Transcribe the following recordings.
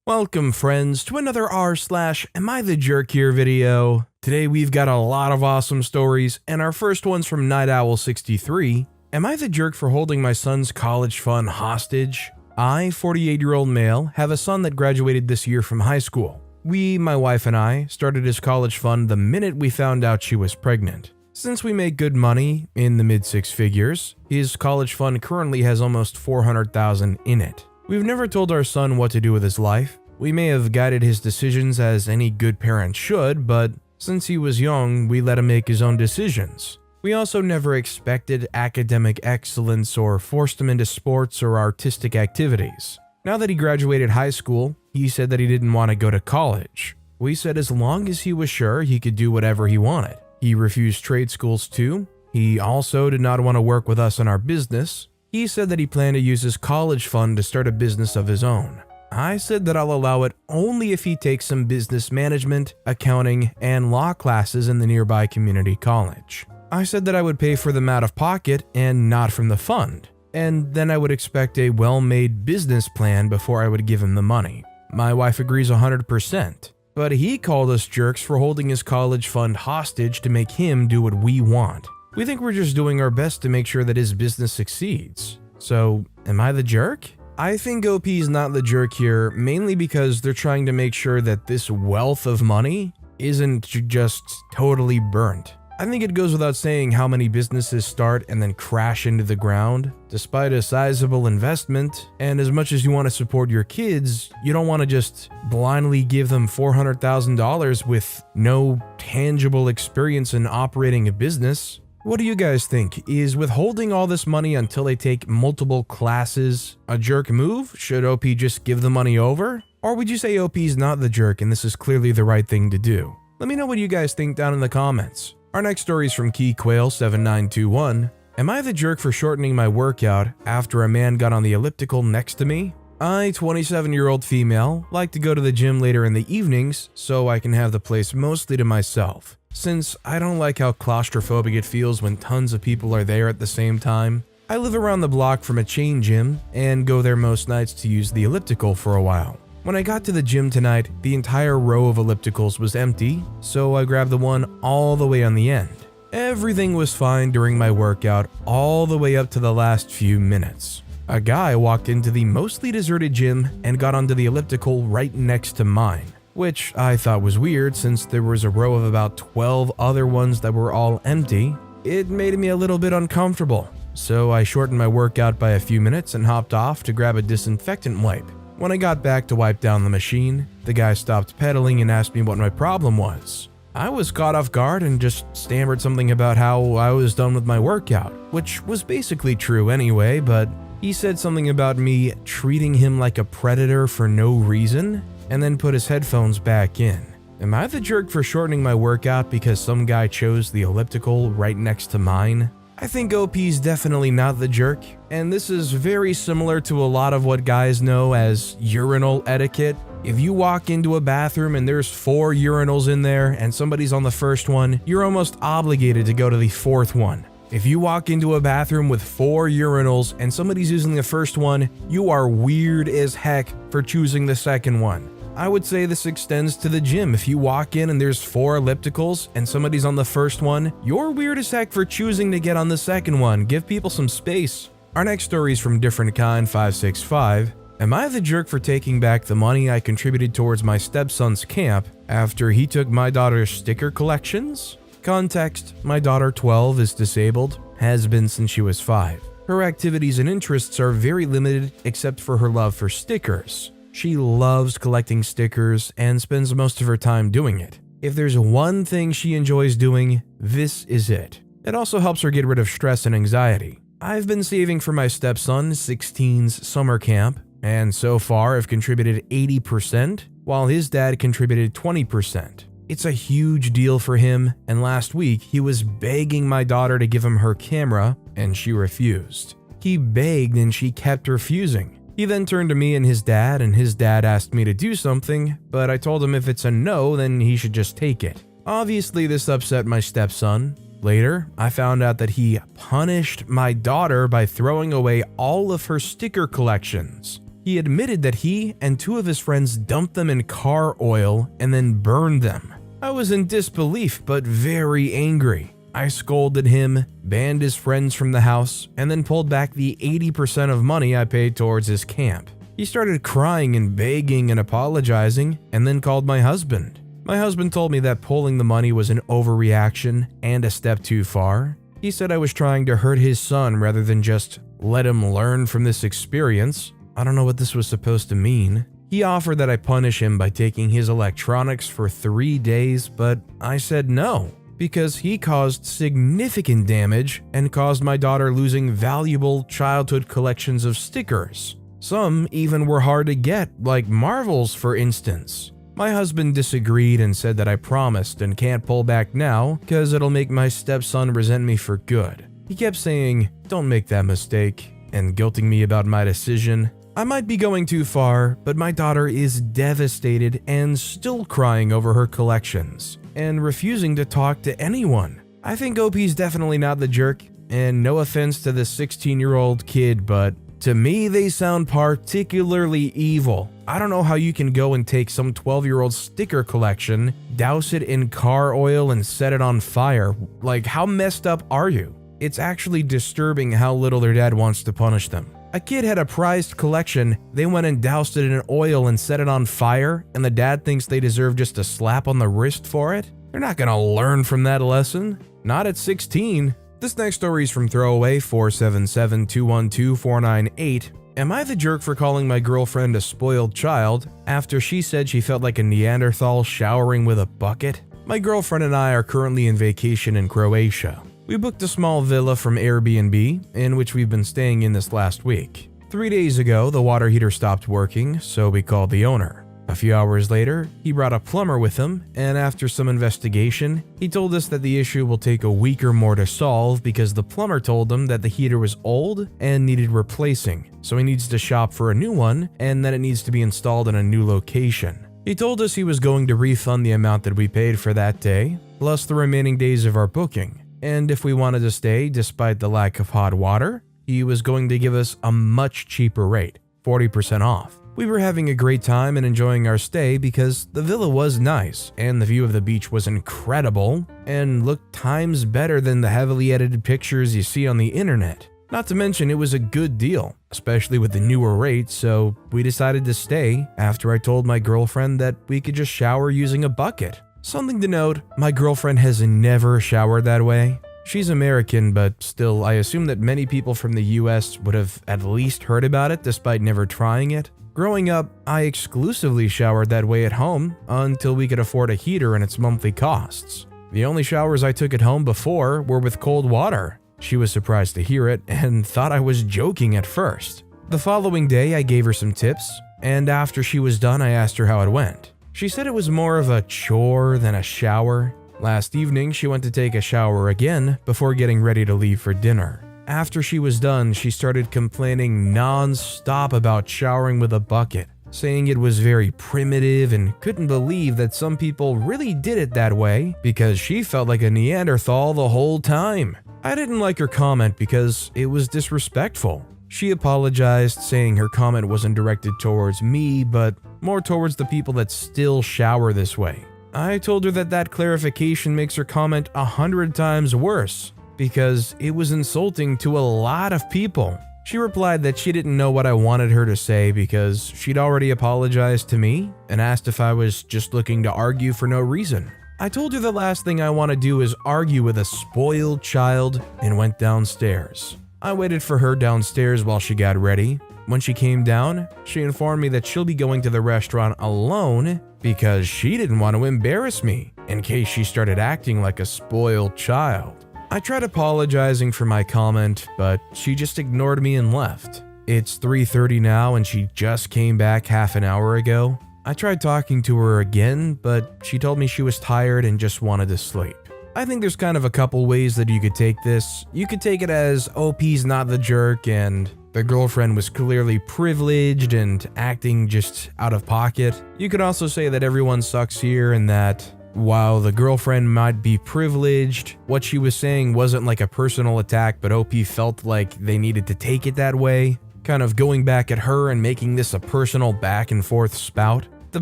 Welcome friends to another r/Am I the Jerk Here video. Today we've got a lot of awesome stories, and our first one's from Night Owl 63. Am I the jerk for holding my son's college fund hostage? I, 48-year-old male, have a son that graduated this year from high school. We, my wife and I, started his college fund the minute we found out she was pregnant. Since we make good money, in the mid-six figures, his college fund currently has almost $400,000 in it. We've never told our son what to do with his life. We may have guided his decisions as any good parent should, but since he was young, we let him make his own decisions. We also never expected academic excellence or forced him into sports or artistic activities. Now that he graduated high school, he said that he didn't want to go to college. We said as long as he was sure he could do whatever he wanted. He refused trade schools too. He also did not want to work with us in our business. He said that he planned to use his college fund to start a business of his own. I said that I'll allow it only if he takes some business management, accounting, and law classes in the nearby community college. I said that I would pay for them out of pocket and not from the fund, and then I would expect a well-made business plan before I would give him the money. My wife agrees 100%, but he called us jerks for holding his college fund hostage to make him do what we want. We think we're just doing our best to make sure that his business succeeds. So, am I the jerk? I think OP's not the jerk here, mainly because they're trying to make sure that this wealth of money isn't just totally burnt. I think it goes without saying how many businesses start and then crash into the ground, despite a sizable investment, and as much as you want to support your kids, you don't want to just blindly give them $400,000 with no tangible experience in operating a business. What do you guys think? Is withholding all this money until they take multiple classes a jerk move? Should OP just give the money over? Or would you say OP's not the jerk and this is clearly the right thing to do? Let me know what you guys think down in the comments. Our next story is from KeyQuail7921. Am I the jerk for shortening my workout after a man got on the elliptical next to me? I, 27-year-old female, like to go to the gym later in the evenings so I can have the place mostly to myself. Since I don't like how claustrophobic it feels when tons of people are there at the same time, I live around the block from a chain gym and go there most nights to use the elliptical for a while. When I got to the gym tonight, the entire row of ellipticals was empty, so I grabbed the one all the way on the end. Everything was fine during my workout all the way up to the last few minutes. A guy walked into the mostly deserted gym and got onto the elliptical right next to mine, which I thought was weird since there was a row of about 12 other ones that were all empty. It made me a little bit uncomfortable, so I shortened my workout by a few minutes and hopped off to grab a disinfectant wipe. When I got back to wipe down the machine, the guy stopped pedaling and asked me what my problem was. I was caught off guard and just stammered something about how I was done with my workout, which was basically true anyway, but he said something about me treating him like a predator for no reason, and then put his headphones back in. Am I the jerk for shortening my workout because some guy chose the elliptical right next to mine? I think OP's definitely not the jerk, and this is very similar to a lot of what guys know as urinal etiquette. If you walk into a bathroom and there's 4 urinals in there and somebody's on the first one, you're almost obligated to go to the 4th one. If you walk into a bathroom with 4 urinals and somebody's using the first one, you are weird as heck for choosing the second one. I would say this extends to the gym. If you walk in and there's 4 ellipticals and somebody's on the first one, you're weird as heck for choosing to get on the second one. Give people some space. Our next story is from Different Kind 565. Am I the jerk for taking back the money I contributed towards my stepson's camp after he took my daughter's sticker collections? Context: my daughter, 12, is disabled, has been since she was 5. Her activities and interests are very limited except for her love for stickers. She loves collecting stickers and spends most of her time doing it. If there's one thing she enjoys doing, this is it. It also helps her get rid of stress and anxiety. I've been saving for my stepson 16's summer camp, and so far I've contributed 80%, while his dad contributed 20%. It's a huge deal for him, and last week he was begging my daughter to give him her camera, and she refused. He begged and she kept refusing. He then turned to me and his dad asked me to do something, but I told him if it's a no, then he should just take it. Obviously, this upset my stepson. Later, I found out that he punished my daughter by throwing away all of her sticker collections. He admitted that he and two of his friends dumped them in car oil and then burned them. I was in disbelief but very angry. I scolded him, banned his friends from the house, and then pulled back the 80% of money I paid towards his camp. He started crying and begging and apologizing, and then called my husband. My husband told me that pulling the money was an overreaction and a step too far. He said I was trying to hurt his son rather than just let him learn from this experience. I don't know what this was supposed to mean. He offered that I punish him by taking his electronics for 3 days, but I said no, because he caused significant damage and caused my daughter losing valuable childhood collections of stickers. Some even were hard to get, like marbles for instance. My husband disagreed and said that I promised and can't pull back now because it'll make my stepson resent me for good. He kept saying, "Don't make that mistake," and guilting me about my decision. I might be going too far, but my daughter is devastated and still crying over her collections and refusing to talk to anyone. I think OP's definitely not the jerk, and no offense to the 16-year-old kid, but to me they sound particularly evil. I don't know how you can go and take some 12-year-old sticker collection, douse it in car oil and set it on fire. Like, how messed up are you? It's actually disturbing how little their dad wants to punish them. A kid had a prized collection, they went and doused it in oil and set it on fire, and the dad thinks they deserve just a slap on the wrist for it? They're not gonna learn from that lesson. Not at 16. This next story is from Throwaway 477212498. Am I the jerk for calling my girlfriend a spoiled child after she said she felt like a Neanderthal showering with a bucket? My girlfriend and I are currently in vacation in Croatia. We booked a small villa from Airbnb, in which we've been staying in this last week. 3 days ago, the water heater stopped working, so we called the owner. A few hours later, he brought a plumber with him, and after some investigation, he told us that the issue will take a week or more to solve because the plumber told him that the heater was old and needed replacing, so he needs to shop for a new one and that it needs to be installed in a new location. He told us he was going to refund the amount that we paid for that day, plus the remaining days of our booking. And if we wanted to stay despite the lack of hot water, he was going to give us a much cheaper rate, 40% off. We were having a great time and enjoying our stay because the villa was nice and the view of the beach was incredible and looked times better than the heavily edited pictures you see on the internet. Not to mention it was a good deal, especially with the newer rates, so we decided to stay after I told my girlfriend that we could just shower using a bucket. Something to note, my girlfriend has never showered that way. She's American, but still, I assume that many people from the US would have at least heard about it despite never trying it. Growing up, I exclusively showered that way at home until we could afford a heater and its monthly costs. The only showers I took at home before were with cold water. She was surprised to hear it and thought I was joking at first. The following day, I gave her some tips, and after she was done, I asked her how it went. She said it was more of a chore than a shower. Last evening, she went to take a shower again before getting ready to leave for dinner. After she was done, she started complaining non-stop about showering with a bucket, saying it was very primitive and couldn't believe that some people really did it that way because she felt like a Neanderthal the whole time. I didn't like her comment because it was disrespectful. She apologized, saying her comment wasn't directed towards me, but more towards the people that still shower this way. I told her that clarification makes her comment 100 times worse, because it was insulting to a lot of people. She replied that she didn't know what I wanted her to say because she'd already apologized to me and asked if I was just looking to argue for no reason. I told her the last thing I want to do is argue with a spoiled child and went downstairs. I waited for her downstairs while she got ready. When she came down, she informed me that she'll be going to the restaurant alone because she didn't want to embarrass me in case she started acting like a spoiled child. I tried apologizing for my comment, but she just ignored me and left. It's 3:30 now and she just came back half an hour ago. I tried talking to her again, but she told me she was tired and just wanted to sleep. I think there's kind of a couple ways that you could take this. You could take it as OP's not the jerk and the girlfriend was clearly privileged and acting just out of pocket. You could also say that everyone sucks here and that while the girlfriend might be privileged, what she was saying wasn't like a personal attack, but OP felt like they needed to take it that way. kind of going back at her and making this a personal back and forth spout. The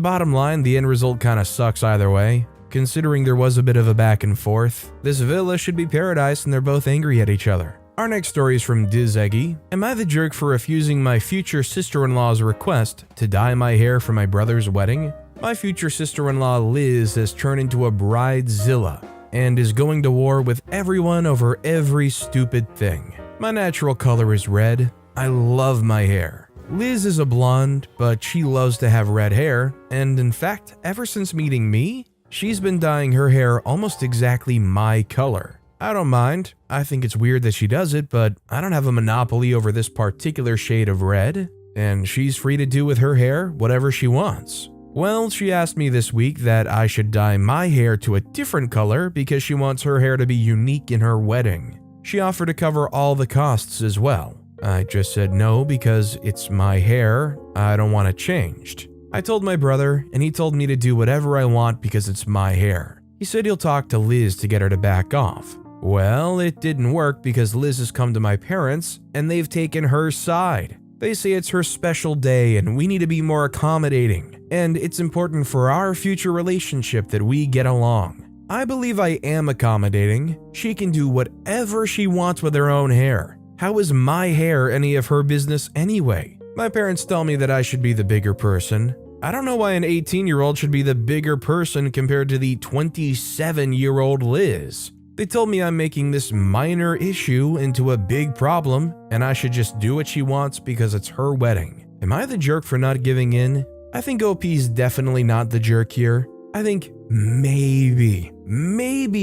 bottom line, the end result kind of sucks either way. Considering there was a bit of a back and forth, this villa should be paradise and they're both angry at each other. Our next story is from Dizeggy. Am I the jerk for refusing my future sister-in-law's request to dye my hair for my brother's wedding? My future sister-in-law Liz has turned into a bridezilla and is going to war with everyone over every stupid thing. My natural color is red. I love my hair. Liz is a blonde, but she loves to have red hair, and in fact, ever since meeting me, she's been dyeing her hair almost exactly my color. I don't mind. I think it's weird that she does it, but I don't have a monopoly over this particular shade of red, and she's free to do with her hair whatever she wants. Well, she asked me this week that I should dye my hair to a different color because she wants her hair to be unique in her wedding. She offered to cover all the costs as well. I just said no because it's my hair. I don't want it changed. I told my brother, and he told me to do whatever I want because it's my hair. He said he'll talk to Liz to get her to back off. Well, it didn't work because Liz has come to my parents and they've taken her side. They say it's her special day and we need to be more accommodating, and it's important for our future relationship that we get along. I believe I am accommodating. She can do whatever she wants with her own hair. How is my hair any of her business anyway? My parents tell me that I should be the bigger person. I don't know why an 18-year-old should be the bigger person compared to the 27-year-old Liz. They told me I'm making this minor issue into a big problem, and I should just do what she wants because it's her wedding. Am I the jerk for not giving in? I think OP's definitely not the jerk here. I think maybe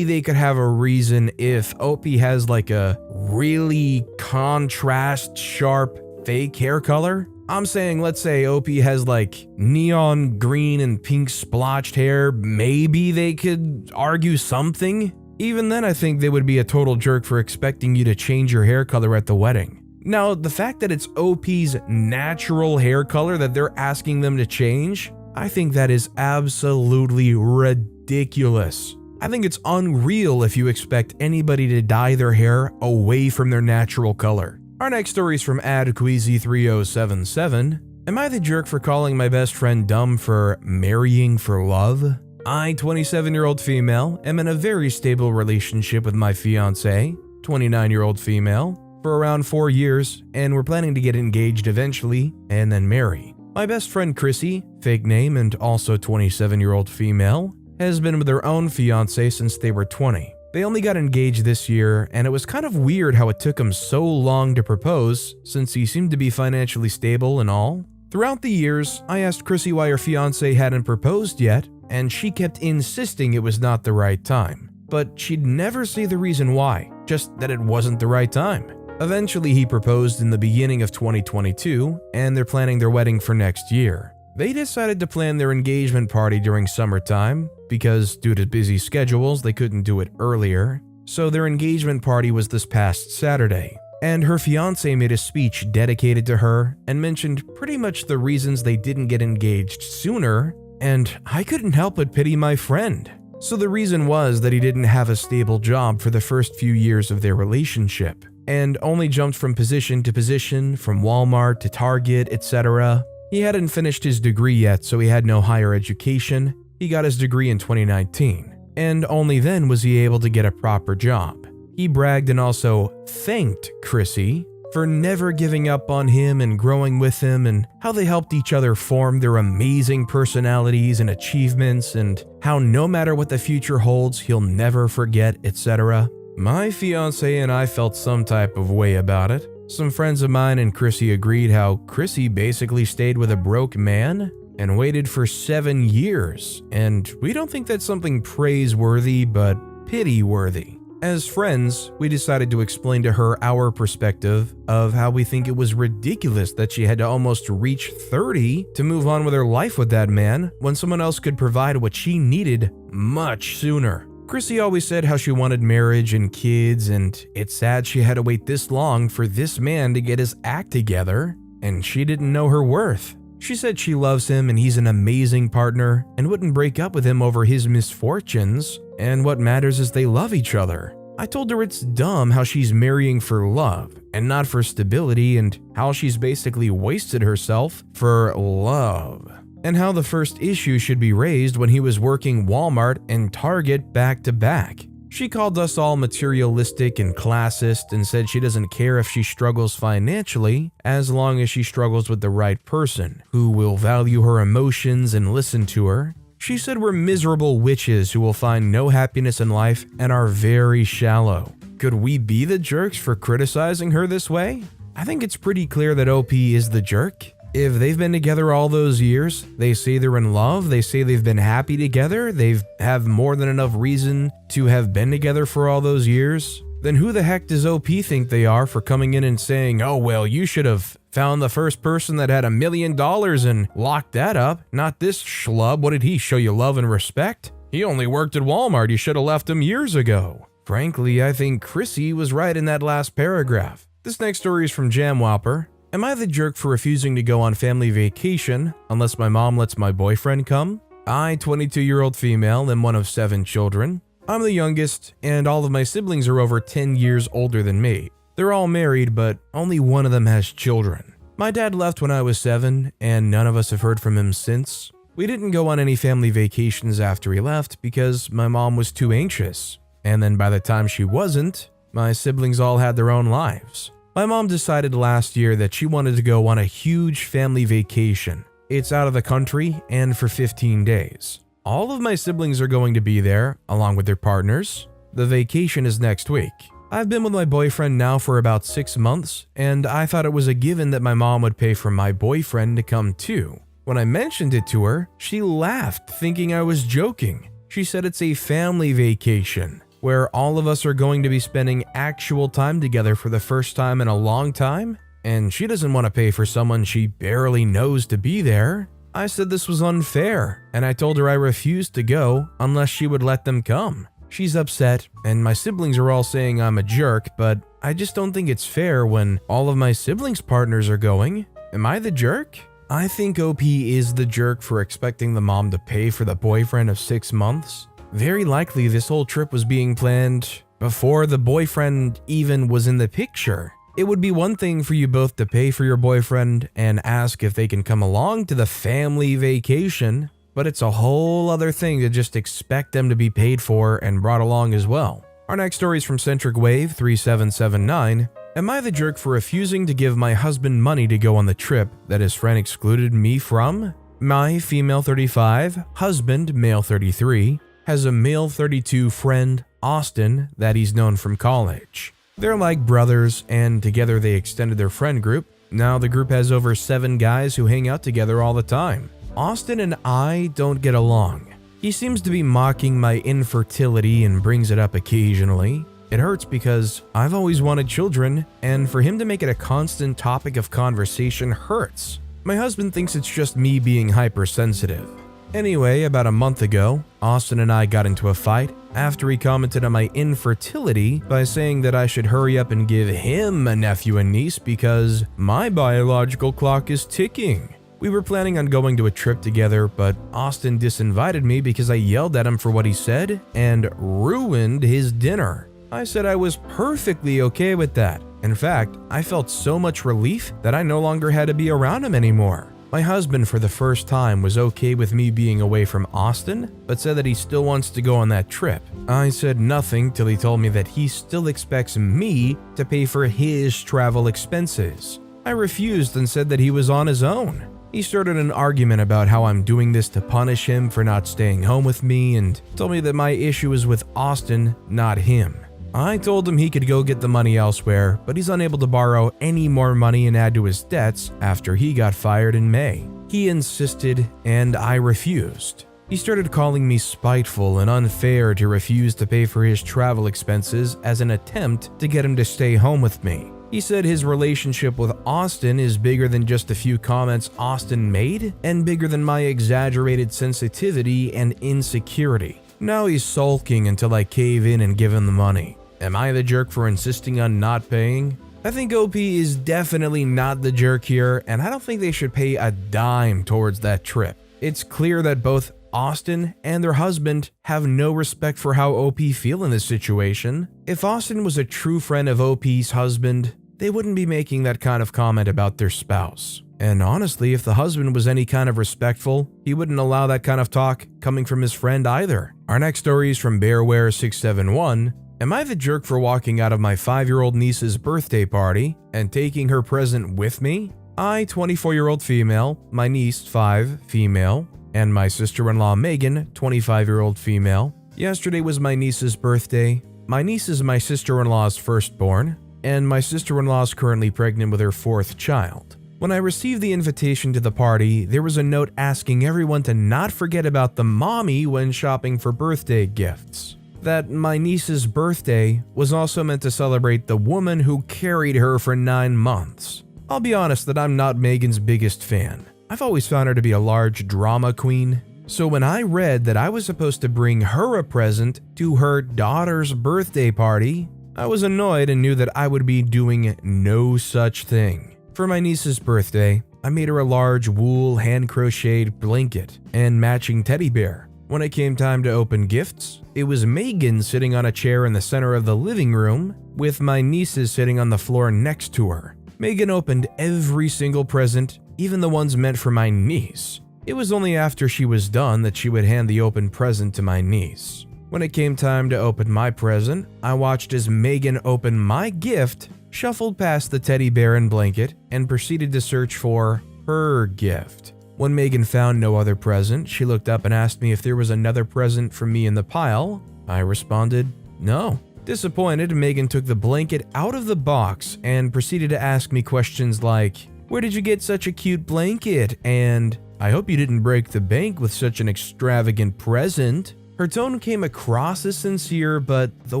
they could have a reason if OP has like a really contrast sharp fake hair color. I'm saying, let's say OP has like neon green and pink splotched hair. Maybe they could argue something. Even then, I think they would be a total jerk for expecting you to change your hair color at the wedding. Now, the fact that it's OP's natural hair color that they're asking them to change, I think that is absolutely ridiculous. I think it's unreal if you expect anybody to dye their hair away from their natural color. Our next story is from AdQueasy3077. Am I the jerk for calling my best friend dumb for marrying for love? I, 27-year-old female, am in a very stable relationship with my fiancée, 29-year-old female, for around 4 years, and we're planning to get engaged eventually and then marry. My best friend Chrissy, fake name and also 27-year-old female, has been with her own fiancé since they were 20. They only got engaged this year, and it was kind of weird how it took him so long to propose since he seemed to be financially stable and all. Throughout the years, I asked Chrissy why her fiancé hadn't proposed yet, and she kept insisting it was not the right time. But she'd never say the reason why, just that it wasn't the right time. Eventually, he proposed in the beginning of 2022, and they're planning their wedding for next year. They decided to plan their engagement party during summertime, because due to busy schedules, they couldn't do it earlier. So their engagement party was this past Saturday, and her fiancé made a speech dedicated to her and mentioned pretty much the reasons they didn't get engaged sooner, and I couldn't help but pity my friend. So the reason was that he didn't have a stable job for the first few years of their relationship, and only jumped from position to position, from Walmart to Target, etc. He hadn't finished his degree yet, so he had no higher education. He got his degree in 2019, and only then was he able to get a proper job. He bragged and also thanked Chrissy for never giving up on him and growing with him, and how they helped each other form their amazing personalities and achievements, and how no matter what the future holds, he'll never forget, etc. My fiancé and I felt some type of way about it. Some friends of mine and Chrissy agreed how Chrissy basically stayed with a broke man and waited for 7 years, and we don't think that's something praiseworthy but pity-worthy. As friends, we decided to explain to her our perspective of how we think it was ridiculous that she had to almost reach 30 to move on with her life with that man when someone else could provide what she needed much sooner. Chrissy always said how she wanted marriage and kids, and it's sad she had to wait this long for this man to get his act together, and she didn't know her worth. She said she loves him and he's an amazing partner and wouldn't break up with him over his misfortunes, and what matters is they love each other. I told her it's dumb how she's marrying for love and not for stability, and how she's basically wasted herself for love, and how the first issue should be raised when he was working Walmart and Target back to back. She called us all materialistic and classist and said she doesn't care if she struggles financially as long as she struggles with the right person who will value her emotions and listen to her. She said we're miserable witches who will find no happiness in life and are very shallow. Could we be the jerks for criticizing her this way? I think it's pretty clear that OP is the jerk. If they've been together all those years, they say they're in love, they say they've been happy together, they've have more than enough reason to have been together for all those years, then who the heck does OP think they are for coming in and saying, oh well, you should have found the first person that had $1 million and locked that up, not this schlub. What did he show you, love and respect? He only worked at Walmart, you should have left him years ago. Frankly, I think Chrissy was right in that last paragraph. This next story is from Jamwhopper. Am I the jerk for refusing to go on family vacation unless my mom lets my boyfriend come? I, 22-year-old female, am one of 7 children. I'm the youngest, and all of my siblings are over 10 years older than me. They're all married, but only one of them has children. My dad left when I was 7, and none of us have heard from him since. We didn't go on any family vacations after he left because my mom was too anxious. And then by the time she wasn't, my siblings all had their own lives. My mom decided last year that she wanted to go on a huge family vacation. It's out of the country and for 15 days. All of my siblings are going to be there, along with their partners. The vacation is next week. I've been with my boyfriend now for about 6 months, and I thought it was a given that my mom would pay for my boyfriend to come too. When I mentioned it to her, she laughed, thinking I was joking. She said it's a family vacation, where all of us are going to be spending actual time together for the first time in a long time, and she doesn't want to pay for someone she barely knows to be there. I said this was unfair, and I told her I refused to go unless she would let them come. She's upset, and my siblings are all saying I'm a jerk, but I just don't think it's fair when all of my siblings' partners are going. Am I the jerk? I think OP is the jerk for expecting the mom to pay for the boyfriend of 6 months. Very likely this whole trip was being planned before the boyfriend even was in the picture. It would be one thing for you both to pay for your boyfriend and ask if they can come along to the family vacation, but it's a whole other thing to just expect them to be paid for and brought along as well. Our next story is from Centric Wave 3779. Am I the jerk for refusing to give my husband money to go on the trip that his friend excluded me from? My female 35, husband male 33, has a male 32 friend, Austin, that he's known from college. They're like brothers, and together they extended their friend group. Now the group has over 7 guys who hang out together all the time. Austin and I don't get along. He seems to be mocking my infertility and brings it up occasionally. It hurts because I've always wanted children, and for him to make it a constant topic of conversation hurts. My husband thinks it's just me being hypersensitive. Anyway, about a month ago, Austin and I got into a fight after he commented on my infertility by saying that I should hurry up and give him a nephew and niece because my biological clock is ticking. We were planning on going to a trip together, but Austin disinvited me because I yelled at him for what he said and ruined his dinner. I said I was perfectly okay with that. In fact, I felt so much relief that I no longer had to be around him anymore. My husband, for the first time, was okay with me being away from Austin, but said that he still wants to go on that trip. I said nothing till he told me that he still expects me to pay for his travel expenses. I refused and said that he was on his own. He started an argument about how I'm doing this to punish him for not staying home with me and told me that my issue is with Austin, not him. I told him he could go get the money elsewhere, but he's unable to borrow any more money and add to his debts after he got fired in May. He insisted, and I refused. He started calling me spiteful and unfair to refuse to pay for his travel expenses as an attempt to get him to stay home with me. He said his relationship with Austin is bigger than just a few comments Austin made, and bigger than my exaggerated sensitivity and insecurity. Now he's sulking until I cave in and give him the money. Am I the jerk for insisting on not paying? I think OP is definitely not the jerk here, and I don't think they should pay a dime towards that trip. It's clear that both Austin and their husband have no respect for how OP feel in this situation. If Austin was a true friend of OP's husband, they wouldn't be making that kind of comment about their spouse. And honestly, if the husband was any kind of respectful, he wouldn't allow that kind of talk coming from his friend either. Our next story is from Bearware671. Am I the jerk for walking out of my 5-year-old niece's birthday party and taking her present with me? I, 24-year-old female, my niece, 5, female, and my sister-in-law Megan, 25-year-old female. Yesterday was my niece's birthday. My niece is my sister-in-law's firstborn, and my sister-in-law is currently pregnant with her 4th child. When I received the invitation to the party, there was a note asking everyone to not forget about the mommy when shopping for birthday gifts. That my niece's birthday was also meant to celebrate the woman who carried her for 9 months. I'll be honest that I'm not Megan's biggest fan. I've always found her to be a large drama queen. So when I read that I was supposed to bring her a present to her daughter's birthday party, I was annoyed and knew that I would be doing no such thing. For my niece's birthday, I made her a large wool hand-crocheted blanket and matching teddy bear. When it came time to open gifts, it was Megan sitting on a chair in the center of the living room, with my nieces sitting on the floor next to her. Megan opened every single present, even the ones meant for my niece. It was only after she was done that she would hand the open present to my niece. When it came time to open my present, I watched as Megan opened my gift, shuffled past the teddy bear and blanket, and proceeded to search for her gift. When Megan found no other present, she looked up and asked me if there was another present for me in the pile. I responded, no. Disappointed, Megan took the blanket out of the box and proceeded to ask me questions like, where did you get such a cute blanket? And I hope you didn't break the bank with such an extravagant present. Her tone came across as sincere, but the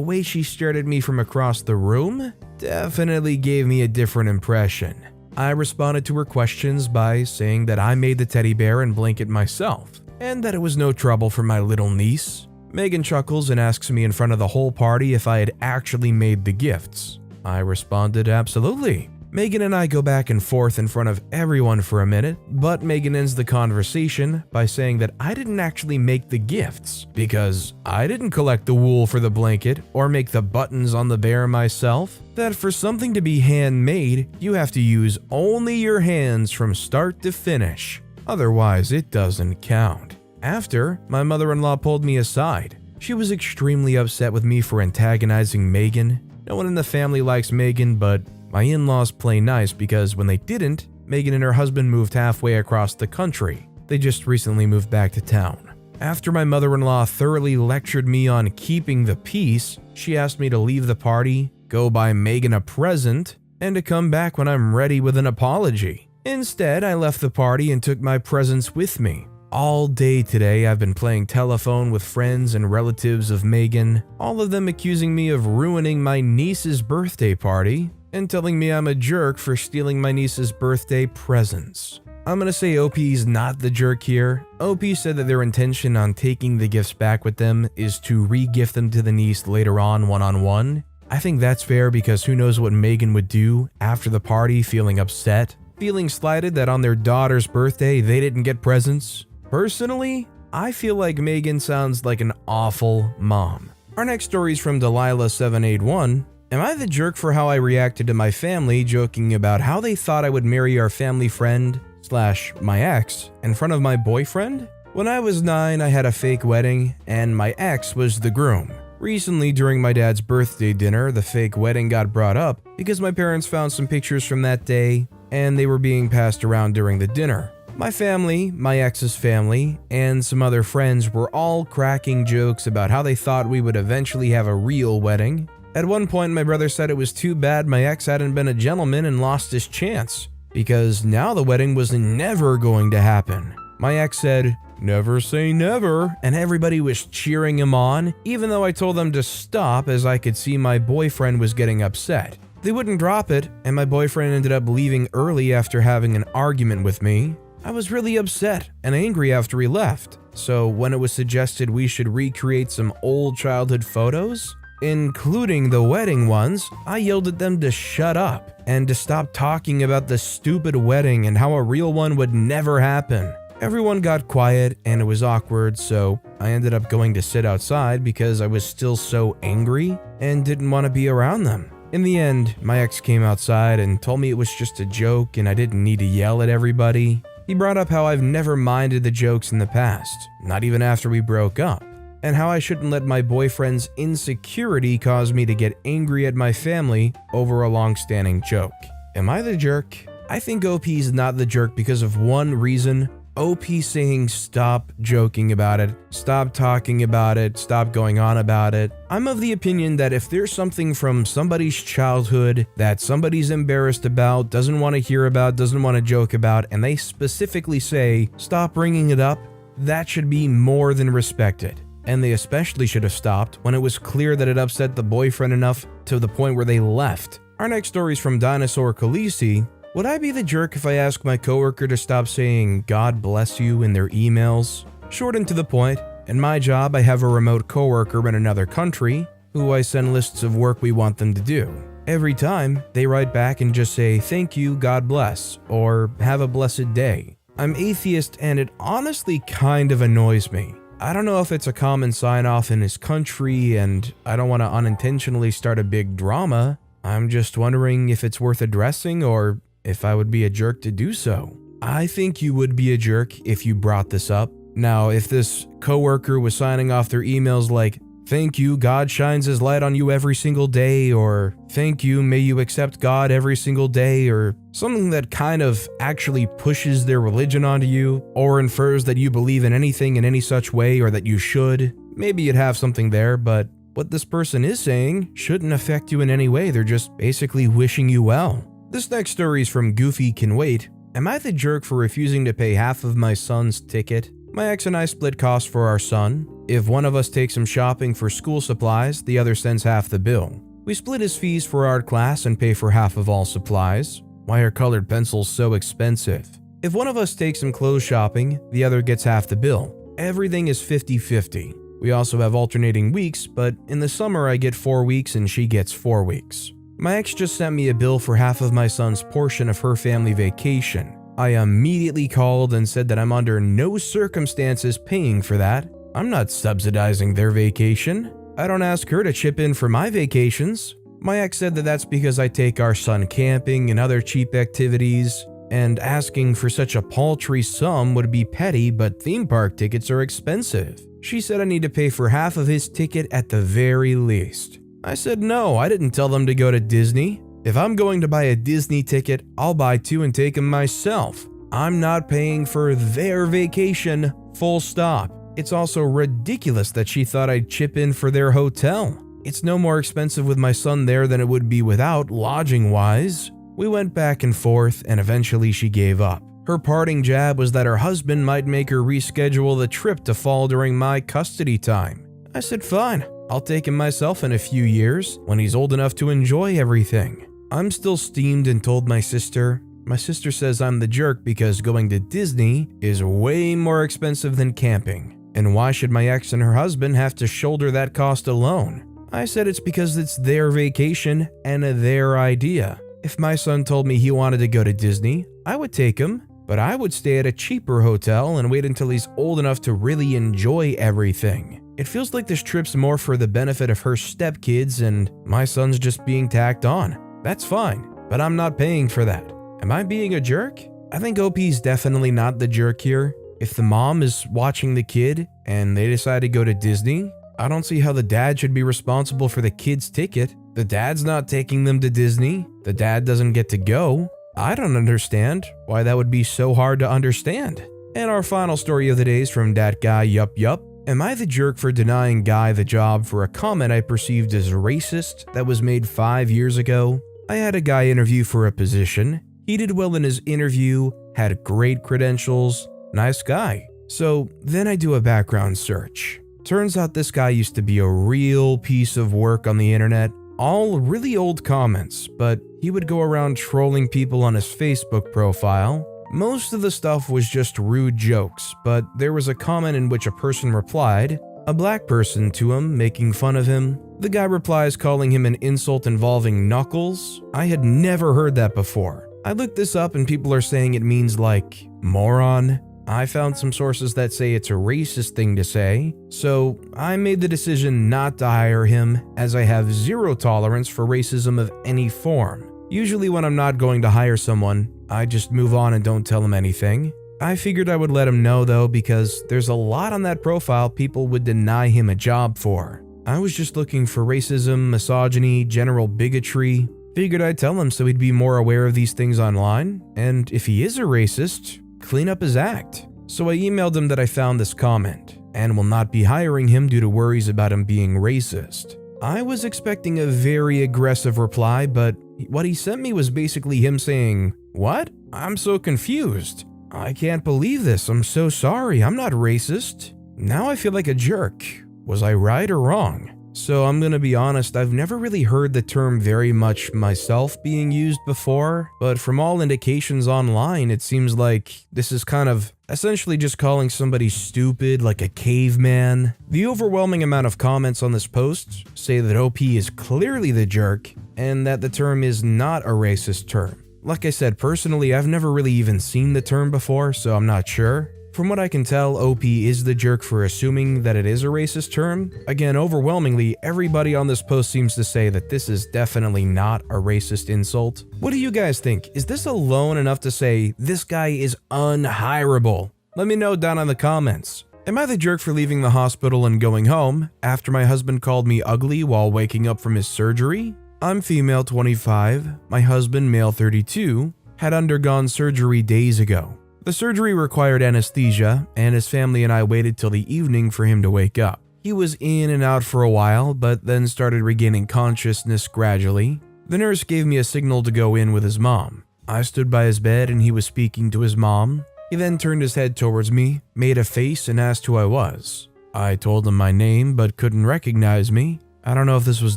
way she stared at me from across the room definitely gave me a different impression. I responded to her questions by saying that I made the teddy bear and blanket myself, and that it was no trouble for my little niece. Megan chuckles and asks me in front of the whole party if I had actually made the gifts. I responded, absolutely. Megan and I go back and forth in front of everyone for a minute, but Megan ends the conversation by saying that I didn't actually make the gifts because I didn't collect the wool for the blanket or make the buttons on the bear myself, that for something to be handmade, you have to use only your hands from start to finish. Otherwise, it doesn't count. After, my mother-in-law pulled me aside. She was extremely upset with me for antagonizing Megan. No one in the family likes Megan, but my in-laws play nice because when they didn't, Megan and her husband moved halfway across the country. They just recently moved back to town. After my mother-in-law thoroughly lectured me on keeping the peace, she asked me to leave the party, go buy Megan a present, and to come back when I'm ready with an apology. Instead, I left the party and took my presents with me. All day today, I've been playing telephone with friends and relatives of Megan, all of them accusing me of ruining my niece's birthday party and telling me I'm a jerk for stealing my niece's birthday presents. I'm gonna say OP's not the jerk here. OP said that their intention on taking the gifts back with them is to re-gift them to the niece later on one-on-one. I think that's fair because who knows what Megan would do after the party, feeling upset, feeling slighted that on their daughter's birthday they didn't get presents. Personally, I feel like Megan sounds like an awful mom. Our next story is from Delilah781. Am I the jerk for how I reacted to my family joking about how they thought I would marry our family friend / my ex in front of my boyfriend? When I was 9, I had a fake wedding and my ex was the groom. Recently, during my dad's birthday dinner, the fake wedding got brought up because my parents found some pictures from that day and they were being passed around during the dinner. My family, my ex's family, and some other friends were all cracking jokes about how they thought we would eventually have a real wedding. At one point, my brother said it was too bad my ex hadn't been a gentleman and lost his chance, because now the wedding was never going to happen. My ex said, "Never say never," and everybody was cheering him on, even though I told them to stop as I could see my boyfriend was getting upset. They wouldn't drop it, and my boyfriend ended up leaving early after having an argument with me. I was really upset and angry after he left, so when it was suggested we should recreate some old childhood photos, including the wedding ones, I yelled at them to shut up and to stop talking about the stupid wedding and how a real one would never happen. Everyone got quiet and it was awkward, so I ended up going to sit outside because I was still so angry and didn't want to be around them. In the end, my ex came outside and told me it was just a joke and I didn't need to yell at everybody. He brought up how I've never minded the jokes in the past, not even after we broke up, and how I shouldn't let my boyfriend's insecurity cause me to get angry at my family over a long-standing joke. Am I the jerk? I think OP's not the jerk because of one reason. OP saying stop joking about it, stop talking about it, stop going on about it. I'm of the opinion that if there's something from somebody's childhood that somebody's embarrassed about, doesn't want to hear about, doesn't want to joke about, and they specifically say stop bringing it up, that should be more than respected. And they especially should have stopped when it was clear that it upset the boyfriend enough to the point where they left. Our next story is from Dinosaur Khaleesi. Would I be the jerk if I ask my coworker to stop saying God bless you in their emails? Short and to the point, in my job I have a remote coworker in another country who I send lists of work we want them to do. Every time, they write back and just say thank you, God bless, or have a blessed day. I'm atheist and it honestly kind of annoys me. I don't know if it's a common sign-off in his country and I don't want to unintentionally start a big drama. I'm just wondering if it's worth addressing or if I would be a jerk to do so. I think you would be a jerk if you brought this up. Now, if this coworker was signing off their emails like, thank you, God shines his light on you every single day, or thank you, may you accept God every single day, or something that kind of actually pushes their religion onto you, or infers that you believe in anything in any such way, or that you should, maybe you'd have something there, but what this person is saying shouldn't affect you in any way. They're just basically wishing you well. This next story is from Goofy Can Wait. Am I the jerk for refusing to pay half of my son's ticket? My ex and I split costs for our son. If one of us takes him shopping for school supplies, the other sends half the bill. We split his fees for art class and pay for half of all supplies. Why are colored pencils so expensive? If one of us takes him clothes shopping, the other gets half the bill. Everything is 50-50. We also have alternating weeks, but in the summer I get 4 weeks and she gets 4 weeks. My ex just sent me a bill for half of my son's portion of her family vacation. I immediately called and said that I'm under no circumstances paying for that. I'm not subsidizing their vacation. I don't ask her to chip in for my vacations. My ex said that that's because I take our son camping and other cheap activities, and asking for such a paltry sum would be petty, but theme park tickets are expensive. She said I need to pay for half of his ticket at the very least. I said no, I didn't tell them to go to Disney. If I'm going to buy a Disney ticket, I'll buy 2 and take them myself. I'm not paying for their vacation, full stop. It's also ridiculous that she thought I'd chip in for their hotel. It's no more expensive with my son there than it would be without, lodging-wise. We went back and forth, and eventually she gave up. Her parting jab was that her husband might make her reschedule the trip to fall during my custody time. I said fine. I'll take him myself in a few years when he's old enough to enjoy everything. I'm still steamed and told my sister. My sister says I'm the jerk because going to Disney is way more expensive than camping. And why should my ex and her husband have to shoulder that cost alone? I said it's because it's their vacation and their idea. If my son told me he wanted to go to Disney, I would take him, but I would stay at a cheaper hotel and wait until he's old enough to really enjoy everything. It feels like this trip's more for the benefit of her stepkids and my son's just being tacked on. That's fine, but I'm not paying for that. Am I being a jerk? I think OP's definitely not the jerk here. If the mom is watching the kid and they decide to go to Disney, I don't see how the dad should be responsible for the kid's ticket. The dad's not taking them to Disney. The dad doesn't get to go. I don't understand why that would be so hard to understand. And our final story of the day is from that guy Yup Yup. Am I the jerk for denying Guy the job for a comment I perceived as racist that was made 5 years ago? I had a guy interview for a position. He did well in his interview, had great credentials, nice guy. So then I do a background search. Turns out this guy used to be a real piece of work on the internet. All really old comments, but he would go around trolling people on his Facebook profile. Most of the stuff was just rude jokes, but there was a comment in which a person replied, a black person, to him, making fun of him. The guy replies calling him an insult involving knuckles. I had never heard that before. I looked this up and people are saying it means like moron. I found some sources that say it's a racist thing to say, so I made the decision not to hire him as I have zero tolerance for racism of any form. Usually when I'm not going to hire someone, I just move on and don't tell him anything. I figured I would let him know though, because there's a lot on that profile people would deny him a job for. I was just looking for racism, misogyny, general bigotry. Figured I'd tell him so he'd be more aware of these things online, and if he is a racist, clean up his act. So I emailed him that I found this comment, and will not be hiring him due to worries about him being racist. I was expecting a very aggressive reply, but what he sent me was basically him saying, "What? I'm so confused. I can't believe this. I'm so sorry. I'm not racist." Now I feel like a jerk. Was I right or wrong? So I'm gonna be honest, I've never really heard the term very much myself being used before, but from all indications online, it seems like this is kind of essentially just calling somebody stupid, like a caveman. The overwhelming amount of comments on this post say that OP is clearly the jerk, and that the term is not a racist term. Like I said, personally, I've never really even seen the term before, so I'm not sure. From what I can tell, OP is the jerk for assuming that it is a racist term. Again, overwhelmingly, everybody on this post seems to say that this is definitely not a racist insult. What do you guys think? Is this alone enough to say, this guy is unhireable? Let me know down in the comments. Am I the jerk for leaving the hospital and going home after my husband called me ugly while waking up from his surgery? I'm female 25, my husband male 32, had undergone surgery days ago. The surgery required anesthesia, and his family and I waited till the evening for him to wake up. He was in and out for a while, but then started regaining consciousness gradually. The nurse gave me a signal to go in with his mom. I stood by his bed and he was speaking to his mom. He then turned his head towards me, made a face, and asked who I was. I told him my name, but couldn't recognize me. I don't know if this was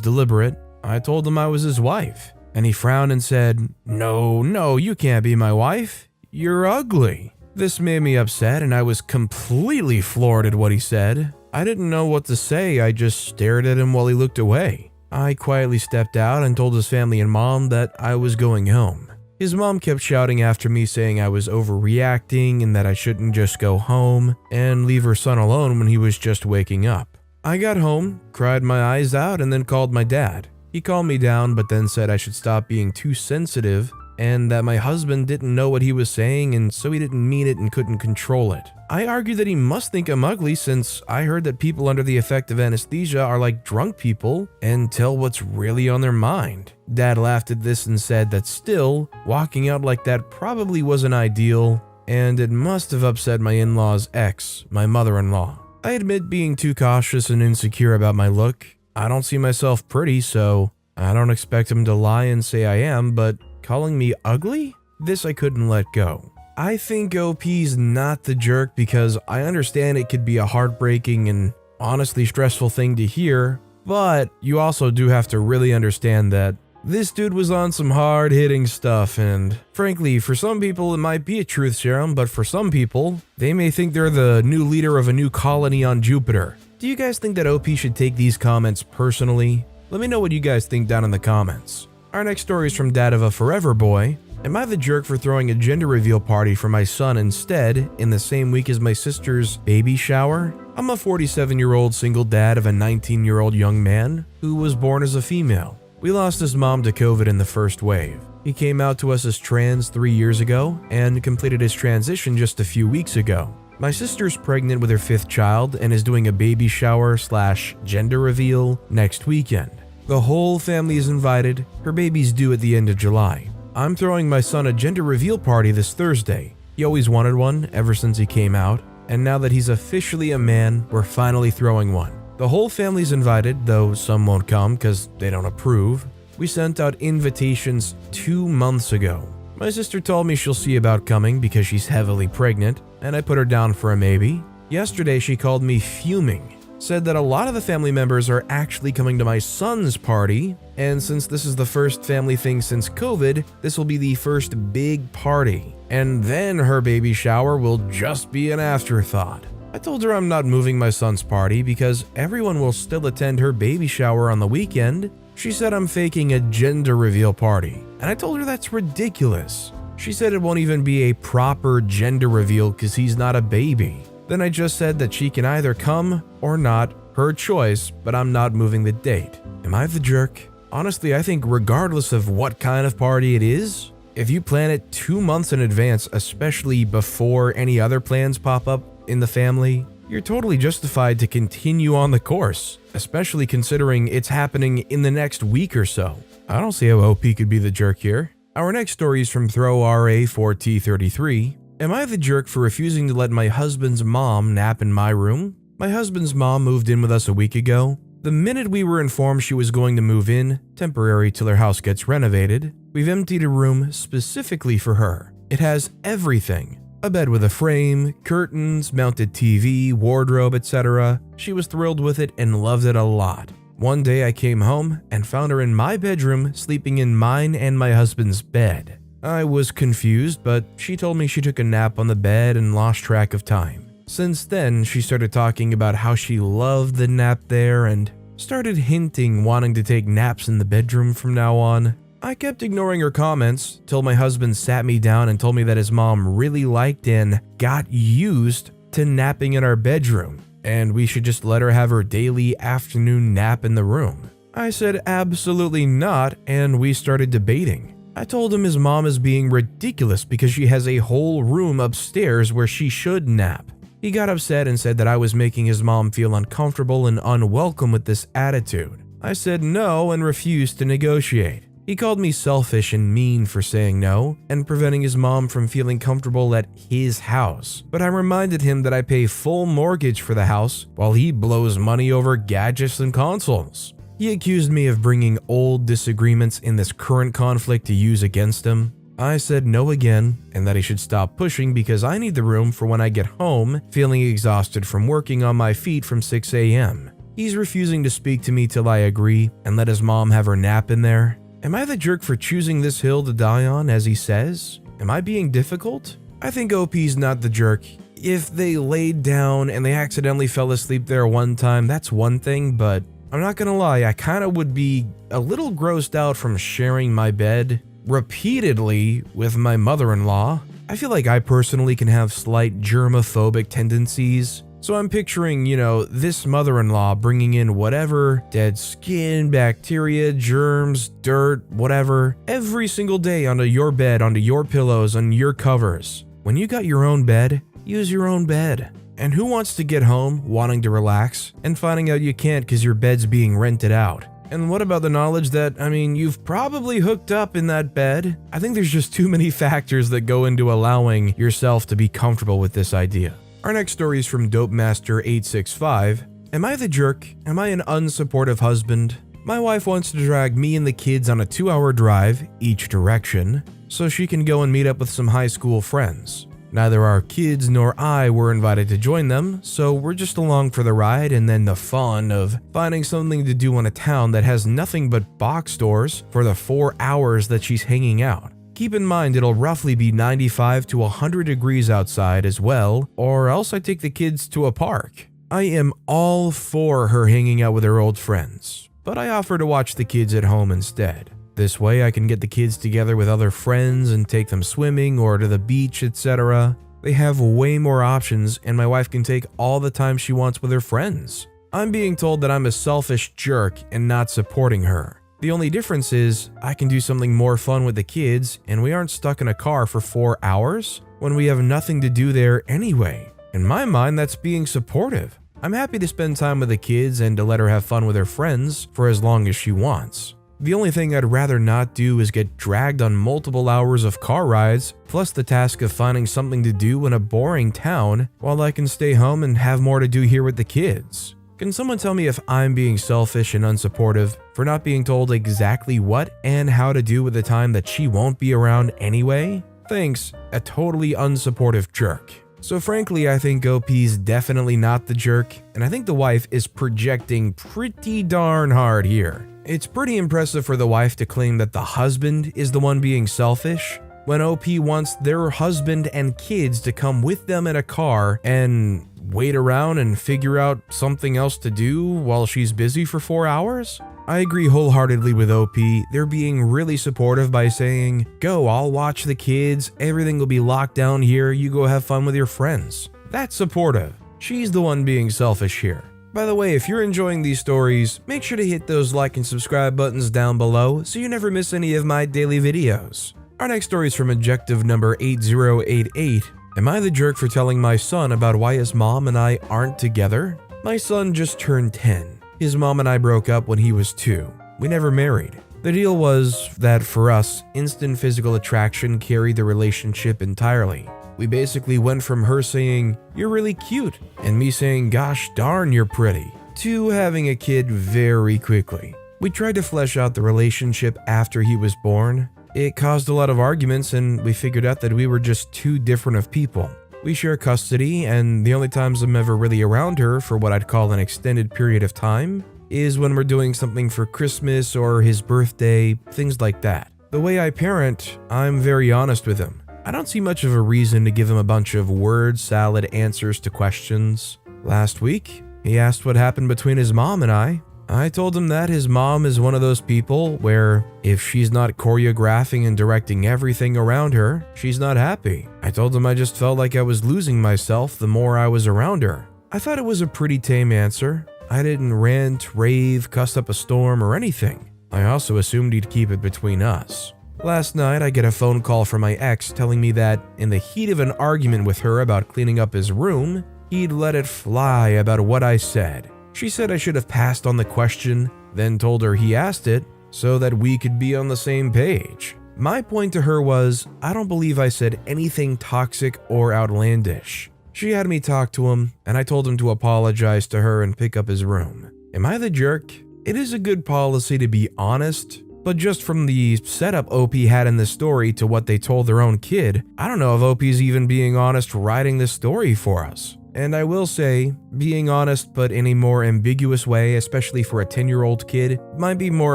deliberate. I told him I was his wife, and he frowned and said, No, you can't be my wife. You're ugly." This made me upset, and I was completely floored at what he said. I didn't know what to say, I just stared at him while he looked away. I quietly stepped out and told his family and mom that I was going home. His mom kept shouting after me saying I was overreacting and that I shouldn't just go home and leave her son alone when he was just waking up. I got home, cried my eyes out, and then called my dad. He calmed me down but then said I should stop being too sensitive and that my husband didn't know what he was saying and so he didn't mean it and couldn't control it. I argued that he must think I'm ugly since I heard that people under the effect of anesthesia are like drunk people and tell what's really on their mind. Dad laughed at this and said that still, walking out like that probably wasn't ideal and it must have upset my in-law's ex, my mother-in-law. I admit being too cautious and insecure about my look. I don't see myself pretty, so I don't expect him to lie and say I am, but calling me ugly? This I couldn't let go. I think OP's not the jerk because I understand it could be a heartbreaking and honestly stressful thing to hear, but you also do have to really understand that this dude was on some hard-hitting stuff, and frankly, for some people it might be a truth serum, but for some people, they may think they're the new leader of a new colony on Jupiter. Do you guys think that OP should take these comments personally? Let me know what you guys think down in the comments. Our next story is from Dad of a Forever Boy. Am I the jerk for throwing a gender reveal party for my son instead in the same week as my sister's baby shower? I'm a 47-year-old single dad of a 19-year-old young man who was born as a female. We lost his mom to COVID in the first wave. He came out to us as trans 3 years ago and completed his transition just a few weeks ago. My sister's pregnant with her 5th child and is doing a baby shower / gender reveal next weekend. The whole family is invited. Her baby's due at the end of July. I'm throwing my son a gender reveal party this Thursday. He always wanted one ever since he came out, and now that he's officially a man, we're finally throwing one. The whole family's invited, though some won't come because they don't approve. We sent out invitations 2 months ago. My sister told me she'll see about coming because she's heavily pregnant, and I put her down for a maybe. Yesterday she called me fuming. Said that a lot of the family members are actually coming to my son's party, and since this is the first family thing since COVID, this will be the first big party, and then her baby shower will just be an afterthought. I told her I'm not moving my son's party because everyone will still attend her baby shower on the weekend. She said I'm faking a gender reveal party, and I told her that's ridiculous. She said it won't even be a proper gender reveal because he's not a baby. Then I just said that she can either come or not, her choice, but I'm not moving the date. Am I the jerk? Honestly, I think regardless of what kind of party it is, if you plan it 2 months in advance, especially before any other plans pop up in the family, you're totally justified to continue on the course, especially considering it's happening in the next week or so. I don't see how OP could be the jerk here. Our next story is from ThrowRA4T33. Am I the jerk for refusing to let my husband's mom nap in my room? My husband's mom moved in with us a week ago. The minute we were informed she was going to move in, temporary till her house gets renovated, we've emptied a room specifically for her. It has everything. A bed with a frame, curtains, mounted TV, wardrobe, etc. She was thrilled with it and loved it a lot. One day I came home and found her in my bedroom sleeping in mine and my husband's bed. I was confused, but she told me she took a nap on the bed and lost track of time. Since then, she started talking about how she loved the nap there and started hinting wanting to take naps in the bedroom from now on. I kept ignoring her comments till my husband sat me down and told me that his mom really liked and got used to napping in our bedroom, and we should just let her have her daily afternoon nap in the room. I said absolutely not, and we started debating. I told him his mom is being ridiculous because she has a whole room upstairs where she should nap. He got upset and said that I was making his mom feel uncomfortable and unwelcome with this attitude. I said no and refused to negotiate. He called me selfish and mean for saying no and preventing his mom from feeling comfortable at his house. But I reminded him that I pay full mortgage for the house while he blows money over gadgets and consoles. He accused me of bringing old disagreements in this current conflict to use against him. I said no again and that he should stop pushing because I need the room for when I get home feeling exhausted from working on my feet from 6 a.m. He's refusing to speak to me till I agree and let his mom have her nap in there. Am I the jerk for choosing this hill to die on, as he says? Am I being difficult? I think OP's not the jerk. If they laid down and they accidentally fell asleep there one time, that's one thing, but I'm not gonna lie, I kinda would be a little grossed out from sharing my bed repeatedly with my mother-in-law. I feel like I personally can have slight germophobic tendencies. So I'm picturing, this mother-in-law bringing in whatever, dead skin, bacteria, germs, dirt, whatever, every single day onto your bed, onto your pillows, on your covers. When you got your own bed, use your own bed. And who wants to get home wanting to relax and finding out you can't because your bed's being rented out? And what about the knowledge that, you've probably hooked up in that bed? I think there's just too many factors that go into allowing yourself to be comfortable with this idea. Our next story is from DopeMaster865. Am I the jerk? Am I an unsupportive husband? My wife wants to drag me and the kids on a 2-hour drive, each direction, so she can go and meet up with some high school friends. Neither our kids nor I were invited to join them, so we're just along for the ride and then the fun of finding something to do in a town that has nothing but box stores for the 4 hours that she's hanging out. Keep in mind it'll roughly be 95 to 100 degrees outside as well, or else I take the kids to a park. I am all for her hanging out with her old friends, but I offer to watch the kids at home instead. This way I can get the kids together with other friends and take them swimming or to the beach, etc. They have way more options and my wife can take all the time she wants with her friends. I'm being told that I'm a selfish jerk and not supporting her. The only difference is I can do something more fun with the kids and we aren't stuck in a car for 4 hours when we have nothing to do there anyway. In my mind, that's being supportive. I'm happy to spend time with the kids and to let her have fun with her friends for as long as she wants. The only thing I'd rather not do is get dragged on multiple hours of car rides, plus the task of finding something to do in a boring town while I can stay home and have more to do here with the kids. Can someone tell me if I'm being selfish and unsupportive for not being told exactly what and how to do with the time that she won't be around anyway? Thanks, a totally unsupportive jerk. So frankly, I think OP's definitely not the jerk, and I think the wife is projecting pretty darn hard here. It's pretty impressive for the wife to claim that the husband is the one being selfish, when OP wants their husband and kids to come with them in a car and wait around and figure out something else to do while she's busy for 4 hours. I agree wholeheartedly with OP. They're being really supportive by saying, go, I'll watch the kids, everything will be locked down here, you go have fun with your friends. That's supportive. She's the one being selfish here. By the way, if you're enjoying these stories, make sure to hit those like and subscribe buttons down below so you never miss any of my daily videos. Our next story is from objective number 8088. Am I the jerk for telling my son about why his mom and I aren't together? My son just turned 10. His mom and I broke up when he was 2. We never married. The deal was that for us, instant physical attraction carried the relationship entirely. We basically went from her saying, "You're really cute," and me saying, "Gosh darn, you're pretty," to having a kid very quickly. We tried to flesh out the relationship after he was born. It caused a lot of arguments, and we figured out that we were just too different of people. We share custody, and the only times I'm ever really around her for what I'd call an extended period of time is when we're doing something for Christmas or his birthday, things like that. The way I parent, I'm very honest with him. I don't see much of a reason to give him a bunch of word salad answers to questions. Last week, he asked what happened between his mom and I. I told him that his mom is one of those people where if she's not choreographing and directing everything around her, she's not happy. I told him I just felt like I was losing myself the more I was around her. I thought it was a pretty tame answer. I didn't rant, rave, cuss up a storm or anything. I also assumed he'd keep it between us. Last night, I get a phone call from my ex telling me that in the heat of an argument with her about cleaning up his room, he'd let it fly about what I said. She said I should have passed on the question, then told her he asked it so that we could be on the same page. My point to her was, I don't believe I said anything toxic or outlandish. She had me talk to him, and I told him to apologize to her and pick up his room. Am I the jerk? It is a good policy to be honest, but just from the setup OP had in this story to what they told their own kid, I don't know if OP's even being honest writing this story for us. And I will say, being honest but in a more ambiguous way, especially for a 10-year-old kid, might be more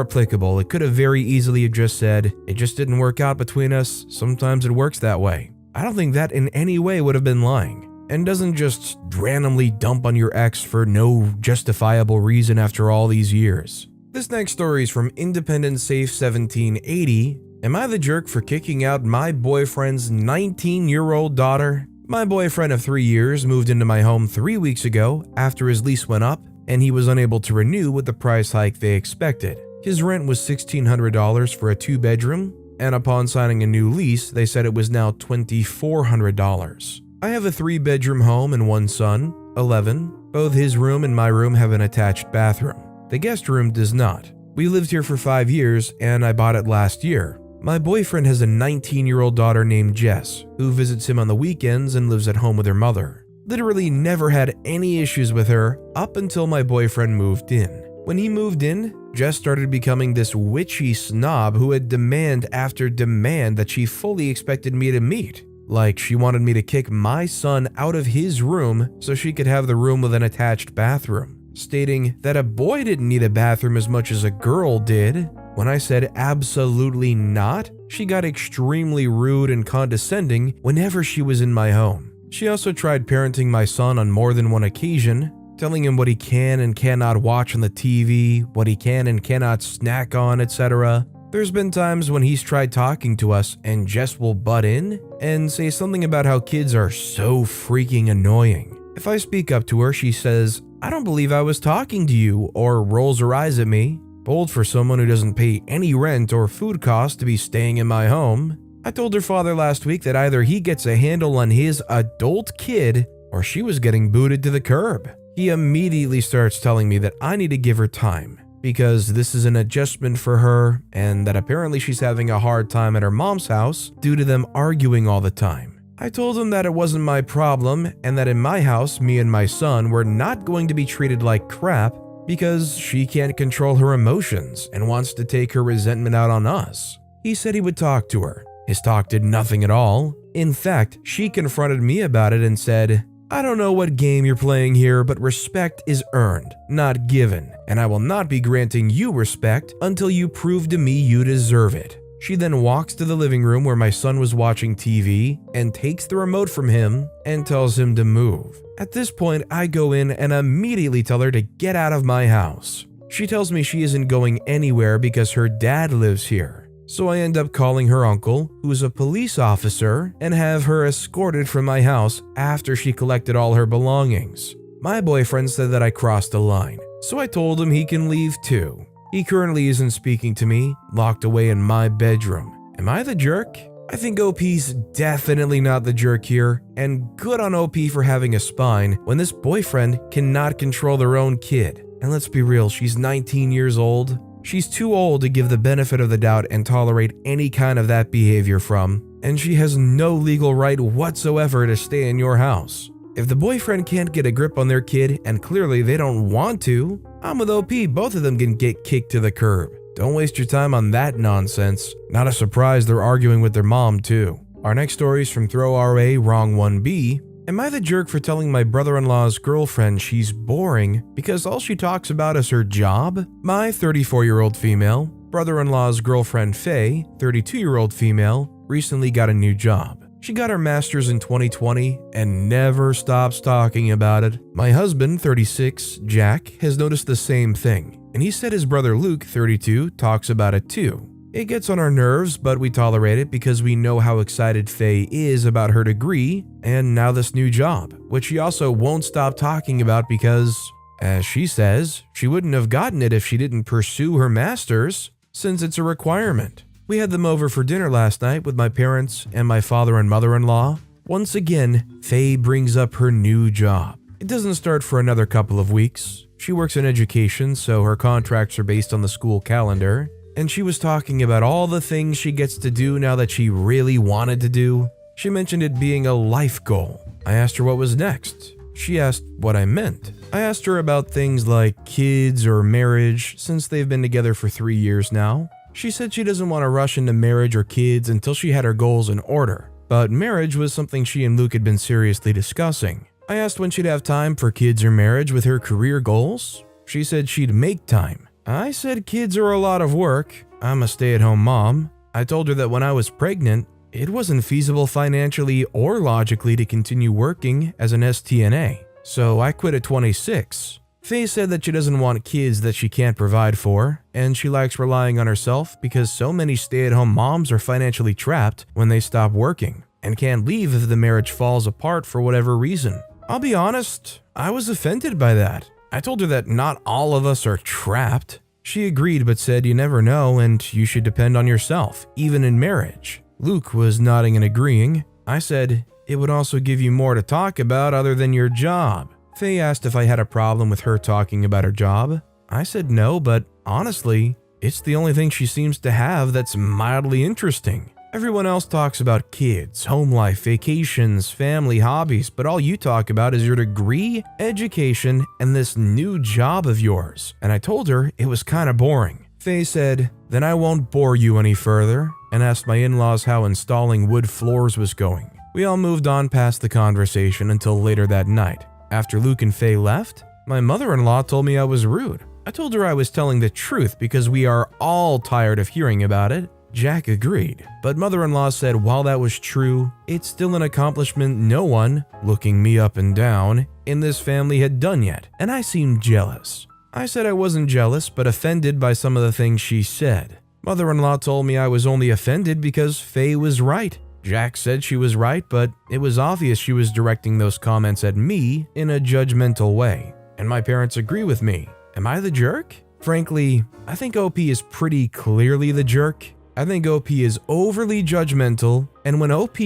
applicable. It could have very easily just said, "It just didn't work out between us, sometimes it works that way." I don't think that in any way would have been lying, and doesn't just randomly dump on your ex for no justifiable reason after all these years. This next story is from Independent Safe 1780. Am I the jerk for kicking out my boyfriend's 19-year-old daughter? My boyfriend of 3 years moved into my home 3 weeks ago after his lease went up and he was unable to renew with the price hike they expected. His rent was $1,600 for a 2-bedroom, and upon signing a new lease, they said it was now $2,400. I have a 3-bedroom home and 1 son, 11. Both his room and my room have an attached bathroom. The guest room does not. We lived here for 5 years and I bought it last year. My boyfriend has a 19-year-old daughter named Jess, who visits him on the weekends and lives at home with her mother. Literally never had any issues with her up until my boyfriend moved in. When he moved in, Jess started becoming this witchy snob who had demand after demand that she fully expected me to meet. Like she wanted me to kick my son out of his room so she could have the room with an attached bathroom, stating that a boy didn't need a bathroom as much as a girl did. When I said absolutely not, she got extremely rude and condescending whenever she was in my home. She also tried parenting my son on more than one occasion, telling him what he can and cannot watch on the TV, what he can and cannot snack on, etc. There's been times when he's tried talking to us and Jess will butt in and say something about how kids are so freaking annoying. If I speak up to her, she says, "I don't believe I was talking to you," or rolls her eyes at me. Bold for someone who doesn't pay any rent or food costs to be staying in my home. I told her father last week that either he gets a handle on his adult kid or she was getting booted to the curb. He immediately starts telling me that I need to give her time because this is an adjustment for her and that apparently she's having a hard time at her mom's house due to them arguing all the time. I told him that it wasn't my problem and that in my house, me and my son were not going to be treated like crap because she can't control her emotions and wants to take her resentment out on us. He said he would talk to her. His talk did nothing at all. In fact, she confronted me about it and said, "I don't know what game you're playing here, but respect is earned, not given, and I will not be granting you respect until you prove to me you deserve it." She then walks to the living room where my son was watching TV and takes the remote from him and tells him to move. At this point, I go in and immediately tell her to get out of my house. She tells me she isn't going anywhere because her dad lives here. So I end up calling her uncle, who's a police officer, and have her escorted from my house after she collected all her belongings. My boyfriend said that I crossed a line, so I told him he can leave too. He currently isn't speaking to me, locked away in my bedroom. Am I the jerk? I think OP's definitely not the jerk here, and good on OP for having a spine when this boyfriend cannot control their own kid. And let's be real, she's 19 years old. She's too old to give the benefit of the doubt and tolerate any kind of that behavior from, and she has no legal right whatsoever to stay in your house. If the boyfriend can't get a grip on their kid, and clearly they don't want to, I'm with OP, both of them can get kicked to the curb. Don't waste your time on that nonsense. Not a surprise they're arguing with their mom too. Our next story is from Throw RA Wrong 1B. Am I the jerk for telling my brother-in-law's girlfriend she's boring because all she talks about is her job? My 34-year-old female, brother-in-law's girlfriend Faye, 32-year-old female, recently got a new job. She got her master's in 2020 and never stops talking about it. My husband, 36, Jack, has noticed the same thing, and he said his brother Luke, 32, talks about it too. It gets on our nerves, but we tolerate it because we know how excited Faye is about her degree and now this new job, which she also won't stop talking about because, as she says, she wouldn't have gotten it if she didn't pursue her master's, since it's a requirement. We had them over for dinner last night with my parents and my father and mother-in-law. Once again, Faye brings up her new job. It doesn't start for another couple of weeks. She works in education, so her contracts are based on the school calendar. And she was talking about all the things she gets to do now that she really wanted to do. She mentioned it being a life goal. I asked her what was next. She asked what I meant. I asked her about things like kids or marriage, since they've been together for 3 years now. She said she doesn't want to rush into marriage or kids until she had her goals in order, but marriage was something she and Luke had been seriously discussing. I asked when she'd have time for kids or marriage with her career goals. She said she'd make time. I said kids are a lot of work. I'm a stay-at-home mom. I told her that when I was pregnant, it wasn't feasible financially or logically to continue working as an STNA, so I quit at 26. Faye said that she doesn't want kids that she can't provide for, and she likes relying on herself because so many stay-at-home moms are financially trapped when they stop working and can't leave if the marriage falls apart for whatever reason. I'll be honest, I was offended by that. I told her that not all of us are trapped. She agreed but said you never know and you should depend on yourself, even in marriage. Luke was nodding and agreeing. I said it would also give you more to talk about other than your job. Faye asked if I had a problem with her talking about her job. I said no, but honestly, it's the only thing she seems to have that's mildly interesting. Everyone else talks about kids, home life, vacations, family, hobbies, but all you talk about is your degree, education, and this new job of yours. And I told her it was kind of boring. Faye said, then I won't bore you any further, and asked my in-laws how installing wood floors was going. We all moved on past the conversation until later that night. After Luke and Faye left, my mother-in-law told me I was rude. I told her I was telling the truth because we are all tired of hearing about it. Jack agreed, but mother-in-law said while that was true, it's still an accomplishment no one, looking me up and down, in this family had done yet, and I seemed jealous. I said I wasn't jealous, but offended by some of the things she said. Mother-in-law told me I was only offended because Faye was right. Jack said she was right, but it was obvious she was directing those comments at me in a judgmental way. And my parents agree with me. Am I the jerk? Frankly, I think OP is pretty clearly the jerk. I think OP is overly judgmental, and when OP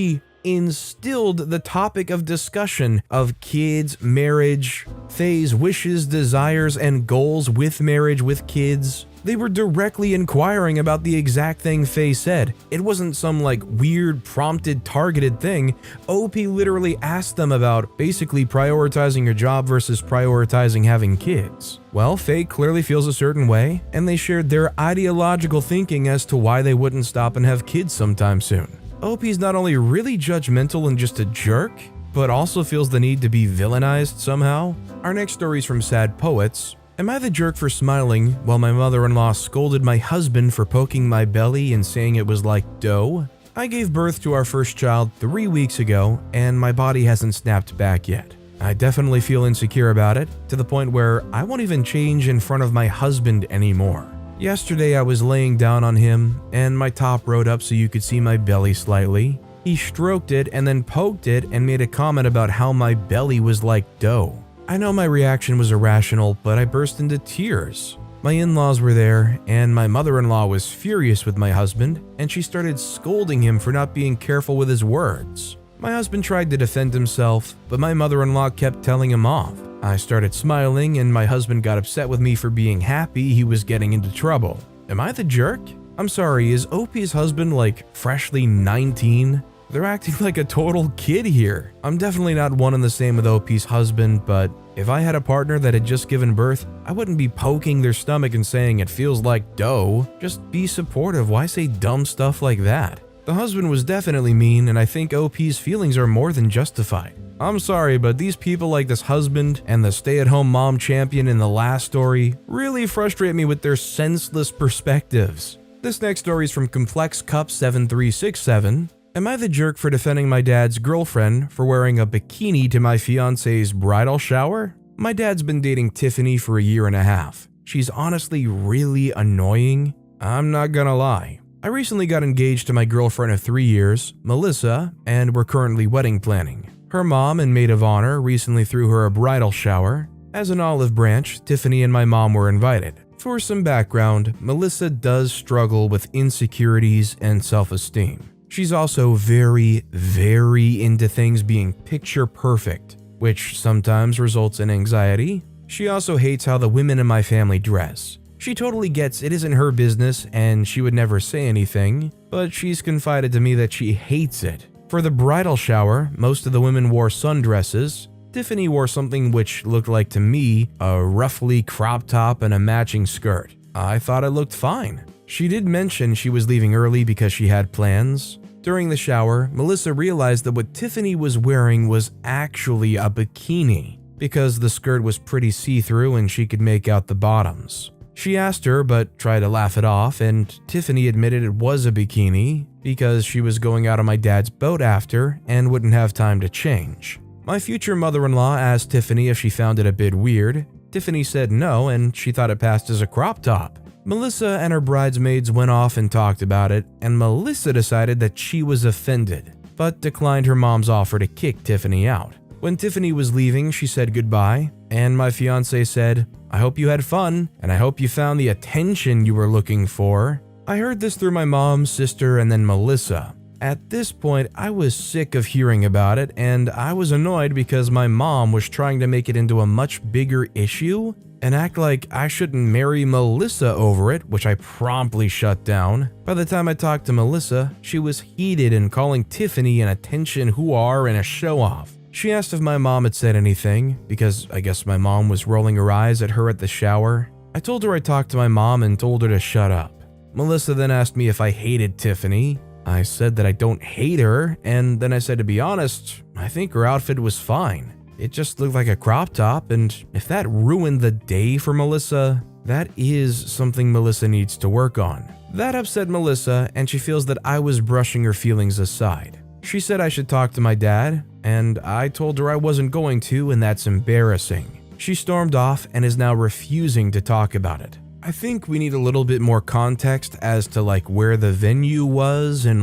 instilled the topic of discussion of kids, marriage, Faye's wishes, desires, and goals with marriage, with kids, they were directly inquiring about the exact thing Faye said. It wasn't some weird prompted targeted thing. OP literally asked them about basically prioritizing your job versus prioritizing having kids. Well, Faye clearly feels a certain way, and they shared their ideological thinking as to why they wouldn't stop and have kids sometime soon. OP's not only really judgmental and just a jerk, but also feels the need to be villainized somehow. Our next story is from Sad Poets. Am I the jerk for smiling while my mother-in-law scolded my husband for poking my belly and saying it was like dough? I gave birth to our first child 3 weeks ago, and my body hasn't snapped back yet. I definitely feel insecure about it, to the point where I won't even change in front of my husband anymore. Yesterday I was laying down on him, and my top rode up so you could see my belly slightly. He stroked it and then poked it and made a comment about how my belly was like dough. I know my reaction was irrational, but I burst into tears. My in-laws were there, and my mother-in-law was furious with my husband, and she started scolding him for not being careful with his words. My husband tried to defend himself, but my mother-in-law kept telling him off. I started smiling, and my husband got upset with me for being happy he was getting into trouble. Am I the jerk? I'm sorry, is OP's husband like freshly 19? They're acting like a total kid here. I'm definitely not one and the same with OP's husband, but if I had a partner that had just given birth, I wouldn't be poking their stomach and saying it feels like dough. Just be supportive. Why say dumb stuff like that? The husband was definitely mean, and I think OP's feelings are more than justified. I'm sorry, but these people like this husband and the stay-at-home mom champion in the last story really frustrate me with their senseless perspectives. This next story is from Complex Cup 7367. Am I the jerk for defending my dad's girlfriend for wearing a bikini to my fiancé's bridal shower? My dad's been dating Tiffany for a year and a half. She's honestly really annoying. I'm not gonna lie. I recently got engaged to my girlfriend of 3 years, Melissa, and we're currently wedding planning. Her mom and maid of honor recently threw her a bridal shower. As an olive branch, Tiffany and my mom were invited. For some background, Melissa does struggle with insecurities and self-esteem. She's also very into things being picture perfect, which sometimes results in anxiety. She also hates how the women in my family dress. She totally gets it isn't her business and she would never say anything, but she's confided to me that she hates it. For the bridal shower, most of the women wore sundresses. Tiffany wore something which looked like to me a roughly crop top and a matching skirt. I thought it looked fine. She did mention she was leaving early because she had plans. During the shower, Melissa realized that what Tiffany was wearing was actually a bikini, because the skirt was pretty see-through and she could make out the bottoms. She asked her but tried to laugh it off, and Tiffany admitted it was a bikini because she was going out on my dad's boat after and wouldn't have time to change. My future mother-in-law asked Tiffany if she found it a bit weird. Tiffany said no, and she thought it passed as a crop top. Melissa and her bridesmaids went off and talked about it, and Melissa decided that she was offended, but declined her mom's offer to kick Tiffany out. When Tiffany was leaving, she said goodbye, and my fiancé said, "I hope you had fun, and I hope you found the attention you were looking for." I heard this through my mom, sister, and then Melissa. At this point, I was sick of hearing about it, and I was annoyed because my mom was trying to make it into a much bigger issue and act like I shouldn't marry Melissa over it, which I promptly shut down. By the time I talked to Melissa, she was heated and calling Tiffany an attention whore and a show-off. She asked if my mom had said anything, because I guess my mom was rolling her eyes at her at the shower. I told her I talked to my mom and told her to shut up. Melissa then asked me if I hated Tiffany. I said that I don't hate her, and then I said, to be honest, I think her outfit was fine. It just looked like a crop top, and if that ruined the day for Melissa, that is something Melissa needs to work on. That upset Melissa, and she feels that I was brushing her feelings aside. She said I should talk to my dad, and I told her I wasn't going to, and that's embarrassing. She stormed off and is now refusing to talk about it. I think we need a little bit more context as to where the venue was and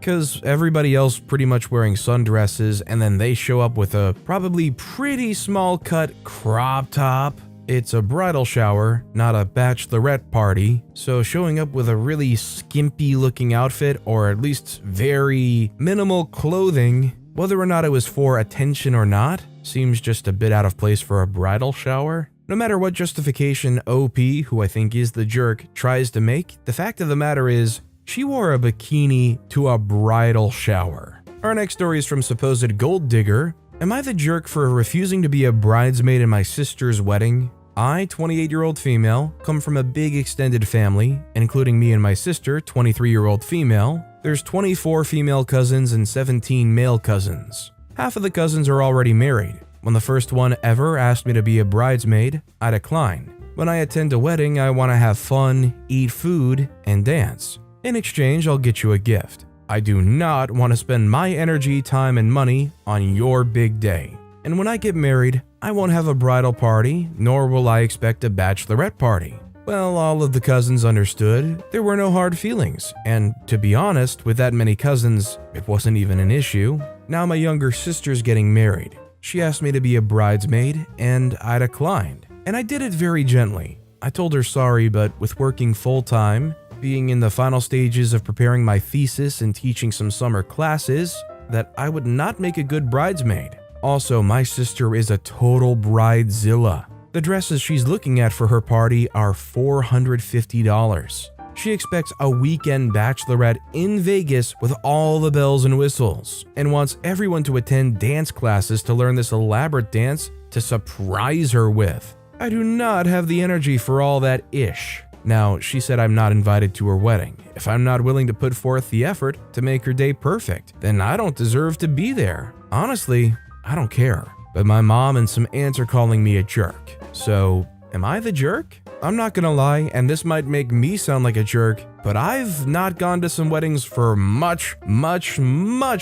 cause everybody else pretty much wearing sundresses, and then they show up with a probably pretty small cut crop top. It's a bridal shower, not a bachelorette party, so showing up with a really skimpy looking outfit, or at least very minimal clothing, whether or not it was for attention or not, seems just a bit out of place for a bridal shower. No matter what justification OP, who I think is the jerk, tries to make, the fact of the matter is, she wore a bikini to a bridal shower. Our next story is from supposed gold digger. Am I the jerk for refusing to be a bridesmaid in my sister's wedding? I, 28-year-old female, come from a big extended family, including me and my sister, 23-year-old female. There's 24 female cousins and 17 male cousins. Half of the cousins are already married. When the first one ever asked me to be a bridesmaid, I declined. When I attend a wedding, I want to have fun, eat food, and dance. In exchange, I'll get you a gift. I do not want to spend my energy, time, and money on your big day. and when I get married, I won't have a bridal party, nor will I expect a bachelorette party. Well, all of the cousins understood. There were no hard feelings, and to be honest, with that many cousins, it wasn't even an issue. Now my younger sister's getting married. She asked me to be a bridesmaid, and I declined. And I did it very gently. I told her sorry, but with working full-time, being in the final stages of preparing my thesis and teaching some summer classes, that I would not make a good bridesmaid. Also, my sister is a total bridezilla. The dresses she's looking at for her party are $450. She expects a weekend bachelorette in Vegas with all the bells and whistles, and wants everyone to attend dance classes to learn this elaborate dance to surprise her with. I do not have the energy for all that ish. Now, she said I'm not invited to her wedding. If I'm not willing to put forth the effort to make her day perfect, then I don't deserve to be there. Honestly, I don't care. But my mom and some aunts are calling me a jerk. So, am I the jerk? I'm not gonna lie, and this might make me sound like a jerk, but I've not gone to some weddings for much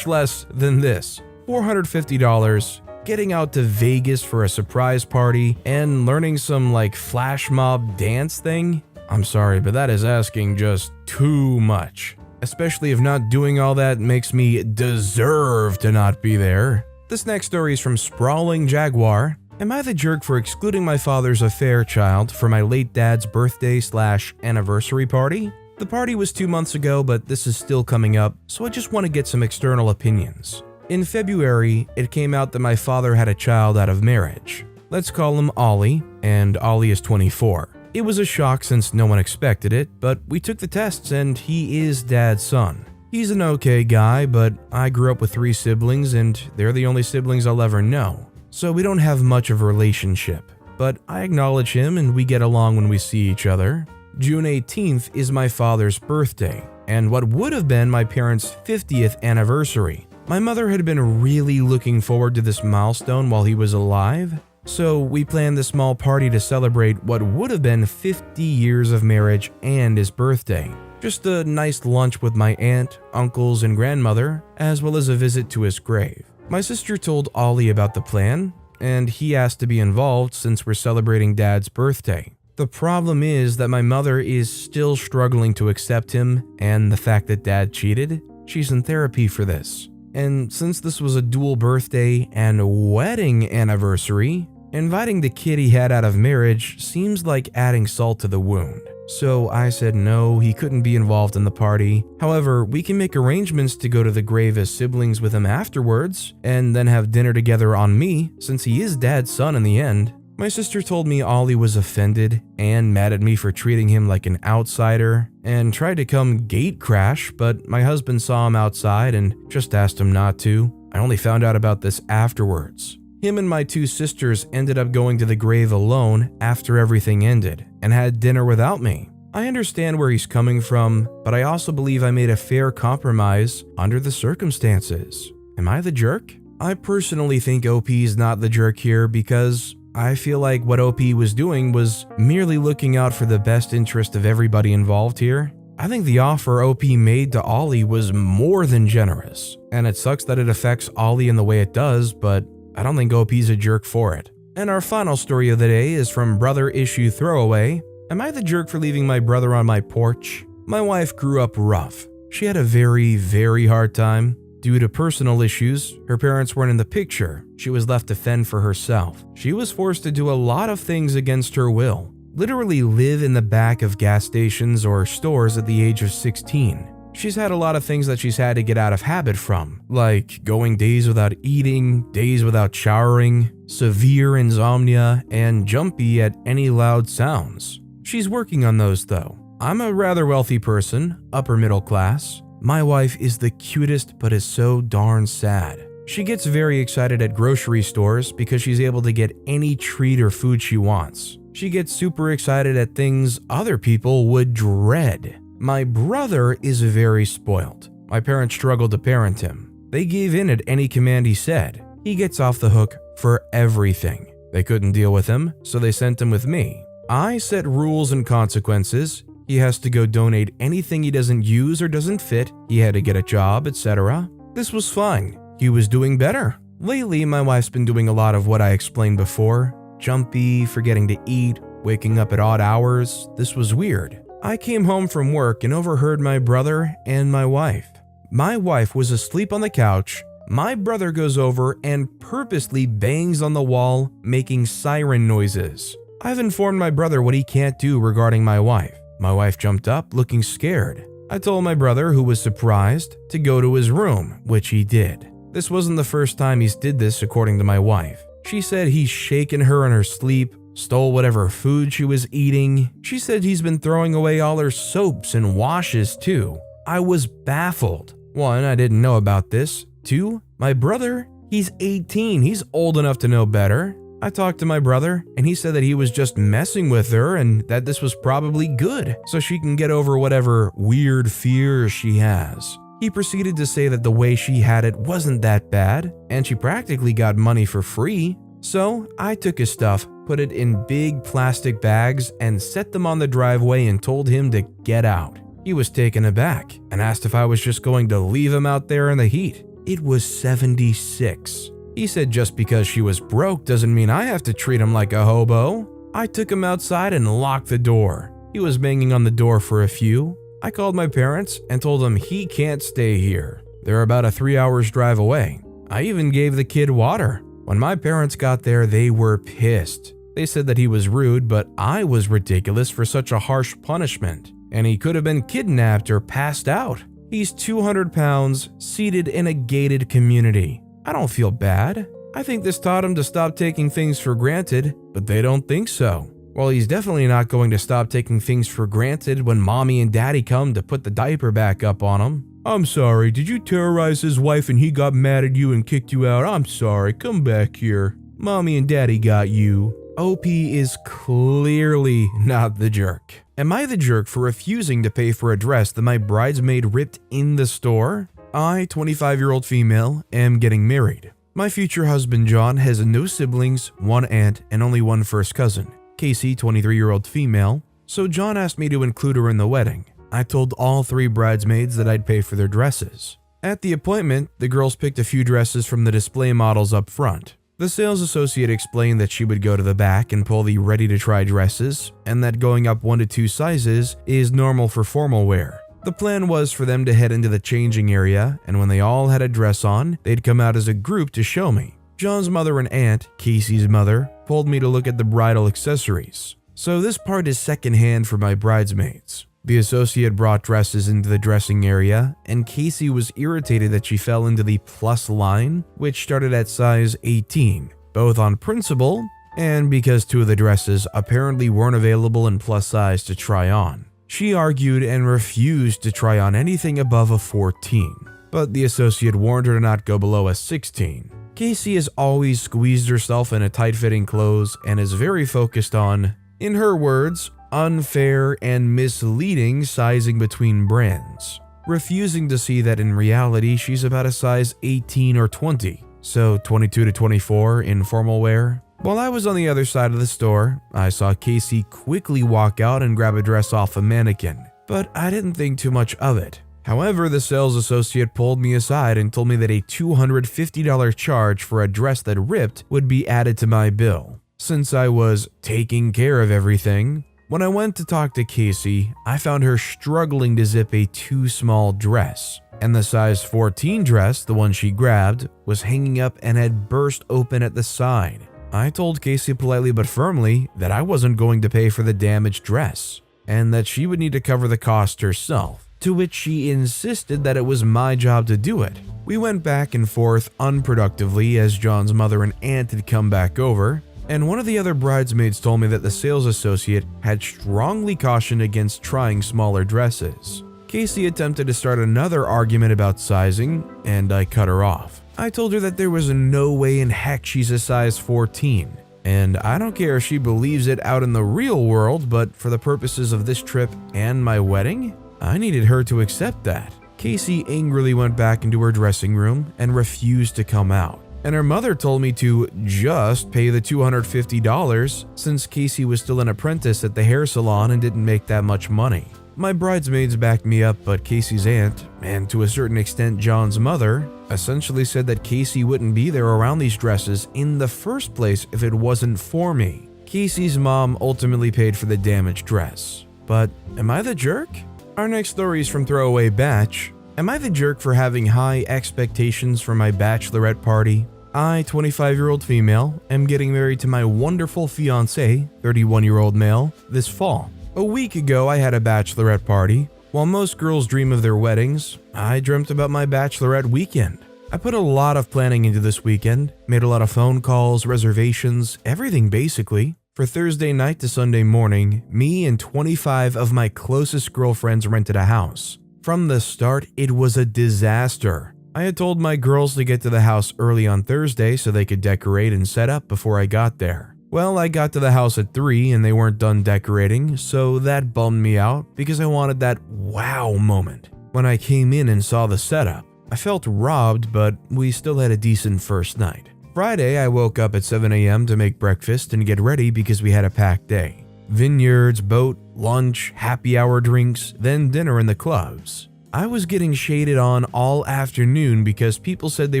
less than this. $450, getting out to Vegas for a surprise party, and learning some flash mob dance thing? I'm sorry, but that is asking just too much. Especially if not doing all that makes me deserve to not be there. This next story is from Sprawling Jaguar. Am I the jerk for excluding my father's affair child for my late dad's birthday/anniversary party? The party was 2 months ago, but this is still coming up, so I just want to get some external opinions. In February, it came out that my father had a child out of marriage. Let's call him Ollie, and Ollie is 24. It was a shock since no one expected it, but we took the tests and he is dad's son. He's an okay guy, but I grew up with 3 siblings and they're the only siblings I'll ever know. So we don't have much of a relationship, but I acknowledge him and we get along when we see each other. June 18th is my father's birthday, and what would have been my parents' 50th anniversary. My mother had been really looking forward to this milestone while he was alive, so we planned this small party to celebrate what would have been 50 years of marriage and his birthday. Just a nice lunch with my aunt, uncles, and grandmother, as well as a visit to his grave. My sister told Ollie about the plan, and he asked to be involved since we're celebrating Dad's birthday. The problem is that my mother is still struggling to accept him and the fact that Dad cheated. She's in therapy for this. And since this was a dual birthday and wedding anniversary, inviting the kid he had out of marriage seems like adding salt to the wound. So I said no, he couldn't be involved in the party. However, we can make arrangements to go to the grave as siblings with him afterwards, and then have dinner together on me, since he is Dad's son in the end. My sister told me Ollie was offended and mad at me for treating him like an outsider, and tried to come gate crash, but my husband saw him outside and just asked him not to. I only found out about this afterwards. Him and my 2 sisters ended up going to the grave alone after everything ended, and had dinner without me. I understand where he's coming from, but I also believe I made a fair compromise under the circumstances. Am I the jerk? I personally think OP is not the jerk here because I feel like what OP was doing was merely looking out for the best interest of everybody involved here. I think the offer OP made to Ollie was more than generous, and it sucks that it affects Ollie in the way it does, but I don't think OP's a jerk for it. And our final story of the day is from Brother Issue Throwaway. Am I the jerk for leaving my brother on my porch? My wife grew up rough. She had a very hard time. Due to personal issues, her parents weren't in the picture. She was left to fend for herself. She was forced to do a lot of things against her will. Literally live in the back of gas stations or stores at the age of 16. She's had a lot of things that she's had to get out of habit from, like going days without eating, days without showering, severe insomnia, and jumpy at any loud sounds. She's working on those though. I'm a rather wealthy person, upper middle class. My wife is the cutest but is so darn sad. She gets very excited at grocery stores because she's able to get any treat or food she wants. She gets super excited at things other people would dread. My brother is very spoiled. My parents struggled to parent him. They gave in at any command he said. He gets off the hook for everything. They couldn't deal with him, so they sent him with me. I set rules and consequences. He has to go donate anything he doesn't use or doesn't fit. He had to get a job, etc. This was fine. He was doing better. Lately, my wife's been doing a lot of what I explained before. Jumpy, forgetting to eat, waking up at odd hours. This was weird. I came home from work and overheard my brother and my wife. My wife was asleep on the couch. My brother goes over and purposely bangs on the wall, making siren noises. I've informed my brother what he can't do regarding my wife. My wife jumped up, looking scared. I told my brother, who was surprised, to go to his room, which he did. This wasn't the first time he's did this, according to my wife. She said he's shaken her in her sleep, stole whatever food she was eating. She said he's been throwing away all her soaps and washes too. I was baffled. 1, I didn't know about this. 2, my brother, he's 18, he's old enough to know better. I talked to my brother and he said that he was just messing with her and that this was probably good so she can get over whatever weird fears she has. He proceeded to say that the way she had it wasn't that bad and she practically got money for free. So I took his stuff, put it in big plastic bags and set them on the driveway and told him to get out. He was taken aback and asked if I was just going to leave him out there in the heat. It was 76. He said just because she was broke doesn't mean I have to treat him like a hobo. I took him outside and locked the door. He was banging on the door for a few. I called my parents and told them he can't stay here. They're about a 3 hours drive away. I even gave the kid water. When my parents got there, they were pissed. They said that he was rude, but I was ridiculous for such a harsh punishment, and he could have been kidnapped or passed out. He's 200 pounds, seated in a gated community. I don't feel bad. I think this taught him to stop taking things for granted, but they don't think so. Well, he's definitely not going to stop taking things for granted when mommy and daddy come to put the diaper back up on him. I'm sorry, did you terrorize his wife and he got mad at you and kicked you out? I'm sorry, come back here. Mommy and daddy got you. OP is clearly not the jerk. Am I the jerk for refusing to pay for a dress that my bridesmaid ripped in the store? I, 25-year-old female, am getting married. My future husband John has no siblings, 1 aunt, and only 1 first cousin. Casey, 23-year-old female. So John asked me to include her in the wedding. I told all 3 bridesmaids that I'd pay for their dresses. At the appointment, the girls picked a few dresses from the display models up front. The sales associate explained that she would go to the back and pull the ready-to-try dresses, and that going up 1 to 2 sizes is normal for formal wear. The plan was for them to head into the changing area, and when they all had a dress on, they'd come out as a group to show me. John's mother and aunt, Casey's mother, pulled me to look at the bridal accessories. So this part is secondhand for my bridesmaids. The associate brought dresses into the dressing area, and Casey was irritated that she fell into the plus line, which started at size 18, both on principle and because 2 of the dresses apparently weren't available in plus size to try on. She argued and refused to try on anything above a 14, but the associate warned her to not go below a 16. Casey has always squeezed herself in a tight-fitting clothes and is very focused on, in her words, unfair and misleading sizing between brands, refusing to see that in reality she's about a size 18 or 20, so 22 to 24 in formal wear. While I was on the other side of the store, I saw Casey quickly walk out and grab a dress off a mannequin, but I didn't think too much of it. However, the sales associate pulled me aside and told me that a $250 charge for a dress that ripped would be added to my bill. Since I was taking care of everything, when I went to talk to Casey, I found her struggling to zip a too small dress, and the size 14 dress, the one she grabbed, was hanging up and had burst open at the side. I told Casey politely but firmly that I wasn't going to pay for the damaged dress, and that she would need to cover the cost herself, to which she insisted that it was my job to do it. We went back and forth unproductively as John's mother and aunt had come back over, and one of the other bridesmaids told me that the sales associate had strongly cautioned against trying smaller dresses. Casey attempted to start another argument about sizing, and I cut her off. I told her that there was no way in heck she's a size 14, and I don't care if she believes it out in the real world, but for the purposes of this trip and my wedding, I needed her to accept that. Casey angrily went back into her dressing room and refused to come out, and her mother told me to just pay the $250 since Casey was still an apprentice at the hair salon and didn't make that much money. My bridesmaids backed me up, but Casey's aunt, and to a certain extent John's mother, essentially said that Casey wouldn't be there around these dresses in the first place if it wasn't for me. Casey's mom ultimately paid for the damaged dress. But am I the jerk? Our next story is from Throwaway Batch. Am I the jerk for having high expectations for my bachelorette party? I, 25-year-old female, am getting married to my wonderful fiancé, 31-year-old male, this fall. A week ago, I had a bachelorette party. While most girls dream of their weddings, I dreamt about my bachelorette weekend. I put a lot of planning into this weekend, made a lot of phone calls, reservations, everything basically. For Thursday night to Sunday morning, me and 25 of my closest girlfriends rented a house. From the start, it was a disaster. I had told my girls to get to the house early on Thursday so they could decorate and set up before I got there. Well, I got to the house at 3 and they weren't done decorating, so that bummed me out because I wanted that wow moment. When I came in and saw the setup, I felt robbed, but we still had a decent first night. Friday, I woke up at 7 a.m. to make breakfast and get ready because we had a packed day. Vineyards, boat, lunch, happy hour drinks, then dinner in the clubs. I was getting shaded on all afternoon because people said they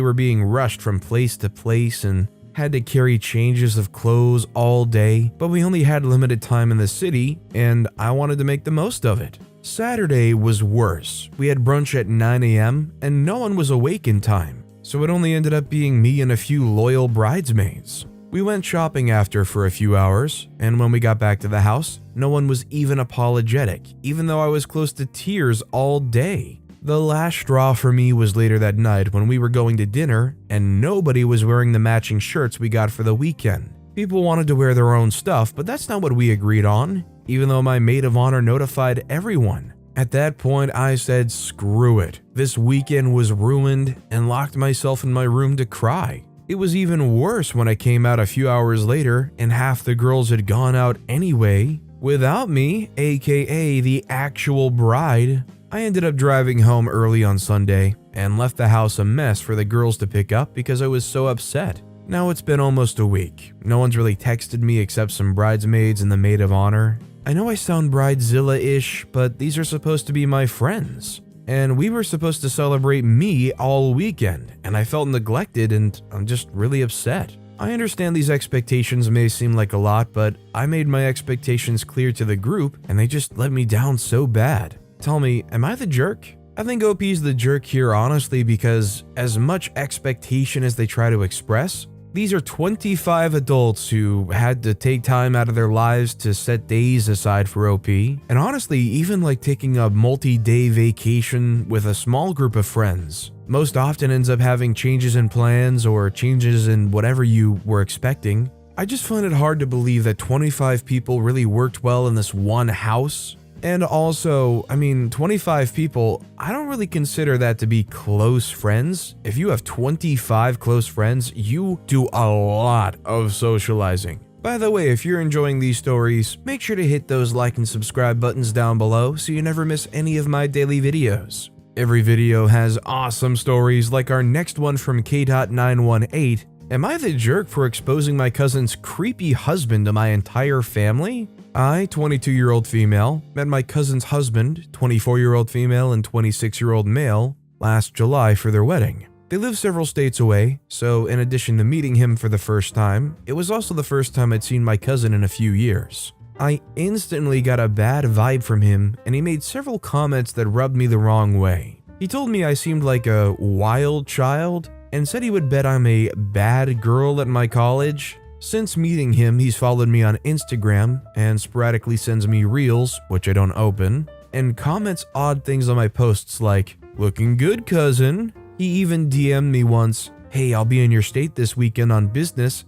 were being rushed from place to place and had to carry changes of clothes all day, but we only had limited time in the city and I wanted to make the most of it. Saturday was worse. We had brunch at 9 a.m. and no one was awake in time, so it only ended up being me and a few loyal bridesmaids. We went shopping after for a few hours, and when we got back to the house, no one was even apologetic, even though I was close to tears all day. The last straw for me was later that night when we were going to dinner and nobody was wearing the matching shirts we got for the weekend. People wanted to wear their own stuff, but that's not what we agreed on, even though my maid of honor notified everyone. At that point, I said screw it. This weekend was ruined and locked myself in my room to cry. It was even worse when I came out a few hours later and half the girls had gone out anyway, without me, aka the actual bride. I ended up driving home early on Sunday and left the house a mess for the girls to pick up because I was so upset. Now it's been almost a week. No one's really texted me except some bridesmaids and the maid of honor. I know I sound bridezilla-ish, but these are supposed to be my friends. And we were supposed to celebrate me all weekend, and I felt neglected and I'm just really upset. I understand these expectations may seem like a lot, but I made my expectations clear to the group and they just let me down so bad. Tell me, am I the jerk? I think OP's the jerk here honestly because as much expectation as they try to express, these are 25 adults who had to take time out of their lives to set days aside for OP. And honestly, even like taking a multi-day vacation with a small group of friends, most often ends up having changes in plans or changes in whatever you were expecting. I just find it hard to believe that 25 people really worked well in this one house. And also, 25 people, I don't really consider that to be close friends. If you have 25 close friends, you do a lot of socializing. By the way, if you're enjoying these stories, make sure to hit those like and subscribe buttons down below so you never miss any of my daily videos. Every video has awesome stories like our next one from K.918. Am I the jerk for exposing my cousin's creepy husband to my entire family? I, 22-year-old female, met my cousin's husband, 24-year-old female and 26-year-old male, last July for their wedding. They live several states away, so in addition to meeting him for the first time, it was also the first time I'd seen my cousin in a few years. I instantly got a bad vibe from him, and he made several comments that rubbed me the wrong way. He told me I seemed like a wild child, and said he would bet I'm a bad girl at my college. Since meeting him, he's followed me on Instagram and sporadically sends me reels, which I don't open, and comments odd things on my posts like, "Looking good, cousin." He even DM'd me once, "Hey, I'll be in your state this weekend on business, ...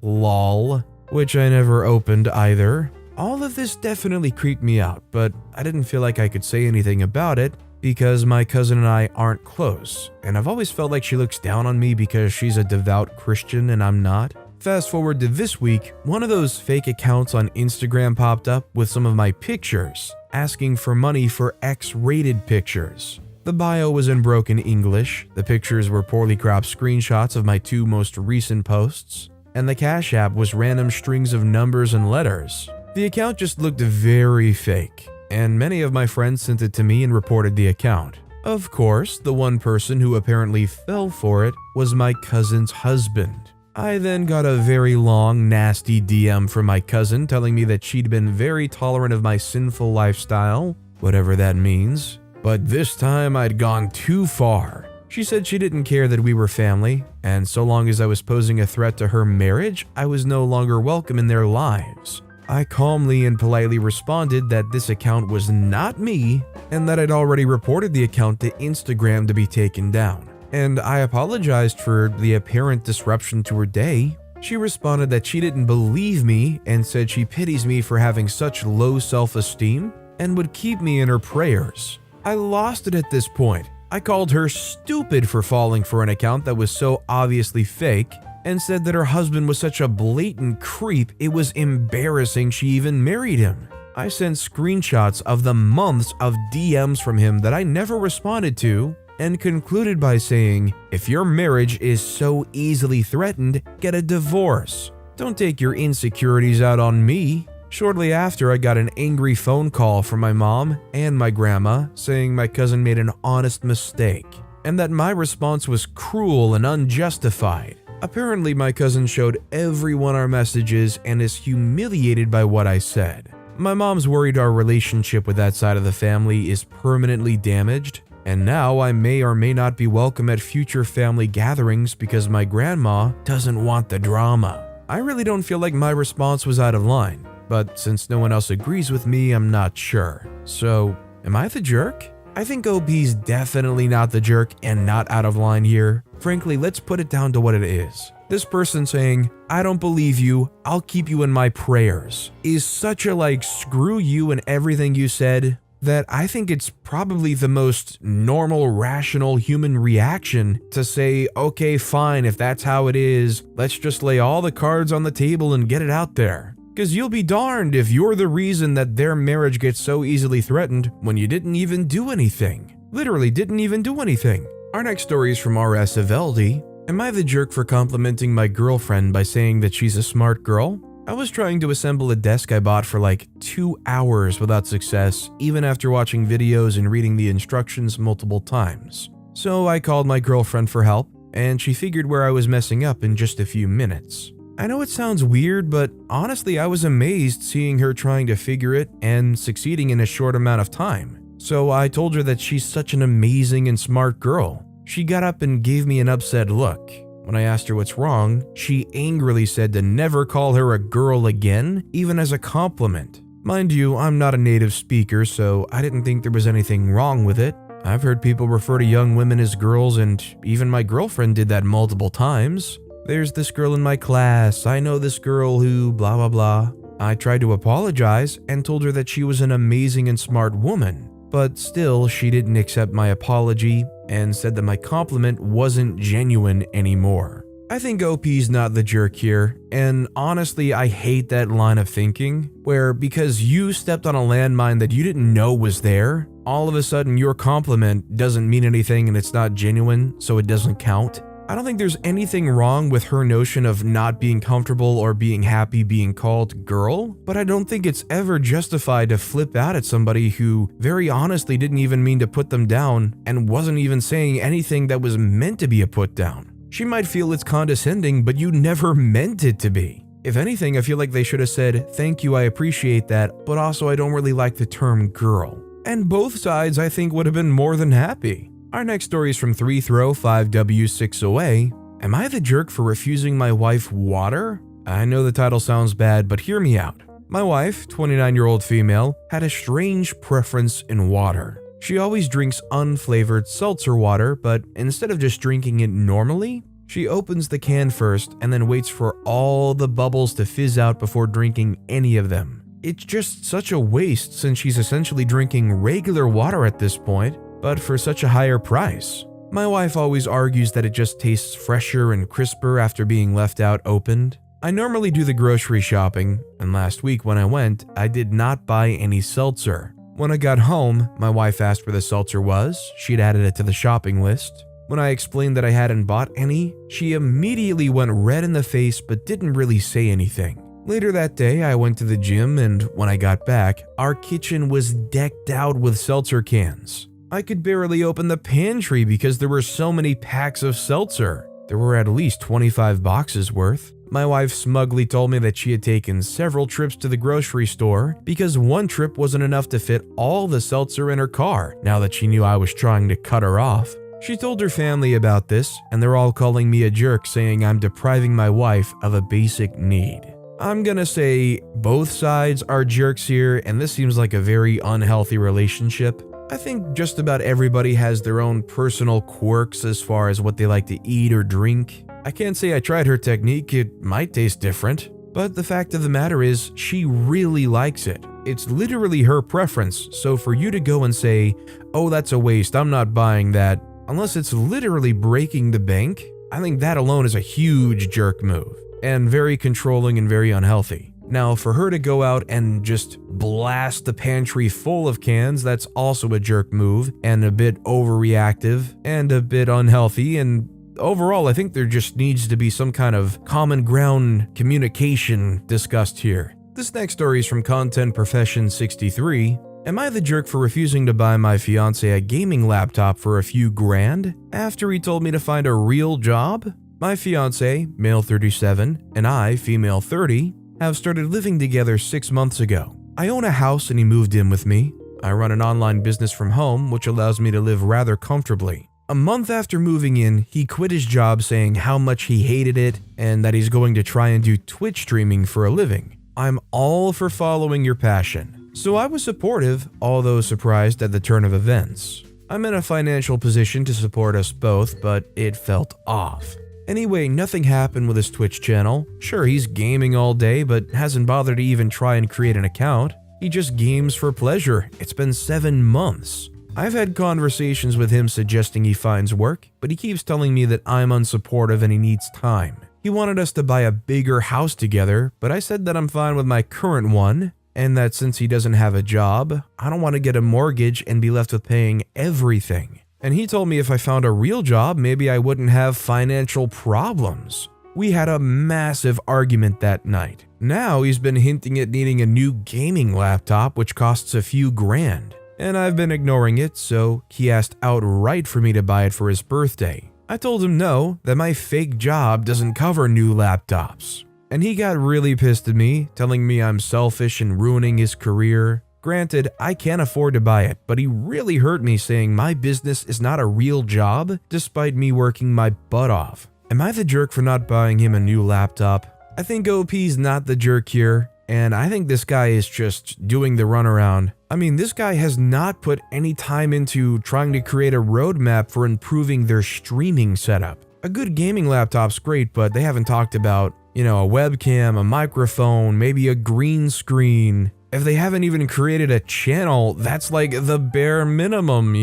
lol, which I never opened either. All of this definitely creeped me out, but I didn't feel like I could say anything about it because my cousin and I aren't close, and I've always felt like she looks down on me because she's a devout Christian and I'm not. Fast forward to this week, one of those fake accounts on Instagram popped up with some of my pictures, asking for money for X-rated pictures. The bio was in broken English, the pictures were poorly cropped screenshots of my 2 most recent posts, and the Cash App was random strings of numbers and letters. The account just looked very fake, and many of my friends sent it to me and reported the account. Of course, the one person who apparently fell for it was my cousin's husband. I then got a very long, nasty DM from my cousin telling me that she'd been very tolerant of my sinful lifestyle, whatever that means, but this time I'd gone too far. She said she didn't care that we were family, and so long as I was posing a threat to her marriage, I was no longer welcome in their lives. I calmly and politely responded that this account was not me, and that I'd already reported the account to Instagram to be taken down. And I apologized for the apparent disruption to her day. She responded that she didn't believe me and said she pities me for having such low self-esteem and would keep me in her prayers. I lost it at this point. I called her stupid for falling for an account that was so obviously fake and said that her husband was such a blatant creep it was embarrassing she even married him. I sent screenshots of the months of DMs from him that I never responded to and concluded by saying, if your marriage is so easily threatened, get a divorce. Don't take your insecurities out on me. Shortly after, I got an angry phone call from my mom and my grandma saying my cousin made an honest mistake and that my response was cruel and unjustified. Apparently, my cousin showed everyone our messages and is humiliated by what I said. My mom's worried our relationship with that side of the family is permanently damaged, and now I may or may not be welcome at future family gatherings because my grandma doesn't want the drama. I really don't feel like my response was out of line, but since no one else agrees with me, I'm not sure. So, am I the jerk? I think OP's definitely not the jerk and not out of line here. Frankly, let's put it down to what it is. This person saying, I don't believe you, I'll keep you in my prayers, is such a screw you and everything you said that I think it's probably the most normal, rational human reaction to say, okay, fine, if that's how it is, let's just lay all the cards on the table and get it out there. Because you'll be darned if you're the reason that their marriage gets so easily threatened when you didn't even do anything. Literally didn't even do anything. Our next story is from RS Eveldi. Am I the jerk for complimenting my girlfriend by saying that she's a smart girl? I was trying to assemble a desk I bought for 2 hours without success, even after watching videos and reading the instructions multiple times. So I called my girlfriend for help, and she figured where I was messing up in just a few minutes. I know it sounds weird, but honestly I was amazed seeing her trying to figure it and succeeding in a short amount of time. So I told her that she's such an amazing and smart girl. She got up and gave me an upset look. When I asked her what's wrong, she angrily said to never call her a girl again, even as a compliment. Mind you, I'm not a native speaker, so I didn't think there was anything wrong with it. I've heard people refer to young women as girls, and even my girlfriend did that multiple times. There's this girl in my class, I know this girl who blah blah blah. I tried to apologize and told her that she was an amazing and smart woman, but still she didn't accept my apology and said that my compliment wasn't genuine anymore. I think OP's not the jerk here, and honestly I hate that line of thinking, where because you stepped on a landmine that you didn't know was there, all of a sudden your compliment doesn't mean anything and it's not genuine, so it doesn't count. I don't think there's anything wrong with her notion of not being comfortable or being happy being called girl, but I don't think it's ever justified to flip out at somebody who very honestly didn't even mean to put them down and wasn't even saying anything that was meant to be a put down. She might feel it's condescending, but you never meant it to be. If anything, I feel like they should have said, thank you, I appreciate that, but also I don't really like the term girl. And both sides I think would have been more than happy. Our next story is from 3throw5w6oa. Am I the jerk for refusing my wife water? I know the title sounds bad, but hear me out. My wife, 29-year-old female, had a strange preference in water. She always drinks unflavored seltzer water, but instead of just drinking it normally, she opens the can first and then waits for all the bubbles to fizz out before drinking any of them. It's just such a waste since she's essentially drinking regular water at this point, but for such a higher price. My wife always argues that it just tastes fresher and crisper after being left out opened. I normally do the grocery shopping, and last week when I went, I did not buy any seltzer. When I got home, my wife asked where the seltzer was. She'd added it to the shopping list. When I explained that I hadn't bought any, she immediately went red in the face but didn't really say anything. Later that day, I went to the gym, and when I got back, our kitchen was decked out with seltzer cans. I could barely open the pantry because there were so many packs of seltzer. There were at least 25 boxes worth. My wife smugly told me that she had taken several trips to the grocery store because one trip wasn't enough to fit all the seltzer in her car now that she knew I was trying to cut her off. She told her family about this, and they're all calling me a jerk, saying I'm depriving my wife of a basic need. I'm gonna say both sides are jerks here, and this seems like a very unhealthy relationship. I think just about everybody has their own personal quirks as far as what they like to eat or drink. I can't say I tried her technique, it might taste different, but the fact of the matter is she really likes it. It's literally her preference, so for you to go and say, oh, that's a waste, I'm not buying that, unless it's literally breaking the bank, I think that alone is a huge jerk move, and very controlling and very unhealthy. Now, for her to go out and just blast the pantry full of cans, that's also a jerk move, and a bit overreactive, and a bit unhealthy, and overall, I think there just needs to be some kind of common ground communication discussed here. This next story is from Content Profession 63. Am I the jerk for refusing to buy my fiancé a gaming laptop for a few grand after he told me to find a real job? My fiancé, male 37, and I, female 30, have started living together 6 months ago. I own a house and he moved in with me. I run an online business from home, which allows me to live rather comfortably. A month after moving in, he quit his job saying how much he hated it and that he's going to try and do Twitch streaming for a living. I'm all for following your passion. So I was supportive, although surprised at the turn of events. I'm in a financial position to support us both, but it felt off. Anyway, nothing happened with his Twitch channel. Sure, he's gaming all day, but hasn't bothered to even try and create an account. He just games for pleasure. It's been 7 months. I've had conversations with him suggesting he finds work, but he keeps telling me that I'm unsupportive and he needs time. He wanted us to buy a bigger house together, but I said that I'm fine with my current one, and that since he doesn't have a job, I don't want to get a mortgage and be left with paying everything. And he told me if I found a real job, maybe I wouldn't have financial problems. We had a massive argument that night. Now he's been hinting at needing a new gaming laptop, which costs a few grand. And I've been ignoring it, so he asked outright for me to buy it for his birthday. I told him no, that my fake job doesn't cover new laptops. And he got really pissed at me, telling me I'm selfish and ruining his career. Granted, I can't afford to buy it, but he really hurt me saying my business is not a real job, despite me working my butt off. Am I the jerk for not buying him a new laptop? I think OP's not the jerk here, and I think this guy is just doing the runaround. I mean, this guy has not put any time into trying to create a roadmap for improving their streaming setup. A good gaming laptop's great, but they haven't talked about, a webcam, a microphone, maybe a green screen. If they haven't even created a channel, that's like the bare minimum,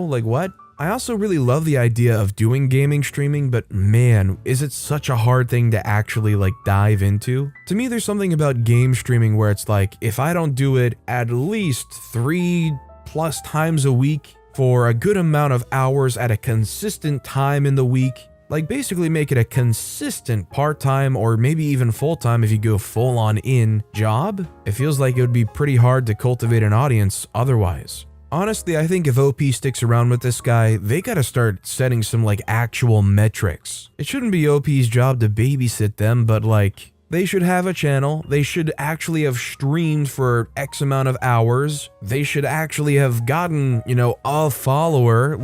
Like what? I also really love the idea of doing gaming streaming, but man, is it such a hard thing to actually dive into? To me, there's something about game streaming where it's like, if I don't do it at least 3+ times a week for a good amount of hours at a consistent time in the week, basically make it a consistent part-time or maybe even full-time if you go full-on in job, it feels like it would be pretty hard to cultivate an audience otherwise. Honestly, I think if OP sticks around with this guy, they gotta start setting some actual metrics. It shouldn't be OP's job to babysit them, but they should have a channel, they should actually have streamed for X amount of hours, they should actually have gotten, a follower,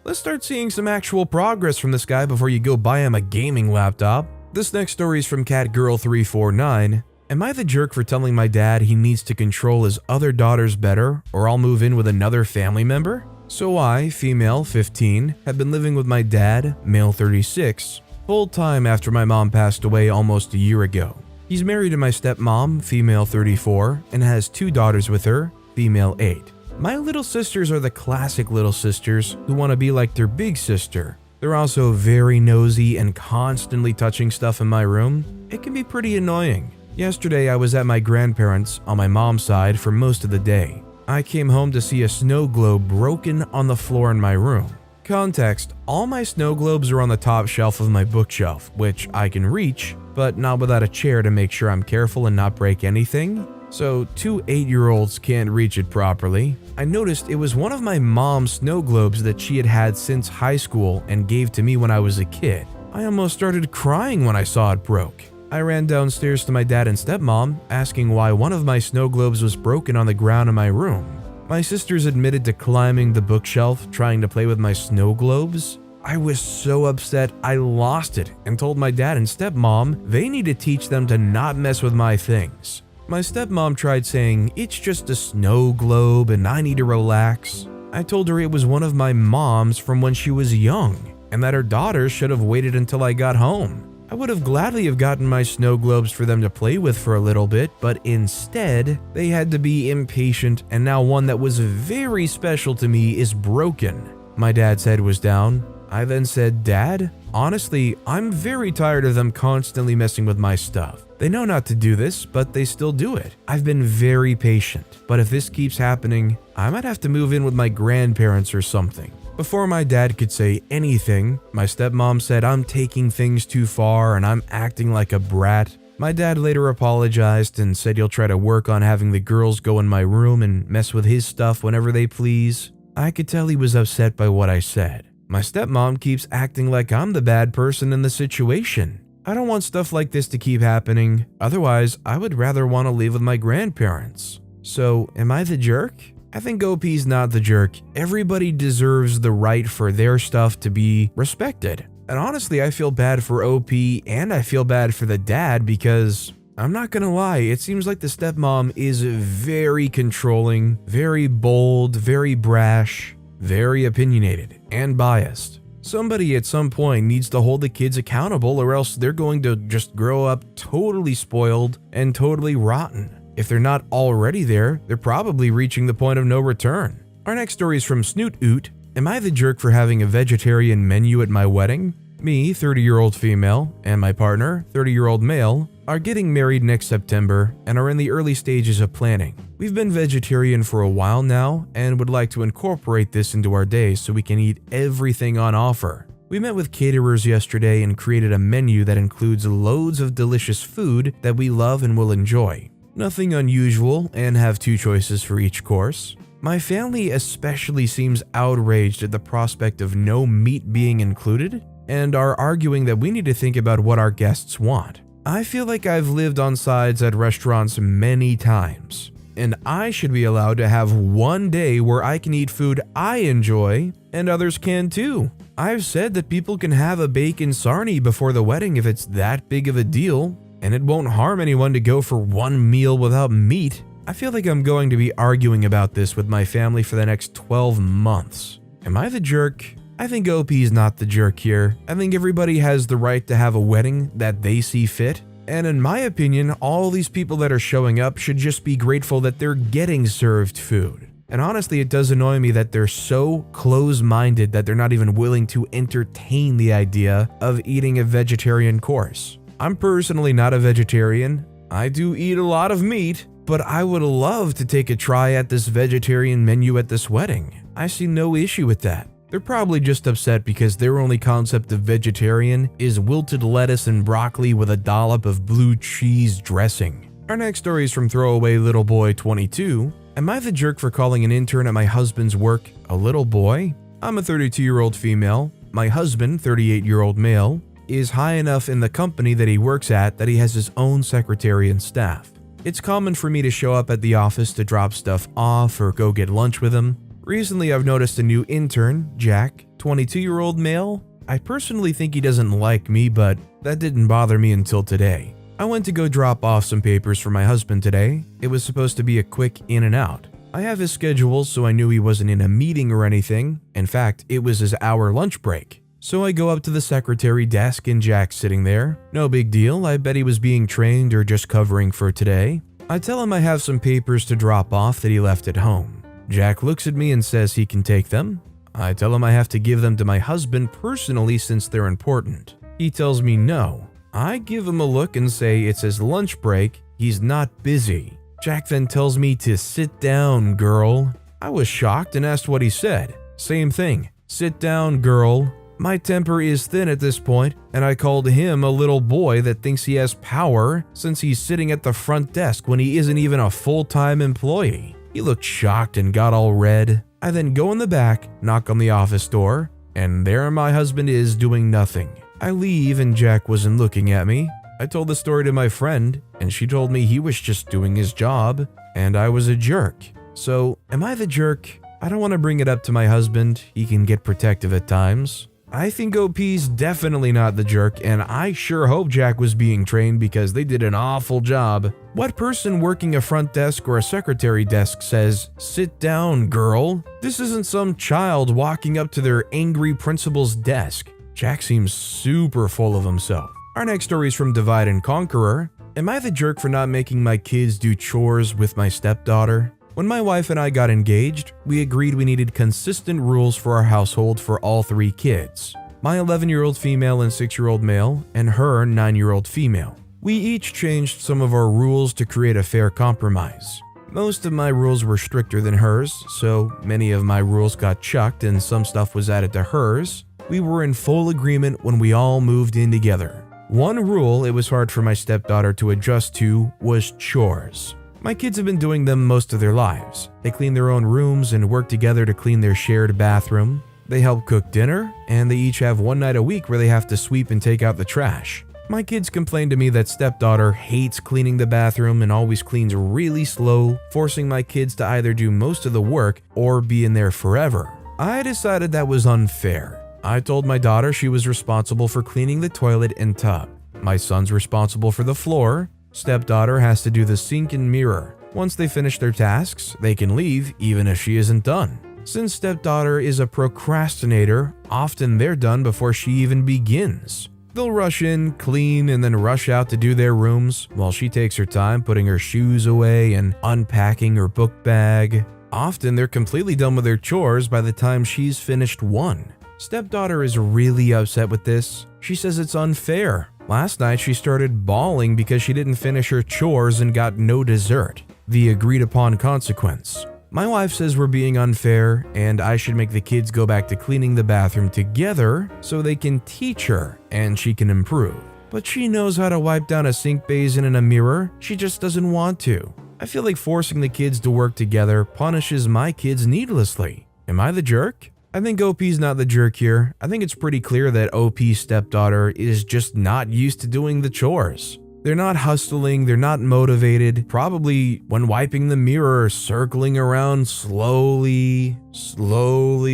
let's start seeing some actual progress from this guy before you go buy him a gaming laptop. This next story is from CatGirl349. Am I the jerk for telling my dad he needs to control his other daughters better, or I'll move in with another family member? So I, female 15, have been living with my dad, male 36, full time after my mom passed away almost a year ago. He's married to my stepmom, female 34, and has 2 daughters with her, female 8. My little sisters are the classic little sisters who want to be like their big sister. They're also very nosy and constantly touching stuff in my room. It can be pretty annoying. Yesterday, I was at my grandparents' on my mom's side for most of the day. I came home to see a snow globe broken on the floor in my room. Context, all my snow globes are on the top shelf of my bookshelf, which I can reach, but not without a chair to make sure I'm careful and not break anything. So 2 8-year-olds can't reach it properly. I noticed it was one of my mom's snow globes that she had had since high school and gave to me when I was a kid. I almost started crying when I saw it broke. I ran downstairs to my dad and stepmom, asking why one of my snow globes was broken on the ground in my room. My sisters admitted to climbing the bookshelf trying to play with my snow globes. I was so upset I lost it and told my dad and stepmom they need to teach them to not mess with my things. My stepmom tried saying it's just a snow globe and I need to relax. I told her it was one of my mom's from when she was young and that her daughter should have waited until I got home. I would have gladly have gotten my snow globes for them to play with for a little bit, but instead, they had to be impatient and now one that was very special to me is broken. My dad's head was down. I then said, Dad, honestly, I'm very tired of them constantly messing with my stuff. They know not to do this, but they still do it. I've been very patient, but if this keeps happening, I might have to move in with my grandparents or something. Before my dad could say anything, my stepmom said I'm taking things too far and I'm acting like a brat. My dad later apologized and said he'll try to work on having the girls go in my room and mess with his stuff whenever they please. I could tell he was upset by what I said. My stepmom keeps acting like I'm the bad person in the situation. I don't want stuff like this to keep happening. Otherwise, I would rather want to live with my grandparents. So, am I the jerk? I think OP's not the jerk. Everybody deserves the right for their stuff to be respected. And honestly, I feel bad for OP and I feel bad for the dad because I'm not gonna lie, it seems like the stepmom is very controlling, very bold, very brash, very opinionated, and biased. Somebody at some point needs to hold the kids accountable or else they're going to just grow up totally spoiled and totally rotten. If they're not already there, they're probably reaching the point of no return. Our next story is from Snoot Oot. Am I the jerk for having a vegetarian menu at my wedding? Me, 30-year-old female, and my partner, 30-year-old male, are getting married next September and are in the early stages of planning. We've been vegetarian for a while now and would like to incorporate this into our days so we can eat everything on offer. We met with caterers yesterday and created a menu that includes loads of delicious food that we love and will enjoy. Nothing unusual and have 2 choices for each course. My family especially seems outraged at the prospect of no meat being included and are arguing that we need to think about what our guests want. I feel like I've lived on sides at restaurants many times, and I should be allowed to have one day where I can eat food I enjoy and others can too. I've said that people can have a bacon sarnie before the wedding if it's that big of a deal, and it won't harm anyone to go for one meal without meat. I feel like I'm going to be arguing about this with my family for the next 12 months. Am I the jerk? I think OP is not the jerk here. I think everybody has the right to have a wedding that they see fit. And in my opinion, all these people that are showing up should just be grateful that they're getting served food. And honestly, it does annoy me that they're so close-minded that they're not even willing to entertain the idea of eating a vegetarian course. I'm personally not a vegetarian. I do eat a lot of meat, but I would love to take a try at this vegetarian menu at this wedding. I see no issue with that. They're probably just upset because their only concept of vegetarian is wilted lettuce and broccoli with a dollop of blue cheese dressing. Our next story is from Throwaway Little Boy 22. Am I the jerk for calling an intern at my husband's work a little boy? I'm a 32-year-old female. My husband, 38-year-old male, is high enough in the company that he works at that he has his own secretary and staff. It's common for me to show up at the office to drop stuff off or go get lunch with him. Recently, I've noticed a new intern, Jack, 22-year-old male. I personally think he doesn't like me, but that didn't bother me until today. I went to go drop off some papers for my husband today. It was supposed to be a quick in and out. I have his schedule, so I knew he wasn't in a meeting or anything. In fact, it was his hour lunch break. So I go up to the secretary desk and Jack's sitting there. No big deal, I bet he was being trained or just covering for today. I tell him I have some papers to drop off that he left at home. Jack looks at me and says he can take them. I tell him I have to give them to my husband personally since they're important. He tells me no. I give him a look and say it's his lunch break, he's not busy. Jack then tells me to sit down, girl. I was shocked and asked what he said. Same thing, sit down, girl. My temper is thin at this point, and I called him a little boy that thinks he has power since he's sitting at the front desk when he isn't even a full-time employee. He looked shocked and got all red. I then go in the back, knock on the office door, and there my husband is doing nothing. I leave and Jack wasn't looking at me. I told the story to my friend, and she told me he was just doing his job, and I was a jerk. So, am I the jerk? I don't want to bring it up to my husband. He can get protective at times. I think OP's definitely not the jerk, and I sure hope Jack was being trained because they did an awful job. What person working a front desk or a secretary desk says, "Sit down, girl"? This isn't some child walking up to their angry principal's desk. Jack seems super full of himself. Our next story is from Divide and Conqueror. Am I the jerk for not making my kids do chores with my stepdaughter? When my wife and I got engaged, we agreed we needed consistent rules for our household for all 3 kids. My 11-year-old female and 6-year-old male, and her 9-year-old female. We each changed some of our rules to create a fair compromise. Most of my rules were stricter than hers, so many of my rules got chucked and some stuff was added to hers. We were in full agreement when we all moved in together. One rule it was hard for my stepdaughter to adjust to was chores. My kids have been doing them most of their lives. They clean their own rooms and work together to clean their shared bathroom. They help cook dinner, and they each have one night a week where they have to sweep and take out the trash. My kids complain to me that stepdaughter hates cleaning the bathroom and always cleans really slow, forcing my kids to either do most of the work or be in there forever. I decided that was unfair. I told my daughter she was responsible for cleaning the toilet and tub. My son's responsible for the floor. Stepdaughter has to do the sink and mirror. Once they finish their tasks, they can leave even if she isn't done. Since stepdaughter is a procrastinator, often they're done before she even begins. They'll rush in, clean, and then rush out to do their rooms while she takes her time putting her shoes away and unpacking her book bag. Often they're completely done with their chores by the time she's finished one. Stepdaughter is really upset with this. She says it's unfair. Last night she started bawling because she didn't finish her chores and got no dessert, the agreed upon consequence. My wife says we're being unfair and I should make the kids go back to cleaning the bathroom together so they can teach her and she can improve. But she knows how to wipe down a sink basin and a mirror, she just doesn't want to. I feel like forcing the kids to work together punishes my kids needlessly. Am I the jerk? I think OP's not the jerk here. I think it's pretty clear that OP's stepdaughter is just not used to doing the chores. They're not hustling, they're not motivated, probably when wiping the mirror, circling around slowly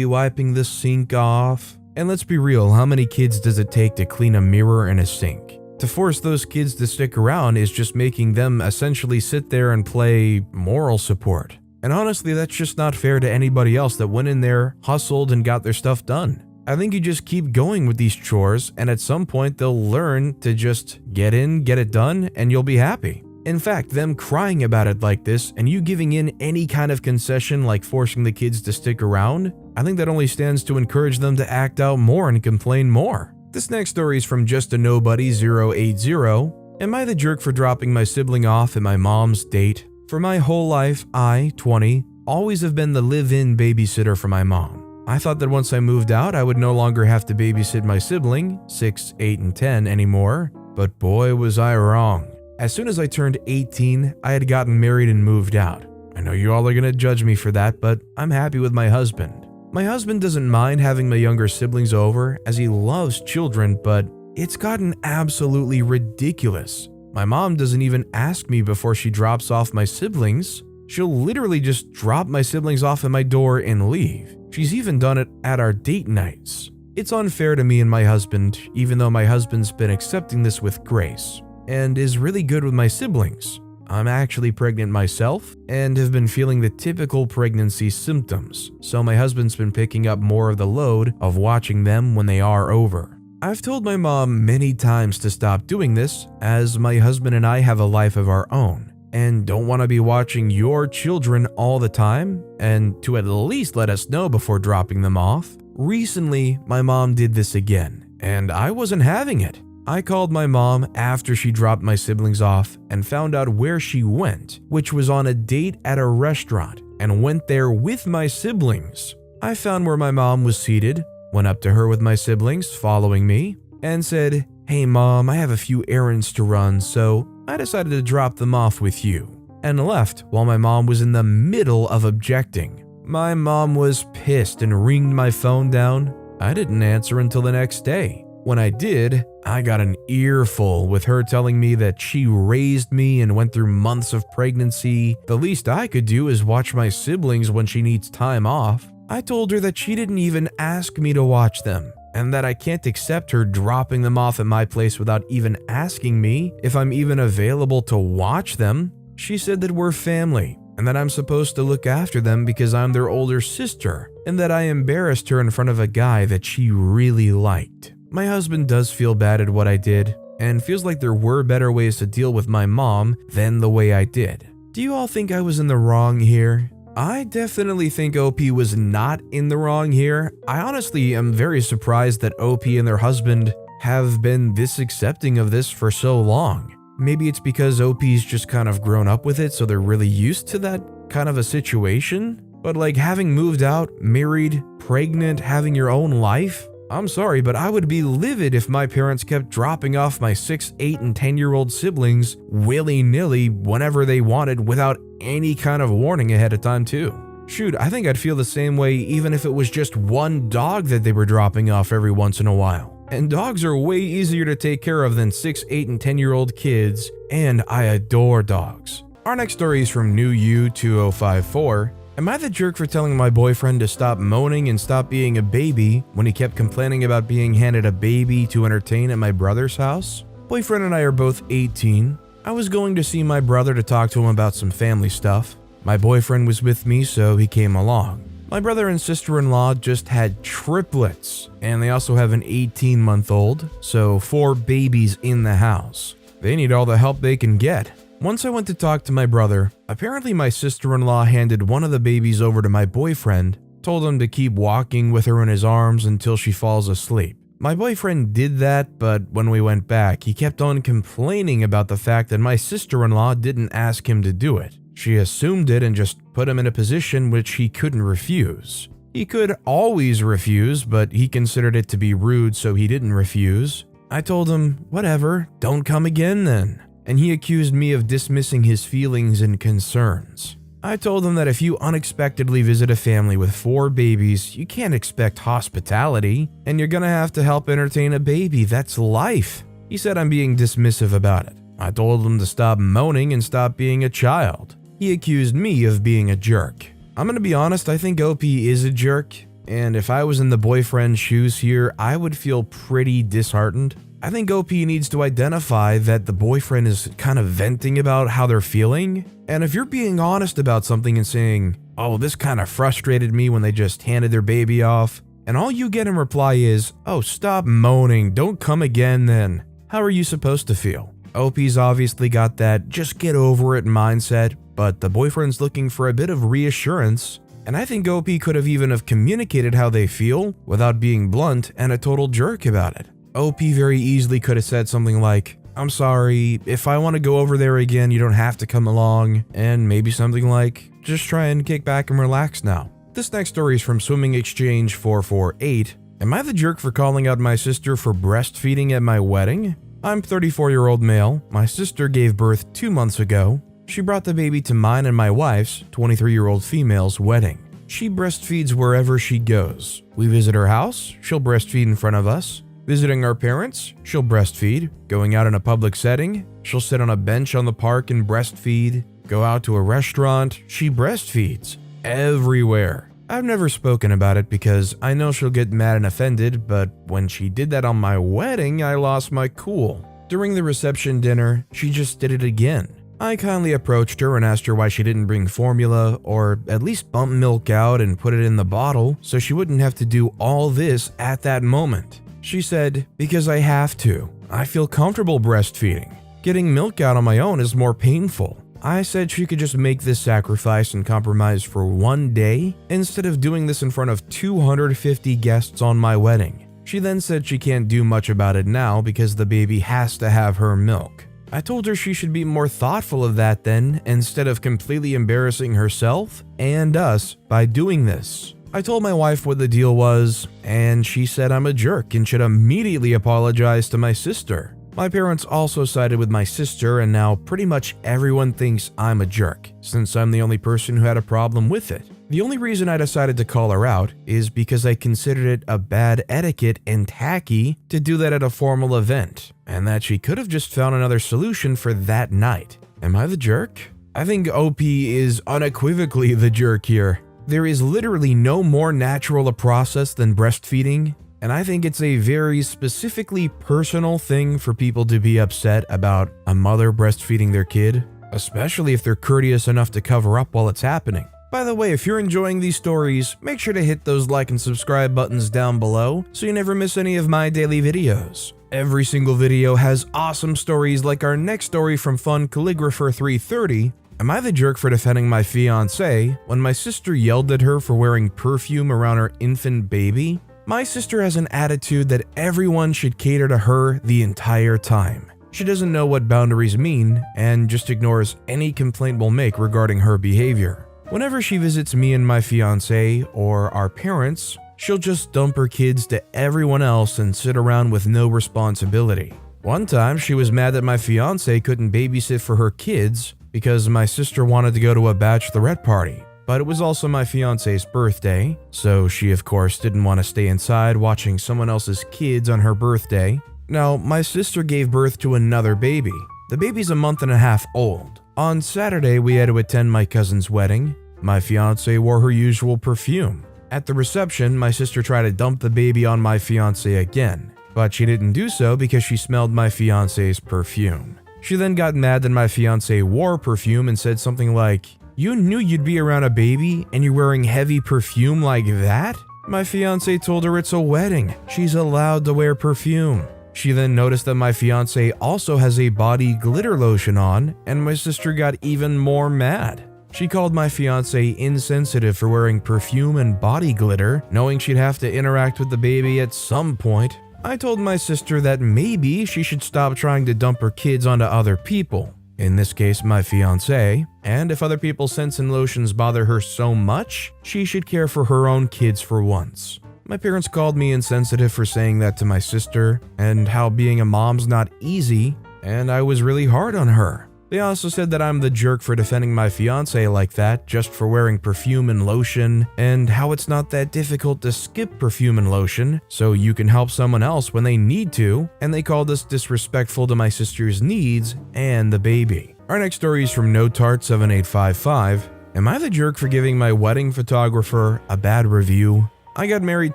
wiping the sink off. And let's be real, how many kids does it take to clean a mirror and a sink? To force those kids to stick around is just making them essentially sit there and play moral support. And honestly, that's just not fair to anybody else that went in there, hustled, and got their stuff done. I think you just keep going with these chores, and at some point they'll learn to just get in, get it done, and you'll be happy. In fact, them crying about it like this, and you giving in any kind of concession like forcing the kids to stick around, I think that only stands to encourage them to act out more and complain more. This next story is from Just a Nobody 080. Am I the jerk for dropping my sibling off at my mom's date? For my whole life, I, 20, always have been the live-in babysitter for my mom. I thought that once I moved out, I would no longer have to babysit my sibling, 6, 8, and 10 anymore, but boy was I wrong. As soon as I turned 18, I had gotten married and moved out. I know you all are gonna judge me for that, but I'm happy with my husband. My husband doesn't mind having my younger siblings over as he loves children, but it's gotten absolutely ridiculous. My mom doesn't even ask me before she drops off my siblings. She'll literally just drop my siblings off at my door and leave. She's even done it at our date nights. It's unfair to me and my husband, even though my husband's been accepting this with grace and is really good with my siblings. I'm actually pregnant myself and have been feeling the typical pregnancy symptoms, so my husband's been picking up more of the load of watching them when they are over. I've told my mom many times to stop doing this, as my husband and I have a life of our own and don't want to be watching your children all the time, and to at least let us know before dropping them off. Recently, my mom did this again, and I wasn't having it. I called my mom after she dropped my siblings off and found out where she went, which was on a date at a restaurant, and went there with my siblings. I found where my mom was seated, went up to her with my siblings following me, and said, "Hey mom, I have a few errands to run, so I decided to drop them off with you," and left while my mom was in the middle of objecting. My mom was pissed and ringed my phone down. I didn't answer until the next day. When I did, I got an earful with her telling me that she raised me and went through months of pregnancy. The least I could do is watch my siblings when she needs time off. I told her that she didn't even ask me to watch them, and that I can't accept her dropping them off at my place without even asking me if I'm even available to watch them. She said that we're family, and that I'm supposed to look after them because I'm their older sister, and that I embarrassed her in front of a guy that she really liked. My husband does feel bad at what I did, and feels like there were better ways to deal with my mom than the way I did. Do you all think I was in the wrong here? I definitely think OP was not in the wrong here. I honestly am very surprised that OP and their husband have been this accepting of this for so long. Maybe it's because OP's just kind of grown up with it, so they're really used to that kind of a situation. But like having moved out, married, pregnant, having your own life, I'm sorry, but I would be livid if my parents kept dropping off my 6, 8, and 10-year-old siblings willy-nilly whenever they wanted without any kind of warning ahead of time too. Shoot, I think I'd feel the same way even if it was just one dog that they were dropping off every once in a while. And dogs are way easier to take care of than 6, 8, and 10-year-old kids, and I adore dogs. Our next story is from New You 2054. Am I the jerk for telling my boyfriend to stop moaning and stop being a baby when he kept complaining about being handed a baby to entertain at my brother's house? Boyfriend and I are both 18. I was going to see my brother to talk to him about some family stuff. My boyfriend was with me, so he came along. My brother and sister-in-law just had triplets, and they also have an 18-month-old, so 4 babies in the house. They need all the help they can get. Once I went to talk to my brother, apparently my sister-in-law handed one of the babies over to my boyfriend, told him to keep walking with her in his arms until she falls asleep. My boyfriend did that, but when we went back, he kept on complaining about the fact that my sister-in-law didn't ask him to do it. She assumed it and just put him in a position which he couldn't refuse. He could always refuse, but he considered it to be rude, so he didn't refuse. I told him, whatever, don't come again then. And he accused me of dismissing his feelings and concerns. I told him that if you unexpectedly visit a family with 4 babies, you can't expect hospitality, and you're gonna have to help entertain a baby. That's life. He said I'm being dismissive about it. I told him to stop moaning and stop being a child. He accused me of being a jerk. I'm gonna be honest, I think OP is a jerk, and if I was in the boyfriend's shoes here, I would feel pretty disheartened. I think OP needs to identify that the boyfriend is kind of venting about how they're feeling. And if you're being honest about something and saying, oh, this kind of frustrated me when they just handed their baby off, and all you get in reply is, oh, stop moaning, don't come again then, how are you supposed to feel? OP's obviously got that just get over it mindset, but the boyfriend's looking for a bit of reassurance. And I think OP could have even have communicated how they feel without being blunt and a total jerk about it. OP very easily could have said something like, I'm sorry, if I want to go over there again, you don't have to come along, and maybe something like, just try and kick back and relax now. This next story is from Swimming Exchange 448. Am I the jerk for calling out my sister for breastfeeding at my wedding? I'm 34-year-old male. My sister gave birth 2 months ago. She brought the baby to mine and my wife's, 23-year-old female's, wedding. She breastfeeds wherever she goes. We visit her house, she'll breastfeed in front of us. Visiting our parents, she'll breastfeed. Going out in a public setting, she'll sit on a bench on the park and breastfeed. Go out to a restaurant, she breastfeeds. Everywhere. I've never spoken about it because I know she'll get mad and offended, but when she did that on my wedding, I lost my cool. During the reception dinner, she just did it again. I kindly approached her and asked her why she didn't bring formula or at least bump milk out and put it in the bottle so she wouldn't have to do all this at that moment. She said, because I have to. I feel comfortable breastfeeding. Getting milk out on my own is more painful. I said she could just make this sacrifice and compromise for one day instead of doing this in front of 250 guests on my wedding. She then said she can't do much about it now because the baby has to have her milk. I told her she should be more thoughtful of that then instead of completely embarrassing herself and us by doing this. I told my wife what the deal was, and she said I'm a jerk and should immediately apologize to my sister. My parents also sided with my sister, and now pretty much everyone thinks I'm a jerk, since I'm the only person who had a problem with it. The only reason I decided to call her out is because I considered it a bad etiquette and tacky to do that at a formal event, and that she could have just found another solution for that night. Am I the jerk? I think OP is unequivocally the jerk here. There is literally no more natural a process than breastfeeding, and I think it's a very specifically personal thing for people to be upset about a mother breastfeeding their kid, especially if they're courteous enough to cover up while it's happening. By the way, if you're enjoying these stories, make sure to hit those like and subscribe buttons down below so you never miss any of my daily videos. Every single video has awesome stories like our next story from Fun Calligrapher 330. Am I the jerk for defending my fiancée when my sister yelled at her for wearing perfume around her infant baby? My sister has an attitude that everyone should cater to her the entire time. She doesn't know what boundaries mean and just ignores any complaint we'll make regarding her behavior. Whenever she visits me and my fiancé or our parents, she'll just dump her kids to everyone else and sit around with no responsibility. One time, she was mad that my fiancé couldn't babysit for her kids because my sister wanted to go to a bachelorette party, but it was also my fiancé's birthday, so she of course didn't want to stay inside watching someone else's kids on her birthday. Now, my sister gave birth to another baby. The baby's a month and a half old. On Saturday, we had to attend my cousin's wedding. My fiancé wore her usual perfume. At the reception, my sister tried to dump the baby on my fiancé again, but she didn't do so because she smelled my fiancé's perfume. She then got mad that my fiancé wore perfume and said something like, "You knew you'd be around a baby and you're wearing heavy perfume like that?" My fiancé told her it's a wedding. She's allowed to wear perfume. She then noticed that my fiancé also has a body glitter lotion on, and my sister got even more mad. She called my fiancé insensitive for wearing perfume and body glitter, knowing she'd have to interact with the baby at some point. I told my sister that maybe she should stop trying to dump her kids onto other people, in this case my fiancé, and if other people's scents and lotions bother her so much, she should care for her own kids for once. My parents called me insensitive for saying that to my sister, and how being a mom's not easy, and I was really hard on her. They also said that I'm the jerk for defending my fiancé like that just for wearing perfume and lotion, and how it's not that difficult to skip perfume and lotion so you can help someone else when they need to, and they called us disrespectful to my sister's needs and the baby. Our next story is from NoTart7855. Am I the jerk for giving my wedding photographer a bad review? I got married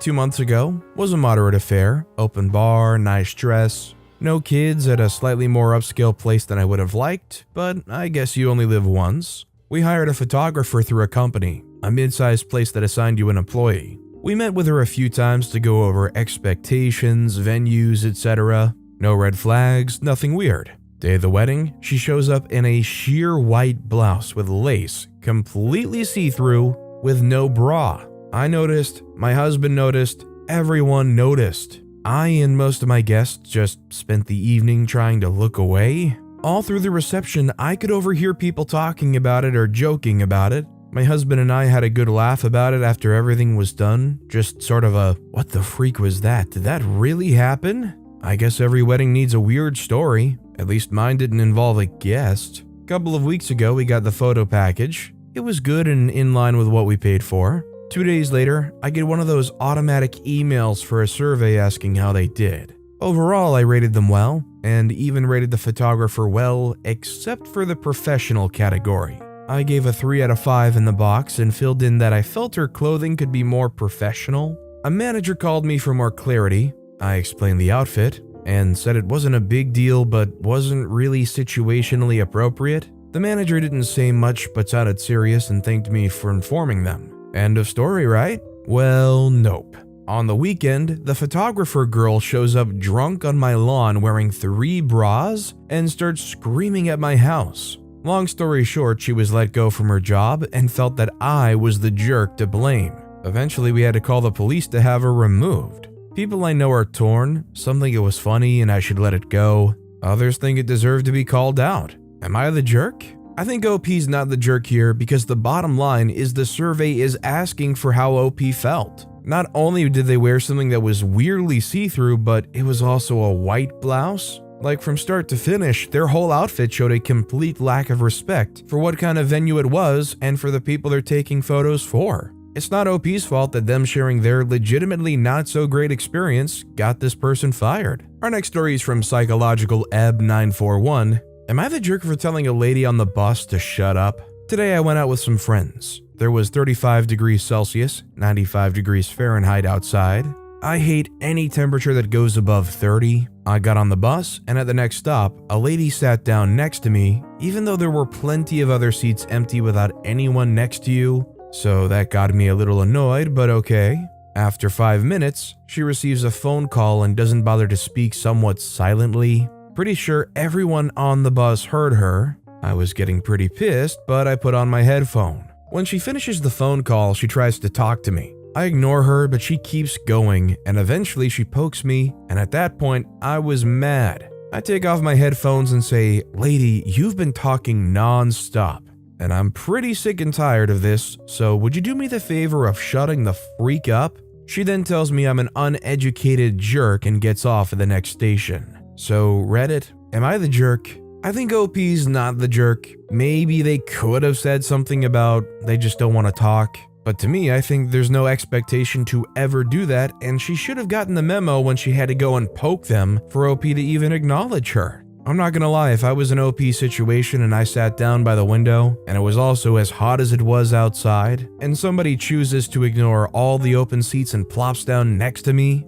2 months ago, was a moderate affair, open bar, nice dress. No kids, at a slightly more upscale place than I would have liked, but I guess you only live once. We hired a photographer through a company, a mid-sized place that assigned you an employee. We met with her a few times to go over expectations, venues, etc. No red flags, nothing weird. Day of the wedding, she shows up in a sheer white blouse with lace, completely see-through, with no bra. I noticed, my husband noticed, everyone noticed. I and most of my guests just spent the evening trying to look away. All through the reception, I could overhear people talking about it or joking about it. My husband and I had a good laugh about it after everything was done. Just sort of a, what the freak was that? Did that really happen? I guess every wedding needs a weird story. At least mine didn't involve a guest. A couple of weeks ago, we got the photo package. It was good and in line with what we paid for. 2 days later, I get one of those automatic emails for a survey asking how they did. Overall, I rated them well, and even rated the photographer well, except for the professional category. I gave a 3 out of 5 in the box and filled in that I felt her clothing could be more professional. A manager called me for more clarity. I explained the outfit, and said it wasn't a big deal but wasn't really situationally appropriate. The manager didn't say much but sounded serious and thanked me for informing them. End of story, right? Well, nope. On the weekend, the photographer girl shows up drunk on my lawn wearing 3 bras and starts screaming at my house. Long story short, she was let go from her job and felt that I was the jerk to blame. Eventually, we had to call the police to have her removed. People I know are torn. Some think it was funny and I should let it go. Others think it deserved to be called out. Am I the jerk? I think OP's not the jerk here because the bottom line is the survey is asking for how OP felt. Not only did they wear something that was weirdly see-through, but it was also a white blouse. Like from start to finish, their whole outfit showed a complete lack of respect for what kind of venue it was and for the people they're taking photos for. It's not OP's fault that them sharing their legitimately not so great experience got this person fired. Our next story is from Psychological Eb 941. Am I the jerk for telling a lady on the bus to shut up? Today I went out with some friends. There was 35 degrees Celsius, 95 degrees Fahrenheit outside. I hate any temperature that goes above 30. I got on the bus, and at the next stop, a lady sat down next to me, even though there were plenty of other seats empty without anyone next to you. So that got me a little annoyed, but okay. After 5 minutes, she receives a phone call and doesn't bother to speak somewhat silently. Pretty sure everyone on the bus heard her. I was getting pretty pissed, but I put on my headphone. When she finishes the phone call, she tries to talk to me. I ignore her, but she keeps going, and eventually she pokes me, and at that point, I was mad. I take off my headphones and say, "Lady, you've been talking non-stop, and I'm pretty sick and tired of this, so would you do me the favor of shutting the freak up?" She then tells me I'm an uneducated jerk and gets off at the next station. So Reddit, am I the jerk? I think OP's not the jerk. Maybe they could have said something about they just don't want to talk. But to me, I think there's no expectation to ever do that, and she should have gotten the memo when she had to go and poke them for OP to even acknowledge her. I'm not gonna lie, if I was in OP situation and I sat down by the window, and it was also as hot as it was outside, and somebody chooses to ignore all the open seats and plops down next to me,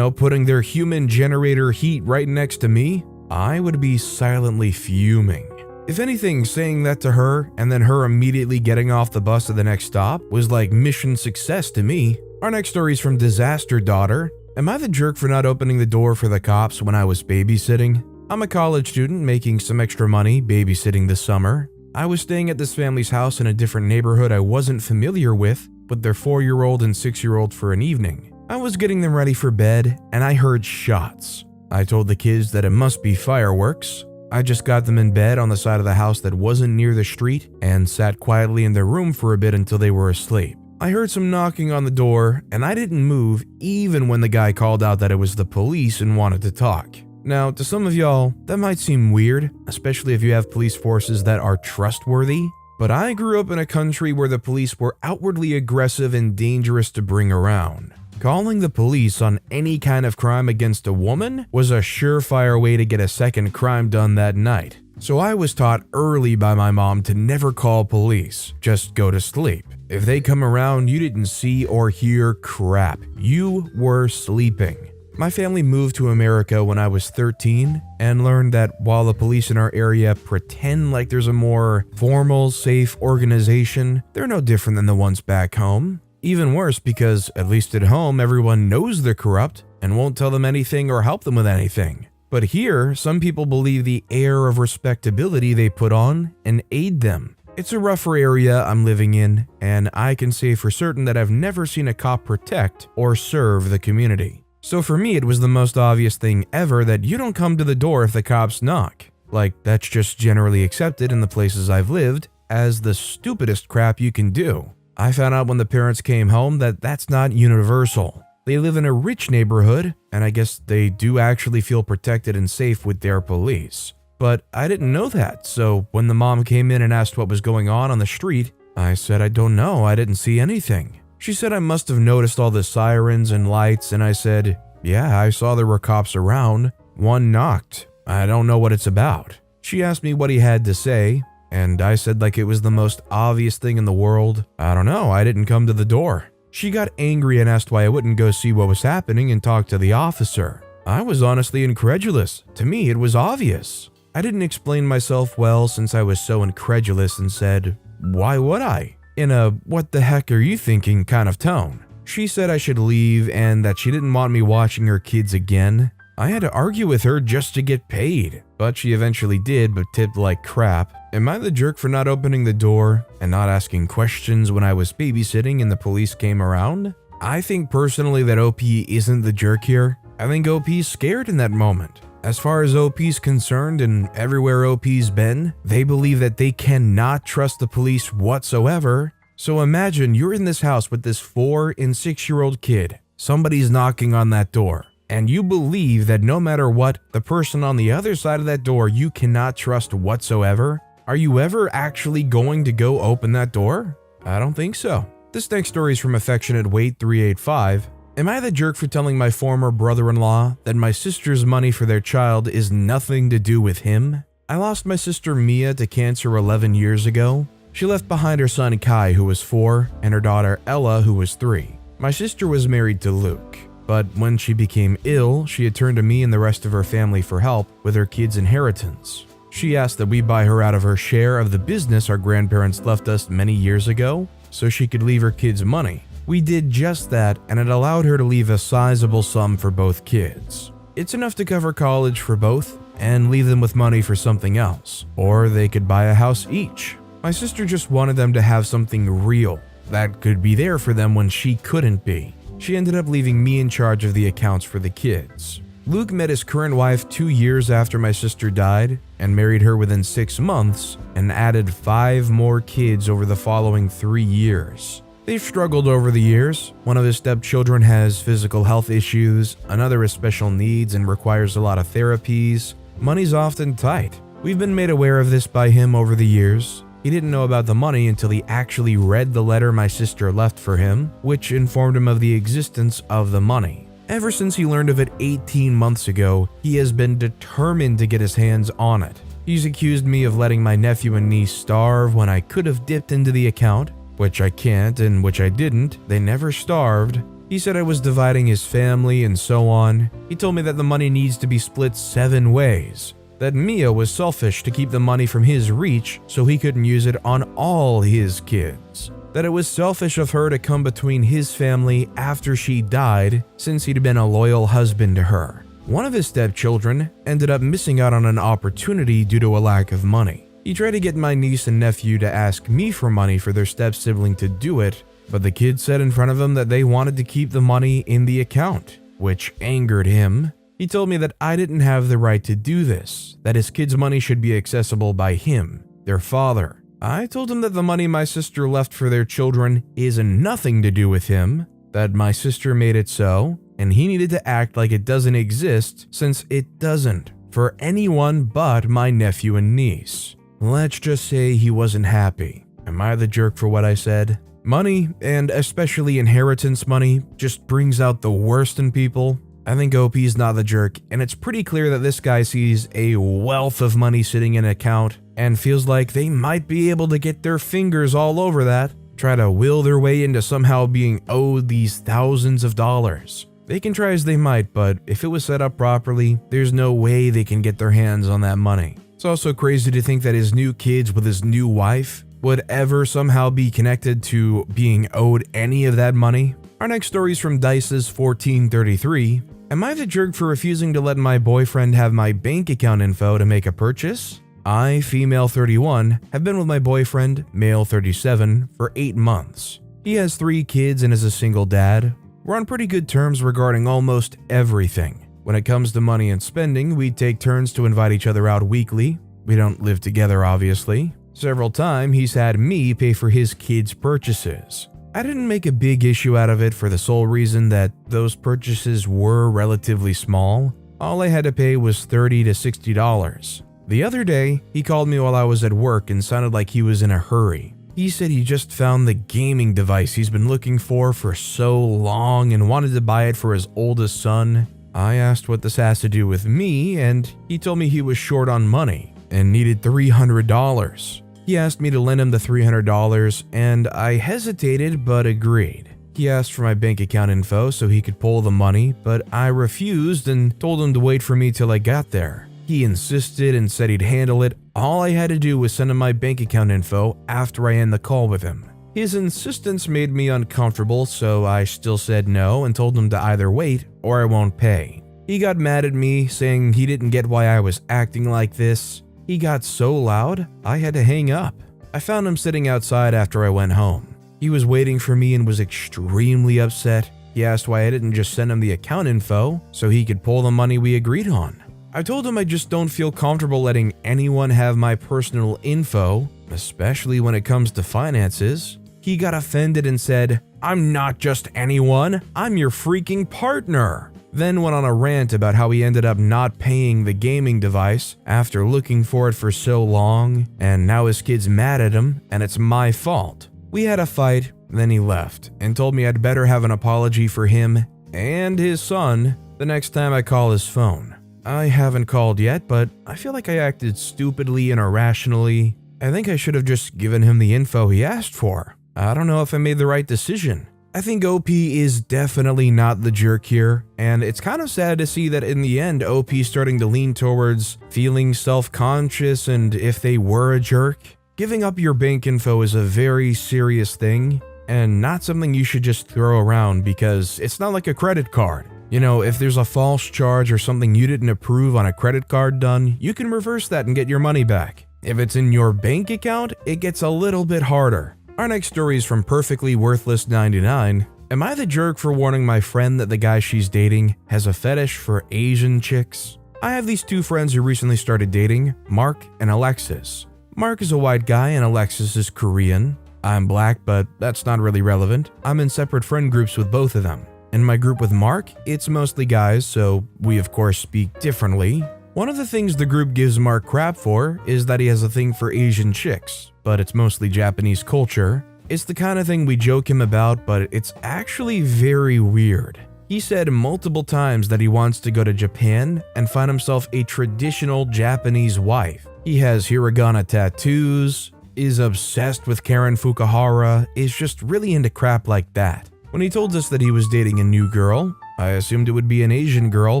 putting their human generator heat right next to me, I would be silently fuming. If anything, saying that to her and then her immediately getting off the bus at the next stop was like mission success to me. Our next story is from Stepdaughter. Am I the jerk for not opening the door for the cops when I was babysitting? I'm a college student making some extra money babysitting this summer. I was staying at this family's house in a different neighborhood I wasn't familiar with their 4-year-old and 6-year-old for an evening. I was getting them ready for bed and I heard shots. I told the kids that it must be fireworks. I just got them in bed on the side of the house that wasn't near the street and sat quietly in their room for a bit until they were asleep. I heard some knocking on the door and I didn't move even when the guy called out that it was the police and wanted to talk. Now, to some of y'all, that might seem weird, especially if you have police forces that are trustworthy, but I grew up in a country where the police were outwardly aggressive and dangerous to bring around. Calling the police on any kind of crime against a woman was a surefire way to get a second crime done that night. So I was taught early by my mom to never call police, just go to sleep. If they come around, you didn't see or hear crap. You were sleeping. My family moved to America when I was 13 and learned that while the police in our area pretend like there's a more formal, safe organization, they're no different than the ones back home. Even worse because, at least at home, everyone knows they're corrupt and won't tell them anything or help them with anything. But here, some people believe the air of respectability they put on and aid them. It's a rougher area I'm living in, and I can say for certain that I've never seen a cop protect or serve the community. So for me, it was the most obvious thing ever that you don't come to the door if the cops knock. Like, that's just generally accepted in the places I've lived as the stupidest crap you can do. I found out when the parents came home that that's not universal. They live in a rich neighborhood, and I guess they do actually feel protected and safe with their police. But I didn't know that, so when the mom came in and asked what was going on the street, I said I don't know, I didn't see anything. She said I must have noticed all the sirens and lights, and I said, yeah, I saw there were cops around. One knocked. I don't know what it's about. She asked me what he had to say, and I said like it was the most obvious thing in the world. I don't know, I didn't come to the door. She got angry and asked why I wouldn't go see what was happening and talk to the officer. I was honestly incredulous. To me, it was obvious. I didn't explain myself well since I was so incredulous and said, why would I? In a what the heck are you thinking kind of tone. She said I should leave and that she didn't want me watching her kids again. I had to argue with her just to get paid, but she eventually did, but tipped like crap. Am I the jerk for not opening the door and not asking questions when I was babysitting and the police came around? I think personally that OP isn't the jerk here. I think OP's scared in that moment. As far as OP's concerned and everywhere OP's been, they believe that they cannot trust the police whatsoever. So imagine you're in this house with this 4 and 6-year-old kid. Somebody's knocking on that door, and you believe that no matter what, the person on the other side of that door you cannot trust whatsoever. Are you ever actually going to go open that door? I don't think so. This next story is from Affectionate Wait 385. Am I the jerk for telling my former brother-in-law that my sister's money for their child is nothing to do with him? I lost my sister Mia to cancer 11 years ago. She left behind her son Kai, who was 4, and her daughter Ella, who was 3. My sister was married to Luke, but when she became ill, she had turned to me and the rest of her family for help with her kids' inheritance. She asked that we buy her out of her share of the business our grandparents left us many years ago, so she could leave her kids money. We did just that, and it allowed her to leave a sizable sum for both kids. It's enough to cover college for both and leave them with money for something else, or they could buy a house each. My sister just wanted them to have something real that could be there for them when she couldn't be. She ended up leaving me in charge of the accounts for the kids. Luke met his current wife 2 years after my sister died and married her within 6 months and added 5 more kids over the following 3 years. They've struggled over the years. One of his stepchildren has physical health issues, another has special needs and requires a lot of therapies. Money's often tight. We've been made aware of this by him over the years. He didn't know about the money until he actually read the letter my sister left for him, which informed him of the existence of the money. Ever since he learned of it 18 months ago, he has been determined to get his hands on it. He's accused me of letting my nephew and niece starve when I could have dipped into the account, which I can't and which I didn't. They never starved. He said I was dividing his family and so on. He told me that the money needs to be split 7 ways. That Mia was selfish to keep the money from his reach so he couldn't use it on all his kids. That it was selfish of her to come between his family after she died since he'd been a loyal husband to her. One of his stepchildren ended up missing out on an opportunity due to a lack of money. He tried to get my niece and nephew to ask me for money for their step-sibling to do it, but the kids said in front of him that they wanted to keep the money in the account, which angered him. He told me that I didn't have the right to do this, that his kids' money should be accessible by him, their father. I told him that the money my sister left for their children is nothing to do with him, that my sister made it so, and he needed to act like it doesn't exist since it doesn't, for anyone but my nephew and niece. Let's just say he wasn't happy. Am I the jerk for what I said? Money, and especially inheritance money, just brings out the worst in people. I think OP's not the jerk, and it's pretty clear that this guy sees a wealth of money sitting in an account and feels like they might be able to get their fingers all over that, try to will their way into somehow being owed these thousands of dollars. They can try as they might, but if it was set up properly, there's no way they can get their hands on that money. It's also crazy to think that his new kids with his new wife would ever somehow be connected to being owed any of that money. Our next story is from Dice's 1433. Am I the jerk for refusing to let my boyfriend have my bank account info to make a purchase? I, female 31, have been with my boyfriend, male 37, for 8 months. He has 3 kids and is a single dad. We're on pretty good terms regarding almost everything. When it comes to money and spending, we take turns to invite each other out weekly. We don't live together, obviously. Several times, he's had me pay for his kids' purchases. I didn't make a big issue out of it for the sole reason that those purchases were relatively small. All I had to pay was $30 to $60. The other day, he called me while I was at work and sounded like he was in a hurry. He said he just found the gaming device he's been looking for so long and wanted to buy it for his oldest son. I asked what this has to do with me, and he told me he was short on money and needed $300. He asked me to lend him the $300, and I hesitated but agreed. He asked for my bank account info so he could pull the money, but I refused and told him to wait for me till I got there. He insisted and said he'd handle it. All I had to do was send him my bank account info after I end the call with him. His insistence made me uncomfortable, so I still said no and told him to either wait or I won't pay. He got mad at me, saying he didn't get why I was acting like this. He got so loud, I had to hang up. I found him sitting outside after I went home. He was waiting for me and was extremely upset. He asked why I didn't just send him the account info so he could pull the money we agreed on. I told him I just don't feel comfortable letting anyone have my personal info, especially when it comes to finances. He got offended and said, "I'm not just anyone, I'm your freaking partner." Then went on a rant about how he ended up not paying the gaming device after looking for it for so long, and now his kid's mad at him and it's my fault. We had a fight, then he left and told me I'd better have an apology for him and his son the next time I call his phone. I haven't called yet, but I feel like I acted stupidly and irrationally. I think I should have just given him the info he asked for. I don't know if I made the right decision. I think OP is definitely not the jerk here, and it's kind of sad to see that in the end OP's starting to lean towards feeling self-conscious, and if they were a jerk, giving up your bank info is a very serious thing and not something you should just throw around because it's not like a credit card. You know, if there's a false charge or something you didn't approve on a credit card done, you can reverse that and get your money back. If it's in your bank account, it gets a little bit harder. Our next story is from Perfectly Worthless 99. Am I the jerk for warning my friend that the guy she's dating has a fetish for Asian chicks? I have these two friends who recently started dating, Mark and Alexis. Mark is a white guy and Alexis is Korean. I'm black, but that's not really relevant. I'm in separate friend groups with both of them. In my group with Mark, it's mostly guys, so we of course speak differently. One of the things the group gives Mark crap for is that he has a thing for Asian chicks, but it's mostly Japanese culture. It's the kind of thing we joke him about, but it's actually very weird. He said multiple times that he wants to go to Japan and find himself a traditional Japanese wife. He has hiragana tattoos, is obsessed with Karen Fukuhara, is just really into crap like that. When he told us that he was dating a new girl, I assumed it would be an Asian girl,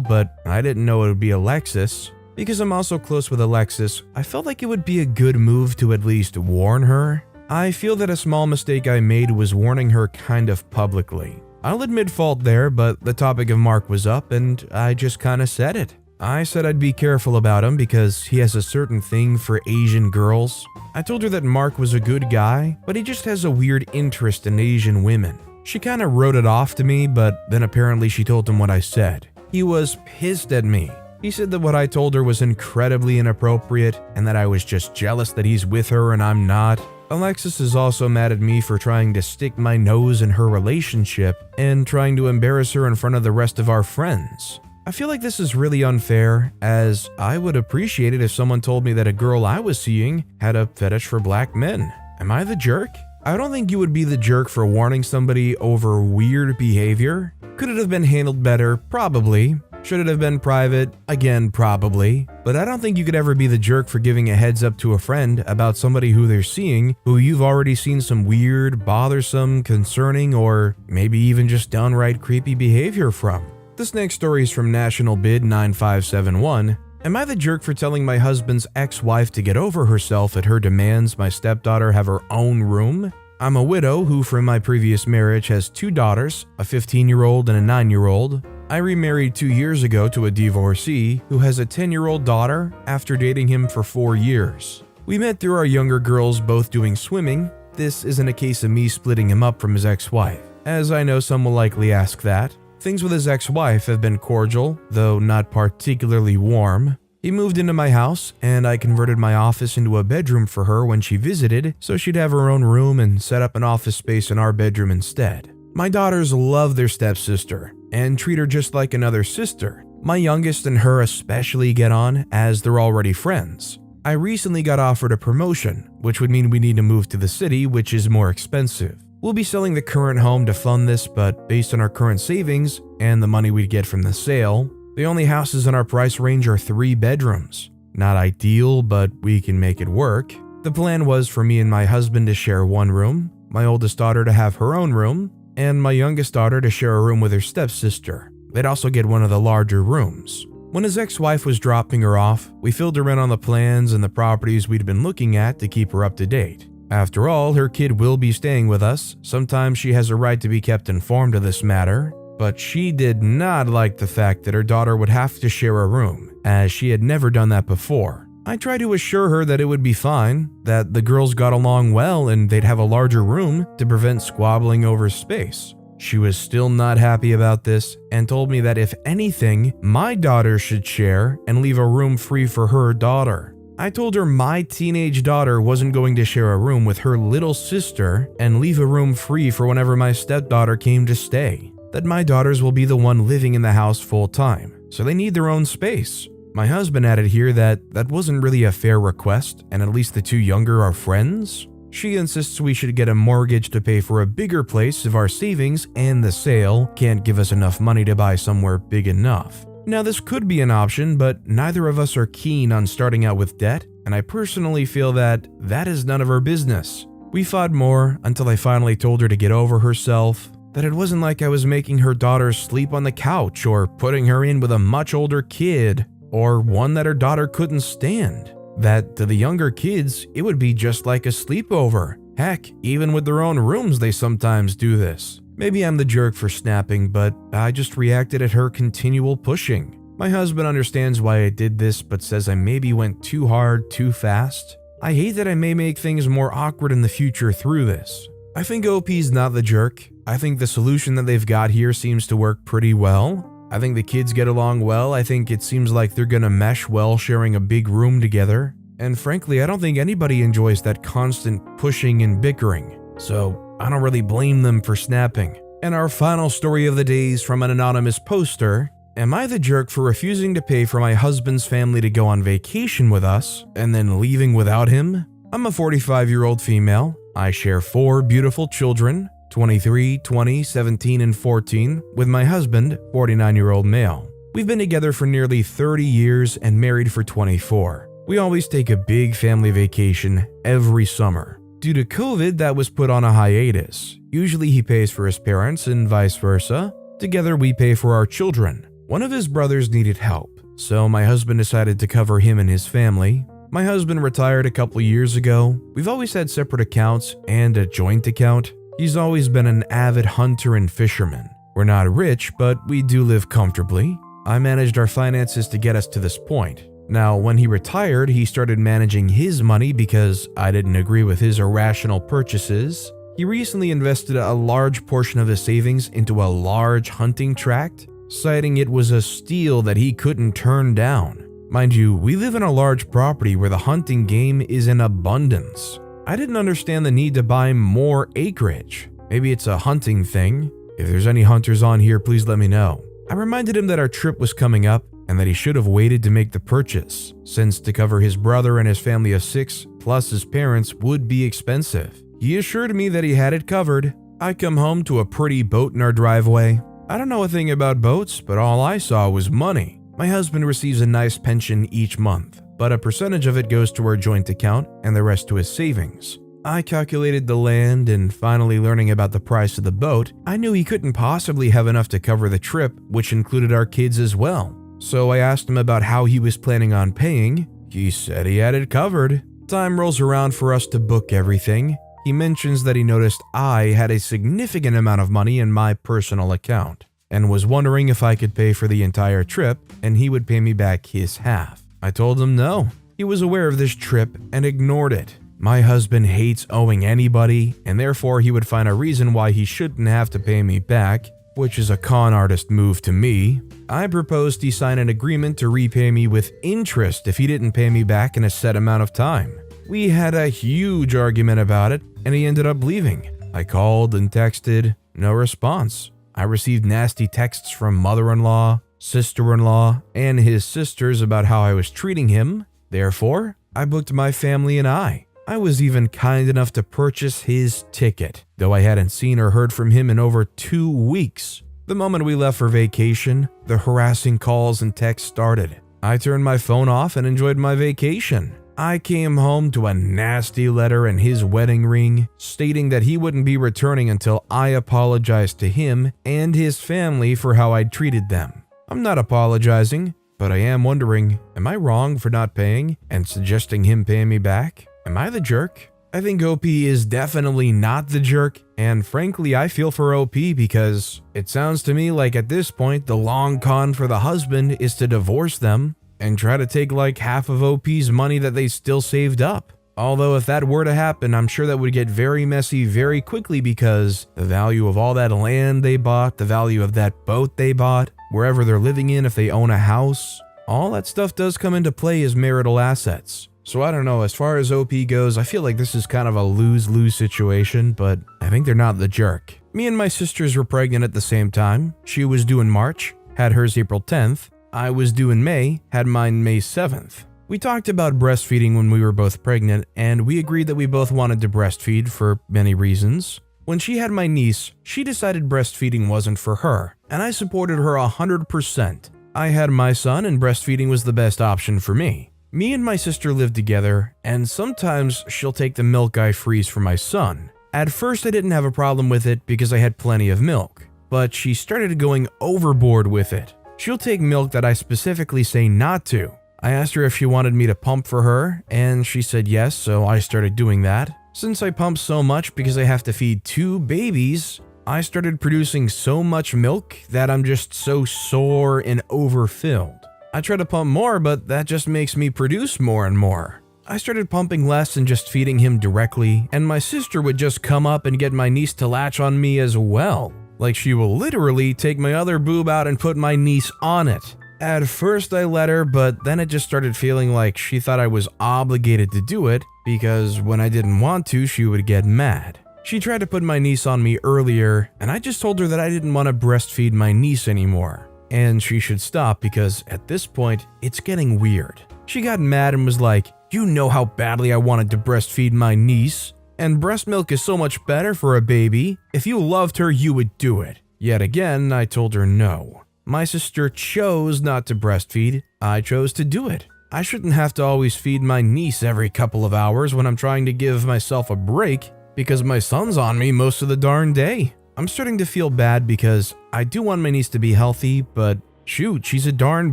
but I didn't know it would be Alexis. Because I'm also close with Alexis, I felt like it would be a good move to at least warn her. I feel that a small mistake I made was warning her kind of publicly. I'll admit fault there, but the topic of Mark was up and I just kinda said it. I said I'd be careful about him because he has a certain thing for Asian girls. I told her that Mark was a good guy, but he just has a weird interest in Asian women. She kinda wrote it off to me, but then apparently she told him what I said. He was pissed at me. He said that what I told her was incredibly inappropriate and that I was just jealous that he's with her and I'm not. Alexis is also mad at me for trying to stick my nose in her relationship and trying to embarrass her in front of the rest of our friends. I feel like this is really unfair, as I would appreciate it if someone told me that a girl I was seeing had a fetish for black men. Am I the jerk? I don't think you would be the jerk for warning somebody over weird behavior. Could it have been handled better? Probably. Should it have been private? Again, probably. But I don't think you could ever be the jerk for giving a heads up to a friend about somebody who they're seeing, who you've already seen some weird, bothersome, concerning, or maybe even just downright creepy behavior from. This next story is from National Bid 9571. Am I the jerk for telling my husband's ex-wife to get over herself at her demands my stepdaughter have her own room? I'm a widow who from my previous marriage has two daughters, a 15-year-old and a 9-year-old. I remarried 2 years ago to a divorcee who has a 10-year-old daughter after dating him for 4 years. We met through our younger girls both doing swimming. This isn't a case of me splitting him up from his ex-wife, as I know some will likely ask that. Things with his ex-wife have been cordial, though not particularly warm. He moved into my house, and I converted my office into a bedroom for her when she visited, so she'd have her own room and set up an office space in our bedroom instead. My daughters love their stepsister, and treat her just like another sister. My youngest and her especially get on, as they're already friends. I recently got offered a promotion, which would mean we need to move to the city, which is more expensive. We'll be selling the current home to fund this, but based on our current savings and the money we'd get from the sale, the only houses in our price range are 3 bedrooms. Not ideal, but we can make it work. The plan was for me and my husband to share one room, my oldest daughter to have her own room, and my youngest daughter to share a room with her stepsister. They'd also get one of the larger rooms. When his ex-wife was dropping her off, we filled her in on the plans and the properties we'd been looking at to keep her up to date. After all, her kid will be staying with us. Sometimes she has a right to be kept informed of this matter, but she did not like the fact that her daughter would have to share a room, as she had never done that before. I tried to assure her that it would be fine, that the girls got along well and they'd have a larger room to prevent squabbling over space. She was still not happy about this and told me that if anything, my daughter should share and leave a room free for her daughter. I told her my teenage daughter wasn't going to share a room with her little sister and leave a room free for whenever my stepdaughter came to stay. That my daughters will be the one living in the house full time, so they need their own space. My husband added here that wasn't really a fair request, and at least the two younger are friends. She insists we should get a mortgage to pay for a bigger place if our savings and the sale can't give us enough money to buy somewhere big enough. Now this could be an option, but neither of us are keen on starting out with debt, and I personally feel that is none of our business. We fought more until I finally told her to get over herself, that it wasn't like I was making her daughter sleep on the couch or putting her in with a much older kid, or one that her daughter couldn't stand. That to the younger kids, it would be just like a sleepover. Heck, even with their own rooms, they sometimes do this. Maybe I'm the jerk for snapping, but I just reacted at her continual pushing. My husband understands why I did this, but says I maybe went too hard, too fast. I hate that I may make things more awkward in the future through this. I think OP's not the jerk. I think the solution that they've got here seems to work pretty well. I think the kids get along well. I think it seems like they're gonna mesh well sharing a big room together. And frankly, I don't think anybody enjoys that constant pushing and bickering. So I don't really blame them for snapping. And our final story of the day is from an anonymous poster. Am I the jerk for refusing to pay for my husband's family to go on vacation with us and then leaving without him? I'm a 45-year-old female. I share 4 beautiful children, 23, 20, 17, and 14, with my husband, 49-year-old male. We've been together for nearly 30 years and married for 24. We always take a big family vacation every summer. Due to COVID, that was put on a hiatus. Usually he pays for his parents and vice versa. Together we pay for our children. One of his brothers needed help, so my husband decided to cover him and his family. My husband retired a couple years ago. We've always had separate accounts and a joint account. He's always been an avid hunter and fisherman. We're not rich, but we do live comfortably. I managed our finances to get us to this point. Now, when he retired, he started managing his money because I didn't agree with his irrational purchases. He recently invested a large portion of his savings into a large hunting tract, citing it was a steal that he couldn't turn down. Mind you, we live in a large property where the hunting game is in abundance. I didn't understand the need to buy more acreage. Maybe it's a hunting thing. If there's any hunters on here, please let me know. I reminded him that our trip was coming up and that he should have waited to make the purchase, since to cover his brother and his family of 6 plus his parents would be expensive. He assured me that he had it covered. I come home to a pretty boat in our driveway. I don't know a thing about boats, but all I saw was money. My husband receives a nice pension each month, but a percentage of it goes to our joint account and the rest to his savings. I calculated the land, and finally learning about the price of the boat, I knew he couldn't possibly have enough to cover the trip, which included our kids as well. So I asked him about how he was planning on paying. He said he had it covered. Time rolls around for us to book everything. He mentions that he noticed I had a significant amount of money in my personal account and was wondering if I could pay for the entire trip and he would pay me back his half. I told him no. He was aware of this trip and ignored it. My husband hates owing anybody, and therefore he would find a reason why he shouldn't have to pay me back, which is a con artist move to me. I proposed he sign an agreement to repay me with interest if he didn't pay me back in a set amount of time. We had a huge argument about it, and he ended up leaving. I called and texted, no response. I received nasty texts from mother-in-law, sister-in-law, and his sisters about how I was treating him. Therefore, I booked my family and I was even kind enough to purchase his ticket, though I hadn't seen or heard from him in over 2 weeks. The moment we left for vacation, the harassing calls and texts started. I turned my phone off and enjoyed my vacation. I came home to a nasty letter and his wedding ring stating that he wouldn't be returning until I apologized to him and his family for how I'd treated them. I'm not apologizing, but I am wondering, am I wrong for not paying and suggesting him pay me back? Am I the jerk? I think OP is definitely not the jerk, and frankly I feel for OP because it sounds to me like at this point the long con for the husband is to divorce them and try to take like half of OP's money that they still saved up. Although if that were to happen, I'm sure that would get very messy very quickly because the value of all that land they bought, the value of that boat they bought, wherever they're living in, if they own a house, all that stuff does come into play as marital assets. So I don't know, as far as OP goes, I feel like this is kind of a lose-lose situation, but I think they're not the jerk. Me and my sisters were pregnant at the same time. She was due in March, had hers April 10th. I was due in May, had mine May 7th. We talked about breastfeeding when we were both pregnant, and we agreed that we both wanted to breastfeed for many reasons. When she had my niece, she decided breastfeeding wasn't for her, and I supported her 100%. I had my son, and breastfeeding was the best option for me. Me and my sister lived together, and sometimes she'll take the milk I freeze for my son. At first I didn't have a problem with it because I had plenty of milk, but she started going overboard with it. She'll take milk that I specifically say not to. I asked her if she wanted me to pump for her, and she said yes, so I started doing that. Since I pump so much because I have to feed 2 babies, I started producing so much milk that I'm just so sore and overfilled. I try to pump more, but that just makes me produce more and more. I started pumping less and just feeding him directly, and my sister would just come up and get my niece to latch on me as well. Like she will literally take my other boob out and put my niece on it. At first I let her, but then it just started feeling like she thought I was obligated to do it because when I didn't want to, she would get mad. She tried to put my niece on me earlier, and I just told her that I didn't want to breastfeed my niece anymore, and she should stop because at this point, it's getting weird. She got mad and was like, "You know how badly I wanted to breastfeed my niece, and breast milk is so much better for a baby. If you loved her, you would do it." Yet again, I told her no. My sister chose not to breastfeed. I chose to do it. I shouldn't have to always feed my niece every couple of hours when I'm trying to give myself a break because my son's on me most of the darn day. I'm starting to feel bad because I do want my niece to be healthy, but shoot, she's a darn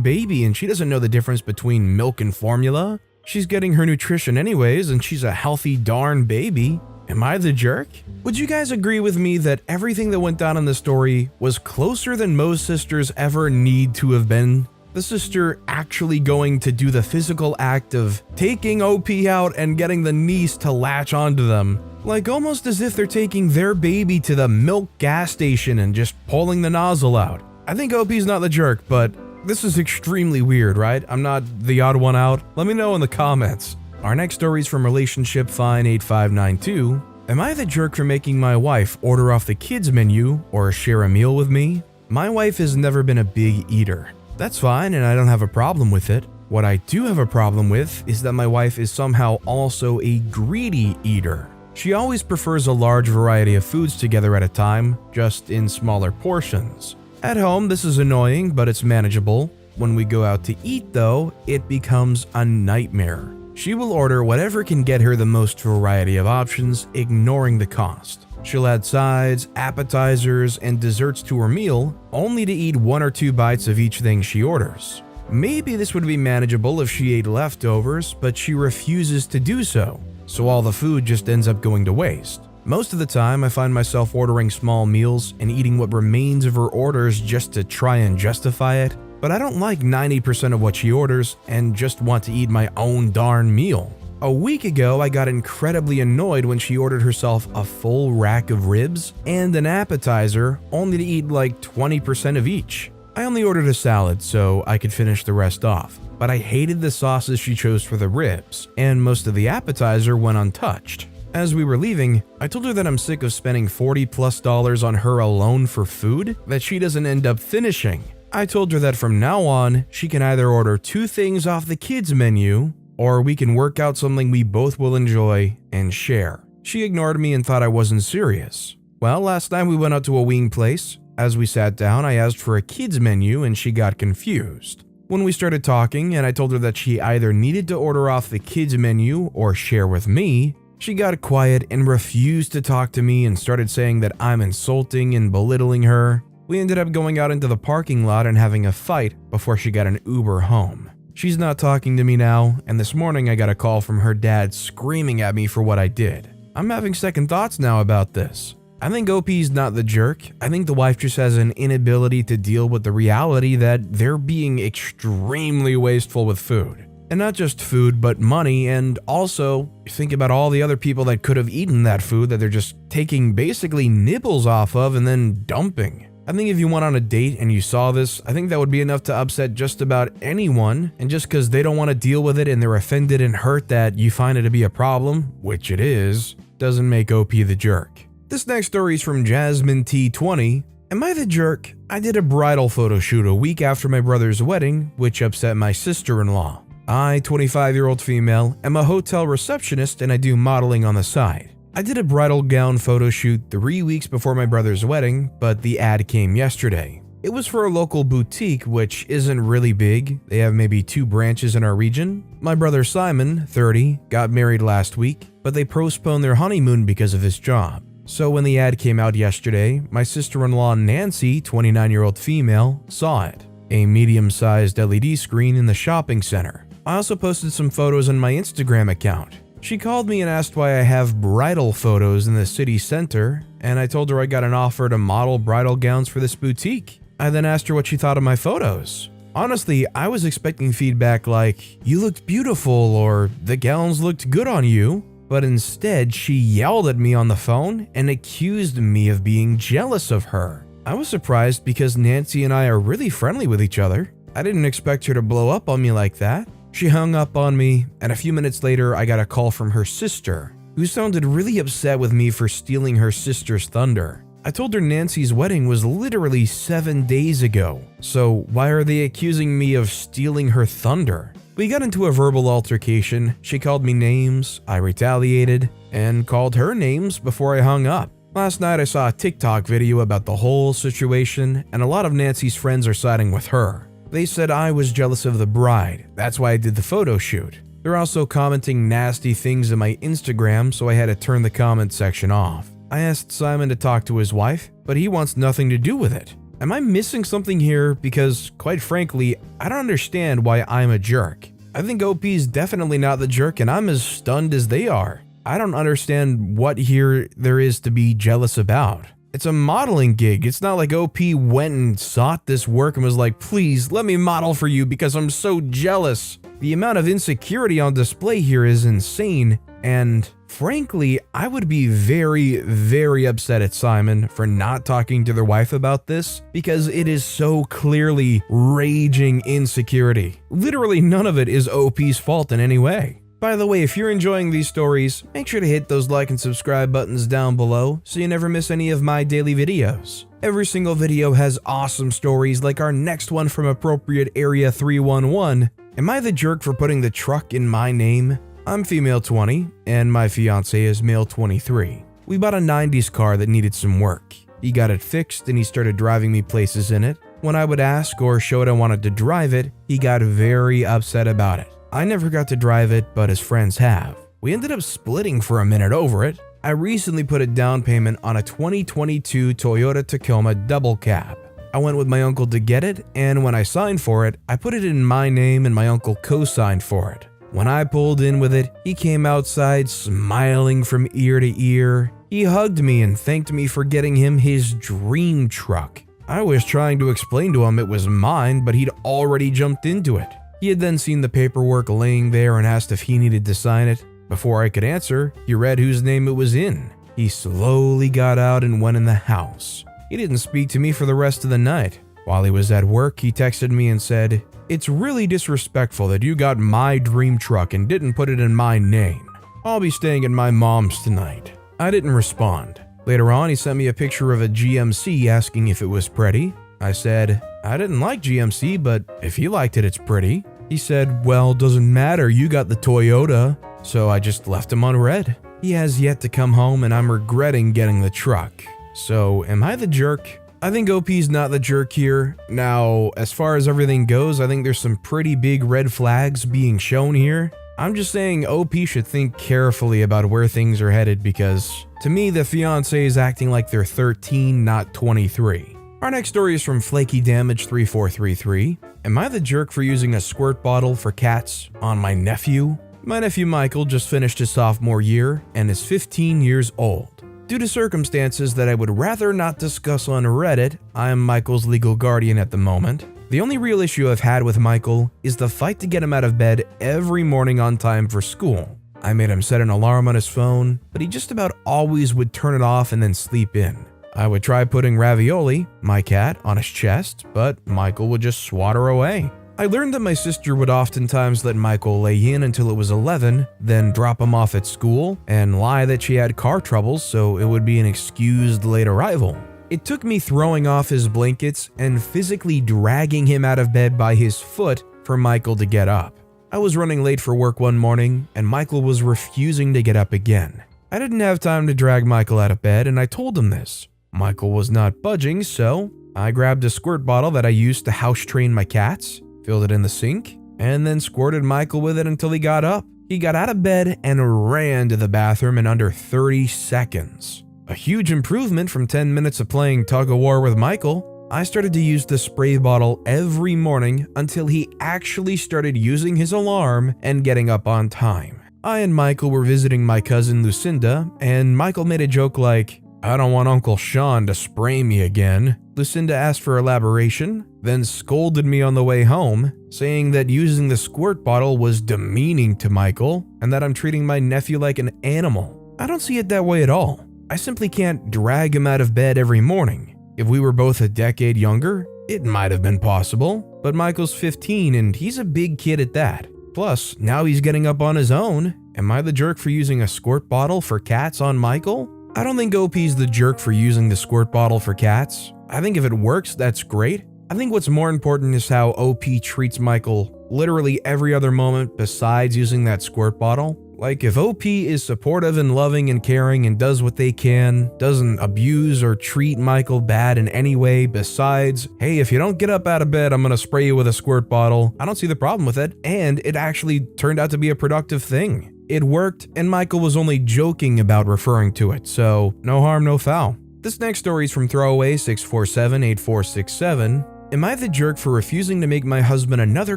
baby and she doesn't know the difference between milk and formula. She's getting her nutrition anyways and she's a healthy darn baby. Am I the jerk? Would you guys agree with me that everything that went down in the story was closer than most sisters ever need to have been? The sister actually going to do the physical act of taking OP out and getting the niece to latch onto them. Like almost as if they're taking their baby to the milk gas station and just pulling the nozzle out. I think OP's not the jerk, but this is extremely weird, right? I'm not the odd one out. Let me know in the comments. Our next story is from Relationship Fine 8592. Am I the jerk for making my wife order off the kids menu or share a meal with me? My wife has never been a big eater. That's fine and I don't have a problem with it. What I do have a problem with is that my wife is somehow also a greedy eater. She always prefers a large variety of foods together at a time, just in smaller portions. At home, this is annoying, but it's manageable. When we go out to eat though, it becomes a nightmare. She will order whatever can get her the most variety of options, ignoring the cost. She'll add sides, appetizers, and desserts to her meal, only to eat 1 or 2 bites of each thing she orders. Maybe this would be manageable if she ate leftovers, but she refuses to do so, so all the food just ends up going to waste. Most of the time, I find myself ordering small meals and eating what remains of her orders just to try and justify it. But I don't like 90% of what she orders and just want to eat my own darn meal. A week ago, I got incredibly annoyed when she ordered herself a full rack of ribs and an appetizer only to eat like 20% of each. I only ordered a salad so I could finish the rest off, but I hated the sauces she chose for the ribs, and most of the appetizer went untouched. As we were leaving, I told her that I'm sick of spending $40+ on her alone for food that she doesn't end up finishing. I told her that from now on, she can either order 2 things off the kids menu, or we can work out something we both will enjoy and share. She ignored me and thought I wasn't serious. Well, last time we went out to a wing place. As we sat down, I asked for a kids menu and she got confused. When we started talking and I told her that she either needed to order off the kids menu or share with me, she got quiet and refused to talk to me and started saying that I'm insulting and belittling her. We ended up going out into the parking lot and having a fight before she got an Uber home. She's not talking to me now, and this morning I got a call from her dad screaming at me for what I did. I'm having second thoughts now about this. I think OP's not the jerk. I think the wife just has an inability to deal with the reality that they're being extremely wasteful with food. And not just food, but money, and also think about all the other people that could have eaten that food that they're just taking basically nibbles off of and then dumping. I think if you went on a date and you saw this, I think that would be enough to upset just about anyone, and just because they don't want to deal with it and they're offended and hurt that you find it to be a problem, which it is, doesn't make OP the jerk. This next story is from Jasmine T20. Am I the jerk? I did a bridal photo shoot a week after my brother's wedding, which upset my sister-in-law. I, 25-year-old female, am a hotel receptionist and I do modeling on the side. I did a bridal gown photo shoot 3 weeks before my brother's wedding, but the ad came yesterday. It was for a local boutique, which isn't really big. They have maybe 2 branches in our region. My brother Simon, 30, got married last week, but they postponed their honeymoon because of his job. So when the ad came out yesterday, my sister-in-law Nancy, 29-year-old female, saw it. A medium-sized LED screen in the shopping center. I also posted some photos on my Instagram account. She called me and asked why I have bridal photos in the city center, and I told her I got an offer to model bridal gowns for this boutique. I then asked her what she thought of my photos. Honestly, I was expecting feedback like, "You looked beautiful," or "The gowns looked good on you." But instead, she yelled at me on the phone and accused me of being jealous of her. I was surprised because Nancy and I are really friendly with each other. I didn't expect her to blow up on me like that. She hung up on me, and a few minutes later, I got a call from her sister, who sounded really upset with me for stealing her sister's thunder. I told her Nancy's wedding was literally 7 days ago, so why are they accusing me of stealing her thunder? We got into a verbal altercation. She called me names, I retaliated, and called her names before I hung up. Last night I saw a TikTok video about the whole situation, and a lot of Nancy's friends are siding with her. They said I was jealous of the bride, that's why I did the photo shoot. They're also commenting nasty things on my Instagram, so I had to turn the comment section off. I asked Simon to talk to his wife, but he wants nothing to do with it. Am I missing something here? Because, quite frankly, I don't understand why I'm a jerk. I think OP's definitely not the jerk, and I'm as stunned as they are. I don't understand what here there is to be jealous about. It's a modeling gig. It's not like OP went and sought this work and was like, "Please, let me model for you because I'm so jealous." The amount of insecurity on display here is insane, and frankly, I would be very, very upset at Simon for not talking to their wife about this because it is so clearly raging insecurity. Literally none of it is OP's fault in any way. By the way, if you're enjoying these stories, make sure to hit those like and subscribe buttons down below so you never miss any of my daily videos. Every single video has awesome stories like our next one from Appropriate Area 311. Am I the jerk for putting the truck in my name? I'm female 20 and my fiancé is male 23. We bought a 90s car that needed some work. He got it fixed and he started driving me places in it. When I would ask or show it I wanted to drive it, he got very upset about it. I never got to drive it, but his friends have. We ended up splitting for a minute over it. I recently put a down payment on a 2022 Toyota Tacoma double cab. I went with my uncle to get it, and when I signed for it, I put it in my name and my uncle co-signed for it. When I pulled in with it, he came outside smiling from ear to ear. He hugged me and thanked me for getting him his dream truck. I was trying to explain to him it was mine, but he'd already jumped into it. He had then seen the paperwork laying there and asked if he needed to sign it. Before I could answer, he read whose name it was in. He slowly got out and went in the house. He didn't speak to me for the rest of the night. While he was at work, he texted me and said, "It's really disrespectful that you got my dream truck and didn't put it in my name. I'll be staying at my mom's tonight." I didn't respond. Later on, he sent me a picture of a GMC asking if it was pretty. I said, "I didn't like GMC, but if he liked it, it's pretty." He said, "Well, doesn't matter, you got the Toyota." So I just left him on red. He has yet to come home and I'm regretting getting the truck. So am I the jerk? I think OP's not the jerk here. Now, as far as everything goes, I think there's some pretty big red flags being shown here. I'm just saying OP should think carefully about where things are headed because, to me, the fiancé is acting like they're 13, not 23. Our next story is from Flaky Damage 3433. Am I the jerk for using a squirt bottle for cats on my nephew? My nephew Michael just finished his sophomore year and is 15 years old. Due to circumstances that I would rather not discuss on Reddit, I am Michael's legal guardian at the moment. The only real issue I've had with Michael is the fight to get him out of bed every morning on time for school. I made him set an alarm on his phone, but he just about always would turn it off and then sleep in. I would try putting Ravioli, my cat, on his chest, but Michael would just swat her away. I learned that my sister would oftentimes let Michael lay in until it was 11, then drop him off at school and lie that she had car troubles so it would be an excused late arrival. It took me throwing off his blankets and physically dragging him out of bed by his foot for Michael to get up. I was running late for work one morning and Michael was refusing to get up again. I didn't have time to drag Michael out of bed and I told him this. Michael was not budging, so I grabbed a squirt bottle that I used to house train my cats, filled it in the sink, and then squirted Michael with it until he got up. He got out of bed and ran to the bathroom in under 30 seconds. A huge improvement from 10 minutes of playing tug-of-war with Michael. I started to use the spray bottle every morning until he actually started using his alarm and getting up on time. I and Michael were visiting my cousin Lucinda, and Michael made a joke like, "I don't want Uncle Sean to spray me again." Lucinda asked for elaboration, then scolded me on the way home, saying that using the squirt bottle was demeaning to Michael and that I'm treating my nephew like an animal. I don't see it that way at all. I simply can't drag him out of bed every morning. If we were both a decade younger, it might have been possible, but Michael's 15 and he's a big kid at that. Plus, now he's getting up on his own. Am I the jerk for using a squirt bottle for cats on Michael? I don't think OP's the jerk for using the squirt bottle for cats. I think if it works, that's great. I think what's more important is how OP treats Michael literally every other moment besides using that squirt bottle. Like, if OP is supportive and loving and caring and does what they can, doesn't abuse or treat Michael bad in any way besides, "Hey, if you don't get up out of bed, I'm gonna spray you with a squirt bottle," I don't see the problem with it, and it actually turned out to be a productive thing. It worked, and Michael was only joking about referring to it, so no harm, no foul. This next story is from Throwaway 6478467. Am I the jerk for refusing to make my husband another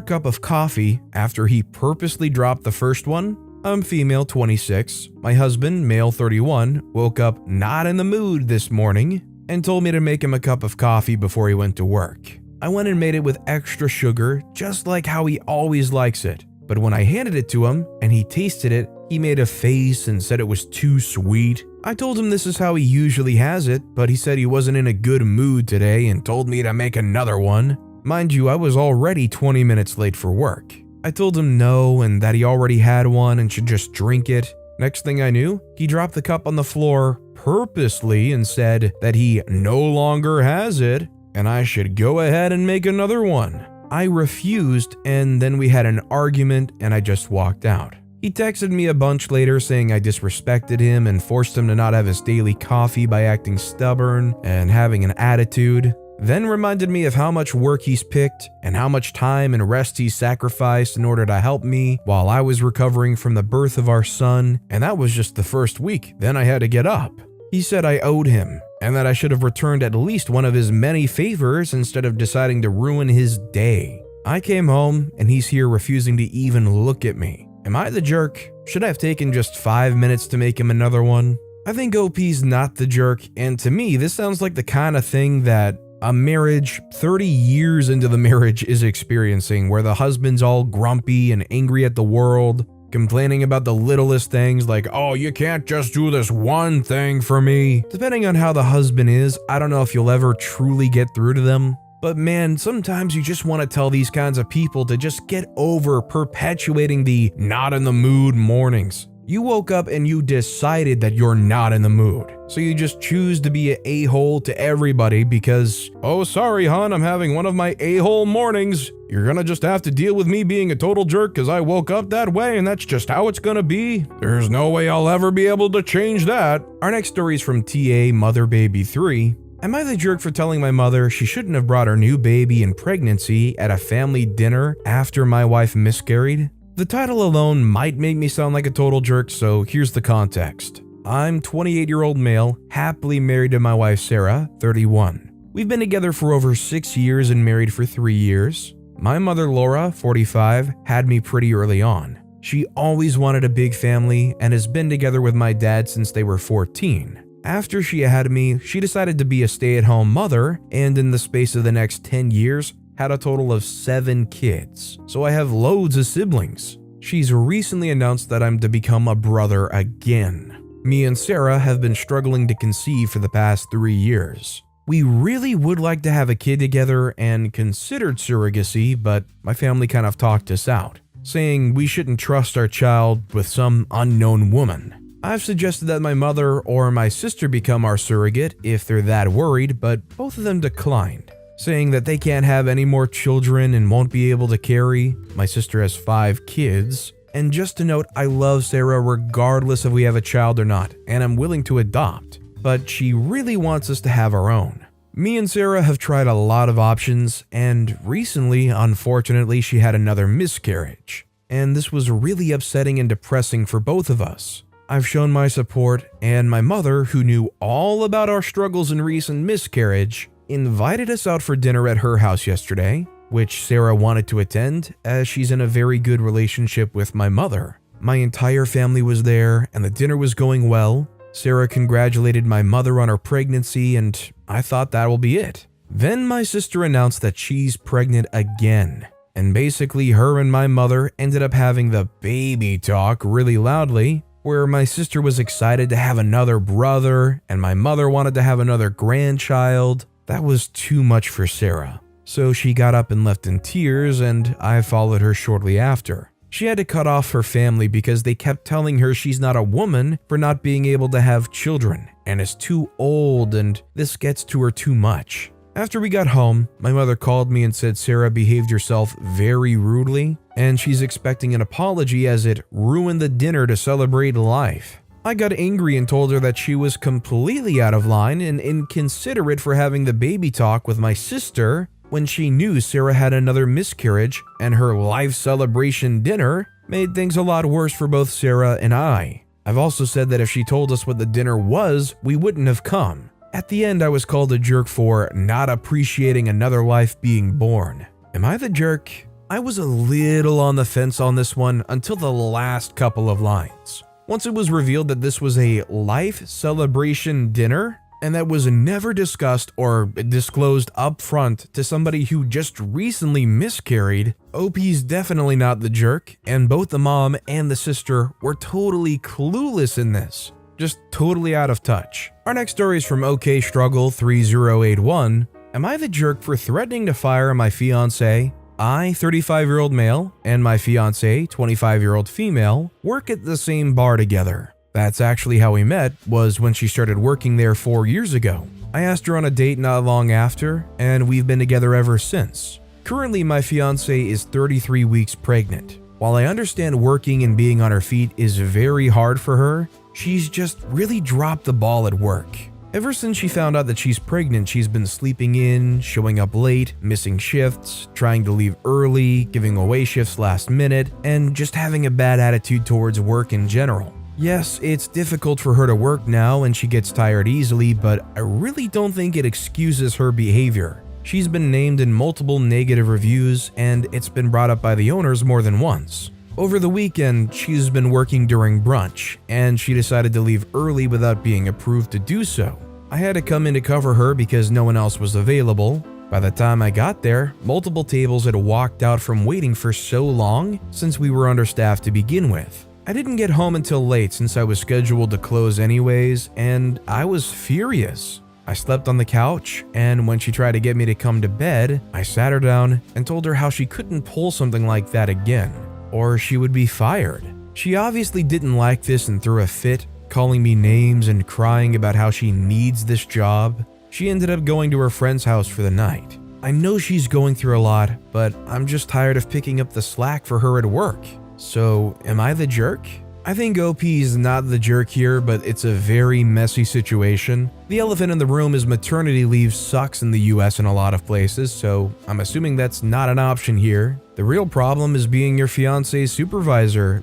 cup of coffee after he purposely dropped the first one? I'm female 26. My husband, male 31, woke up not in the mood this morning and told me to make him a cup of coffee before he went to work. I went and made it with extra sugar, just like how he always likes it. But when I handed it to him and he tasted it, he made a face and said it was too sweet. I told him this is how he usually has it, but he said he wasn't in a good mood today and told me to make another one. Mind you, I was already 20 minutes late for work. I told him no and that he already had one and should just drink it. Next thing I knew, he dropped the cup on the floor purposely and said that he no longer has it and I should go ahead and make another one. I refused, and then we had an argument and I just walked out. He texted me a bunch later saying I disrespected him and forced him to not have his daily coffee by acting stubborn and having an attitude. Then reminded me of how much work he's picked and how much time and rest he's sacrificed in order to help me while I was recovering from the birth of our son, and that was just the first week. Then I had to get up. He said I owed him and that I should have returned at least one of his many favors instead of deciding to ruin his day. I came home and he's here refusing to even look at me. Am I the jerk? Should I have taken just 5 minutes to make him another one? I think OP's not the jerk, and to me this sounds like the kind of thing that a marriage 30 years into the marriage is experiencing, where the husband's all grumpy and angry at the world, complaining about the littlest things like, "Oh, you can't just do this one thing for me." Depending on how the husband is, I don't know if you'll ever truly get through to them. But man, sometimes you just want to tell these kinds of people to just get over perpetuating the not in the mood mornings. You woke up and you decided that you're not in the mood. So you just choose to be an a-hole to everybody because, "Oh, sorry, hon, I'm having one of my a-hole mornings. You're gonna just have to deal with me being a total jerk because I woke up that way and that's just how it's gonna be. There's no way I'll ever be able to change that." Our next story is from TA Mother Baby 3. Am I the jerk for telling my mother she shouldn't have brought her new baby in pregnancy at a family dinner after my wife miscarried? The title alone might make me sound like a total jerk, so here's the context. I'm 28-year-old male, happily married to my wife Sarah, 31. We've been together for over 6 years and married for 3 years. My mother Laura, 45, had me pretty early on. She always wanted a big family and has been together with my dad since they were 14. After she had me, she decided to be a stay-at-home mother, and in the space of the next 10 years, had a total of 7 kids, so I have loads of siblings. She's recently announced that I'm to become a brother again. Me and Sarah have been struggling to conceive for the past 3 years. We really would like to have a kid together and considered surrogacy, but my family kind of talked us out, saying we shouldn't trust our child with some unknown woman. I've suggested that my mother or my sister become our surrogate if they're that worried, but both of them declined, saying that they can't have any more children and won't be able to carry. My sister has 5 kids. And just to note, I love Sarah regardless if we have a child or not, and I'm willing to adopt, but she really wants us to have our own. Me and Sarah have tried a lot of options, and recently, unfortunately, she had another miscarriage. And this was really upsetting and depressing for both of us. I've shown my support, and my mother, who knew all about our struggles in recent miscarriage, invited us out for dinner at her house yesterday, which Sarah wanted to attend as she's in a very good relationship with my mother. My entire family was there and the dinner was going well. Sarah congratulated my mother on her pregnancy and I thought that will be it. Then my sister announced that she's pregnant again. And basically her and my mother ended up having the baby talk really loudly, where my sister was excited to have another brother and my mother wanted to have another grandchild. That was too much for Sarah. So she got up and left in tears, and I followed her shortly after. She had to cut off her family because they kept telling her she's not a woman for not being able to have children and is too old, and this gets to her too much. After we got home, my mother called me and said Sarah behaved herself very rudely, and she's expecting an apology as it ruined the dinner to celebrate life. I got angry and told her that she was completely out of line and inconsiderate for having the baby talk with my sister when she knew Sarah had another miscarriage, and her life celebration dinner made things a lot worse for both Sarah and I. I've also said that if she told us what the dinner was, we wouldn't have come. At the end, I was called a jerk for not appreciating another life being born. Am I the jerk? I was a little on the fence on this one until the last couple of lines. Once it was revealed that this was a life celebration dinner, and that was never discussed or disclosed up front to somebody who just recently miscarried, OP's definitely not the jerk, and both the mom and the sister were totally clueless in this. Just totally out of touch. Our next story is from OK Struggle 3081. Am I the jerk for threatening to fire my fiancé? I, 35-year-old male, and my fiancé, 25-year-old female, work at the same bar together. That's actually how we met, was when she started working there 4 years ago. I asked her on a date not long after, and we've been together ever since. Currently, my fiancée is 33 weeks pregnant. While I understand working and being on her feet is very hard for her, she's just really dropped the ball at work. Ever since she found out that she's pregnant, she's been sleeping in, showing up late, missing shifts, trying to leave early, giving away shifts last minute, and just having a bad attitude towards work in general. Yes, it's difficult for her to work now and she gets tired easily, but I really don't think it excuses her behavior. She's been named in multiple negative reviews and it's been brought up by the owners more than once. Over the weekend, she's been working during brunch and she decided to leave early without being approved to do so. I had to come in to cover her because no one else was available. By the time I got there, multiple tables had walked out from waiting for so long since we were understaffed to begin with. I didn't get home until late since I was scheduled to close anyways, and I was furious. I slept on the couch, and when she tried to get me to come to bed, I sat her down and told her how she couldn't pull something like that again, or she would be fired. She obviously didn't like this and threw a fit, calling me names and crying about how she needs this job. She ended up going to her friend's house for the night. I know she's going through a lot, but I'm just tired of picking up the slack for her at work. So, am I the jerk? I think OP is not the jerk here, but it's a very messy situation. The elephant in the room is maternity leave sucks in the US in a lot of places, so I'm assuming that's not an option here. The real problem is being your fiance's supervisor.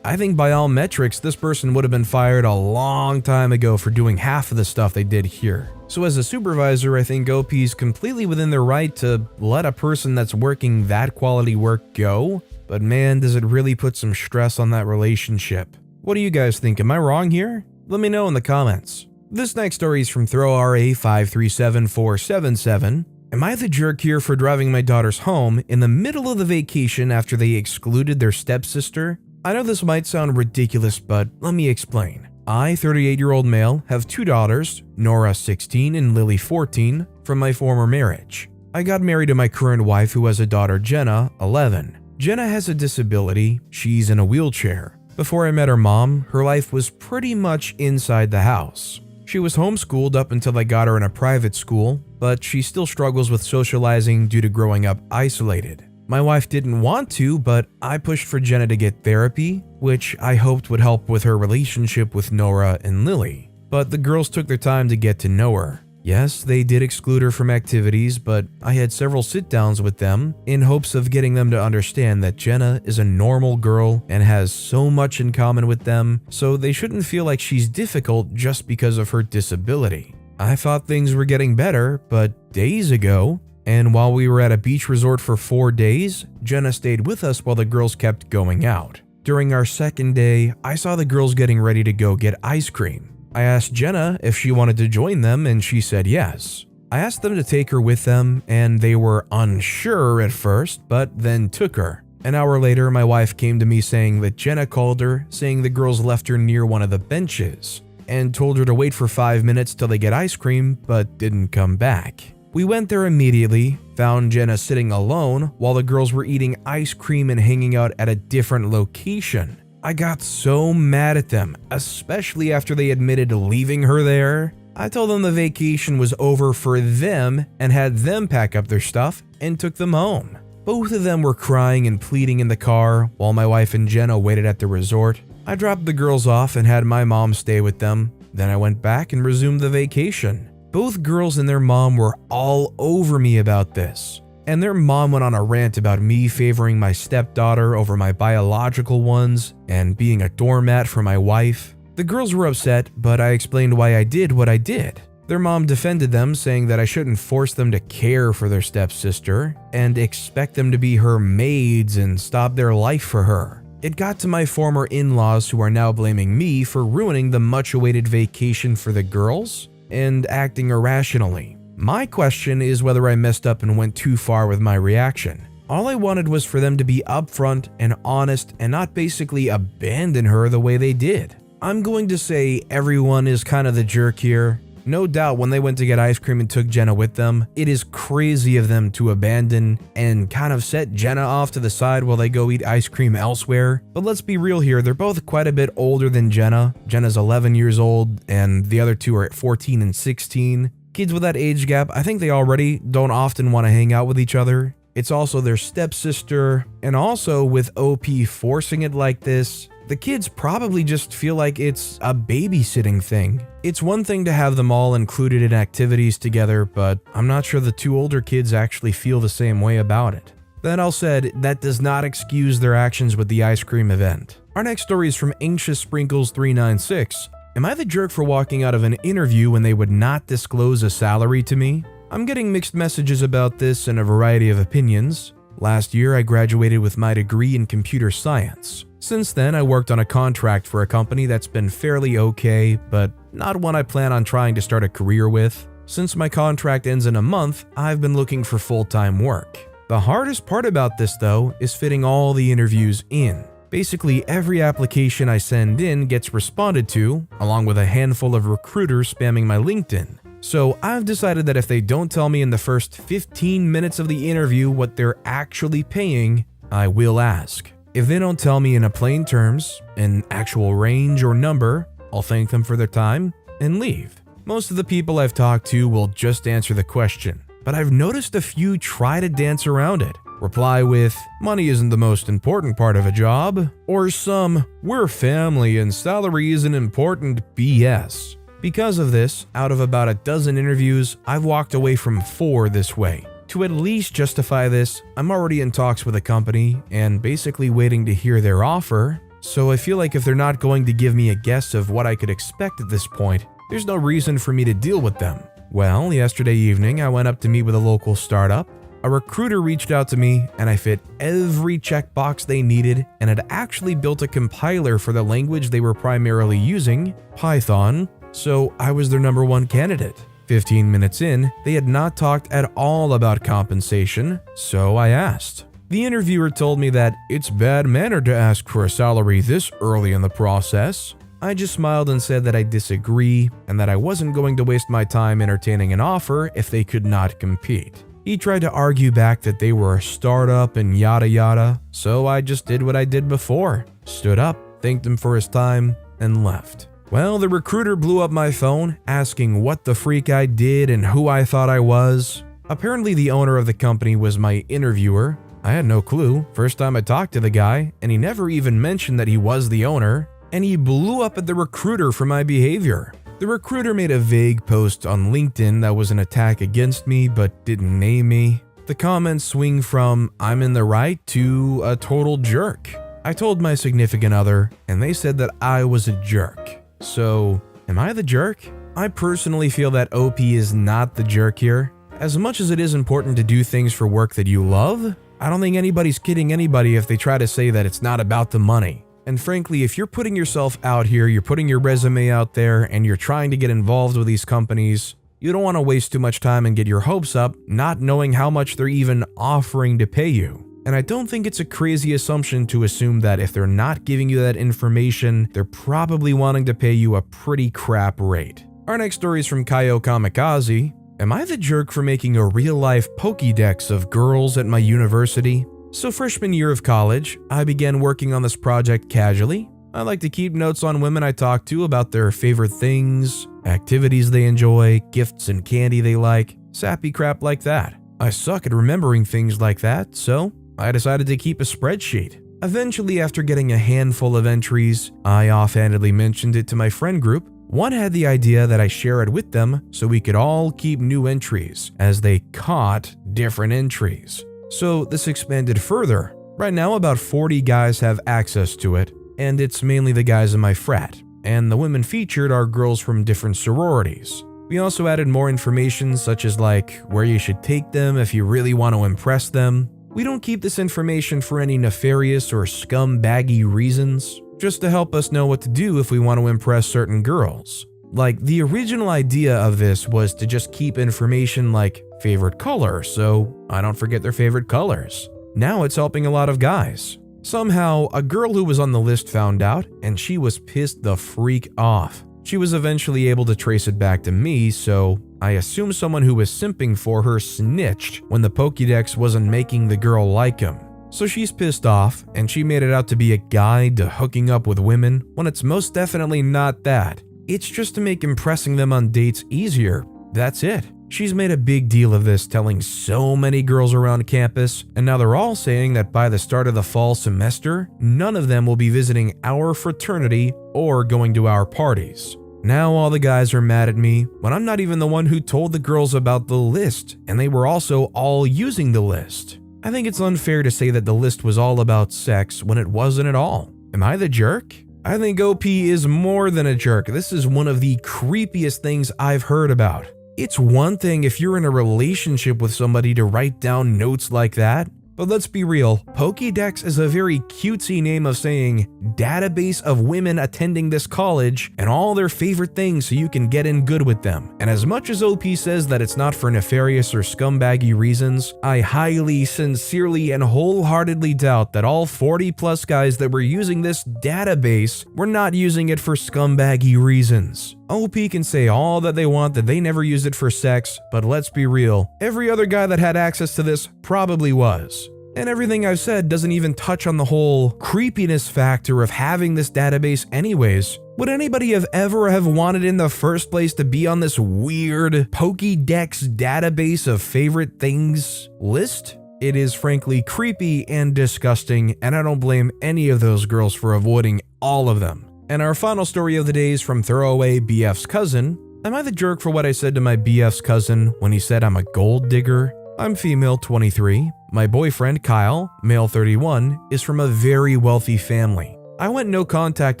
I think by all metrics, this person would have been fired a long time ago for doing half of the stuff they did here. So as a supervisor, I think OP is completely within their right to let a person that's working that quality work go. But man, does it really put some stress on that relationship. What do you guys think? Am I wrong here? Let me know in the comments. This next story is from ThrowRA537477. Am I the jerk here for driving my daughters home in the middle of the vacation after they excluded their stepsister? I know this might sound ridiculous, but let me explain. I, 38-year-old male, have two daughters, Nora 16 and Lily 14, from my former marriage. I got married to my current wife who has a daughter, Jenna, 11. Jenna has a disability, she's in a wheelchair. Before I met her mom, her life was pretty much inside the house. She was homeschooled up until I got her in a private school, but she still struggles with socializing due to growing up isolated. My wife didn't want to, but I pushed for Jenna to get therapy, which I hoped would help with her relationship with Nora and Lily. But the girls took their time to get to know her. Yes, they did exclude her from activities, but I had several sit-downs with them in hopes of getting them to understand that Jenna is a normal girl and has so much in common with them, so they shouldn't feel like she's difficult just because of her disability. I thought things were getting better, but days ago, and while we were at a beach resort for 4 days, Jenna stayed with us while the girls kept going out. During our second day, I saw the girls getting ready to go get ice cream. I asked Jenna if she wanted to join them and she said yes. I asked them to take her with them and they were unsure at first, but then took her. An hour later, my wife came to me saying that Jenna called her, saying the girls left her near one of the benches and told her to wait for 5 minutes till they get ice cream, but didn't come back. We went there immediately, found Jenna sitting alone while the girls were eating ice cream and hanging out at a different location. I got so mad at them, especially after they admitted to leaving her there. I told them the vacation was over for them and had them pack up their stuff and took them home. Both of them were crying and pleading in the car while my wife and Jenna waited at the resort. I dropped the girls off and had my mom stay with them. Then I went back and resumed the vacation. Both girls and their mom were all over me about this. And their mom went on a rant about me favoring my stepdaughter over my biological ones and being a doormat for my wife. The girls were upset, but I explained why I did what I did. Their mom defended them, saying that I shouldn't force them to care for their stepsister and expect them to be her maids and stop their life for her. It got to my former in-laws who are now blaming me for ruining the much-awaited vacation for the girls and acting irrationally. My question is whether I messed up and went too far with my reaction. All I wanted was for them to be upfront and honest and not basically abandon her the way they did. I'm going to say everyone is kind of the jerk here. No doubt when they went to get ice cream and took Jenna with them, it is crazy of them to abandon and kind of set Jenna off to the side while they go eat ice cream elsewhere. But let's be real here, they're both quite a bit older than Jenna. Jenna's 11 years old and the other two are 14 and 16. Kids with that age gap, I think they already don't often want to hang out with each other. It's also their stepsister, and also with OP forcing it like this, the kids probably just feel like it's a babysitting thing. It's one thing to have them all included in activities together, but I'm not sure the two older kids actually feel the same way about it. That all said, that does not excuse their actions with the ice cream event. Our next story is from Anxious Sprinkles 396. Am I the jerk for walking out of an interview when they would not disclose a salary to me? I'm getting mixed messages about this and a variety of opinions. Last year, I graduated with my degree in computer science. Since then, I worked on a contract for a company that's been fairly okay, but not one I plan on trying to start a career with. Since my contract ends in a month, I've been looking for full-time work. The hardest part about this, though, is fitting all the interviews in. Basically, every application I send in gets responded to, along with a handful of recruiters spamming my LinkedIn. So I've decided that if they don't tell me in the first 15 minutes of the interview what they're actually paying, I will ask. If they don't tell me in a plain terms, an actual range or number, I'll thank them for their time and leave. Most of the people I've talked to will just answer the question, but I've noticed a few try to dance around it. Reply with, money isn't the most important part of a job, or some, we're family and salary isn't important BS. Because of this, out of about a dozen interviews, I've walked away from 4 this way. To at least justify this, I'm already in talks with a company and basically waiting to hear their offer, so I feel like if they're not going to give me a guess of what I could expect at this point, there's no reason for me to deal with them. Well, yesterday evening, I went up to meet with a local startup. A recruiter reached out to me and I fit every checkbox they needed and had actually built a compiler for the language they were primarily using, Python, so I was their #1 candidate. 15 minutes in, they had not talked at all about compensation, so I asked. The interviewer told me that it's bad manner to ask for a salary this early in the process. I just smiled and said that I disagree and that I wasn't going to waste my time entertaining an offer if they could not compete. He tried to argue back that they were a startup and yada yada, so I just did what I did before. Stood up, thanked him for his time, and left. Well, the recruiter blew up my phone, asking what the freak I did and who I thought I was. Apparently the owner of the company was my interviewer. I had no clue. First time I talked to the guy, and he never even mentioned that he was the owner, and he blew up at the recruiter for my behavior. The recruiter made a vague post on LinkedIn that was an attack against me but didn't name me. The comments swing from I'm in the right to a total jerk. I told my significant other, and they said that I was a jerk. So, am I the jerk? I personally feel that OP is not the jerk here. As much as it is important to do things for work that you love, I don't think anybody's kidding anybody if they try to say that it's not about the money. And frankly, if you're putting yourself out here, you're putting your resume out there, and you're trying to get involved with these companies, you don't want to waste too much time and get your hopes up, not knowing how much they're even offering to pay you. And I don't think it's a crazy assumption to assume that if they're not giving you that information, they're probably wanting to pay you a pretty crap rate. Our next story is from Kaio Kamikaze. Am I the jerk for making a real-life Pokedex of girls at my university? So freshman year of college, I began working on this project casually. I like to keep notes on women I talk to about their favorite things, activities they enjoy, gifts and candy they like, sappy crap like that. I suck at remembering things like that, so I decided to keep a spreadsheet. Eventually, after getting a handful of entries, I offhandedly mentioned it to my friend group. One had the idea that I share it with them so we could all keep new entries, as they caught different entries. So this expanded further. Right now, about 40 guys have access to it, and it's mainly the guys in my frat, and the women featured are girls from different sororities. We also added more information such as like where you should take them if you really want to impress them. We don't keep this information for any nefarious or scumbaggy reasons, just to help us know what to do if we want to impress certain girls. Like, the original idea of this was to just keep information like favorite color, so I don't forget their favorite colors. Now it's helping a lot of guys. Somehow, a girl who was on the list found out, and she was pissed the freak off. She was eventually able to trace it back to me, so I assume someone who was simping for her snitched when the Pokédex wasn't making the girl like him. So she's pissed off, and she made it out to be a guide to hooking up with women when it's most definitely not that. It's just to make impressing them on dates easier. That's it. She's made a big deal of this, telling so many girls around campus, and now they're all saying that by the start of the fall semester, none of them will be visiting our fraternity or going to our parties. Now all the guys are mad at me when I'm not even the one who told the girls about the list, and they were also all using the list. I think it's unfair to say that the list was all about sex when it wasn't at all. Am I the jerk? I think OP is more than a jerk. This is one of the creepiest things I've heard about. It's one thing if you're in a relationship with somebody to write down notes like that, but let's be real, Pokédex is a very cutesy name of saying database of women attending this college and all their favorite things so you can get in good with them. And as much as OP says that it's not for nefarious or scumbaggy reasons, I highly, sincerely, and wholeheartedly doubt that all 40 plus guys that were using this database were not using it for scumbaggy reasons. OP can say all that they want that they never used it for sex, but let's be real, every other guy that had access to this probably was. And everything I've said doesn't even touch on the whole creepiness factor of having this database anyways. Would anybody have wanted in the first place to be on this weird Pokédex database of favorite things list? It is frankly creepy and disgusting, and I don't blame any of those girls for avoiding all of them. And our final story of the day is from Throwaway BF's cousin. Am I the jerk for what I said to my BF's cousin when he said I'm a gold digger? I'm female 23. My boyfriend Kyle, male 31, is from a very wealthy family. I went no contact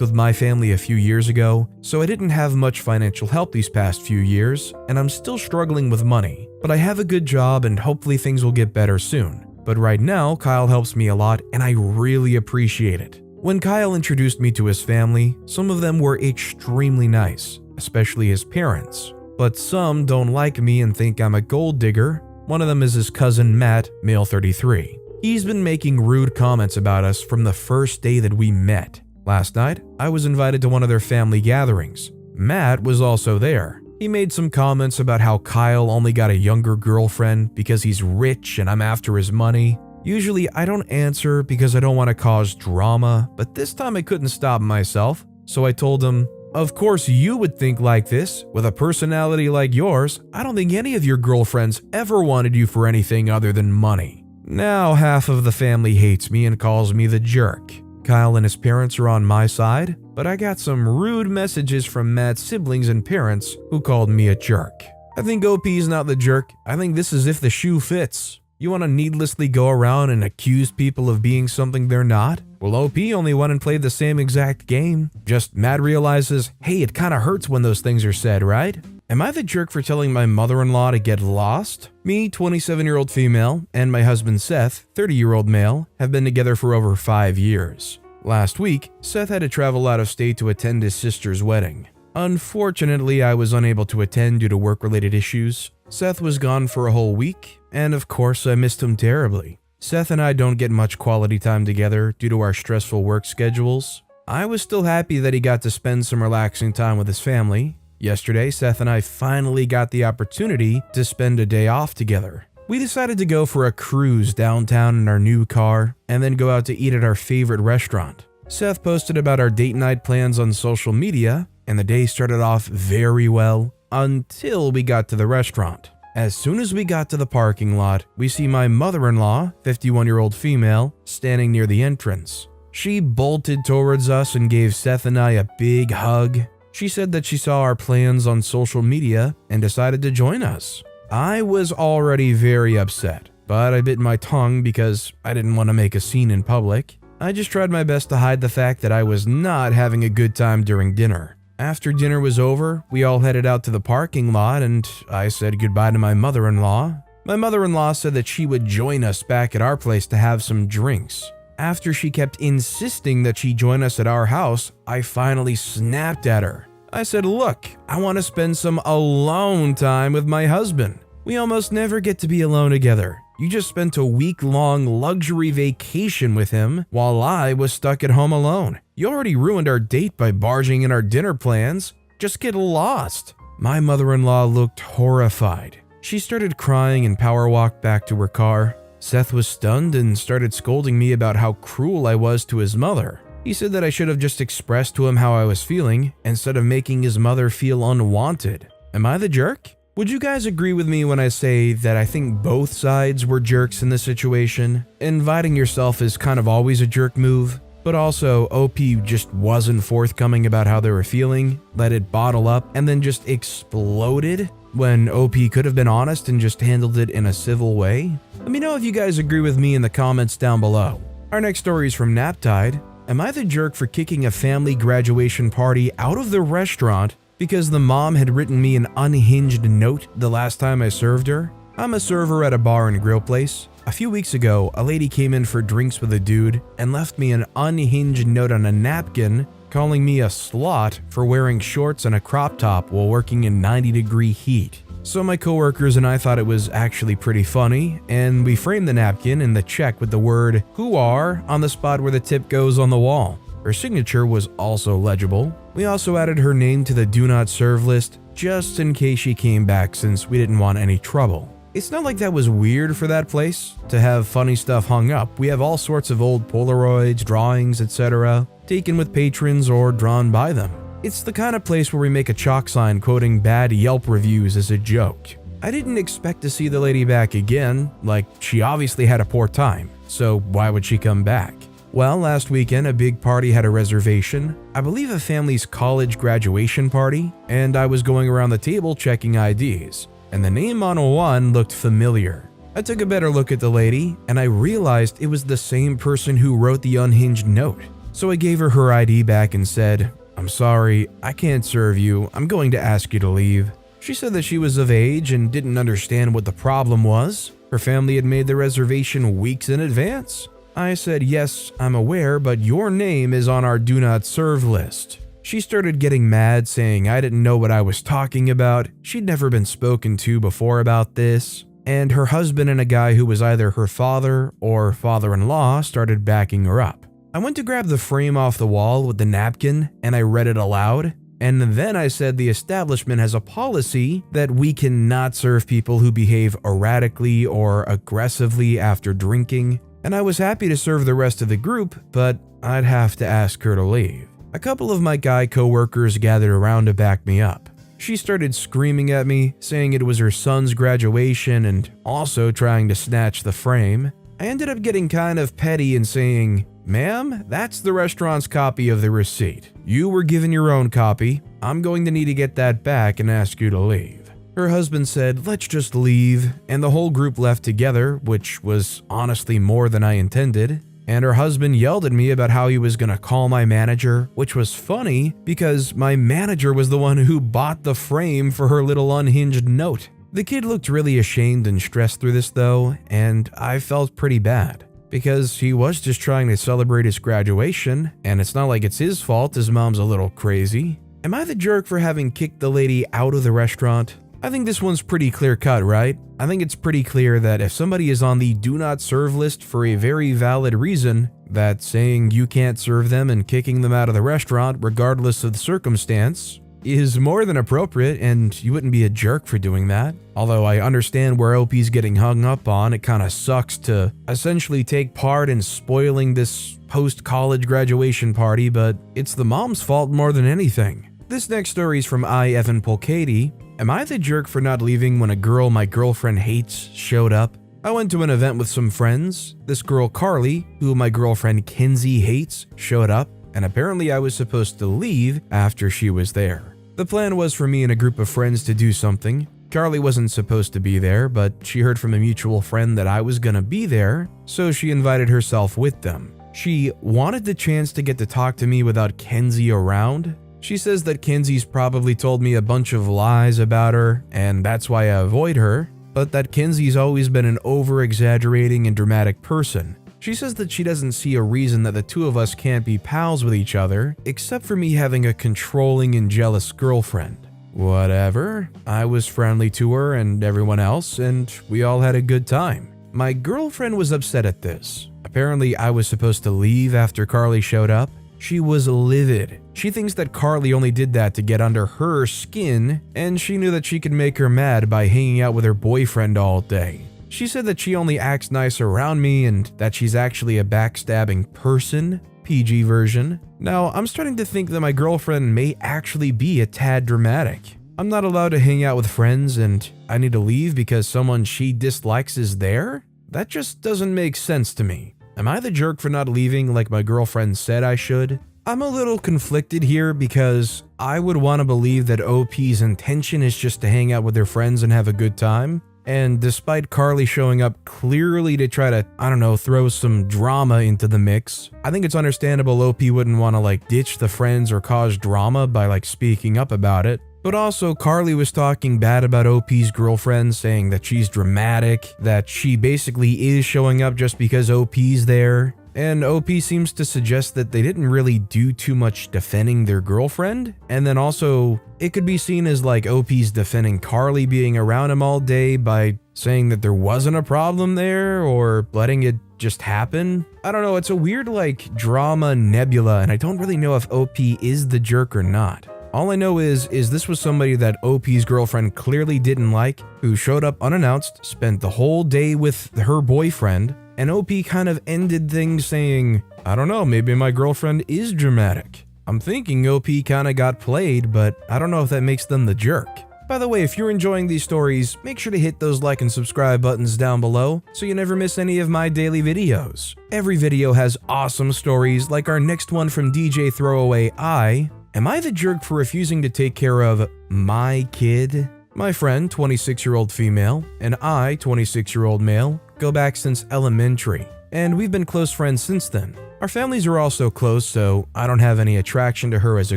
with my family a few years ago, so I didn't have much financial help these past few years, and I'm still struggling with money. But I have a good job and hopefully things will get better soon. But right now, Kyle helps me a lot and I really appreciate it. When Kyle introduced me to his family, some of them were extremely nice, especially his parents. but some don't like me and think I'm a gold digger. One of them is his cousin Matt, male 33. He's been making rude comments about us from the first day that we met. Last night, I was invited to one of their family gatherings. Matt was also there. He made some comments about how Kyle only got a younger girlfriend because he's rich and I'm after his money. Usually I don't answer because I don't want to cause drama, but this time I couldn't stop myself, so I told him, "Of course you would think like this. With a personality like yours, I don't think any of your girlfriends ever wanted you for anything other than money." Now half of the family hates me and calls me the jerk. Kyle and his parents are on my side, but I got some rude messages from Matt's siblings and parents who called me a jerk. I think OP's not the jerk. I think this is if the shoe fits. You want to needlessly go around and accuse people of being something they're not? Well, OP only went and played the same exact game. Just Matt realizes, hey, it kind of hurts when those things are said, right? Am I the jerk for telling my mother-in-law to get lost? Me, 27-year-old female, and my husband Seth, 30-year-old male, have been together for over 5 years. Last week, Seth had to travel out of state to attend his sister's wedding. Unfortunately, I was unable to attend due to work-related issues. Seth was gone for a whole week, and of course I missed him terribly. Seth and I don't get much quality time together due to our stressful work schedules. I was still happy that he got to spend some relaxing time with his family. Yesterday, Seth and I finally got the opportunity to spend a day off together. We decided to go for a cruise downtown in our new car and then go out to eat at our favorite restaurant. Seth posted about our date night plans on social media, and the day started off very well until we got to the restaurant. As soon as we got to the parking lot, we see my mother-in-law, 51-year-old female, standing near the entrance. She bolted towards us and gave Seth and I a big hug. She said that she saw our plans on social media and decided to join us. I was already very upset, but I bit my tongue because I didn't want to make a scene in public. I just tried my best to hide the fact that I was not having a good time during dinner. After dinner was over, we all headed out to the parking lot and I said goodbye to my mother-in-law. My mother-in-law said that she would join us back at our place to have some drinks. After she kept insisting that she join us at our house, I finally snapped at her. I said, "Look, I want to spend some alone time with my husband. We almost never get to be alone together. You just spent a week-long luxury vacation with him while I was stuck at home alone. You already ruined our date by barging in our dinner plans. Just get lost." My mother-in-law looked horrified. She started crying and power walked back to her car. Seth was stunned and started scolding me about how cruel I was to his mother. He said that I should have just expressed to him how I was feeling instead of making his mother feel unwanted. Am I the jerk? Would you guys agree with me when I say that I think both sides were jerks in this situation? Inviting yourself is kind of always a jerk move, but also OP just wasn't forthcoming about how they were feeling, let it bottle up, and then just exploded when OP could have been honest and just handled it in a civil way? Let me know if you guys agree with me in the comments down below. Our next story is from Naptide. Am I the jerk for kicking a family graduation party out of the restaurant because the mom had written me an unhinged note the last time I served her? I'm a server at a bar and grill place. A few weeks ago, a lady came in for drinks with a dude and left me an unhinged note on a napkin calling me a slut for wearing shorts and a crop top while working in 90-degree heat. So my coworkers and I thought it was actually pretty funny, and we framed the napkin and the check with the word "who are" on the spot where the tip goes on the wall. Her signature was also legible. We also added her name to the do not serve list just in case she came back since we didn't want any trouble. It's not like that was weird for that place to have funny stuff hung up. We have all sorts of old Polaroids, drawings, etc. taken with patrons or drawn by them. It's the kind of place where we make a chalk sign quoting bad Yelp reviews as a joke. I didn't expect to see the lady back again, like she obviously had a poor time, so why would she come back? Well, last weekend a big party had a reservation, I believe a family's college graduation party, and I was going around the table checking IDs, and the name on one looked familiar. I took a better look at the lady, and I realized it was the same person who wrote the unhinged note. So I gave her ID back and said, "I'm sorry, I can't serve you. I'm going to ask you to leave." She said that she was of age and didn't understand what the problem was. Her family had made the reservation weeks in advance. I said, "Yes, I'm aware, but your name is on our do not serve list." She started getting mad, saying I didn't know what I was talking about, she'd never been spoken to before about this, and her husband and a guy who was either her father or father-in-law started backing her up. I went to grab the frame off the wall with the napkin and I read it aloud, and then I said the establishment has a policy that we cannot serve people who behave erratically or aggressively after drinking, and I was happy to serve the rest of the group, but I'd have to ask her to leave. A couple of my guy co-workers gathered around to back me up. She started screaming at me, saying it was her son's graduation and also trying to snatch the frame. I ended up getting kind of petty and saying, "Ma'am, that's the restaurant's copy of the receipt. You were given your own copy. I'm going to need to get that back and ask you to leave." Her husband said, "Let's just leave," and the whole group left together, which was honestly more than I intended. And her husband yelled at me about how he was going to call my manager, which was funny because my manager was the one who bought the frame for her little unhinged note. The kid looked really ashamed and stressed through this though, and I felt pretty bad because he was just trying to celebrate his graduation, and it's not like it's his fault his mom's a little crazy. Am I the jerk for having kicked the lady out of the restaurant? I think this one's pretty clear cut, right? I think it's pretty clear that if somebody is on the do not serve list for a very valid reason, that saying you can't serve them and kicking them out of the restaurant regardless of the circumstance is more than appropriate, and you wouldn't be a jerk for doing that. Although I understand where OP's getting hung up on, it kind of sucks to essentially take part in spoiling this post-college graduation party, but it's the mom's fault more than anything. This next story is from Evan Polkady. Am I the jerk for not leaving when a girl my girlfriend hates showed up? I went to an event with some friends. This girl Carly, who my girlfriend Kenzie hates, showed up, and apparently I was supposed to leave after she was there. The plan was for me and a group of friends to do something. Carly wasn't supposed to be there, but she heard from a mutual friend that I was gonna be there, so she invited herself with them. She wanted the chance to get to talk to me without Kenzie around. She says that Kenzie's probably told me a bunch of lies about her, and that's why I avoid her, but that Kenzie's always been an over-exaggerating and dramatic person. She says that she doesn't see a reason that the two of us can't be pals with each other, except for me having a controlling and jealous girlfriend. Whatever, I was friendly to her and everyone else, and we all had a good time. My girlfriend was upset at this. Apparently, I was supposed to leave after Carly showed up. She was livid. She thinks that Carly only did that to get under her skin, and she knew that she could make her mad by hanging out with her boyfriend all day. She said that she only acts nice around me and that she's actually a backstabbing person, PG version. Now, I'm starting to think that my girlfriend may actually be a tad dramatic. I'm not allowed to hang out with friends and I need to leave because someone she dislikes is there? That just doesn't make sense to me. Am I the jerk for not leaving like my girlfriend said I should? I'm a little conflicted here because I would want to believe that OP's intention is just to hang out with her friends and have a good time. And despite Carly showing up clearly to try to, throw some drama into the mix, I think it's understandable OP wouldn't want to ditch the friends or cause drama by speaking up about it. But also, Carly was talking bad about OP's girlfriend, saying that she's dramatic, that she basically is showing up just because OP's there. And OP seems to suggest that they didn't really do too much defending their girlfriend. And then also, it could be seen as OP's defending Carly being around him all day by saying that there wasn't a problem there or letting it just happen. I don't know, it's a weird drama nebula, and I don't really know if OP is the jerk or not. All I know is this was somebody that OP's girlfriend clearly didn't like, who showed up unannounced, spent the whole day with her boyfriend, and OP kind of ended things saying, I don't know, maybe my girlfriend is dramatic. I'm thinking OP kind of got played, but I don't know if that makes them the jerk. By the way, if you're enjoying these stories, make sure to hit those like and subscribe buttons down below so you never miss any of my daily videos. Every video has awesome stories like our next one from DJ Throwaway I. Am I the jerk for refusing to take care of my kid? My friend, 26-year-old female, and I, 26-year-old male, go back since elementary, and we've been close friends since then. Our families are also close, so I don't have any attraction to her as a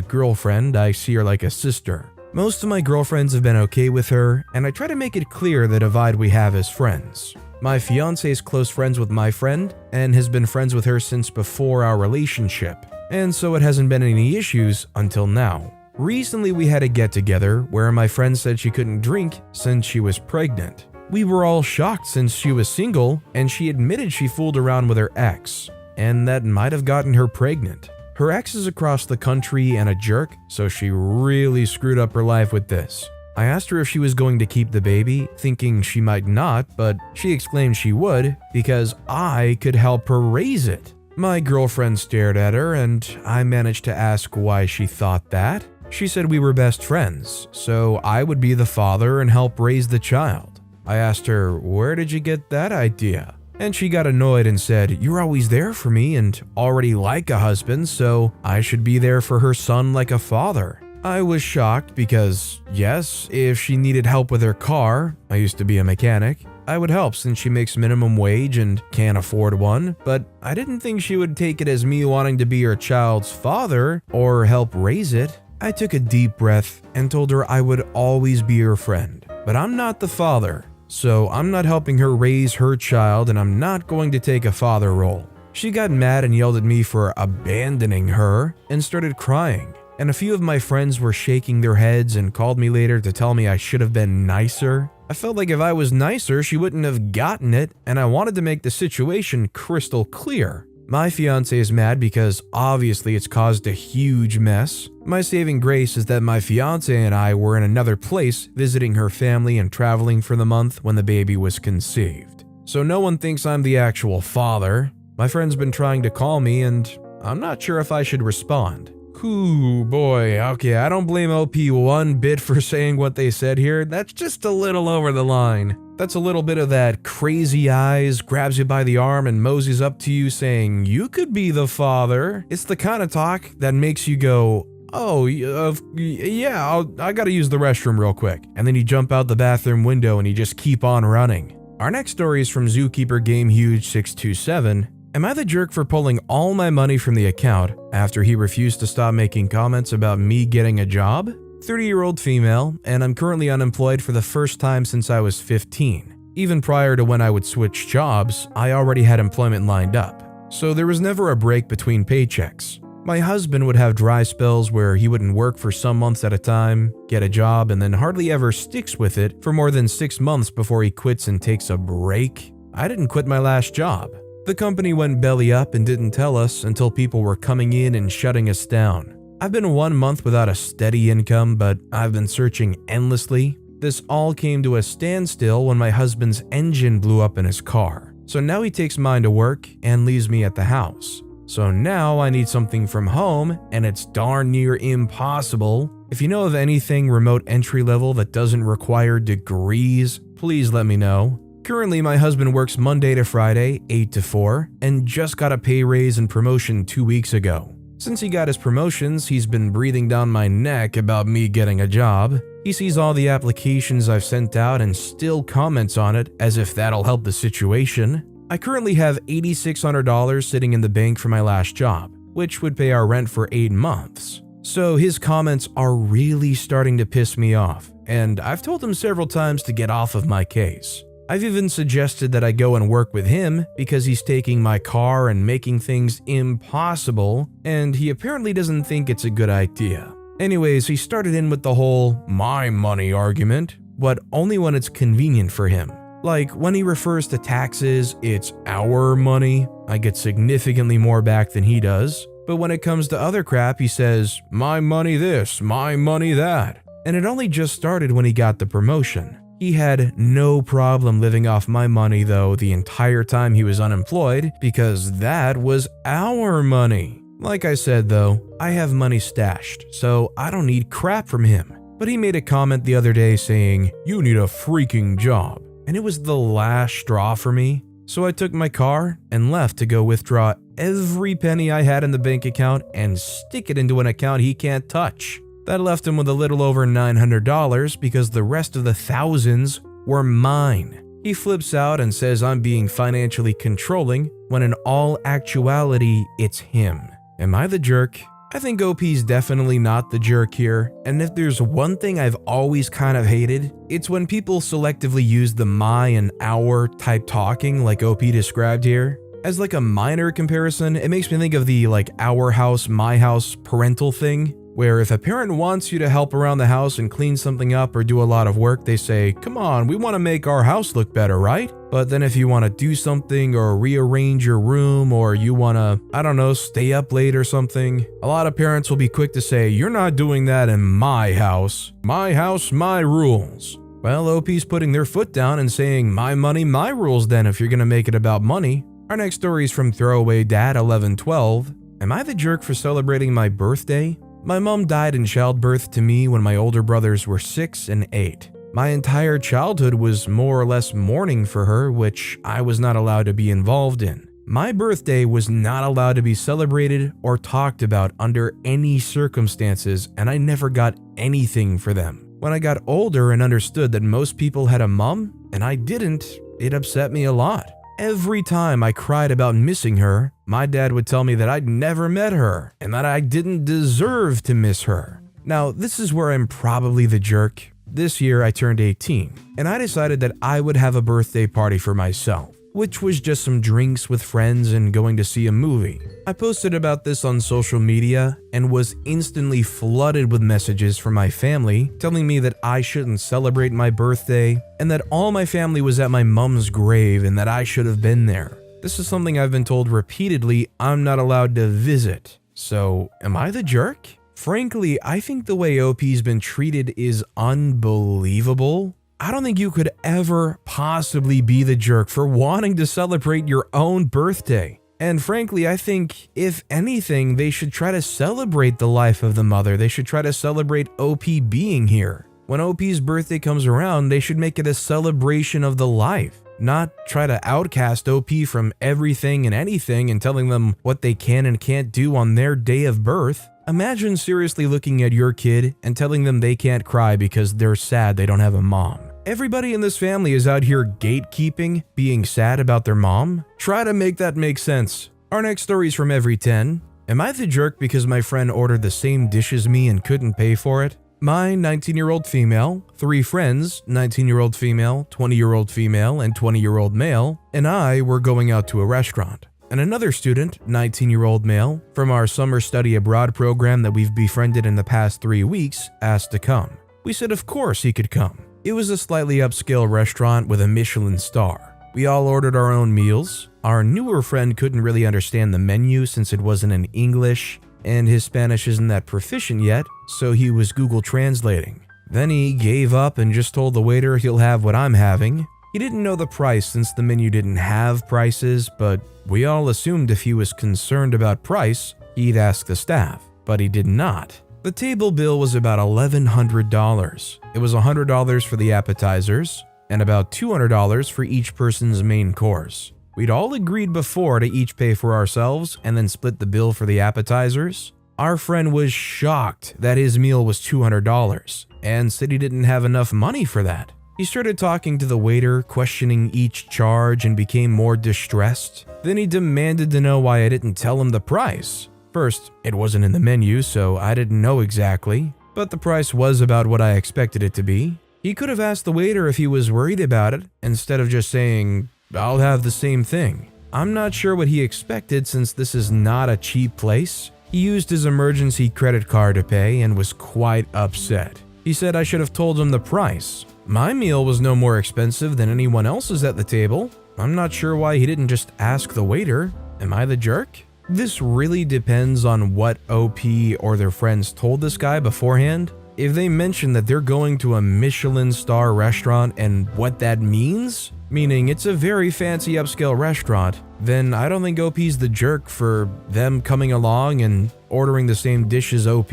girlfriend. I see her like a sister. Most of my girlfriends have been okay with her, and I try to make it clear the divide we have as friends. My fiancé is close friends with my friend and has been friends with her since before our relationship. and so it hasn't been any issues until now. Recently we had a get-together where my friend said she couldn't drink since she was pregnant. We were all shocked since she was single and she admitted she fooled around with her ex, and that might have gotten her pregnant. Her ex is across the country and a jerk, so she really screwed up her life with this. I asked her if she was going to keep the baby, thinking she might not, but she exclaimed she would because I could help her raise it. My girlfriend stared at her and I managed to ask why she thought that. She said we were best friends, so I would be the father and help raise the child. I asked her, where did you get that idea? And she got annoyed and said, you're always there for me and already like a husband, so I should be there for her son like a father. I was shocked because, yes, if she needed help with her car, I used to be a mechanic, I would help since she makes minimum wage and can't afford one, but I didn't think she would take it as me wanting to be her child's father or help raise it. I took a deep breath and told her I would always be her friend, but I'm not the father. So I'm not helping her raise her child and I'm not going to take a father role. She got mad and yelled at me for abandoning her and started crying. And a few of my friends were shaking their heads and called me later to tell me I should have been nicer. I felt like if I was nicer, she wouldn't have gotten it, and I wanted to make the situation crystal clear. My fiancé is mad because obviously it's caused a huge mess. My saving grace is that my fiancé and I were in another place visiting her family and traveling for the month when the baby was conceived. So no one thinks I'm the actual father. My friend's been trying to call me and I'm not sure if I should respond. Ooh, boy, okay, I don't blame OP one bit for saying what they said here. That's just a little over the line. That's a little bit of that crazy eyes, grabs you by the arm and moseys up to you saying, you could be the father. It's the kind of talk that makes you go, oh, yeah, I gotta use the restroom real quick. And then you jump out the bathroom window and you just keep on running. Our next story is from Zookeeper Game Huge 627. Am I the jerk for pulling all my money from the account after he refused to stop making comments about me getting a job? 30-year-old female, and I'm currently unemployed for the first time since I was 15. Even prior to when I would switch jobs, I already had employment lined up. So there was never a break between paychecks. My husband would have dry spells where he wouldn't work for some months at a time, get a job, and then hardly ever sticks with it for more than 6 months before he quits and takes a break. I didn't quit my last job. The company went belly up and didn't tell us until people were coming in and shutting us down. I've been 1 month without a steady income, but I've been searching endlessly. This all came to a standstill when my husband's engine blew up in his car. So now he takes mine to work and leaves me at the house. So now I need something from home, and it's darn near impossible. If you know of anything remote entry level that doesn't require degrees, please let me know. Currently, my husband works Monday to Friday, 8 to 4, and just got a pay raise and promotion 2 weeks ago. Since he got his promotions, he's been breathing down my neck about me getting a job. He sees all the applications I've sent out and still comments on it as if that'll help the situation. I currently have $8,600 sitting in the bank for my last job, which would pay our rent for 8 months. So his comments are really starting to piss me off, and I've told him several times to get off of my case. I've even suggested that I go and work with him because he's taking my car and making things impossible, and he apparently doesn't think it's a good idea. Anyways, he started in with the whole my money argument, but only when it's convenient for him. Like when he refers to taxes, it's our money. I get significantly more back than he does. But when it comes to other crap, he says, my money this, my money that. And it only just started when he got the promotion. He had no problem living off my money though the entire time he was unemployed because that was our money. Like I said though, I have money stashed, so I don't need crap from him. But he made a comment the other day saying, you need a freaking job. And it was the last straw for me. So I took my car and left to go withdraw every penny I had in the bank account and stick it into an account he can't touch. That left him with a little over $900 because the rest of the thousands were mine. He flips out and says I'm being financially controlling when in all actuality, it's him. Am I the jerk? I think OP's definitely not the jerk here, and if there's one thing I've always kind of hated, it's when people selectively use the my and our type talking like OP described here. As like a minor comparison, it makes me think of the like our house, my house parental thing, where if a parent wants you to help around the house and clean something up or do a lot of work, they say, come on, we want to make our house look better, right? But then if you want to do something or rearrange your room or you want to, I don't know, stay up late or something, a lot of parents will be quick to say, you're not doing that in my house. My house, my rules. Well, OP's putting their foot down and saying, my money, my rules then if you're going to make it about money. Our next story is from Throwaway Dad 1112. Am I the jerk for celebrating my birthday? My mom died in childbirth to me when my older brothers were 6 and 8. My entire childhood was more or less mourning for her, which I was not allowed to be involved in. My birthday was not allowed to be celebrated or talked about under any circumstances, and I never got anything for them. When I got older and understood that most people had a mom and I didn't, it upset me a lot. Every time I cried about missing her, my dad would tell me that I'd never met her and that I didn't deserve to miss her. Now, this is where I'm probably the jerk. This year I turned 18, and I decided that I would have a birthday party for myself, which was just some drinks with friends and going to see a movie. I posted about this on social media and was instantly flooded with messages from my family telling me that I shouldn't celebrate my birthday and that all my family was at my mom's grave and that I should have been there. This is something I've been told repeatedly I'm not allowed to visit. So, am I the jerk? Frankly, I think the way OP's been treated is unbelievable. I don't think you could ever possibly be the jerk for wanting to celebrate your own birthday. And frankly, I think, if anything, they should try to celebrate the life of the mother. They should try to celebrate OP being here. When OP's birthday comes around, they should make it a celebration of the life, not try to outcast OP from everything and anything and telling them what they can and can't do on their day of birth. Imagine seriously looking at your kid and telling them they can't cry because they're sad they don't have a mom. Everybody in this family is out here gatekeeping, being sad about their mom. Try to make that make sense. Our next story is from Every 10. Am I the jerk because my friend ordered the same dish as me and couldn't pay for it? My 19-year-old female, 3 friends, 19-year-old female, 20-year-old female, and 20-year-old male, and I were going out to a restaurant. And another student, 19-year-old male, from our summer study abroad program that we've befriended in the past 3 weeks, asked to come. We said of course he could come. It was a slightly upscale restaurant with a Michelin star. We all ordered our own meals. Our newer friend couldn't really understand the menu since it wasn't in English, and his Spanish isn't that proficient yet, so he was Google translating. Then he gave up and just told the waiter he'll have what I'm having. He didn't know the price since the menu didn't have prices, but we all assumed if he was concerned about price, he'd ask the staff, but he did not. The table bill was about $1,100. It was $100 for the appetizers and about $200 for each person's main course. We'd all agreed before to each pay for ourselves and then split the bill for the appetizers. Our friend was shocked that his meal was $200 and said he didn't have enough money for that. He started talking to the waiter, questioning each charge, and became more distressed. Then he demanded to know why I didn't tell him the price. First, it wasn't in the menu, so I didn't know exactly, but the price was about what I expected it to be. He could have asked the waiter if he was worried about it, instead of just saying, I'll have the same thing. I'm not sure what he expected since this is not a cheap place. He used his emergency credit card to pay and was quite upset. He said I should have told him the price. My meal was no more expensive than anyone else's at the table. I'm not sure why he didn't just ask the waiter. Am I the jerk? This really depends on what OP or their friends told this guy beforehand. If they mention that they're going to a Michelin star restaurant and what that means, meaning it's a very fancy upscale restaurant, then I don't think OP's the jerk for them coming along and ordering the same dish as OP.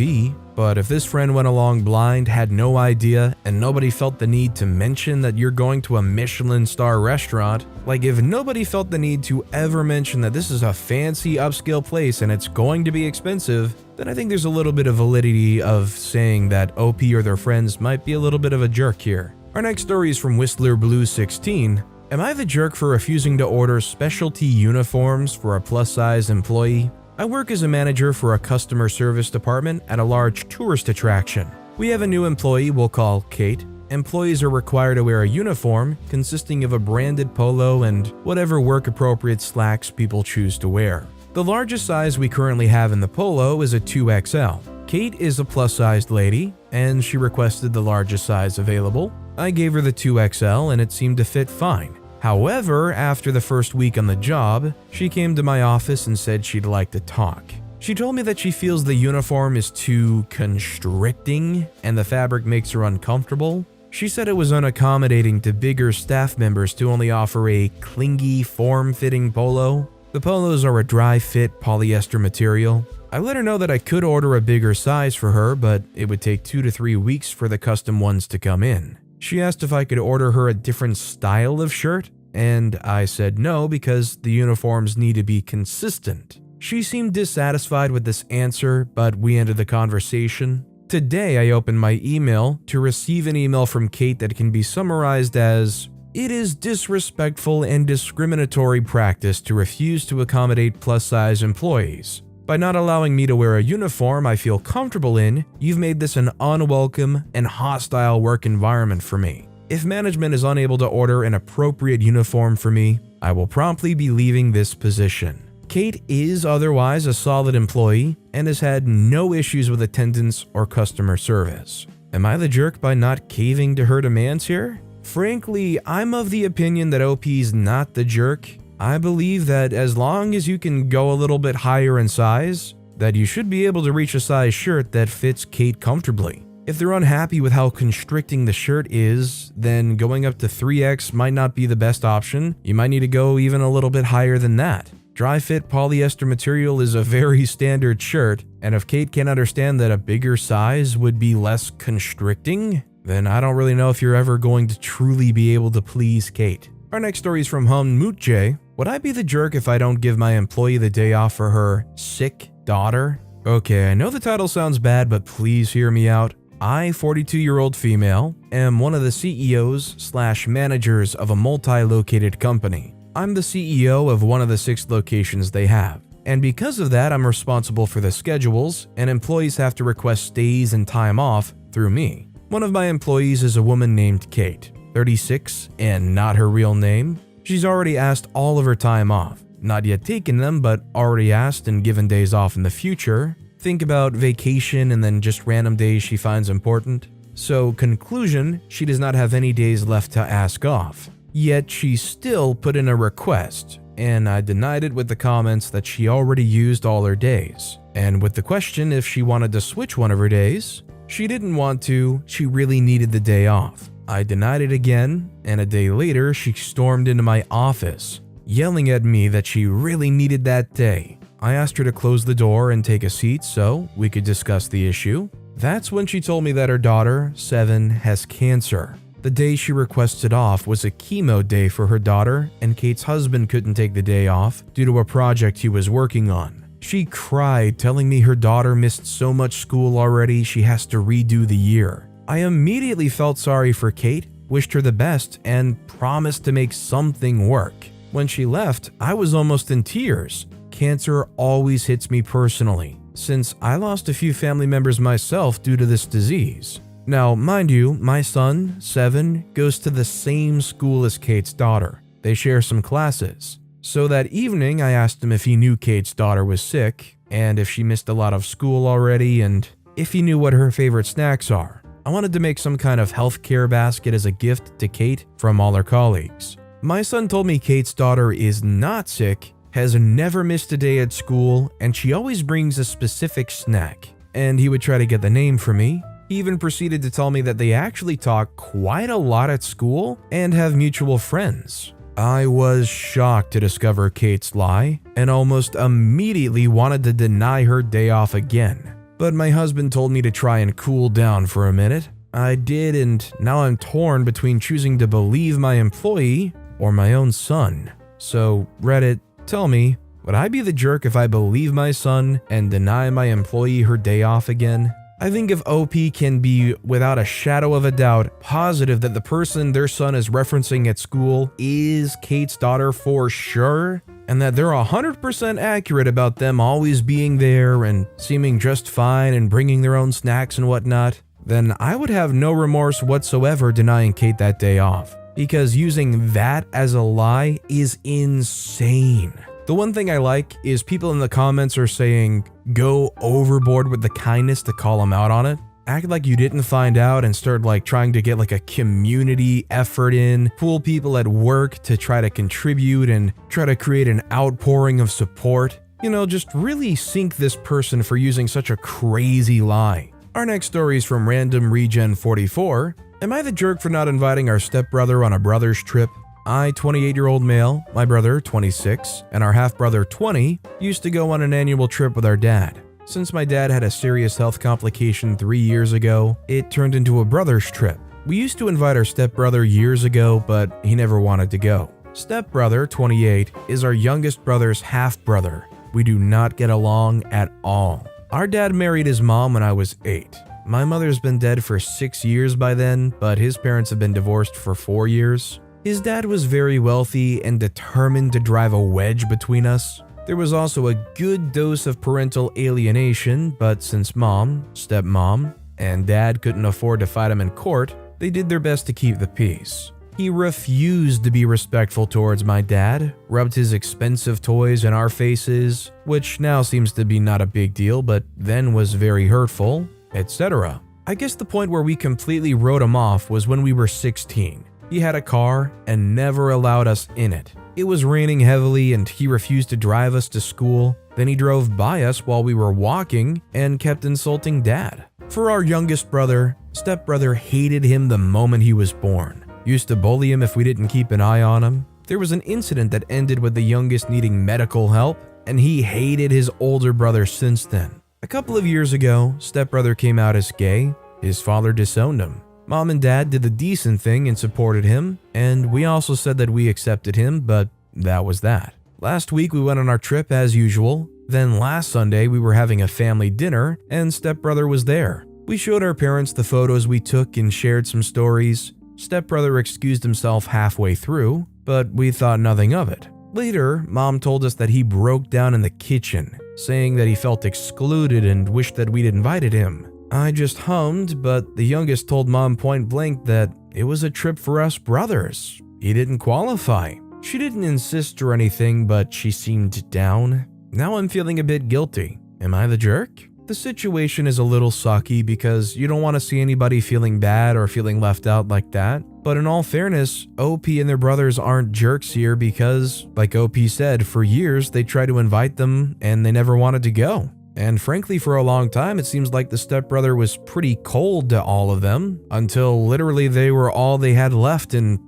But if this friend went along blind, had no idea, and nobody felt the need to mention that you're going to a Michelin star restaurant, like if nobody felt the need to ever mention that this is a fancy upscale place and it's going to be expensive, then I think there's a little bit of validity of saying that OP or their friends might be a little bit of a jerk here. Our next story is from Whistler Blue 16. Am I the jerk for refusing to order specialty uniforms for a plus-size employee? I work as a manager for a customer service department at a large tourist attraction. We have a new employee we'll call Kate. employees are required to wear a uniform consisting of a branded polo and whatever work-appropriate slacks people choose to wear. The largest size we currently have in the polo is a 2XL. Kate is a plus-sized lady, and she requested the largest size available. I gave her the 2XL and it seemed to fit fine. However, after the first week on the job, she came to my office and said she'd like to talk. She told me that she feels the uniform is too constricting and the fabric makes her uncomfortable. She said it was unaccommodating to bigger staff members to only offer a clingy, form-fitting polo. The polos are a dry-fit polyester material. I let her know that I could order a bigger size for her, but it would take 2 to 3 weeks for the custom ones to come in. She asked if I could order her a different style of shirt, and I said no because the uniforms need to be consistent. She seemed dissatisfied with this answer, but we ended the conversation. Today, I opened my email to receive an email from Kate that can be summarized as, "It is disrespectful and discriminatory practice to refuse to accommodate plus-size employees. By not allowing me to wear a uniform I feel comfortable in, you've made this an unwelcome and hostile work environment for me. If management is unable to order an appropriate uniform for me, I will promptly be leaving this position." Kate is otherwise a solid employee and has had no issues with attendance or customer service. Am I the jerk by not caving to her demands here? Frankly, I'm of the opinion that OP's not the jerk. I believe that as long as you can go a little bit higher in size, that you should be able to reach a size shirt that fits Kate comfortably. If they're unhappy with how constricting the shirt is, then going up to 3X might not be the best option. You might need to go even a little bit higher than that. Dry fit polyester material is a very standard shirt, and if Kate can't understand that a bigger size would be less constricting, then I don't really know if you're ever going to truly be able to please Kate. Our next story is from Mutje. Would I be the jerk if I don't give my employee the day off for her sick daughter? Okay, I know the title sounds bad, but please hear me out. I, 42-year-old female, am one of the CEOs/managers of a multi-located company. I'm the CEO of one of the 6 locations they have, and because of that, I'm responsible for the schedules, and employees have to request stays and time off through me. One of my employees is a woman named Kate, 36, and not her real name. She's already asked all of her time off, not yet taken them, but already asked and given days off in the future. Think about vacation and then just random days she finds important. So, conclusion, she does not have any days left to ask off. Yet she still put in a request, and I denied it with the comments that she already used all her days. And with the question if she wanted to switch one of her days, she didn't want to, she really needed the day off. I denied it again, and a day later she stormed into my office, yelling at me that she really needed that day. I asked her to close the door and take a seat so we could discuss the issue. That's when she told me that her daughter, 7, has cancer. The day she requested off was a chemo day for her daughter, and Kate's husband couldn't take the day off due to a project he was working on. She cried, telling me her daughter missed so much school already she has to redo the year. I immediately felt sorry for Kate, wished her the best, and promised to make something work. When she left, I was almost in tears. Cancer always hits me personally, since I lost a few family members myself due to this disease. Now, mind you, my son, 7, goes to the same school as Kate's daughter. They share some classes. So that evening, I asked him if he knew Kate's daughter was sick, and if she missed a lot of school already, and if he knew what her favorite snacks are. I wanted to make some kind of healthcare basket as a gift to Kate from all her colleagues. My son told me Kate's daughter is not sick, has never missed a day at school, and she always brings a specific snack. And he would try to get the name for me. He even proceeded to tell me that they actually talk quite a lot at school and have mutual friends. I was shocked to discover Kate's lie and almost immediately wanted to deny her day off again. But my husband told me to try and cool down for a minute. I did, and now I'm torn between choosing to believe my employee or my own son. So, Reddit, tell me, would I be the jerk if I believe my son and deny my employee her day off again? I think if OP can be, without a shadow of a doubt, positive that the person their son is referencing at school is Kate's daughter for sure, and that they're 100% accurate about them always being there and seeming just fine and bringing their own snacks and whatnot, then I would have no remorse whatsoever denying Kate that day off, because using that as a lie is insane. The one thing I like is people in the comments are saying, go overboard with the kindness to call them out on it. Act like you didn't find out and start trying to get a community effort in, pull people at work to try to contribute and try to create an outpouring of support. Just really sink this person for using such a crazy lie. Our next story is from Random Regen 44. Am I the jerk for not inviting our stepbrother on a brother's trip? I, 28-year-old male, my brother, 26, and our half-brother, 20, used to go on an annual trip with our dad. Since my dad had a serious health complication 3 years ago, it turned into a brother's trip. We used to invite our stepbrother years ago, but he never wanted to go. Stepbrother, 28, is our youngest brother's half-brother. We do not get along at all. Our dad married his mom when I was 8. My mother's been dead for 6 years by then, but his parents have been divorced for 4 years. His dad was very wealthy and determined to drive a wedge between us. There was also a good dose of parental alienation, but since mom, stepmom, and dad couldn't afford to fight him in court, they did their best to keep the peace. He refused to be respectful towards my dad, rubbed his expensive toys in our faces, which now seems to be not a big deal, but then was very hurtful, etc. I guess the point where we completely wrote him off was when we were 16. He had a car and never allowed us in it. It was raining heavily and he refused to drive us to school. Then he drove by us while we were walking and kept insulting dad. For our youngest brother, stepbrother hated him the moment he was born. Used to bully him if we didn't keep an eye on him. There was an incident that ended with the youngest needing medical help, and he hated his older brother since then. A couple of years ago, stepbrother came out as gay. His father disowned him. Mom and dad did the decent thing and supported him, and we also said that we accepted him, but that was that. Last week we went on our trip as usual. Then last Sunday we were having a family dinner and stepbrother was there. We showed our parents the photos we took and shared some stories. Stepbrother excused himself halfway through, but we thought nothing of it. Later, mom told us that he broke down in the kitchen, saying that he felt excluded and wished that we'd invited him. I just hummed, but the youngest told mom point blank that it was a trip for us brothers. He didn't qualify. She didn't insist or anything, but she seemed down. Now I'm feeling a bit guilty. Am I the jerk? The situation is a little sucky because you don't want to see anybody feeling bad or feeling left out like that. But in all fairness, OP and their brothers aren't jerks here because, like OP said, for years they tried to invite them and they never wanted to go. And frankly, for a long time, it seems like the stepbrother was pretty cold to all of them until literally they were all they had left and,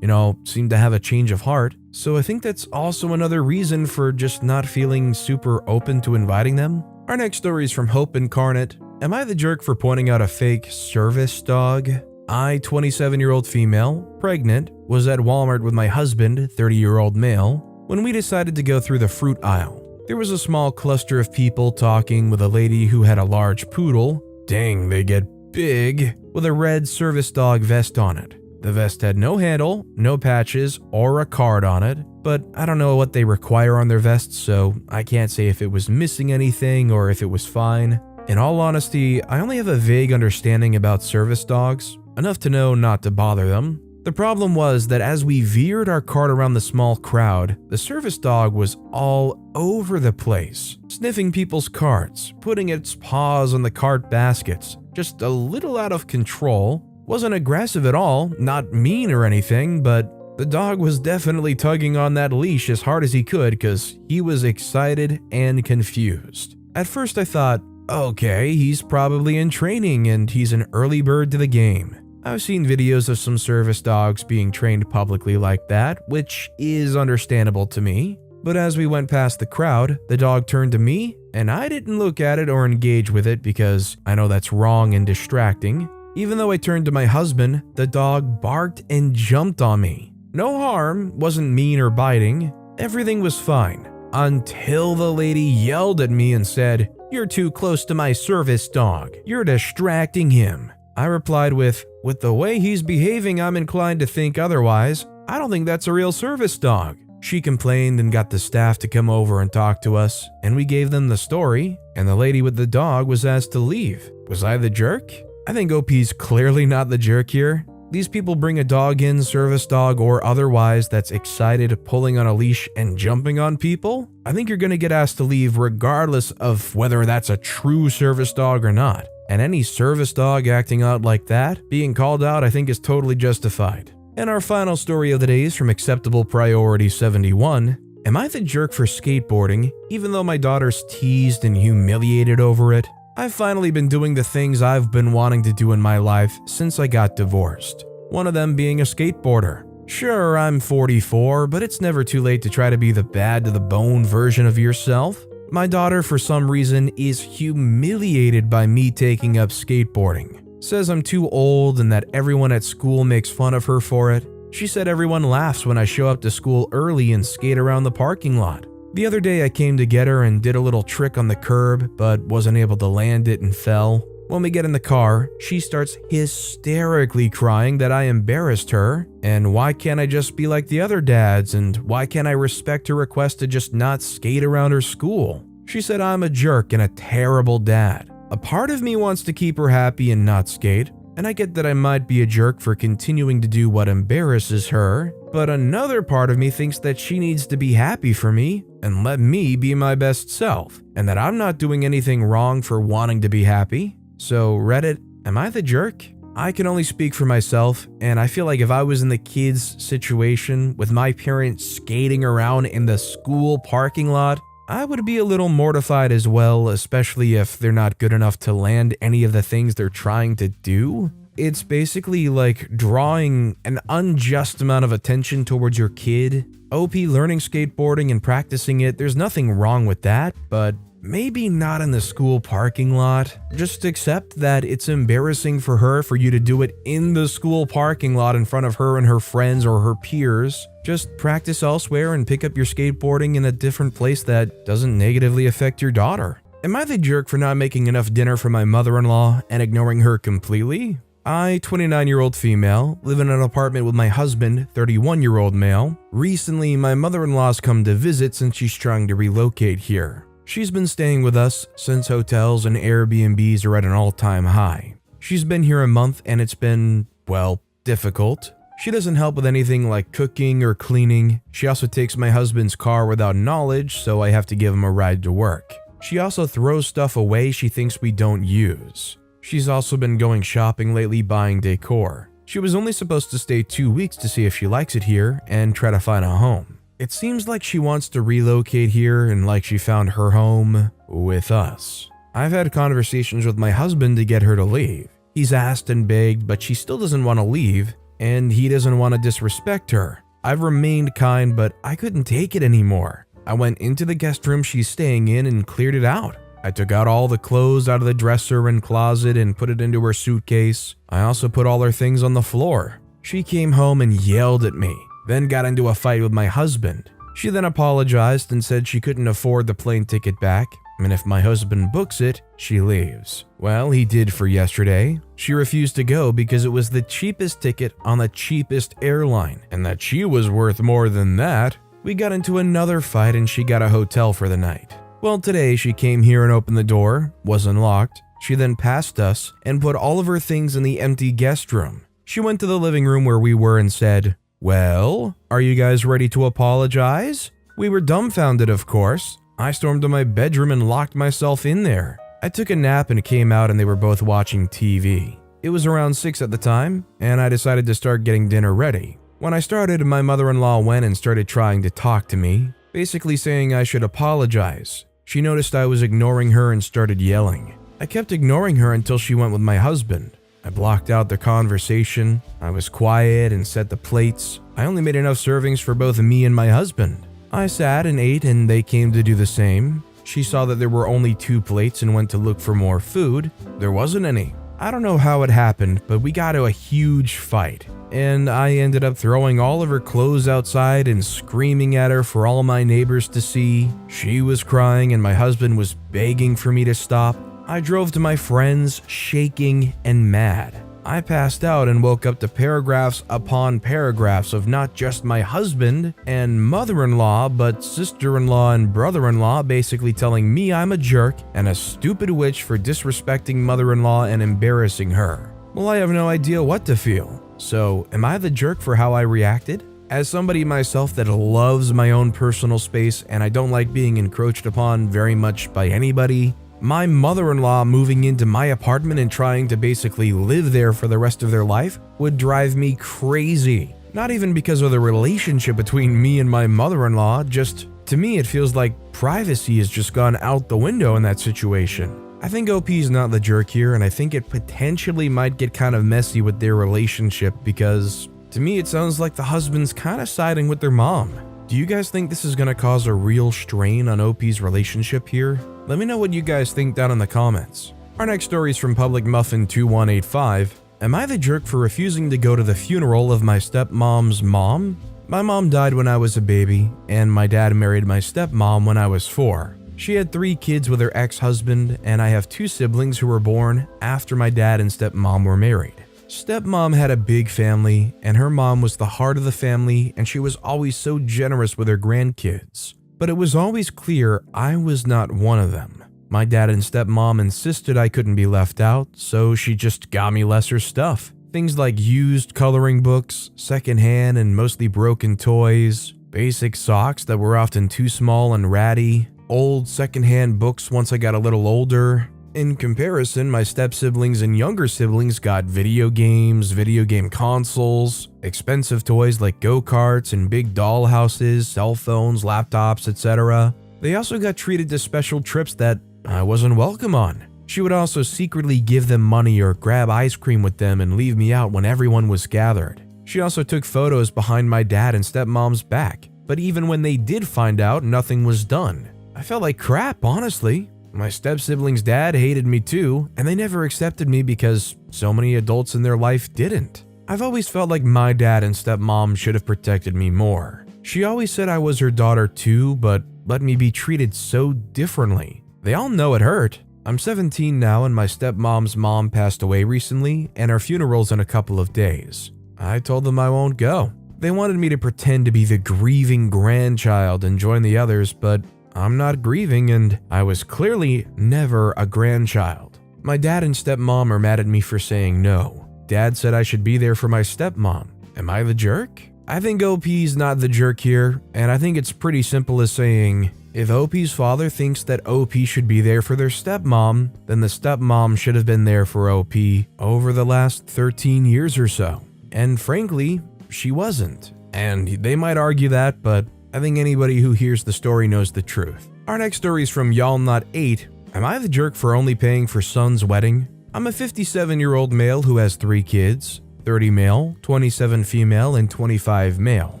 seemed to have a change of heart. So I think that's also another reason for just not feeling super open to inviting them. Our next story is from Hope Incarnate. Am I the jerk for pointing out a fake service dog? I, 27-year-old female, pregnant, was at Walmart with my husband, 30-year-old male, when we decided to go through the fruit aisle. There was a small cluster of people talking with a lady who had a large poodle, dang they get big, with a red service dog vest on it. The vest had no handle, no patches, or a card on it, but I don't know what they require on their vests, so I can't say if it was missing anything or if it was fine. In all honesty, I only have a vague understanding about service dogs, enough to know not to bother them. The problem was that as we veered our cart around the small crowd, the service dog was all over the place, sniffing people's carts, putting its paws on the cart baskets, just a little out of control. Wasn't aggressive at all, not mean or anything, but the dog was definitely tugging on that leash as hard as he could because he was excited and confused. At first I thought, okay, he's probably in training and he's an early bird to the game. I've seen videos of some service dogs being trained publicly like that, which is understandable to me. But as we went past the crowd, the dog turned to me, and I didn't look at it or engage with it because I know that's wrong and distracting. Even though I turned to my husband, the dog barked and jumped on me. No harm, wasn't mean or biting, everything was fine. Until the lady yelled at me and said, "You're too close to my service dog. You're distracting him." I replied with the way he's behaving, I'm inclined to think otherwise. I don't think that's a real service dog. She complained and got the staff to come over and talk to us, and we gave them the story, and the lady with the dog was asked to leave. Was I the jerk? I think OP's clearly not the jerk here. These people bring a dog in, service dog or otherwise, that's excited, pulling on a leash and jumping on people. I think you're gonna get asked to leave regardless of whether that's a true service dog or not. And any service dog acting out like that, being called out, I think is totally justified. And our final story of the day is from Acceptable Priority 71. Am I the jerk for skateboarding, even though my daughter's teased and humiliated over it? I've finally been doing the things I've been wanting to do in my life since I got divorced. One of them being a skateboarder. Sure, I'm 44, but it's never too late to try to be the bad to the bone version of yourself. My daughter, for some reason, is humiliated by me taking up skateboarding. Says I'm too old and that everyone at school makes fun of her for it. She said everyone laughs when I show up to school early and skate around the parking lot. The other day I came to get her and did a little trick on the curb, but wasn't able to land it and fell. When we get in the car, she starts hysterically crying that I embarrassed her, and why can't I just be like the other dads, and why can't I respect her request to just not skate around her school? She said I'm a jerk and a terrible dad. A part of me wants to keep her happy and not skate, and I get that I might be a jerk for continuing to do what embarrasses her, but another part of me thinks that she needs to be happy for me and let me be my best self, and that I'm not doing anything wrong for wanting to be happy. So Reddit, am I the jerk? I can only speak for myself, and I feel like if I was in the kids' situation with my parents skating around in the school parking lot, I would be a little mortified as well, especially if they're not good enough to land any of the things they're trying to do. It's basically like drawing an unjust amount of attention towards your kid. OP learning skateboarding and practicing it, there's nothing wrong with that, but maybe not in the school parking lot. Just accept that it's embarrassing for her for you to do it in the school parking lot in front of her and her friends or her peers. Just practice elsewhere and pick up your skateboarding in a different place that doesn't negatively affect your daughter. Am I the jerk for not making enough dinner for my mother-in-law and ignoring her completely? I, 29-year-old female, live in an apartment with my husband, 31-year-old male. Recently, my mother-in-law's come to visit since she's trying to relocate here. She's been staying with us since hotels and Airbnbs are at an all-time high. She's been here a month and it's been, well, difficult. She doesn't help with anything like cooking or cleaning. She also takes my husband's car without knowledge, so I have to give him a ride to work. She also throws stuff away she thinks we don't use. She's also been going shopping lately, buying decor. She was only supposed to stay 2 weeks to see if she likes it here and try to find a home. It seems like she wants to relocate here and like she found her home with us. I've had conversations with my husband to get her to leave. He's asked and begged, but she still doesn't want to leave, and he doesn't want to disrespect her. I've remained kind, but I couldn't take it anymore. I went into the guest room she's staying in and cleared it out. I took out all the clothes out of the dresser and closet and put it into her suitcase. I also put all her things on the floor. She came home and yelled at me, then got into a fight with my husband. She then apologized and said she couldn't afford the plane ticket back, and if my husband books it, she leaves. Well, he did for yesterday. She refused to go because it was the cheapest ticket on the cheapest airline, and that she was worth more than that. We got into another fight and she got a hotel for the night. Well, today she came here and opened the door, wasn't locked. She then passed us and put all of her things in the empty guest room. She went to the living room where we were and said, "Well, are you guys ready to apologize?" We were dumbfounded, of course. I stormed to my bedroom and locked myself in there. I took a nap and came out and they were both watching TV. It was around 6 at the time, and I decided to start getting dinner ready. When I started, my mother-in-law went and started trying to talk to me, basically saying I should apologize. She noticed I was ignoring her and started yelling. I kept ignoring her until she went with my husband. I blocked out the conversation. I was quiet and set the plates. I only made enough servings for both me and my husband. I sat and ate and they came to do the same. She saw that there were only 2 plates and went to look for more food. There wasn't any. I don't know how it happened, but we got to a huge fight. And I ended up throwing all of her clothes outside and screaming at her for all my neighbors to see. She was crying and my husband was begging for me to stop. I drove to my friends, shaking and mad. I passed out and woke up to paragraphs upon paragraphs of not just my husband and mother-in-law, but sister-in-law and brother-in-law basically telling me I'm a jerk and a stupid witch for disrespecting mother-in-law and embarrassing her. Well, I have no idea what to feel. So, am I the jerk for how I reacted? As somebody myself that loves my own personal space and I don't like being encroached upon very much by anybody, my mother-in-law moving into my apartment and trying to basically live there for the rest of their life would drive me crazy. Not even because of the relationship between me and my mother-in-law, just to me it feels like privacy has just gone out the window in that situation. I think OP's not the jerk here, and I think it potentially might get kind of messy with their relationship because to me it sounds like the husband's kind of siding with their mom. Do you guys think this is going to cause a real strain on OP's relationship here? Let me know what you guys think down in the comments. Our next story is from Public Muffin 2185. Am I the jerk for refusing to go to the funeral of my stepmom's mom? My mom died when I was a baby, and my dad married my stepmom when I was 4. She had 3 kids with her ex-husband, and I have 2 siblings who were born after my dad and stepmom were married. Stepmom had a big family, and her mom was the heart of the family, and she was always so generous with her grandkids. But it was always clear I was not one of them. My dad and stepmom insisted I couldn't be left out, so she just got me lesser stuff. Things like used coloring books, secondhand and mostly broken toys, basic socks that were often too small and ratty, old secondhand books once I got a little older. In comparison, my step-siblings and younger siblings got video games, video game consoles, expensive toys like go-karts and big doll houses, cell phones, laptops, etc. They also got treated to special trips that I wasn't welcome on. She would also secretly give them money or grab ice cream with them and leave me out when everyone was gathered. She also took photos behind my dad and stepmom's back, but even when they did find out, nothing was done. I felt like crap, honestly. My step-siblings' dad hated me too, and they never accepted me because so many adults in their life didn't. I've always felt like my dad and stepmom should have protected me more. She always said I was her daughter too, but let me be treated so differently. They all know it hurt. I'm 17 now and my stepmom's mom passed away recently, and her funeral's in a couple of days. I told them I won't go. They wanted me to pretend to be the grieving grandchild and join the others, but I'm not grieving, and I was clearly never a grandchild. My dad and stepmom are mad at me for saying no. Dad said I should be there for my stepmom. Am I the jerk? I think OP's not the jerk here, and I think it's pretty simple as saying, if OP's father thinks that OP should be there for their stepmom, then the stepmom should have been there for OP over the last 13 years or so. And frankly, she wasn't. And they might argue that, but I think anybody who hears the story knows the truth. Our next story is from Y'all Not 8. Am I the jerk for only paying for son's wedding? I'm a 57-year-old male who has 3 kids, 30 male, 27 female, and 25 male.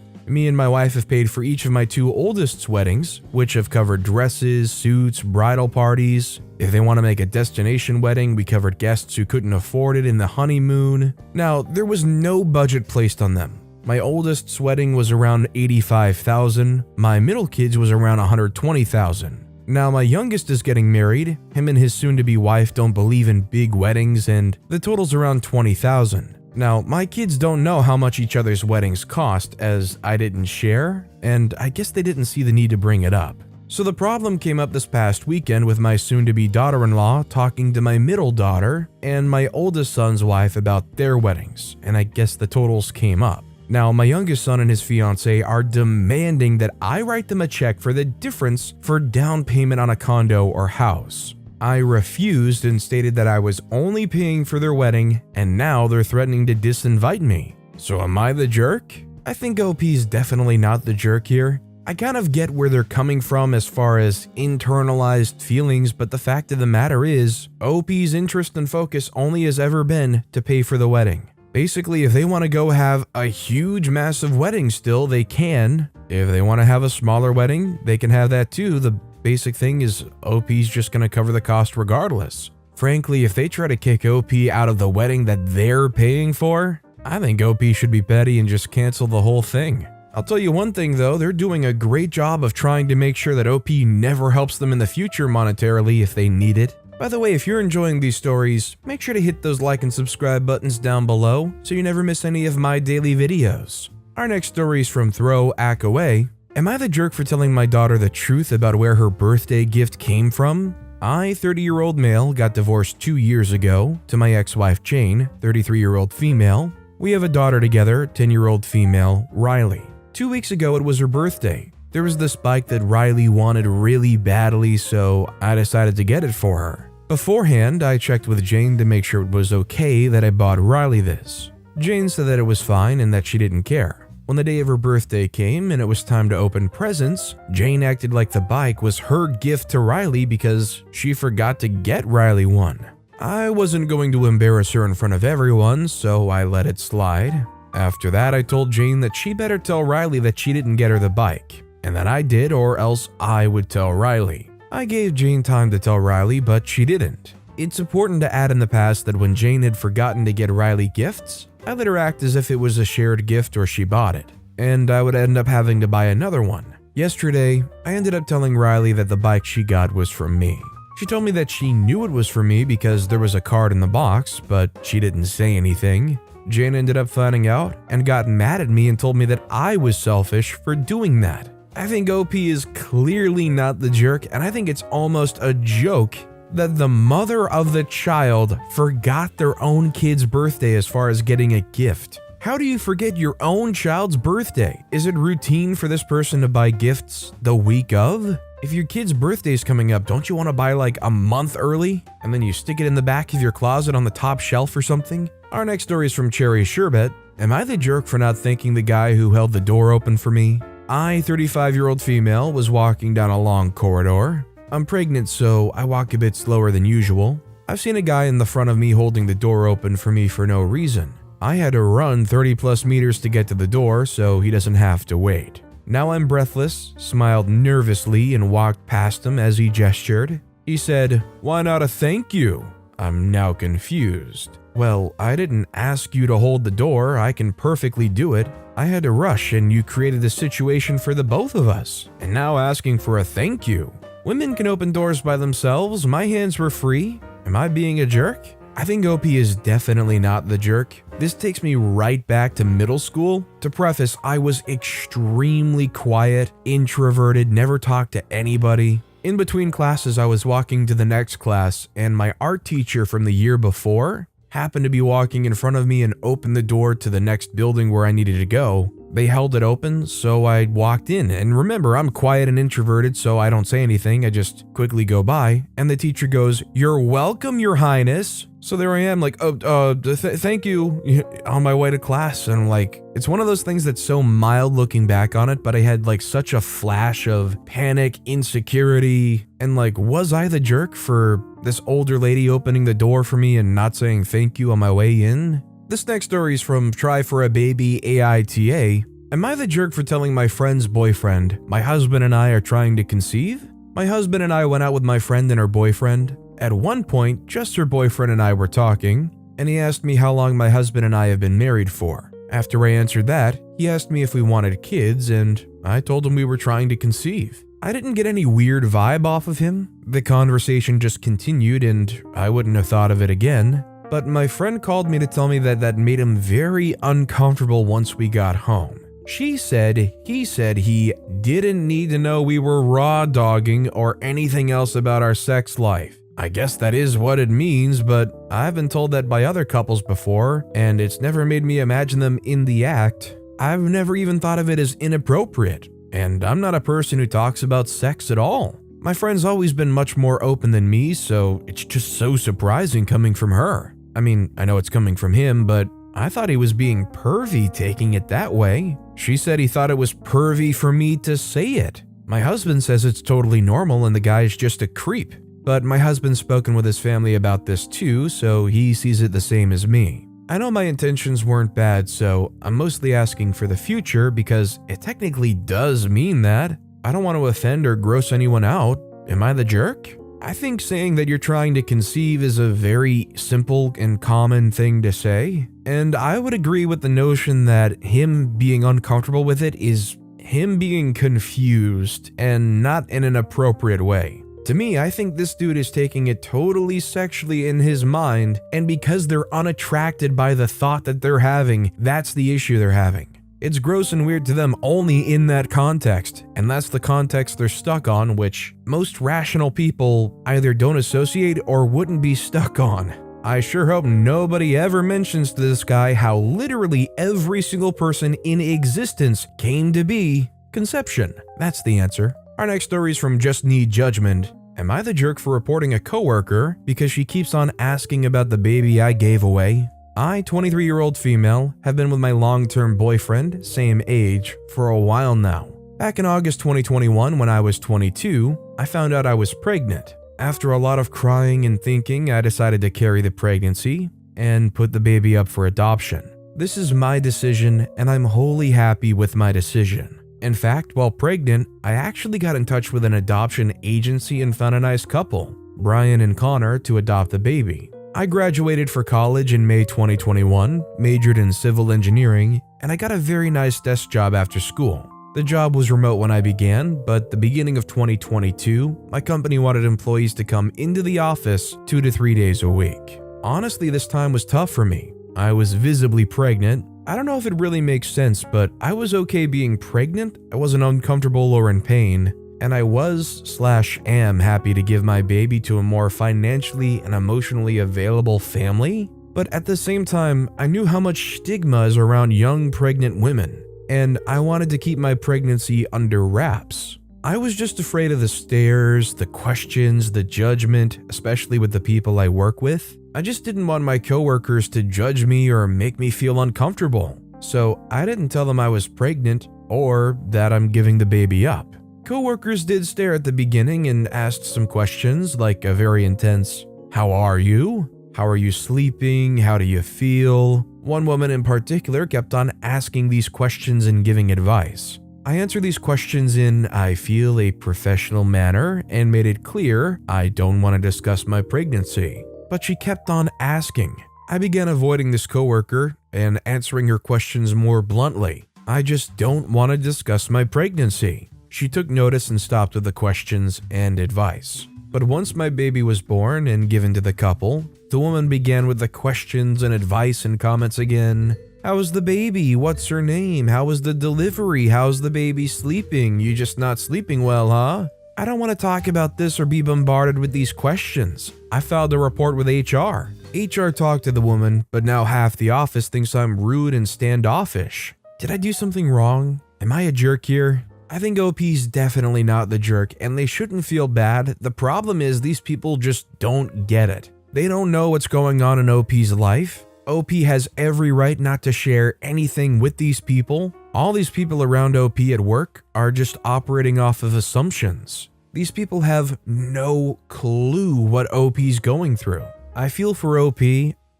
Me and my wife have paid for each of my 2 oldest's weddings, which have covered dresses, suits, bridal parties. If they want to make a destination wedding, we covered guests who couldn't afford it in the honeymoon. Now, there was no budget placed on them. My oldest's wedding was around $85,000, my middle kid's was around $120,000. Now my youngest is getting married, him and his soon-to-be wife don't believe in big weddings, and the total's around $20,000. Now my kids don't know how much each other's weddings cost, as I didn't share, and I guess they didn't see the need to bring it up. So the problem came up this past weekend with my soon-to-be daughter-in-law talking to my middle daughter and my oldest son's wife about their weddings, and I guess the totals came up. Now, my youngest son and his fiancée are demanding that I write them a check for the difference for down payment on a condo or house. I refused and stated that I was only paying for their wedding, and now they're threatening to disinvite me. So am I the jerk? I think OP's definitely not the jerk here. I kind of get where they're coming from as far as internalized feelings, but the fact of the matter is, OP's interest and focus only has ever been to pay for the wedding. Basically, if they want to go have a huge, massive wedding still, they can. If they want to have a smaller wedding, they can have that too. The basic thing is OP's just going to cover the cost regardless. Frankly, if they try to kick OP out of the wedding that they're paying for, I think OP should be petty and just cancel the whole thing. I'll tell you one thing though, they're doing a great job of trying to make sure that OP never helps them in the future monetarily if they need it. By the way, if you're enjoying these stories, make sure to hit those like and subscribe buttons down below so you never miss any of my daily videos. Our next story is from Throw Ack Away. Am I the jerk for telling my daughter the truth about where her birthday gift came from? I, 30-year-old male, got divorced 2 years ago to my ex-wife Jane, 33-year-old female. We have a daughter together, 10-year-old female, Riley. 2 weeks ago, it was her birthday. There was this bike that Riley wanted really badly, so I decided to get it for her. Beforehand, I checked with Jane to make sure it was okay that I bought Riley this. Jane said that it was fine and that she didn't care. When the day of her birthday came and it was time to open presents, Jane acted like the bike was her gift to Riley because she forgot to get Riley one. I wasn't going to embarrass her in front of everyone, so I let it slide. After that, I told Jane that she better tell Riley that she didn't get her the bike, and that I did, or else I would tell Riley. I gave Jane time to tell Riley, but she didn't. It's important to add in the past that when Jane had forgotten to get Riley gifts, I let her act as if it was a shared gift or she bought it, and I would end up having to buy another one. Yesterday, I ended up telling Riley that the bike she got was from me. She told me that she knew it was for me because there was a card in the box, but she didn't say anything. Jane ended up finding out and got mad at me and told me that I was selfish for doing that. I think OP is clearly not the jerk, and I think it's almost a joke that the mother of the child forgot their own kid's birthday as far as getting a gift. How do you forget your own child's birthday? Is it routine for this person to buy gifts the week of? If your kid's birthday is coming up, don't you want to buy like a month early? And then you stick it in the back of your closet on the top shelf or something? Our next story is from Cherry Sherbet. Am I the jerk for not thanking the guy who held the door open for me? I, 35-year-old female, was walking down a long corridor. I'm pregnant, so I walk a bit slower than usual. I've seen a guy in the front of me holding the door open for me for no reason. I had to run 30 plus meters to get to the door, so he doesn't have to wait. Now I'm breathless, smiled nervously, and walked past him as he gestured. He said, "Why not a thank you?" I'm now confused. Well, I didn't ask you to hold the door. I can perfectly do it. I had to rush, and you created the situation for the both of us. And now asking for a thank you. Women can open doors by themselves. My hands were free. Am I being a jerk? I think OP is definitely not the jerk. This takes me right back to middle school. To preface, I was extremely quiet, introverted, never talked to anybody. In between classes, I was walking to the next class, and my art teacher from the year before happened to be walking in front of me and opened the door to the next building where I needed to go. They held it open, so I walked in. And remember, I'm quiet and introverted, so I don't say anything. I just quickly go by. And the teacher goes, "You're welcome, Your Highness." So there I am, like, thank you, on my way to class. And I'm like, it's one of those things that's so mild looking back on it, but I had like such a flash of panic, insecurity, and like, was I the jerk for this older lady opening the door for me and not saying thank you on my way in? This next story is from Try for a Baby AITA. Am I the jerk for telling my friend's boyfriend, my husband and I are trying to conceive? My husband and I went out with my friend and her boyfriend. At one point, just her boyfriend and I were talking, and he asked me how long my husband and I have been married for. After I answered that, he asked me if we wanted kids, and I told him we were trying to conceive. I didn't get any weird vibe off of him. The conversation just continued, and I wouldn't have thought of it again. But my friend called me to tell me that made him very uncomfortable once we got home. He said he didn't need to know we were raw dogging or anything else about our sex life. I guess that is what it means, but I've been told that by other couples before, and it's never made me imagine them in the act. I've never even thought of it as inappropriate, and I'm not a person who talks about sex at all. My friend's always been much more open than me, so it's just so surprising coming from her. I mean, I know it's coming from him, but I thought he was being pervy taking it that way. She said he thought it was pervy for me to say it. My husband says it's totally normal and the guy's just a creep. But my husband's spoken with his family about this too, so he sees it the same as me. I know my intentions weren't bad, so I'm mostly asking for the future because it technically does mean that. I don't want to offend or gross anyone out. Am I the jerk? I think saying that you're trying to conceive is a very simple and common thing to say, and I would agree with the notion that him being uncomfortable with it is him being confused and not in an appropriate way. To me, I think this dude is taking it totally sexually in his mind, and because they're unattracted by the thought that they're having, that's the issue they're having. It's gross and weird to them only in that context, and that's the context they're stuck on, which most rational people either don't associate or wouldn't be stuck on. I sure hope nobody ever mentions to this guy how literally every single person in existence came to be conception. That's the answer. Our next story is from Just Need Judgment. Am I the jerk for reporting a coworker because she keeps on asking about the baby I gave away? I, 23-year-old female, have been with my long-term boyfriend, same age, for a while now. Back in August 2021, when I was 22, I found out I was pregnant. After a lot of crying and thinking, I decided to carry the pregnancy and put the baby up for adoption. This is my decision, and I'm wholly happy with my decision. In fact, while pregnant, I actually got in touch with an adoption agency and found a nice couple, Brian and Connor, to adopt the baby. I graduated for college in May 2021, majored in civil engineering, and I got a very nice desk job after school. The job was remote when I began, but the beginning of 2022, my company wanted employees to come into the office 2 to 3 days a week. Honestly, this time was tough for me. I was visibly pregnant. I don't know if it really makes sense, but I was okay being pregnant. I wasn't uncomfortable or in pain. And I was/am happy to give my baby to a more financially and emotionally available family. But at the same time, I knew how much stigma is around young pregnant women, and I wanted to keep my pregnancy under wraps. I was just afraid of the stares, the questions, the judgment, especially with the people I work with. I just didn't want my coworkers to judge me or make me feel uncomfortable. So I didn't tell them I was pregnant or that I'm giving the baby up. Coworkers did stare at the beginning and asked some questions, like a very intense, "How are you? How are you sleeping? How do you feel?" One woman in particular kept on asking these questions and giving advice. I answered these questions in, I feel, a professional manner and made it clear I don't want to discuss my pregnancy. But she kept on asking. I began avoiding this coworker and answering her questions more bluntly. I just don't want to discuss my pregnancy. She took notice and stopped with the questions and advice. But once my baby was born and given to the couple, the woman began with the questions and advice and comments again. How is the baby? What's her name? How was the delivery? How's the baby sleeping? You just not sleeping well, huh? I don't want to talk about this or be bombarded with these questions. I filed a report with HR. HR talked to the woman, but now half the office thinks I'm rude and standoffish. Did I do something wrong? Am I a jerk here? I think OP's definitely not the jerk, and they shouldn't feel bad. The problem is these people just don't get it. They don't know what's going on in OP's life. OP has every right not to share anything with these people. All these people around OP at work are just operating off of assumptions. These people have no clue what OP's going through. I feel for OP.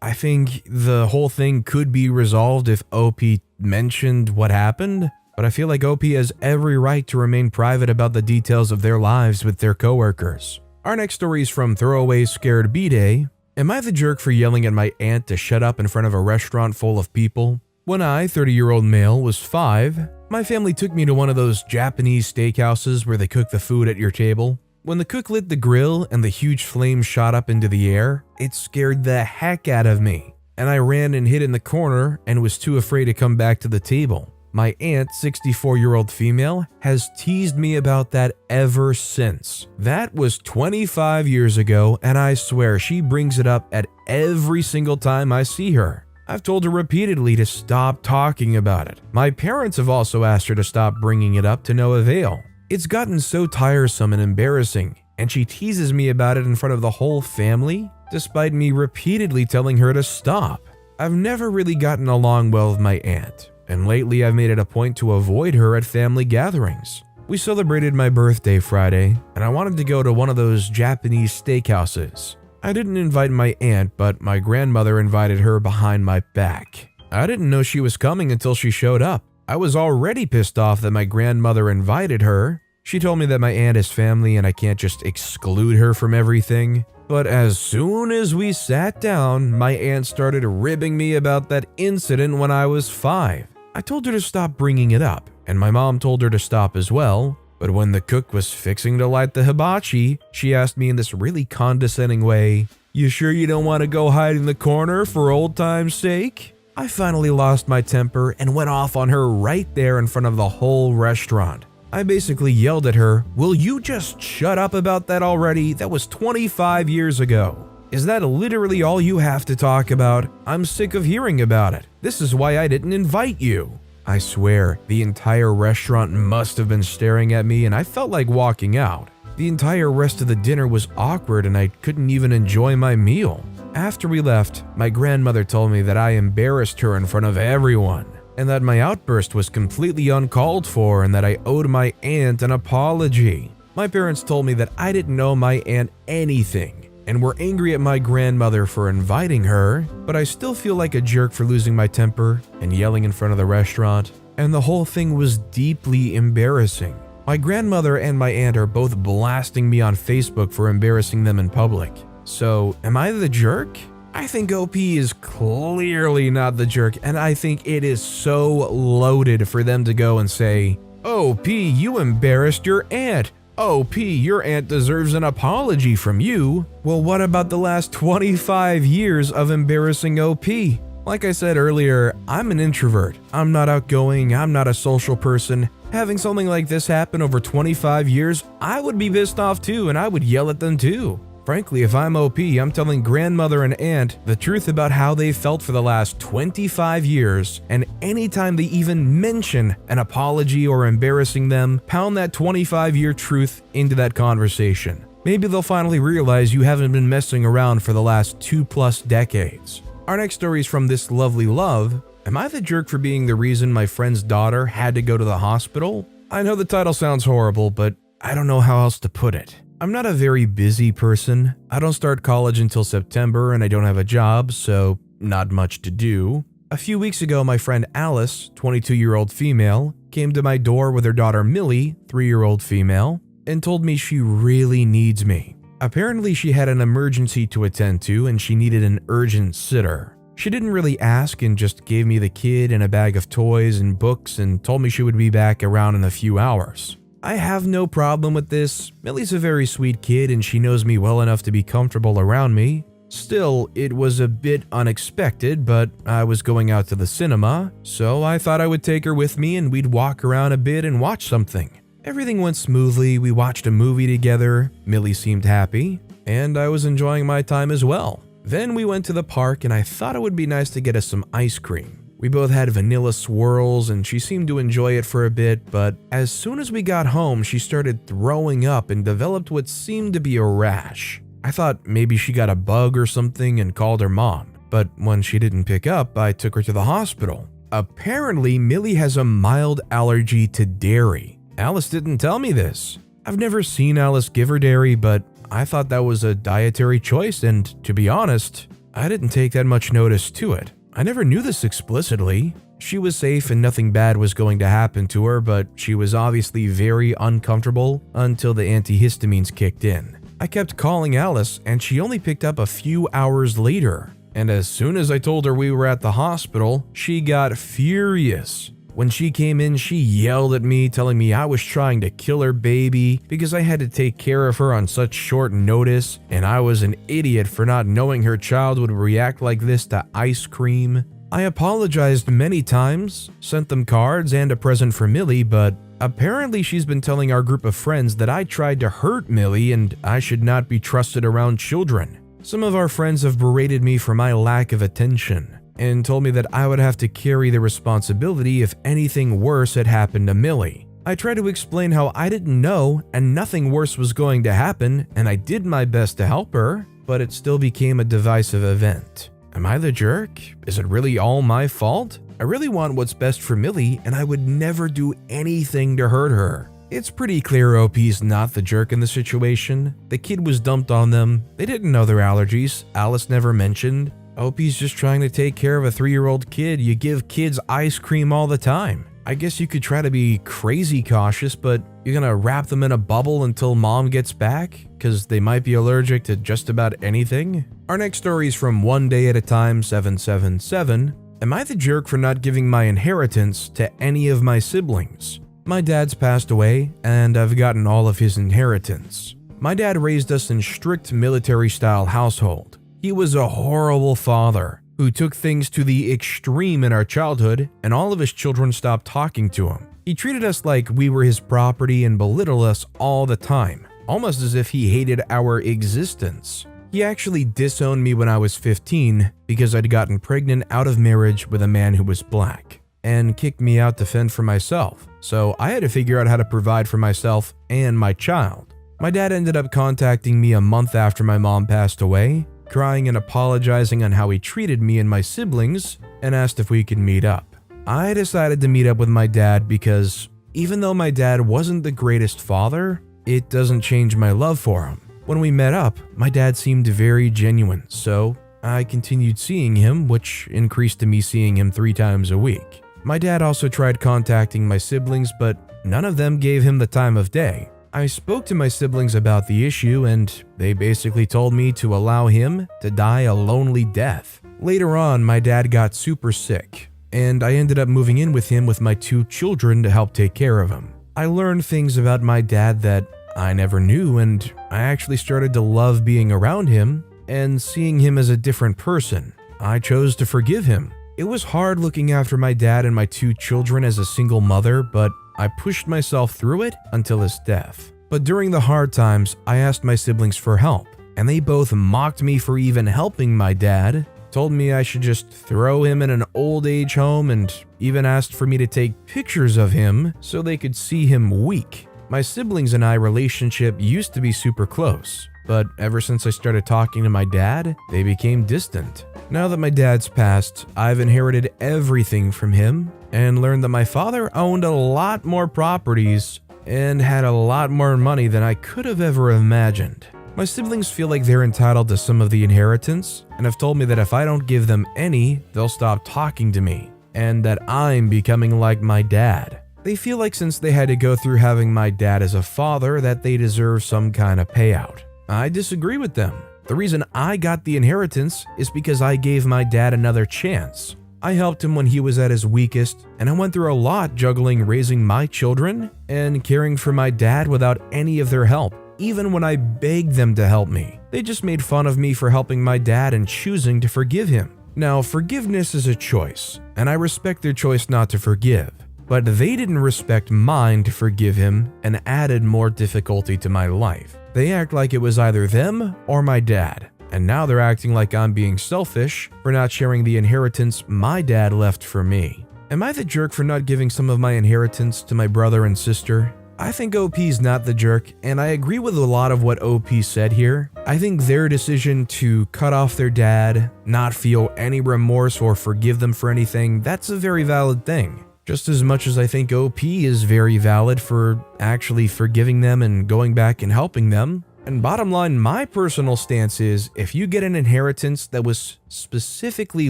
I think the whole thing could be resolved if OP mentioned what happened. But I feel like OP has every right to remain private about the details of their lives with their coworkers. Our next story is from Throwaway Scared B-Day. Am I the jerk for yelling at my aunt to shut up in front of a restaurant full of people? When I, 30-year-old male, was 5, my family took me to one of those Japanese steakhouses where they cook the food at your table. When the cook lit the grill and the huge flames shot up into the air, it scared the heck out of me. And I ran and hid in the corner and was too afraid to come back to the table. My aunt, 64-year-old female, has teased me about that ever since. That was 25 years ago, and I swear she brings it up at every single time I see her. I've told her repeatedly to stop talking about it. My parents have also asked her to stop bringing it up to no avail. It's gotten so tiresome and embarrassing, and she teases me about it in front of the whole family, despite me repeatedly telling her to stop. I've never really gotten along well with my aunt. And lately I've made it a point to avoid her at family gatherings. We celebrated my birthday Friday, and I wanted to go to one of those Japanese steakhouses. I didn't invite my aunt, but my grandmother invited her behind my back. I didn't know she was coming until she showed up. I was already pissed off that my grandmother invited her. She told me that my aunt is family and I can't just exclude her from everything. But as soon as we sat down, my aunt started ribbing me about that incident when I was 5. I told her to stop bringing it up, and my mom told her to stop as well, But when the cook was fixing to light the hibachi, she asked me in this really condescending way, "You sure you don't want to go hide in the corner for old time's sake?" I finally lost my temper and went off on her right there in front of the whole restaurant. I basically yelled at her, "Will you just shut up about that already? That was 25 years ago. Is that literally all you have to talk about? I'm sick of hearing about it. This is why I didn't invite you." I swear, the entire restaurant must have been staring at me and I felt like walking out. The entire rest of the dinner was awkward and I couldn't even enjoy my meal. After we left, my grandmother told me that I embarrassed her in front of everyone, and that my outburst was completely uncalled for and that I owed my aunt an apology. My parents told me that I didn't owe my aunt anything and were angry at my grandmother for inviting her, but I still feel like a jerk for losing my temper and yelling in front of the restaurant, and the whole thing was deeply embarrassing. My grandmother and my aunt are both blasting me on Facebook for embarrassing them in public. So, am I the jerk? I think OP is clearly not the jerk, and I think it is so loaded for them to go and say, "OP, you embarrassed your aunt. OP, your aunt deserves an apology from you." Well, what about the last 25 years of embarrassing OP? Like I said earlier, I'm an introvert. I'm not outgoing, I'm not a social person. Having something like this happen over 25 years, I would be pissed off too, and I would yell at them too. Frankly, if I'm OP, I'm telling grandmother and aunt the truth about how they felt for the last 25 years, and anytime they even mention an apology or embarrassing them, pound that 25-year truth into that conversation. Maybe they'll finally realize you haven't been messing around for the last 2+ decades. Our next story is from this lovely love. Am I the jerk for being the reason my friend's daughter had to go to the hospital? I know the title sounds horrible, but I don't know how else to put it. I'm not a very busy person. I don't start college until September and I don't have a job, so not much to do. A few weeks ago, my friend Alice, 22-year-old female, came to my door with her daughter Millie, 3-year-old female, and told me she really needs me. Apparently, she had an emergency to attend to and she needed an urgent sitter. She didn't really ask and just gave me the kid and a bag of toys and books and told me she would be back around in a few hours. I have no problem with this. Millie's a very sweet kid and she knows me well enough to be comfortable around me. Still, it was a bit unexpected, but I was going out to the cinema, so I thought I would take her with me and we'd walk around a bit and watch something. Everything went smoothly, we watched a movie together, Millie seemed happy, and I was enjoying my time as well. Then we went to the park and I thought it would be nice to get us some ice cream. We both had vanilla swirls and she seemed to enjoy it for a bit, but as soon as we got home, she started throwing up and developed what seemed to be a rash. I thought maybe she got a bug or something and called her mom, but when she didn't pick up, I took her to the hospital. Apparently, Millie has a mild allergy to dairy. Alice didn't tell me this. I've never seen Alice give her dairy, but I thought that was a dietary choice, and to be honest, I didn't take that much notice to it. I never knew this explicitly. She was safe and nothing bad was going to happen to her, but she was obviously very uncomfortable until the antihistamines kicked in. I kept calling Alice and she only picked up a few hours later. And as soon as I told her we were at the hospital, she got furious. When she came in, she yelled at me, telling me I was trying to kill her baby because I had to take care of her on such short notice, and I was an idiot for not knowing her child would react like this to ice cream. I apologized many times, sent them cards and a present for Millie, but apparently she's been telling our group of friends that I tried to hurt Millie and I should not be trusted around children. Some of our friends have berated me for my lack of attention and told me that I would have to carry the responsibility if anything worse had happened to Millie. I tried to explain how I didn't know and nothing worse was going to happen, and I did my best to help her, but it still became a divisive event. Am I the jerk? Is it really all my fault? I really want what's best for Millie, and I would never do anything to hurt her. It's pretty clear OP's not the jerk in the situation. The kid was dumped on them. They didn't know their allergies. Alice never mentioned. OP's just trying to take care of a 3-year-old kid. You give kids ice cream all the time. I guess you could try to be crazy cautious, but you're gonna wrap them in a bubble until mom gets back? Because they might be allergic to just about anything? Our next story is from One Day at a Time 777. Am I the jerk for not giving my inheritance to any of my siblings? My dad's passed away, and I've gotten all of his inheritance. My dad raised us in strict military-style household. He was a horrible father who took things to the extreme in our childhood, and all of his children stopped talking to him. He treated us like we were his property and belittled us all the time, almost as if he hated our existence. He actually disowned me when I was 15 because I'd gotten pregnant out of marriage with a man who was black, and kicked me out to fend for myself, so I had to figure out how to provide for myself and my child. My dad ended up contacting me a month after my mom passed away, crying and apologizing on how he treated me and my siblings, and asked if we could meet up. I decided to meet up with my dad because even though my dad wasn't the greatest father, it doesn't change my love for him. When we met up, my dad seemed very genuine, so I continued seeing him, which increased to me seeing him 3 times a week. My dad also tried contacting my siblings, but none of them gave him the time of day. I spoke to my siblings about the issue, and they basically told me to allow him to die a lonely death. Later on, my dad got super sick, and I ended up moving in with him with my 2 children to help take care of him. I learned things about my dad that I never knew, and I actually started to love being around him and seeing him as a different person. I chose to forgive him. It was hard looking after my dad and my 2 children as a single mother, but I pushed myself through it until his death. But during the hard times, I asked my siblings for help, and they both mocked me for even helping my dad, told me I should just throw him in an old age home, and even asked for me to take pictures of him so they could see him weak. My siblings and I relationship used to be super close, but ever since I started talking to my dad, they became distant. Now that my dad's passed, I've inherited everything from him and learned that my father owned a lot more properties and had a lot more money than I could have ever imagined. My siblings feel like they're entitled to some of the inheritance and have told me that if I don't give them any, they'll stop talking to me, and that I'm becoming like my dad. They feel like since they had to go through having my dad as a father, that they deserve some kind of payout. I disagree with them. The reason I got the inheritance is because I gave my dad another chance. I helped him when he was at his weakest, and I went through a lot juggling raising my children and caring for my dad without any of their help, even when I begged them to help me. They just made fun of me for helping my dad and choosing to forgive him. Now, forgiveness is a choice, and I respect their choice not to forgive. But they didn't respect mine to forgive him and added more difficulty to my life. They act like it was either them or my dad, and now they're acting like I'm being selfish for not sharing the inheritance my dad left for me. Am I the jerk for not giving some of my inheritance to my brother and sister? I think OP's not the jerk, and I agree with a lot of what OP said here. I think their decision to cut off their dad, not feel any remorse or forgive them for anything, that's a very valid thing. Just as much as I think OP is very valid for actually forgiving them and going back and helping them. And bottom line, my personal stance is if you get an inheritance that was specifically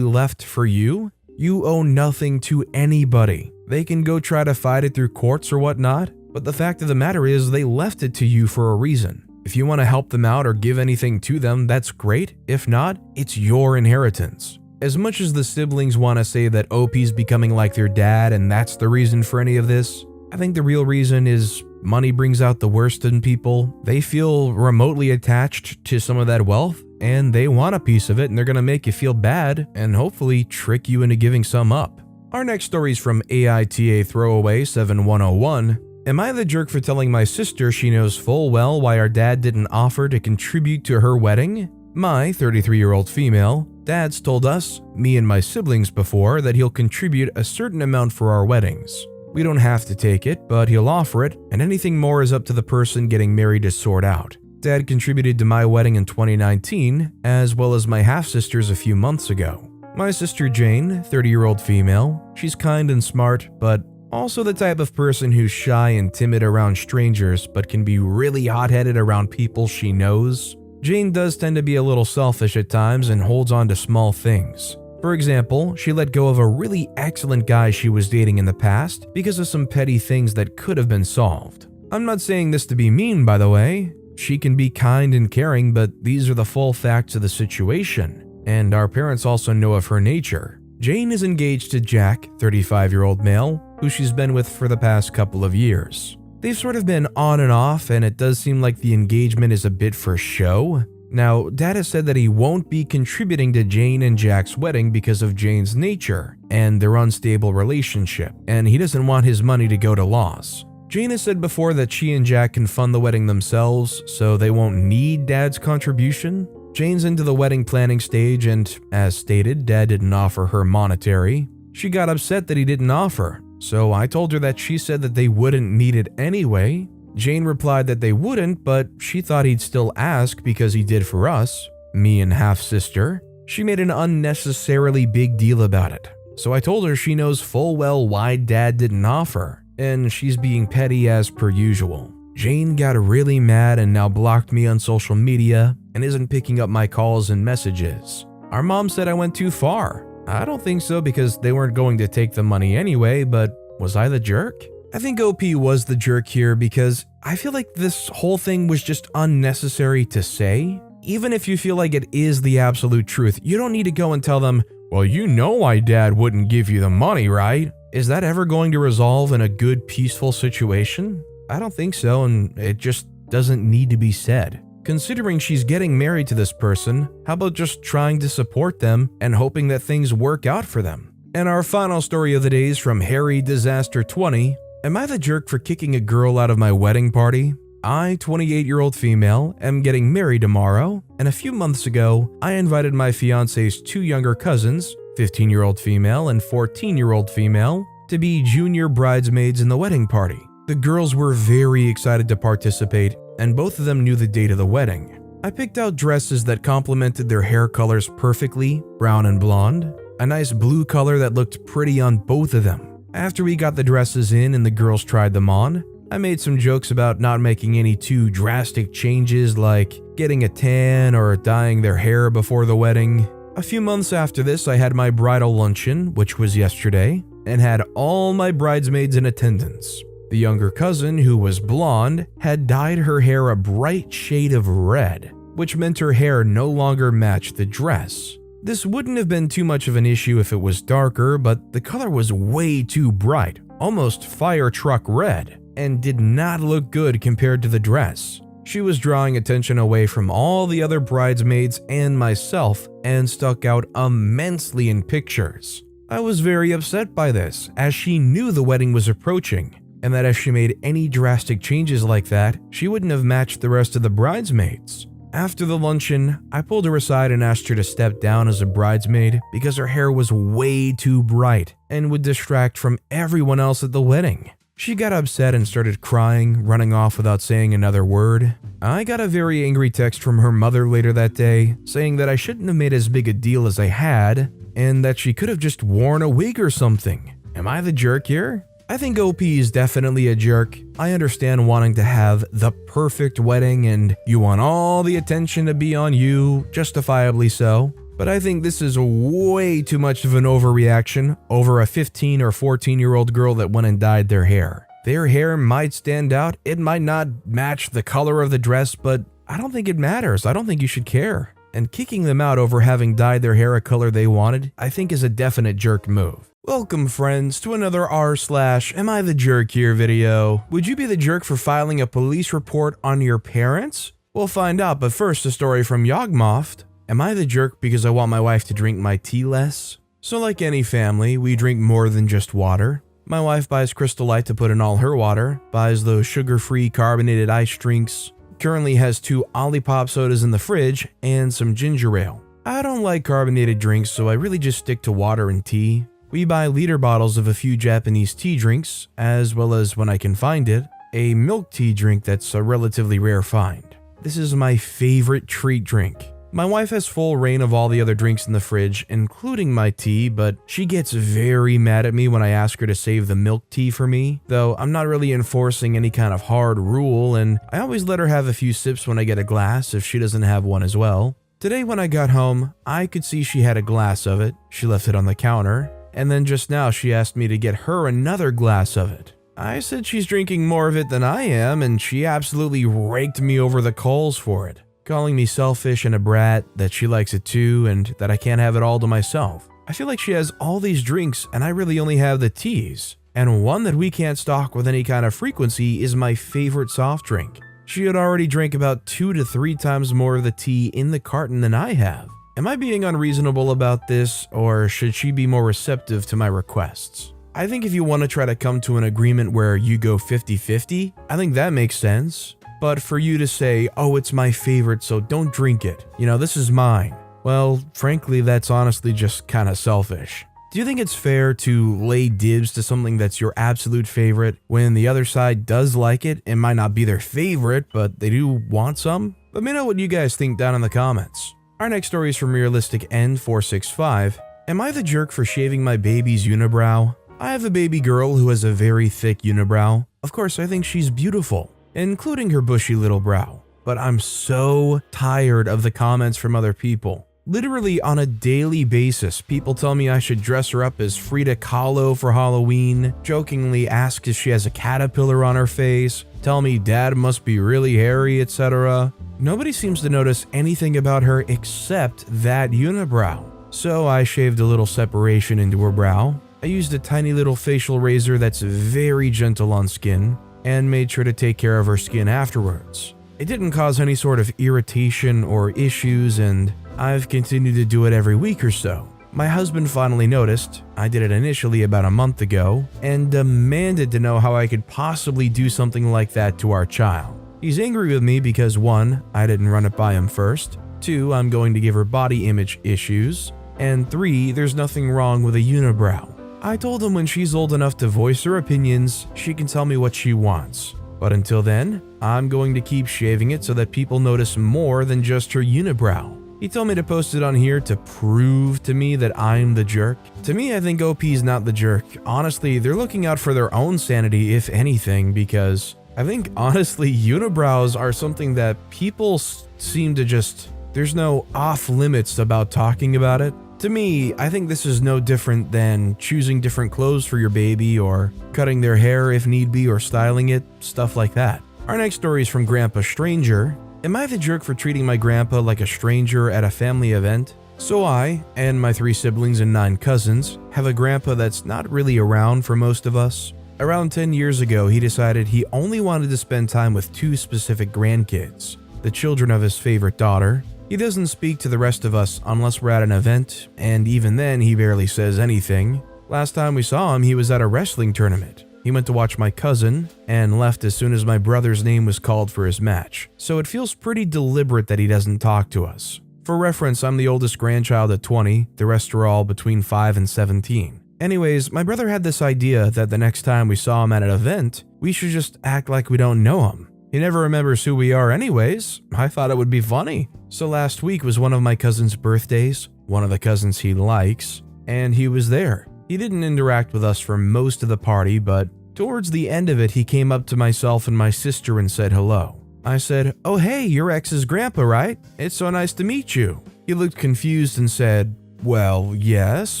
left for you, you owe nothing to anybody. They can go try to fight it through courts or whatnot, but the fact of the matter is they left it to you for a reason. If you want to help them out or give anything to them, that's great. If not, it's your inheritance. As much as the siblings want to say that OP's becoming like their dad and that's the reason for any of this, I think the real reason is money brings out the worst in people. They feel remotely attached to some of that wealth and they want a piece of it, and they're going to make you feel bad and hopefully trick you into giving some up. Our next story is from AITA Throwaway 7101. Am I the jerk for telling my sister she knows full well why our dad didn't offer to contribute to her wedding? My 33-year-old female, dad's told us, me and my siblings before, that he'll contribute a certain amount for our weddings. We don't have to take it, but he'll offer it, and anything more is up to the person getting married to sort out. Dad contributed to my wedding in 2019, as well as my half-sister's a few months ago. My sister Jane, 30-year-old female, she's kind and smart, but also the type of person who's shy and timid around strangers, but can be really hot-headed around people she knows. Jane does tend to be a little selfish at times and holds on to small things. For example, she let go of a really excellent guy she was dating in the past because of some petty things that could have been solved. I'm not saying this to be mean, by the way. She can be kind and caring, but these are the full facts of the situation, and our parents also know of her nature. Jane is engaged to Jack, 35-year-old male, who she's been with for the past couple of years. They've sort of been on and off, and it does seem like the engagement is a bit for show. Now, Dad has said that he won't be contributing to Jane and Jack's wedding because of Jane's nature and their unstable relationship, and he doesn't want his money to go to loss. Jane has said before that she and Jack can fund the wedding themselves, so they won't need Dad's contribution. Jane's into the wedding planning stage, and as stated, Dad didn't offer her monetary. She got upset that he didn't offer, so I told her that she said that they wouldn't need it anyway. Jane replied that they wouldn't, but she thought he'd still ask because he did for us, me and half-sister. She made an unnecessarily big deal about it, so I told her she knows full well why Dad didn't offer, and she's being petty as per usual. Jane got really mad and now blocked me on social media and isn't picking up my calls and messages. Our mom said I went too far. I don't think so because they weren't going to take the money anyway, but was I the jerk? I think OP was the jerk here because I feel like this whole thing was just unnecessary to say. Even if you feel like it is the absolute truth, you don't need to go and tell them, well, you know why Dad wouldn't give you the money, right? Is that ever going to resolve in a good, peaceful situation? I don't think so, and it just doesn't need to be said. Considering she's getting married to this person, how about just trying to support them and hoping that things work out for them? And our final story of the day is from Harry Disaster 20. Am I the jerk for kicking a girl out of my wedding party? I, 28-year-old female, am getting married tomorrow, and a few months ago, I invited my fiancé's two younger cousins, 15-year-old female and 14-year-old female, to be junior bridesmaids in the wedding party. The girls were very excited to participate, and both of them knew the date of the wedding. I picked out dresses that complemented their hair colors perfectly, brown and blonde, a nice blue color that looked pretty on both of them. After we got the dresses in and the girls tried them on, I made some jokes about not making any too drastic changes like getting a tan or dyeing their hair before the wedding. A few months after this, I had my bridal luncheon, which was yesterday, and had all my bridesmaids in attendance. The younger cousin, who was blonde, had dyed her hair a bright shade of red, which meant her hair no longer matched the dress. This wouldn't have been too much of an issue if it was darker, but the color was way too bright, almost fire truck red, and did not look good compared to the dress. She was drawing attention away from all the other bridesmaids and myself and stuck out immensely in pictures. I was very upset by this, as she knew the wedding was approaching, and that if she made any drastic changes like that, she wouldn't have matched the rest of the bridesmaids. After the luncheon, I pulled her aside and asked her to step down as a bridesmaid because her hair was way too bright and would distract from everyone else at the wedding. She got upset and started crying, running off without saying another word. I got a very angry text from her mother later that day, saying that I shouldn't have made as big a deal as I had, and that she could have just worn a wig or something. Am I the jerk here? I think OP is definitely a jerk. I understand wanting to have the perfect wedding and you want all the attention to be on you, justifiably so. But I think this is way too much of an overreaction over a 15 or 14-year-old girl that went and dyed their hair. Their hair might stand out, it might not match the color of the dress, but I don't think it matters. I don't think you should care. And kicking them out over having dyed their hair a color they wanted, I think is a definite jerk move. Welcome friends to another r/am I the jerk here video. Would you be the jerk for filing a police report on your parents? We'll find out, but first a story from Yogmoft. Am I the jerk because I want my wife to drink my tea less? So like any family, we drink more than just water. My wife buys Crystal Light to put in all her water, buys those sugar-free carbonated ice drinks, currently has 2 Olipop sodas in the fridge, and some ginger ale. I don't like carbonated drinks, so I really just stick to water and tea. We buy liter bottles of a few Japanese tea drinks, as well as, when I can find it, a milk tea drink that's a relatively rare find. This is my favorite treat drink. My wife has full reign of all the other drinks in the fridge, including my tea, but she gets very mad at me when I ask her to save the milk tea for me, though I'm not really enforcing any kind of hard rule, and I always let her have a few sips when I get a glass if she doesn't have one as well. Today when I got home, I could see she had a glass of it. She left it on the counter. And then just now she asked me to get her another glass of it. I said she's drinking more of it than I am, and she absolutely raked me over the coals for it, calling me selfish and a brat, that she likes it too, and that I can't have it all to myself. I feel like she has all these drinks and I really only have the teas. and one that we can't stock with any kind of frequency is my favorite soft drink. She had already drank about 2 to 3 times more of the tea in the carton than I have. Am I being unreasonable about this, or should she be more receptive to my requests? I think if you want to try to come to an agreement where you go 50-50, I think that makes sense. But for you to say, oh, it's my favorite, so don't drink it. This is mine. Well, frankly, that's honestly just kind of selfish. Do you think it's fair to lay dibs to something that's your absolute favorite when the other side does like it? It might not be their favorite, but they do want some? Let me know what you guys think down in the comments. Our next story is from Realistic N465. Am I the jerk for shaving my baby's unibrow? I have a baby girl who has a very thick unibrow. Of course, I think she's beautiful, including her bushy little brow. But I'm so tired of the comments from other people. Literally on a daily basis, people tell me I should dress her up as Frida Kahlo for Halloween, jokingly ask if she has a caterpillar on her face, tell me dad must be really hairy, etc. Nobody seems to notice anything about her except that unibrow. So I shaved a little separation into her brow. I used a tiny little facial razor that's very gentle on skin, and made sure to take care of her skin afterwards. It didn't cause any sort of irritation or issues, and I've continued to do it every week or so. My husband finally noticed. I did it initially about a month ago, and demanded to know how I could possibly do something like that to our child. He's angry with me because 1, I didn't run it by him first, 2, I'm going to give her body image issues, and 3, there's nothing wrong with a unibrow. I told him when she's old enough to voice her opinions, she can tell me what she wants. But until then, I'm going to keep shaving it so that people notice more than just her unibrow. He told me to post it on here to prove to me that I'm the jerk. To me, I think OP's not the jerk. Honestly, they're looking out for their own sanity, if anything, because I think honestly, unibrows are something that people seem to just, there's no off limits about talking about it. To me, I think this is no different than choosing different clothes for your baby or cutting their hair if need be or styling it, stuff like that. Our next story is from Grandpa Stranger. Am I the jerk for treating my grandpa like a stranger at a family event? So I, and my 3 siblings and 9 cousins, have a grandpa that's not really around for most of us. Around 10 years ago, he decided he only wanted to spend time with 2 specific grandkids, the children of his favorite daughter. He doesn't speak to the rest of us unless we're at an event, and even then he barely says anything. Last time we saw him, he was at a wrestling tournament. He went to watch my cousin, and left as soon as my brother's name was called for his match, so it feels pretty deliberate that he doesn't talk to us. For reference, I'm the oldest grandchild at 20, the rest are all between 5 and 17. Anyways, my brother had this idea that the next time we saw him at an event, we should just act like we don't know him. He never remembers who we are anyways. I thought it would be funny. So last week was one of my cousin's birthdays, one of the cousins he likes, and he was there. He didn't interact with us for most of the party, but towards the end of it, he came up to myself and my sister and said hello. I said, "Oh hey, you're X's grandpa, right? It's so nice to meet you." He looked confused and said, "Well, yes,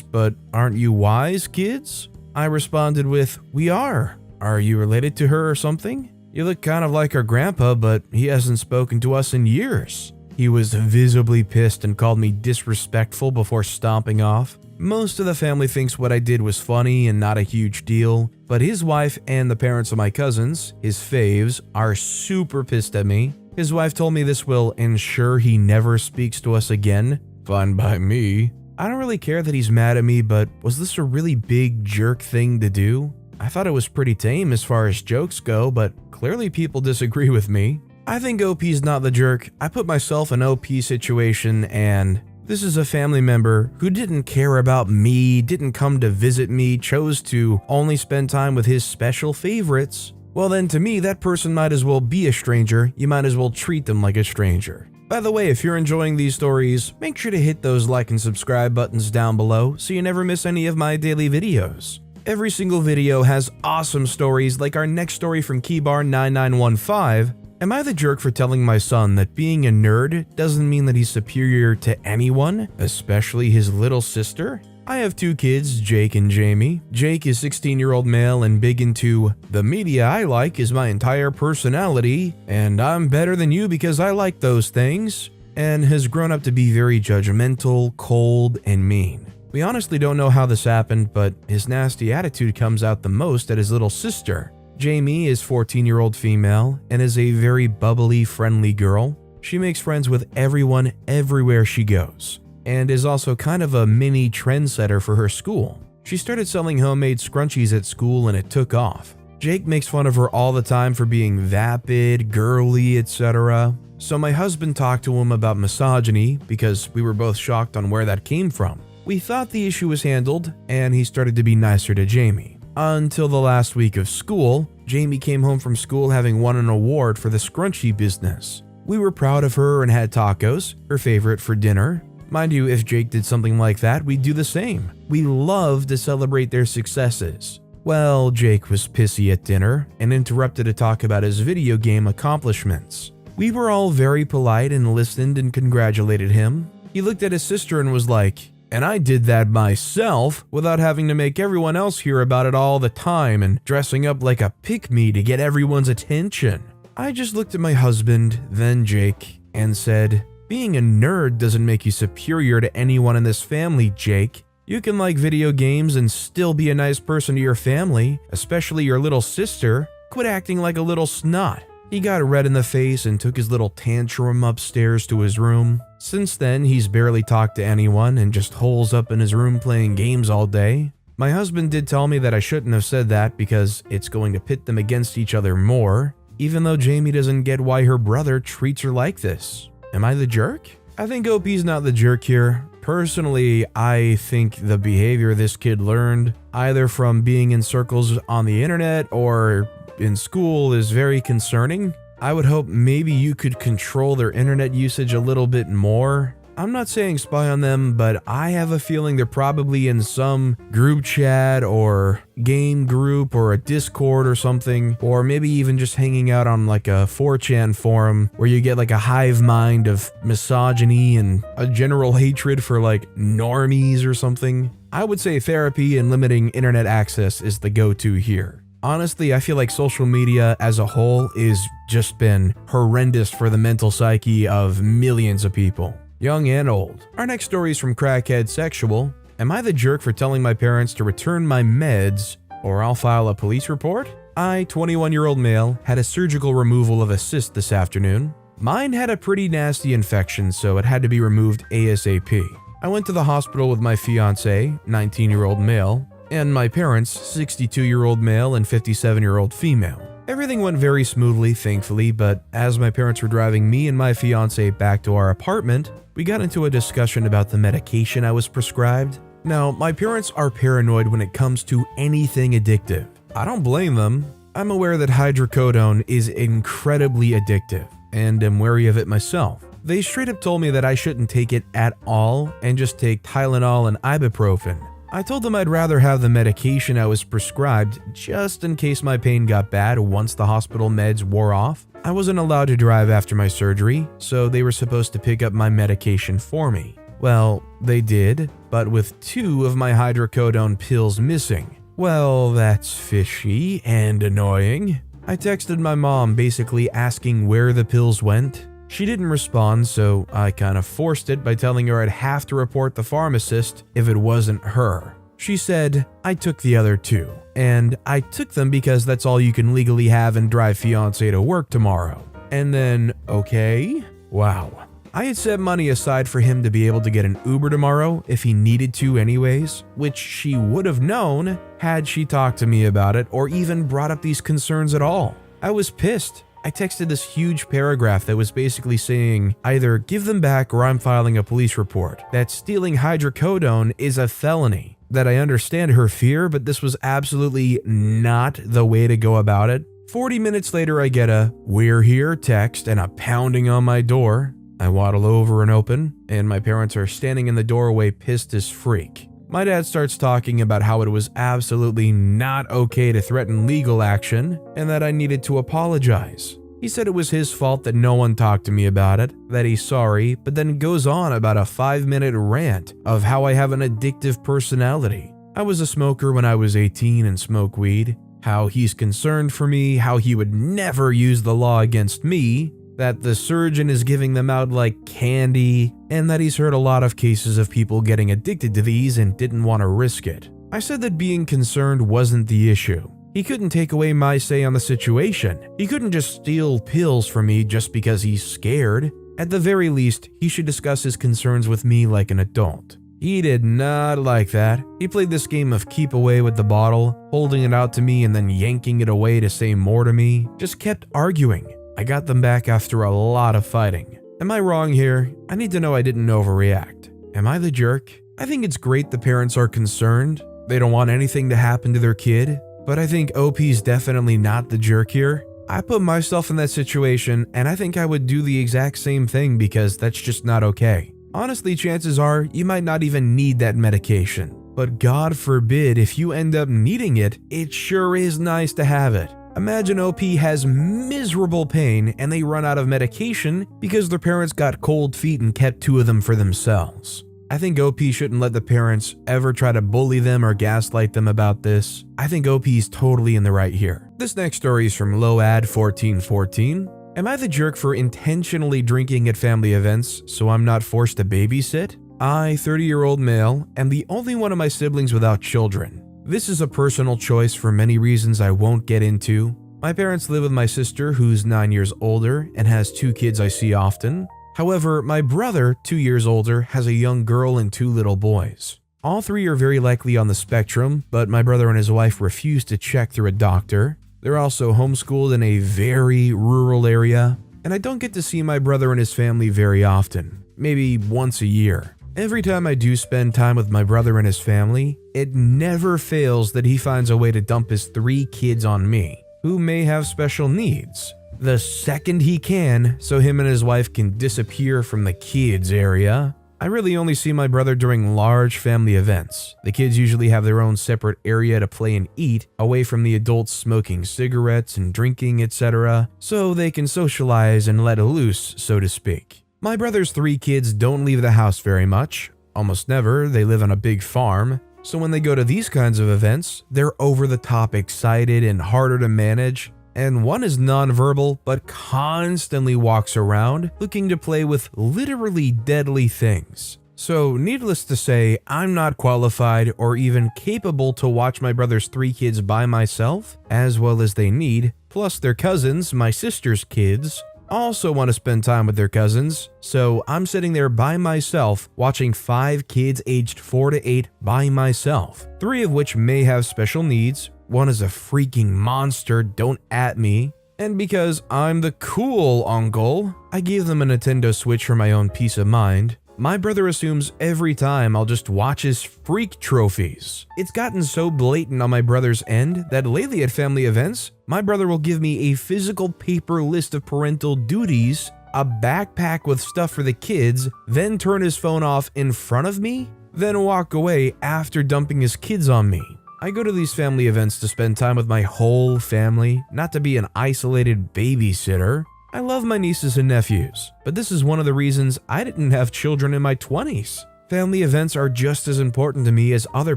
but aren't you Y's kids?" I responded with, "We are. Are you related to her or something? You look kind of like our grandpa, but he hasn't spoken to us in years." He was visibly pissed and called me disrespectful before stomping off. Most of the family thinks what I did was funny and not a huge deal, but his wife and the parents of my cousins, his faves, are super pissed at me. His wife told me this will ensure he never speaks to us again. Fine by me. I don't really care that he's mad at me, but was this a really big jerk thing to do? I thought it was pretty tame as far as jokes go, but clearly people disagree with me. I think OP's not the jerk. I put myself in OP situation, and this is a family member who didn't care about me, didn't come to visit me, chose to only spend time with his special favorites. Well then, to me, that person might as well be a stranger. You might as well treat them like a stranger. By the way, if you're enjoying these stories, make sure to hit those like and subscribe buttons down below so you never miss any of my daily videos. Every single video has awesome stories like our next story from Keybar9915. Am I the jerk for telling my son that being a nerd doesn't mean that he's superior to anyone, especially his little sister? I have 2 kids, Jake and Jamie. Jake is 16-year-old male and big into, "The media I like is my entire personality, and I'm better than you because I like those things," and has grown up to be very judgmental, cold, and mean. We honestly don't know how this happened, but his nasty attitude comes out the most at his little sister. Jamie is 14-year-old female and is a very bubbly, friendly girl. She makes friends with everyone everywhere she goes, and is also kind of a mini trendsetter for her school. She started selling homemade scrunchies at school and it took off. Jake makes fun of her all the time for being vapid, girly, etc. So my husband talked to him about misogyny because we were both shocked on where that came from. We thought the issue was handled and he started to be nicer to Jamie. Until the last week of school, Jamie came home from school having won an award for the scrunchie business. We were proud of her and had tacos, her favorite, for dinner. Mind you, if Jake did something like that, we'd do the same. We love to celebrate their successes. Well, Jake was pissy at dinner and interrupted to talk about his video game accomplishments. We were all very polite and listened and congratulated him. He looked at his sister and was like, "And I did that myself without having to make everyone else hear about it all the time and dressing up like a pick-me to get everyone's attention." I just looked at my husband, then Jake, and said, "Being a nerd doesn't make you superior to anyone in this family, Jake. You can like video games and still be a nice person to your family, especially your little sister. Quit acting like a little snot." He got red in the face and took his little tantrum upstairs to his room. Since then, he's barely talked to anyone and just holes up in his room playing games all day. My husband did tell me that I shouldn't have said that because it's going to pit them against each other more, even though Jamie doesn't get why her brother treats her like this. Am I the jerk? I think OP's not the jerk here. Personally, I think the behavior this kid learned, either from being in circles on the internet or in school, is very concerning. I would hope maybe you could control their internet usage a little bit more. I'm not saying spy on them, but I have a feeling they're probably in some group chat or game group or a Discord or something, or maybe even just hanging out on like a 4chan forum where you get like a hive mind of misogyny and a general hatred for like normies or something. I would say therapy and limiting internet access is the go-to here. Honestly, I feel like social media as a whole is just been horrendous for the mental psyche of millions of people, young and old. Our next story is from Crackhead Sexual. Am I the jerk for telling my parents to return my meds or I'll file a police report? I, 21-year-old male, had a surgical removal of a cyst this afternoon. Mine had a pretty nasty infection, so it had to be removed ASAP. I went to the hospital with my fiancée, 19-year-old male, and my parents, 62-year-old male and 57-year-old female. Everything went very smoothly, thankfully, but as my parents were driving me and my fiancé back to our apartment, we got into a discussion about the medication I was prescribed. Now, my parents are paranoid when it comes to anything addictive. I don't blame them. I'm aware that hydrocodone is incredibly addictive, and am wary of it myself. They straight up told me that I shouldn't take it at all and just take Tylenol and ibuprofen. I told them I'd rather have the medication I was prescribed just in case my pain got bad once the hospital meds wore off. I wasn't allowed to drive after my surgery, so they were supposed to pick up my medication for me. Well, they did, but with 2 of my hydrocodone pills missing. Well, that's fishy and annoying. I texted my mom basically asking where the pills went. She didn't respond, so I kind of forced it by telling her I'd have to report the pharmacist if it wasn't her. She said, I took the other 2, and I took them because that's all you can legally have and drive fiancé to work tomorrow. And then, okay? Wow. I had set money aside for him to be able to get an Uber tomorrow if he needed to anyways, which she would have known had she talked to me about it or even brought up these concerns at all. I was pissed. I texted this huge paragraph that was basically saying either give them back or I'm filing a police report, that stealing hydrocodone is a felony, that I understand her fear, but this was absolutely not the way to go about it. 40 minutes later, I get a "we're here" text and a pounding on my door. I waddle over and open, and my parents are standing in the doorway pissed as freak. My dad starts talking about how it was absolutely not okay to threaten legal action and that I needed to apologize. He said it was his fault that no one talked to me about it, that he's sorry, but then goes on about a 5-minute rant of how I have an addictive personality. I was a smoker when I was 18 and smoked weed, how he's concerned for me, how he would never use the law against me, that the surgeon is giving them out like candy, and that he's heard a lot of cases of people getting addicted to these and didn't want to risk it. I said that being concerned wasn't the issue. He couldn't take away my say on the situation. He couldn't just steal pills from me just because he's scared. At the very least, he should discuss his concerns with me like an adult. He did not like that. He played this game of keep away with the bottle, holding it out to me and then yanking it away to say more to me. Just kept arguing. I got them back after a lot of fighting. Am I wrong here? I need to know I didn't overreact. Am I the jerk? I think it's great the parents are concerned. They don't want anything to happen to their kid. But I think OP's definitely not the jerk here. I put myself in that situation and I think I would do the exact same thing because that's just not okay. Honestly, chances are you might not even need that medication. But God forbid if you end up needing it, it sure is nice to have it. Imagine OP has miserable pain and they run out of medication because their parents got cold feet and kept 2 of them for themselves. I think OP shouldn't let the parents ever try to bully them or gaslight them about this. I think OP's totally in the right here. This next story is from Load1414. Am I the jerk for intentionally drinking at family events so I'm not forced to babysit? I, 30-year-old male, am the only one of my siblings without children. This is a personal choice for many reasons I won't get into. My parents live with my sister, who's 9 years older and has 2 kids I see often. However, my brother, 2 years older, has a young girl and 2 little boys. All 3 are very likely on the spectrum, but my brother and his wife refuse to check through a doctor. They're also homeschooled in a very rural area, and I don't get to see my brother and his family very often, maybe once a year. Every time I do spend time with my brother and his family, it never fails that he finds a way to dump his 3 kids on me, who may have special needs. The second he can, so him and his wife can disappear from the kids area. I really only see my brother during large family events. The kids usually have their own separate area to play and eat, away from the adults smoking cigarettes and drinking, etc., so they can socialize and let loose, so to speak. My brother's 3 kids don't leave the house very much. Almost never. They live on a big farm. So when they go to these kinds of events, they're over the top excited and harder to manage. And one is nonverbal but constantly walks around looking to play with literally deadly things. So needless to say, I'm not qualified or even capable to watch my brother's 3 kids by myself as well as they need, plus their cousins, my sister's kids, also want to spend time with their cousins, so I'm sitting there by myself watching 5 kids aged 4 to 8 by myself, 3 of which may have special needs. One is a freaking monster, don't at me. And because I'm the cool uncle, I gave them a Nintendo Switch for my own peace of mind. My brother assumes every time I'll just watch his freak trophies. It's gotten so blatant on my brother's end that lately at family events, my brother will give me a physical paper list of parental duties, a backpack with stuff for the kids, then turn his phone off in front of me, then walk away after dumping his kids on me. I go to these family events to spend time with my whole family, not to be an isolated babysitter. I love my nieces and nephews, but this is one of the reasons I didn't have children in my 20s. Family events are just as important to me as other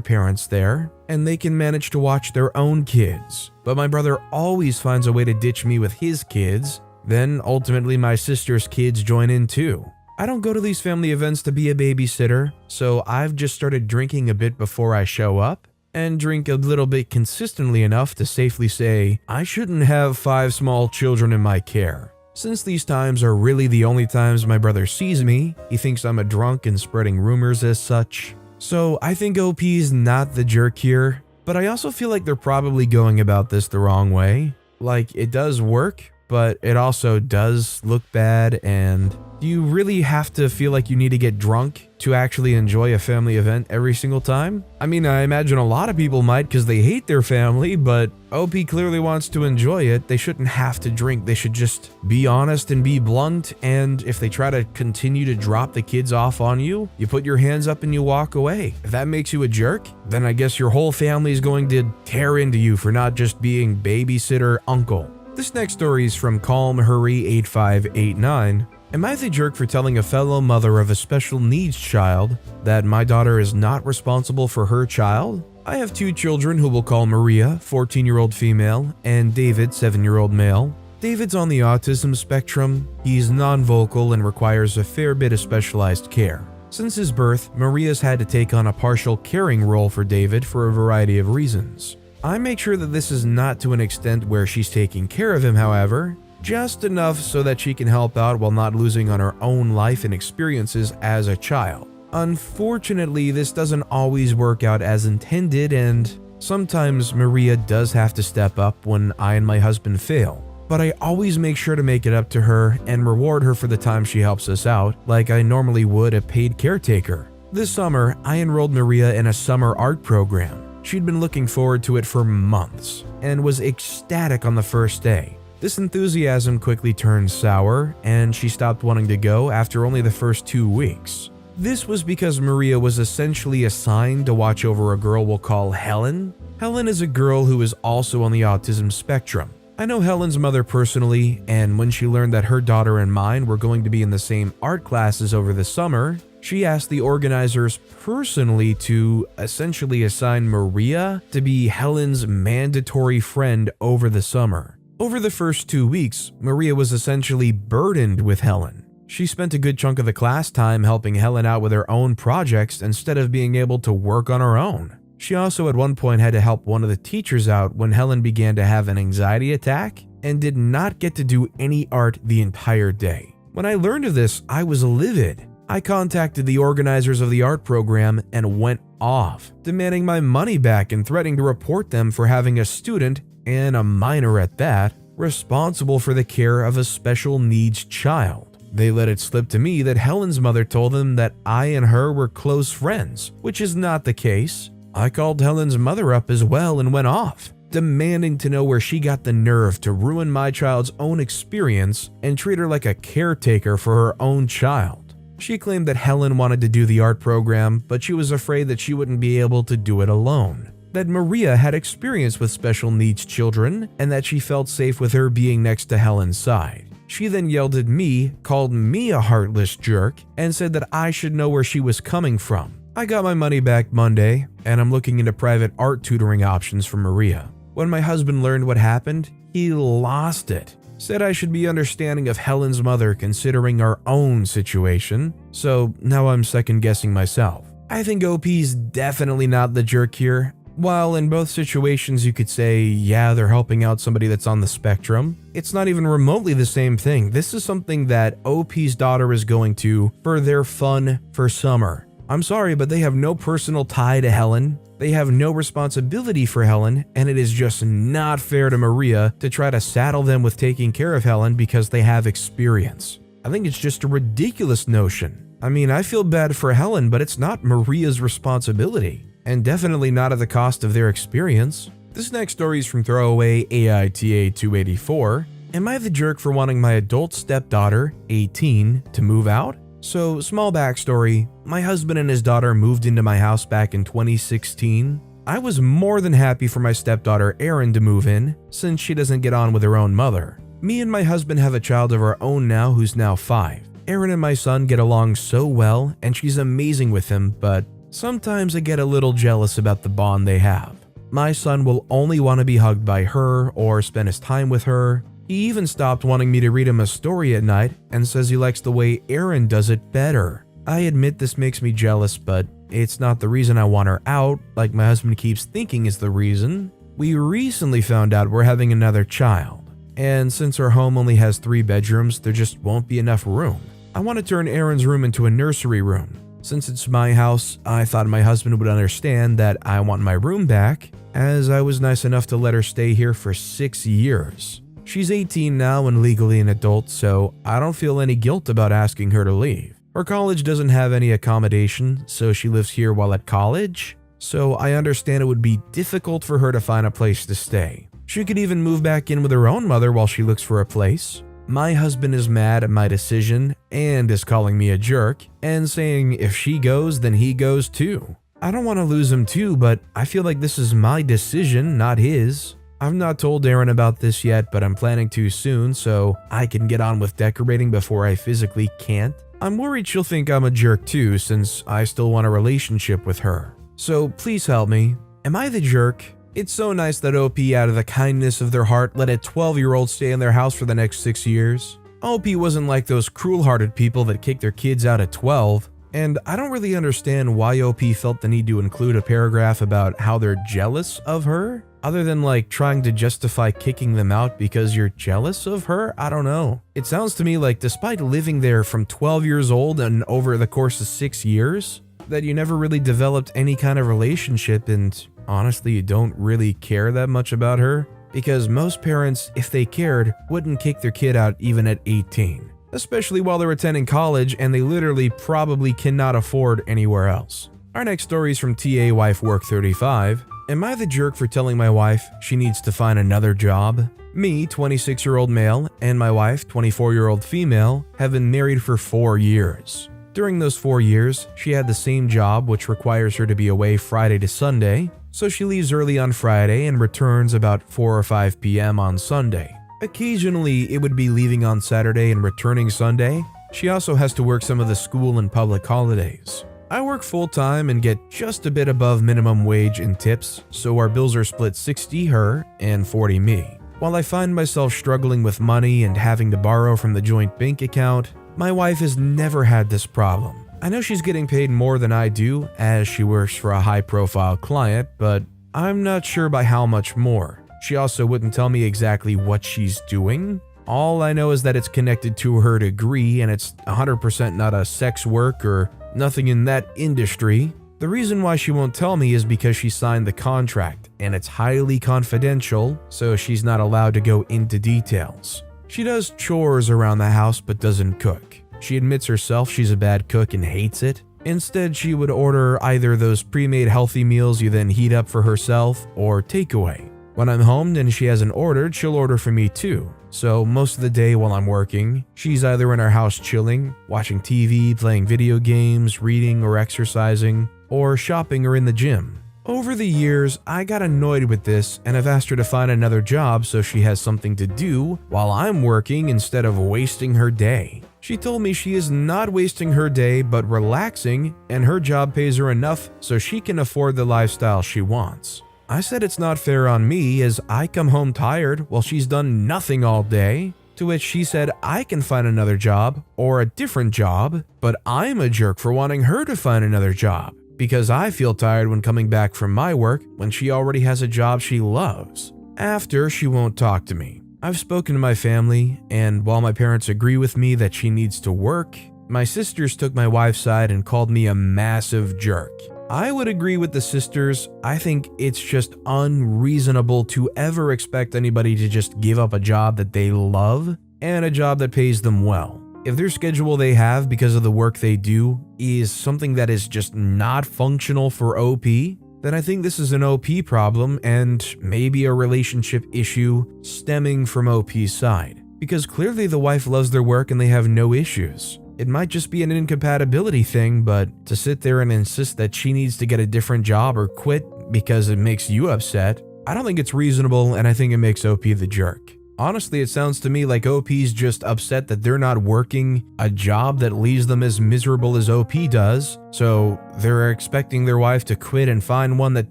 parents there, and they can manage to watch their own kids. But my brother always finds a way to ditch me with his kids, then ultimately my sister's kids join in too. I don't go to these family events to be a babysitter, so I've just started drinking a bit before I show up, and drink a little bit consistently enough to safely say, I shouldn't have 5 small children in my care. Since these times are really the only times my brother sees me, he thinks I'm a drunk and spreading rumors as such. So I think OP's not the jerk here, but I also feel like they're probably going about this the wrong way. Like, it does work, but it also does look bad, and do you really have to feel like you need to get drunk to actually enjoy a family event every single time? I mean, I imagine a lot of people might because they hate their family, but OP clearly wants to enjoy it. They shouldn't have to drink. They should just be honest and be blunt, and if they try to continue to drop the kids off on you, you put your hands up and you walk away. If that makes you a jerk, then I guess your whole family is going to tear into you for not just being babysitter uncle. This next story is from Calm Hurry 8589. Am I the jerk for telling a fellow mother of a special needs child that my daughter is not responsible for her child? I have 2 children who we'll call Maria, 14-year-old female, and David, 7-year-old male. David's on the autism spectrum. He's non-vocal and requires a fair bit of specialized care. Since his birth, Maria's had to take on a partial caring role for David for a variety of reasons. I make sure that this is not to an extent where she's taking care of him, however, just enough so that she can help out while not losing on her own life and experiences as a child. Unfortunately, this doesn't always work out as intended, and sometimes Maria does have to step up when I and my husband fail. But I always make sure to make it up to her and reward her for the time she helps us out, like I normally would a paid caretaker. This summer, I enrolled Maria in a summer art program. She'd been looking forward to it for months and was ecstatic on the first day. This enthusiasm quickly turned sour, and she stopped wanting to go after only the first 2 weeks. This was because Maria was essentially assigned to watch over a girl we'll call Helen. Helen is a girl who is also on the autism spectrum. I know Helen's mother personally, and when she learned that her daughter and mine were going to be in the same art classes over the summer, she asked the organizers personally to essentially assign Maria to be Helen's mandatory friend over the summer. Over the first 2 weeks, Maria was essentially burdened with Helen. She spent a good chunk of the class time helping Helen out with her own projects instead of being able to work on her own. She also at one point had to help one of the teachers out when Helen began to have an anxiety attack and did not get to do any art the entire day. When I learned of this, I was livid. I contacted the organizers of the art program and went off, demanding my money back and threatening to report them for having a student, and a minor at that, responsible for the care of a special needs child. They let it slip to me that Helen's mother told them that I and her were close friends, which is not the case. I called Helen's mother up as well and went off, demanding to know where she got the nerve to ruin my child's own experience and treat her like a caretaker for her own child. She claimed that Helen wanted to do the art program, but she was afraid that she wouldn't be able to do it alone. That Maria had experience with special needs children and that she felt safe with her being next to Helen's side. She then yelled at me, called me a heartless jerk, and said that I should know where she was coming from. I got my money back Monday, and I'm looking into private art tutoring options for Maria. When my husband learned what happened, he lost it. Said I should be understanding of Helen's mother considering our own situation, so now I'm second guessing myself. I think OP's definitely not the jerk here. While in both situations you could say, yeah, they're helping out somebody that's on the spectrum, it's not even remotely the same thing. This is something that OP's daughter is going to for their fun for summer. I'm sorry, but they have no personal tie to Helen. They have no responsibility for Helen, and it is just not fair to Maria to try to saddle them with taking care of Helen because they have experience. I think it's just a ridiculous notion. I mean, I feel bad for Helen, but it's not Maria's responsibility, and definitely not at the cost of their experience. This next story is from Throwaway AITA 284. Am I the jerk for wanting my adult stepdaughter, 18, to move out? So, small backstory, my husband and his daughter moved into my house back in 2016. I was more than happy for my stepdaughter Erin to move in, since she doesn't get on with her own mother. Me and my husband have a child of our own now who's now 5. Erin and my son get along so well, and she's amazing with him, but sometimes I get a little jealous about the bond they have. My son will only want to be hugged by her or spend his time with her. He even stopped wanting me to read him a story at night and says he likes the way Erin does it better. I admit this makes me jealous, but it's not the reason I want her out, like my husband keeps thinking is the reason. We recently found out we're having another child, and since our home only has 3 bedrooms, there just won't be enough room. I want to turn Erin's room into a nursery room. Since it's my house, I thought my husband would understand that I want my room back, as I was nice enough to let her stay here for 6 years. She's 18 now and legally an adult, so I don't feel any guilt about asking her to leave. Her college doesn't have any accommodation, so she lives here while at college, so I understand it would be difficult for her to find a place to stay. She could even move back in with her own mother while she looks for a place. My husband is mad at my decision and is calling me a jerk and saying if she goes, then he goes too. I don't want to lose him too, but I feel like this is my decision, not his. I've not told Erin about this yet, but I'm planning to soon so I can get on with decorating before I physically can't. I'm worried she'll think I'm a jerk too since I still want a relationship with her. So please help me. Am I the jerk? It's so nice that OP, out of the kindness of their heart, let a 12-year-old stay in their house for the next 6 years. OP wasn't like those cruel-hearted people that kick their kids out at 12, and I don't really understand why OP felt the need to include a paragraph about how they're jealous of her, other than like trying to justify kicking them out because you're jealous of her. I don't know. It sounds to me like despite living there from 12 years old and over the course of 6 years, that you never really developed any kind of relationship, and honestly you don't really care that much about her, because most parents, if they cared, wouldn't kick their kid out even at 18, especially while they're attending college and they literally probably cannot afford anywhere else. Our next story is from TA Wife Work 35. Am I the jerk for telling my wife she needs to find another job? Me, 26-year-old male, and my wife, 24-year-old female, have been married for 4 years. During those 4 years, she had the same job, which requires her to be away Friday to Sunday, so she leaves early on Friday and returns about 4 or 5 p.m. on Sunday. Occasionally, it would be leaving on Saturday and returning Sunday. She also has to work some of the school and public holidays. I work full-time and get just a bit above minimum wage in tips, so our bills are split 60 her and 40 me. While I find myself struggling with money and having to borrow from the joint bank account, my wife has never had this problem. I know she's getting paid more than I do, as she works for a high-profile client, but I'm not sure by how much more. She also wouldn't tell me exactly what she's doing. All I know is that it's connected to her degree, and it's 100% not a sex work or nothing in that industry. The reason why she won't tell me is because she signed the contract, and it's highly confidential, so she's not allowed to go into details. She does chores around the house but doesn't cook. She admits herself she's a bad cook and hates it. Instead, she would order either those pre-made healthy meals you then heat up for herself or takeaway. When I'm home and she hasn't ordered, she'll order for me too. So most of the day while I'm working, she's either in our house chilling, watching TV, playing video games, reading or exercising, or shopping or in the gym. Over the years, I got annoyed with this and I've asked her to find another job so she has something to do while I'm working instead of wasting her day. She told me she is not wasting her day but relaxing, and her job pays her enough so she can afford the lifestyle she wants. I said it's not fair on me as I come home tired while she's done nothing all day, to which she said I can find another job or a different job, but I'm a jerk for wanting her to find another job, because I feel tired when coming back from my work when she already has a job she loves. After, she won't talk to me. I've spoken to my family, and while my parents agree with me that she needs to work, my sisters took my wife's side and called me a massive jerk. I would agree with the sisters. I think it's just unreasonable to ever expect anybody to just give up a job that they love and a job that pays them well. If their schedule they have because of the work they do is something that is just not functional for OP, then I think this is an OP problem and maybe a relationship issue stemming from OP's side. Because clearly the wife loves their work and they have no issues. It might just be an incompatibility thing, but to sit there and insist that she needs to get a different job or quit because it makes you upset, I don't think it's reasonable, and I think it makes OP the jerk. Honestly, it sounds to me like OP's just upset that they're not working a job that leaves them as miserable as OP does, so they're expecting their wife to quit and find one that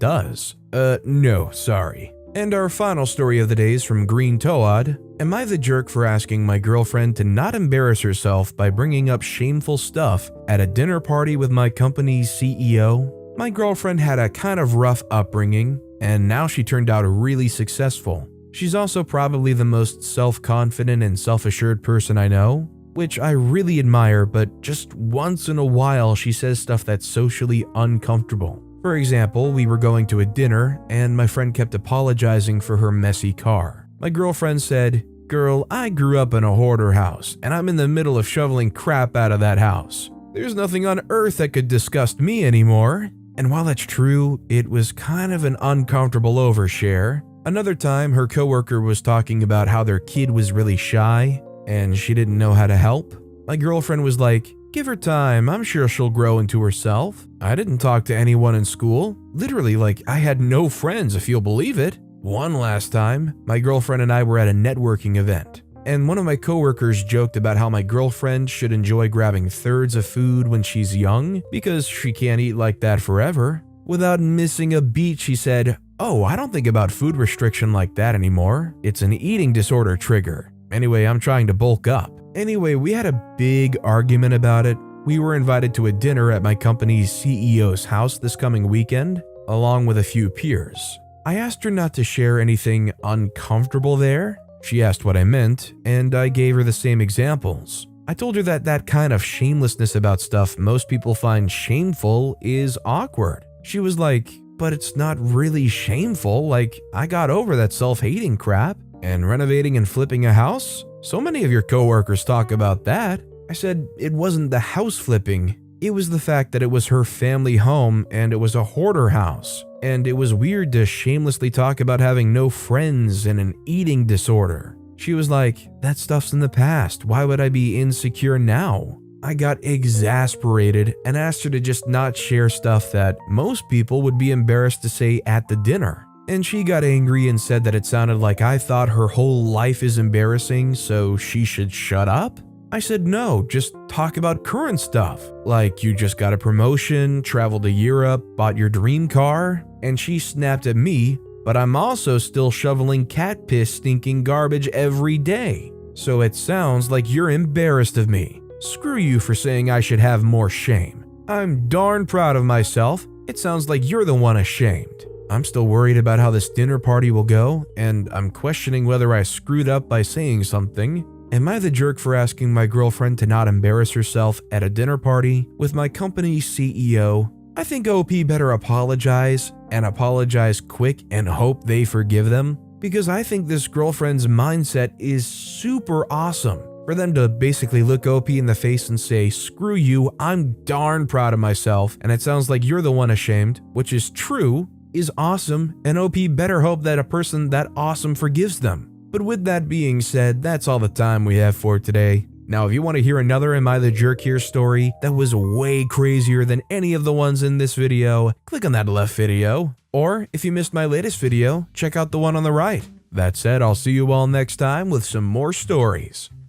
does. No, sorry. And our final story of the day is from Green Toad. Am I the jerk for asking my girlfriend to not embarrass herself by bringing up shameful stuff at a dinner party with my company's CEO? My girlfriend had a kind of rough upbringing, and now she turned out really successful. She's also probably the most self-confident and self-assured person I know, which I really admire, but just once in a while she says stuff that's socially uncomfortable. For example, we were going to a dinner and my friend kept apologizing for her messy car. My girlfriend said, "Girl, I grew up in a hoarder house and I'm in the middle of shoveling crap out of that house. There's nothing on earth that could disgust me anymore." And while that's true, it was kind of an uncomfortable overshare. Another time, her coworker was talking about how their kid was really shy and she didn't know how to help. My girlfriend was like, "Give her time, I'm sure she'll grow into herself." I didn't talk to anyone in school. Literally, I had no friends, if you'll believe it. One last time, my girlfriend and I were at a networking event, and one of my coworkers joked about how my girlfriend should enjoy grabbing thirds of food when she's young because she can't eat like that forever. Without missing a beat, she said, Oh, I don't think about food restriction like that anymore. It's an eating disorder trigger. Anyway, I'm trying to bulk up. Anyway, we had a big argument about it. We were invited to a dinner at my company's CEO's house this coming weekend, along with a few peers. I asked her not to share anything uncomfortable there. She asked what I meant, and I gave her the same examples. I told her that kind of shamelessness about stuff most people find shameful is awkward. She was like, but it's not really shameful, like I got over that self-hating crap. And renovating and flipping a house? So many of your coworkers talk about that. I said it wasn't the house flipping. It was the fact that it was her family home and it was a hoarder house. And it was weird to shamelessly talk about having no friends and an eating disorder. She was like, that stuff's in the past. Why would I be insecure now? I got exasperated and asked her to just not share stuff that most people would be embarrassed to say at the dinner. And she got angry and said that it sounded like I thought her whole life is embarrassing, so she should shut up. I said no, just talk about current stuff. Like you just got a promotion, traveled to Europe, bought your dream car. And she snapped at me, but I'm also still shoveling cat piss stinking garbage every day. So it sounds like you're embarrassed of me. Screw you for saying I should have more shame. I'm darn proud of myself. It sounds like you're the one ashamed. I'm still worried about how this dinner party will go, and I'm questioning whether I screwed up by saying something. Am I the jerk for asking my girlfriend to not embarrass herself at a dinner party with my company's CEO? I think OP better apologize, and apologize quick and hope they forgive them, because I think this girlfriend's mindset is super awesome. For them to basically look OP in the face and say, screw you, I'm darn proud of myself, and it sounds like you're the one ashamed, which is true, is awesome, and OP better hope that a person that awesome forgives them. But with that being said, that's all the time we have for today. Now, if you want to hear another Am I the Jerk Here story that was way crazier than any of the ones in this video, click on that left video. Or if you missed my latest video, check out the one on the right. That said, I'll see you all next time with some more stories.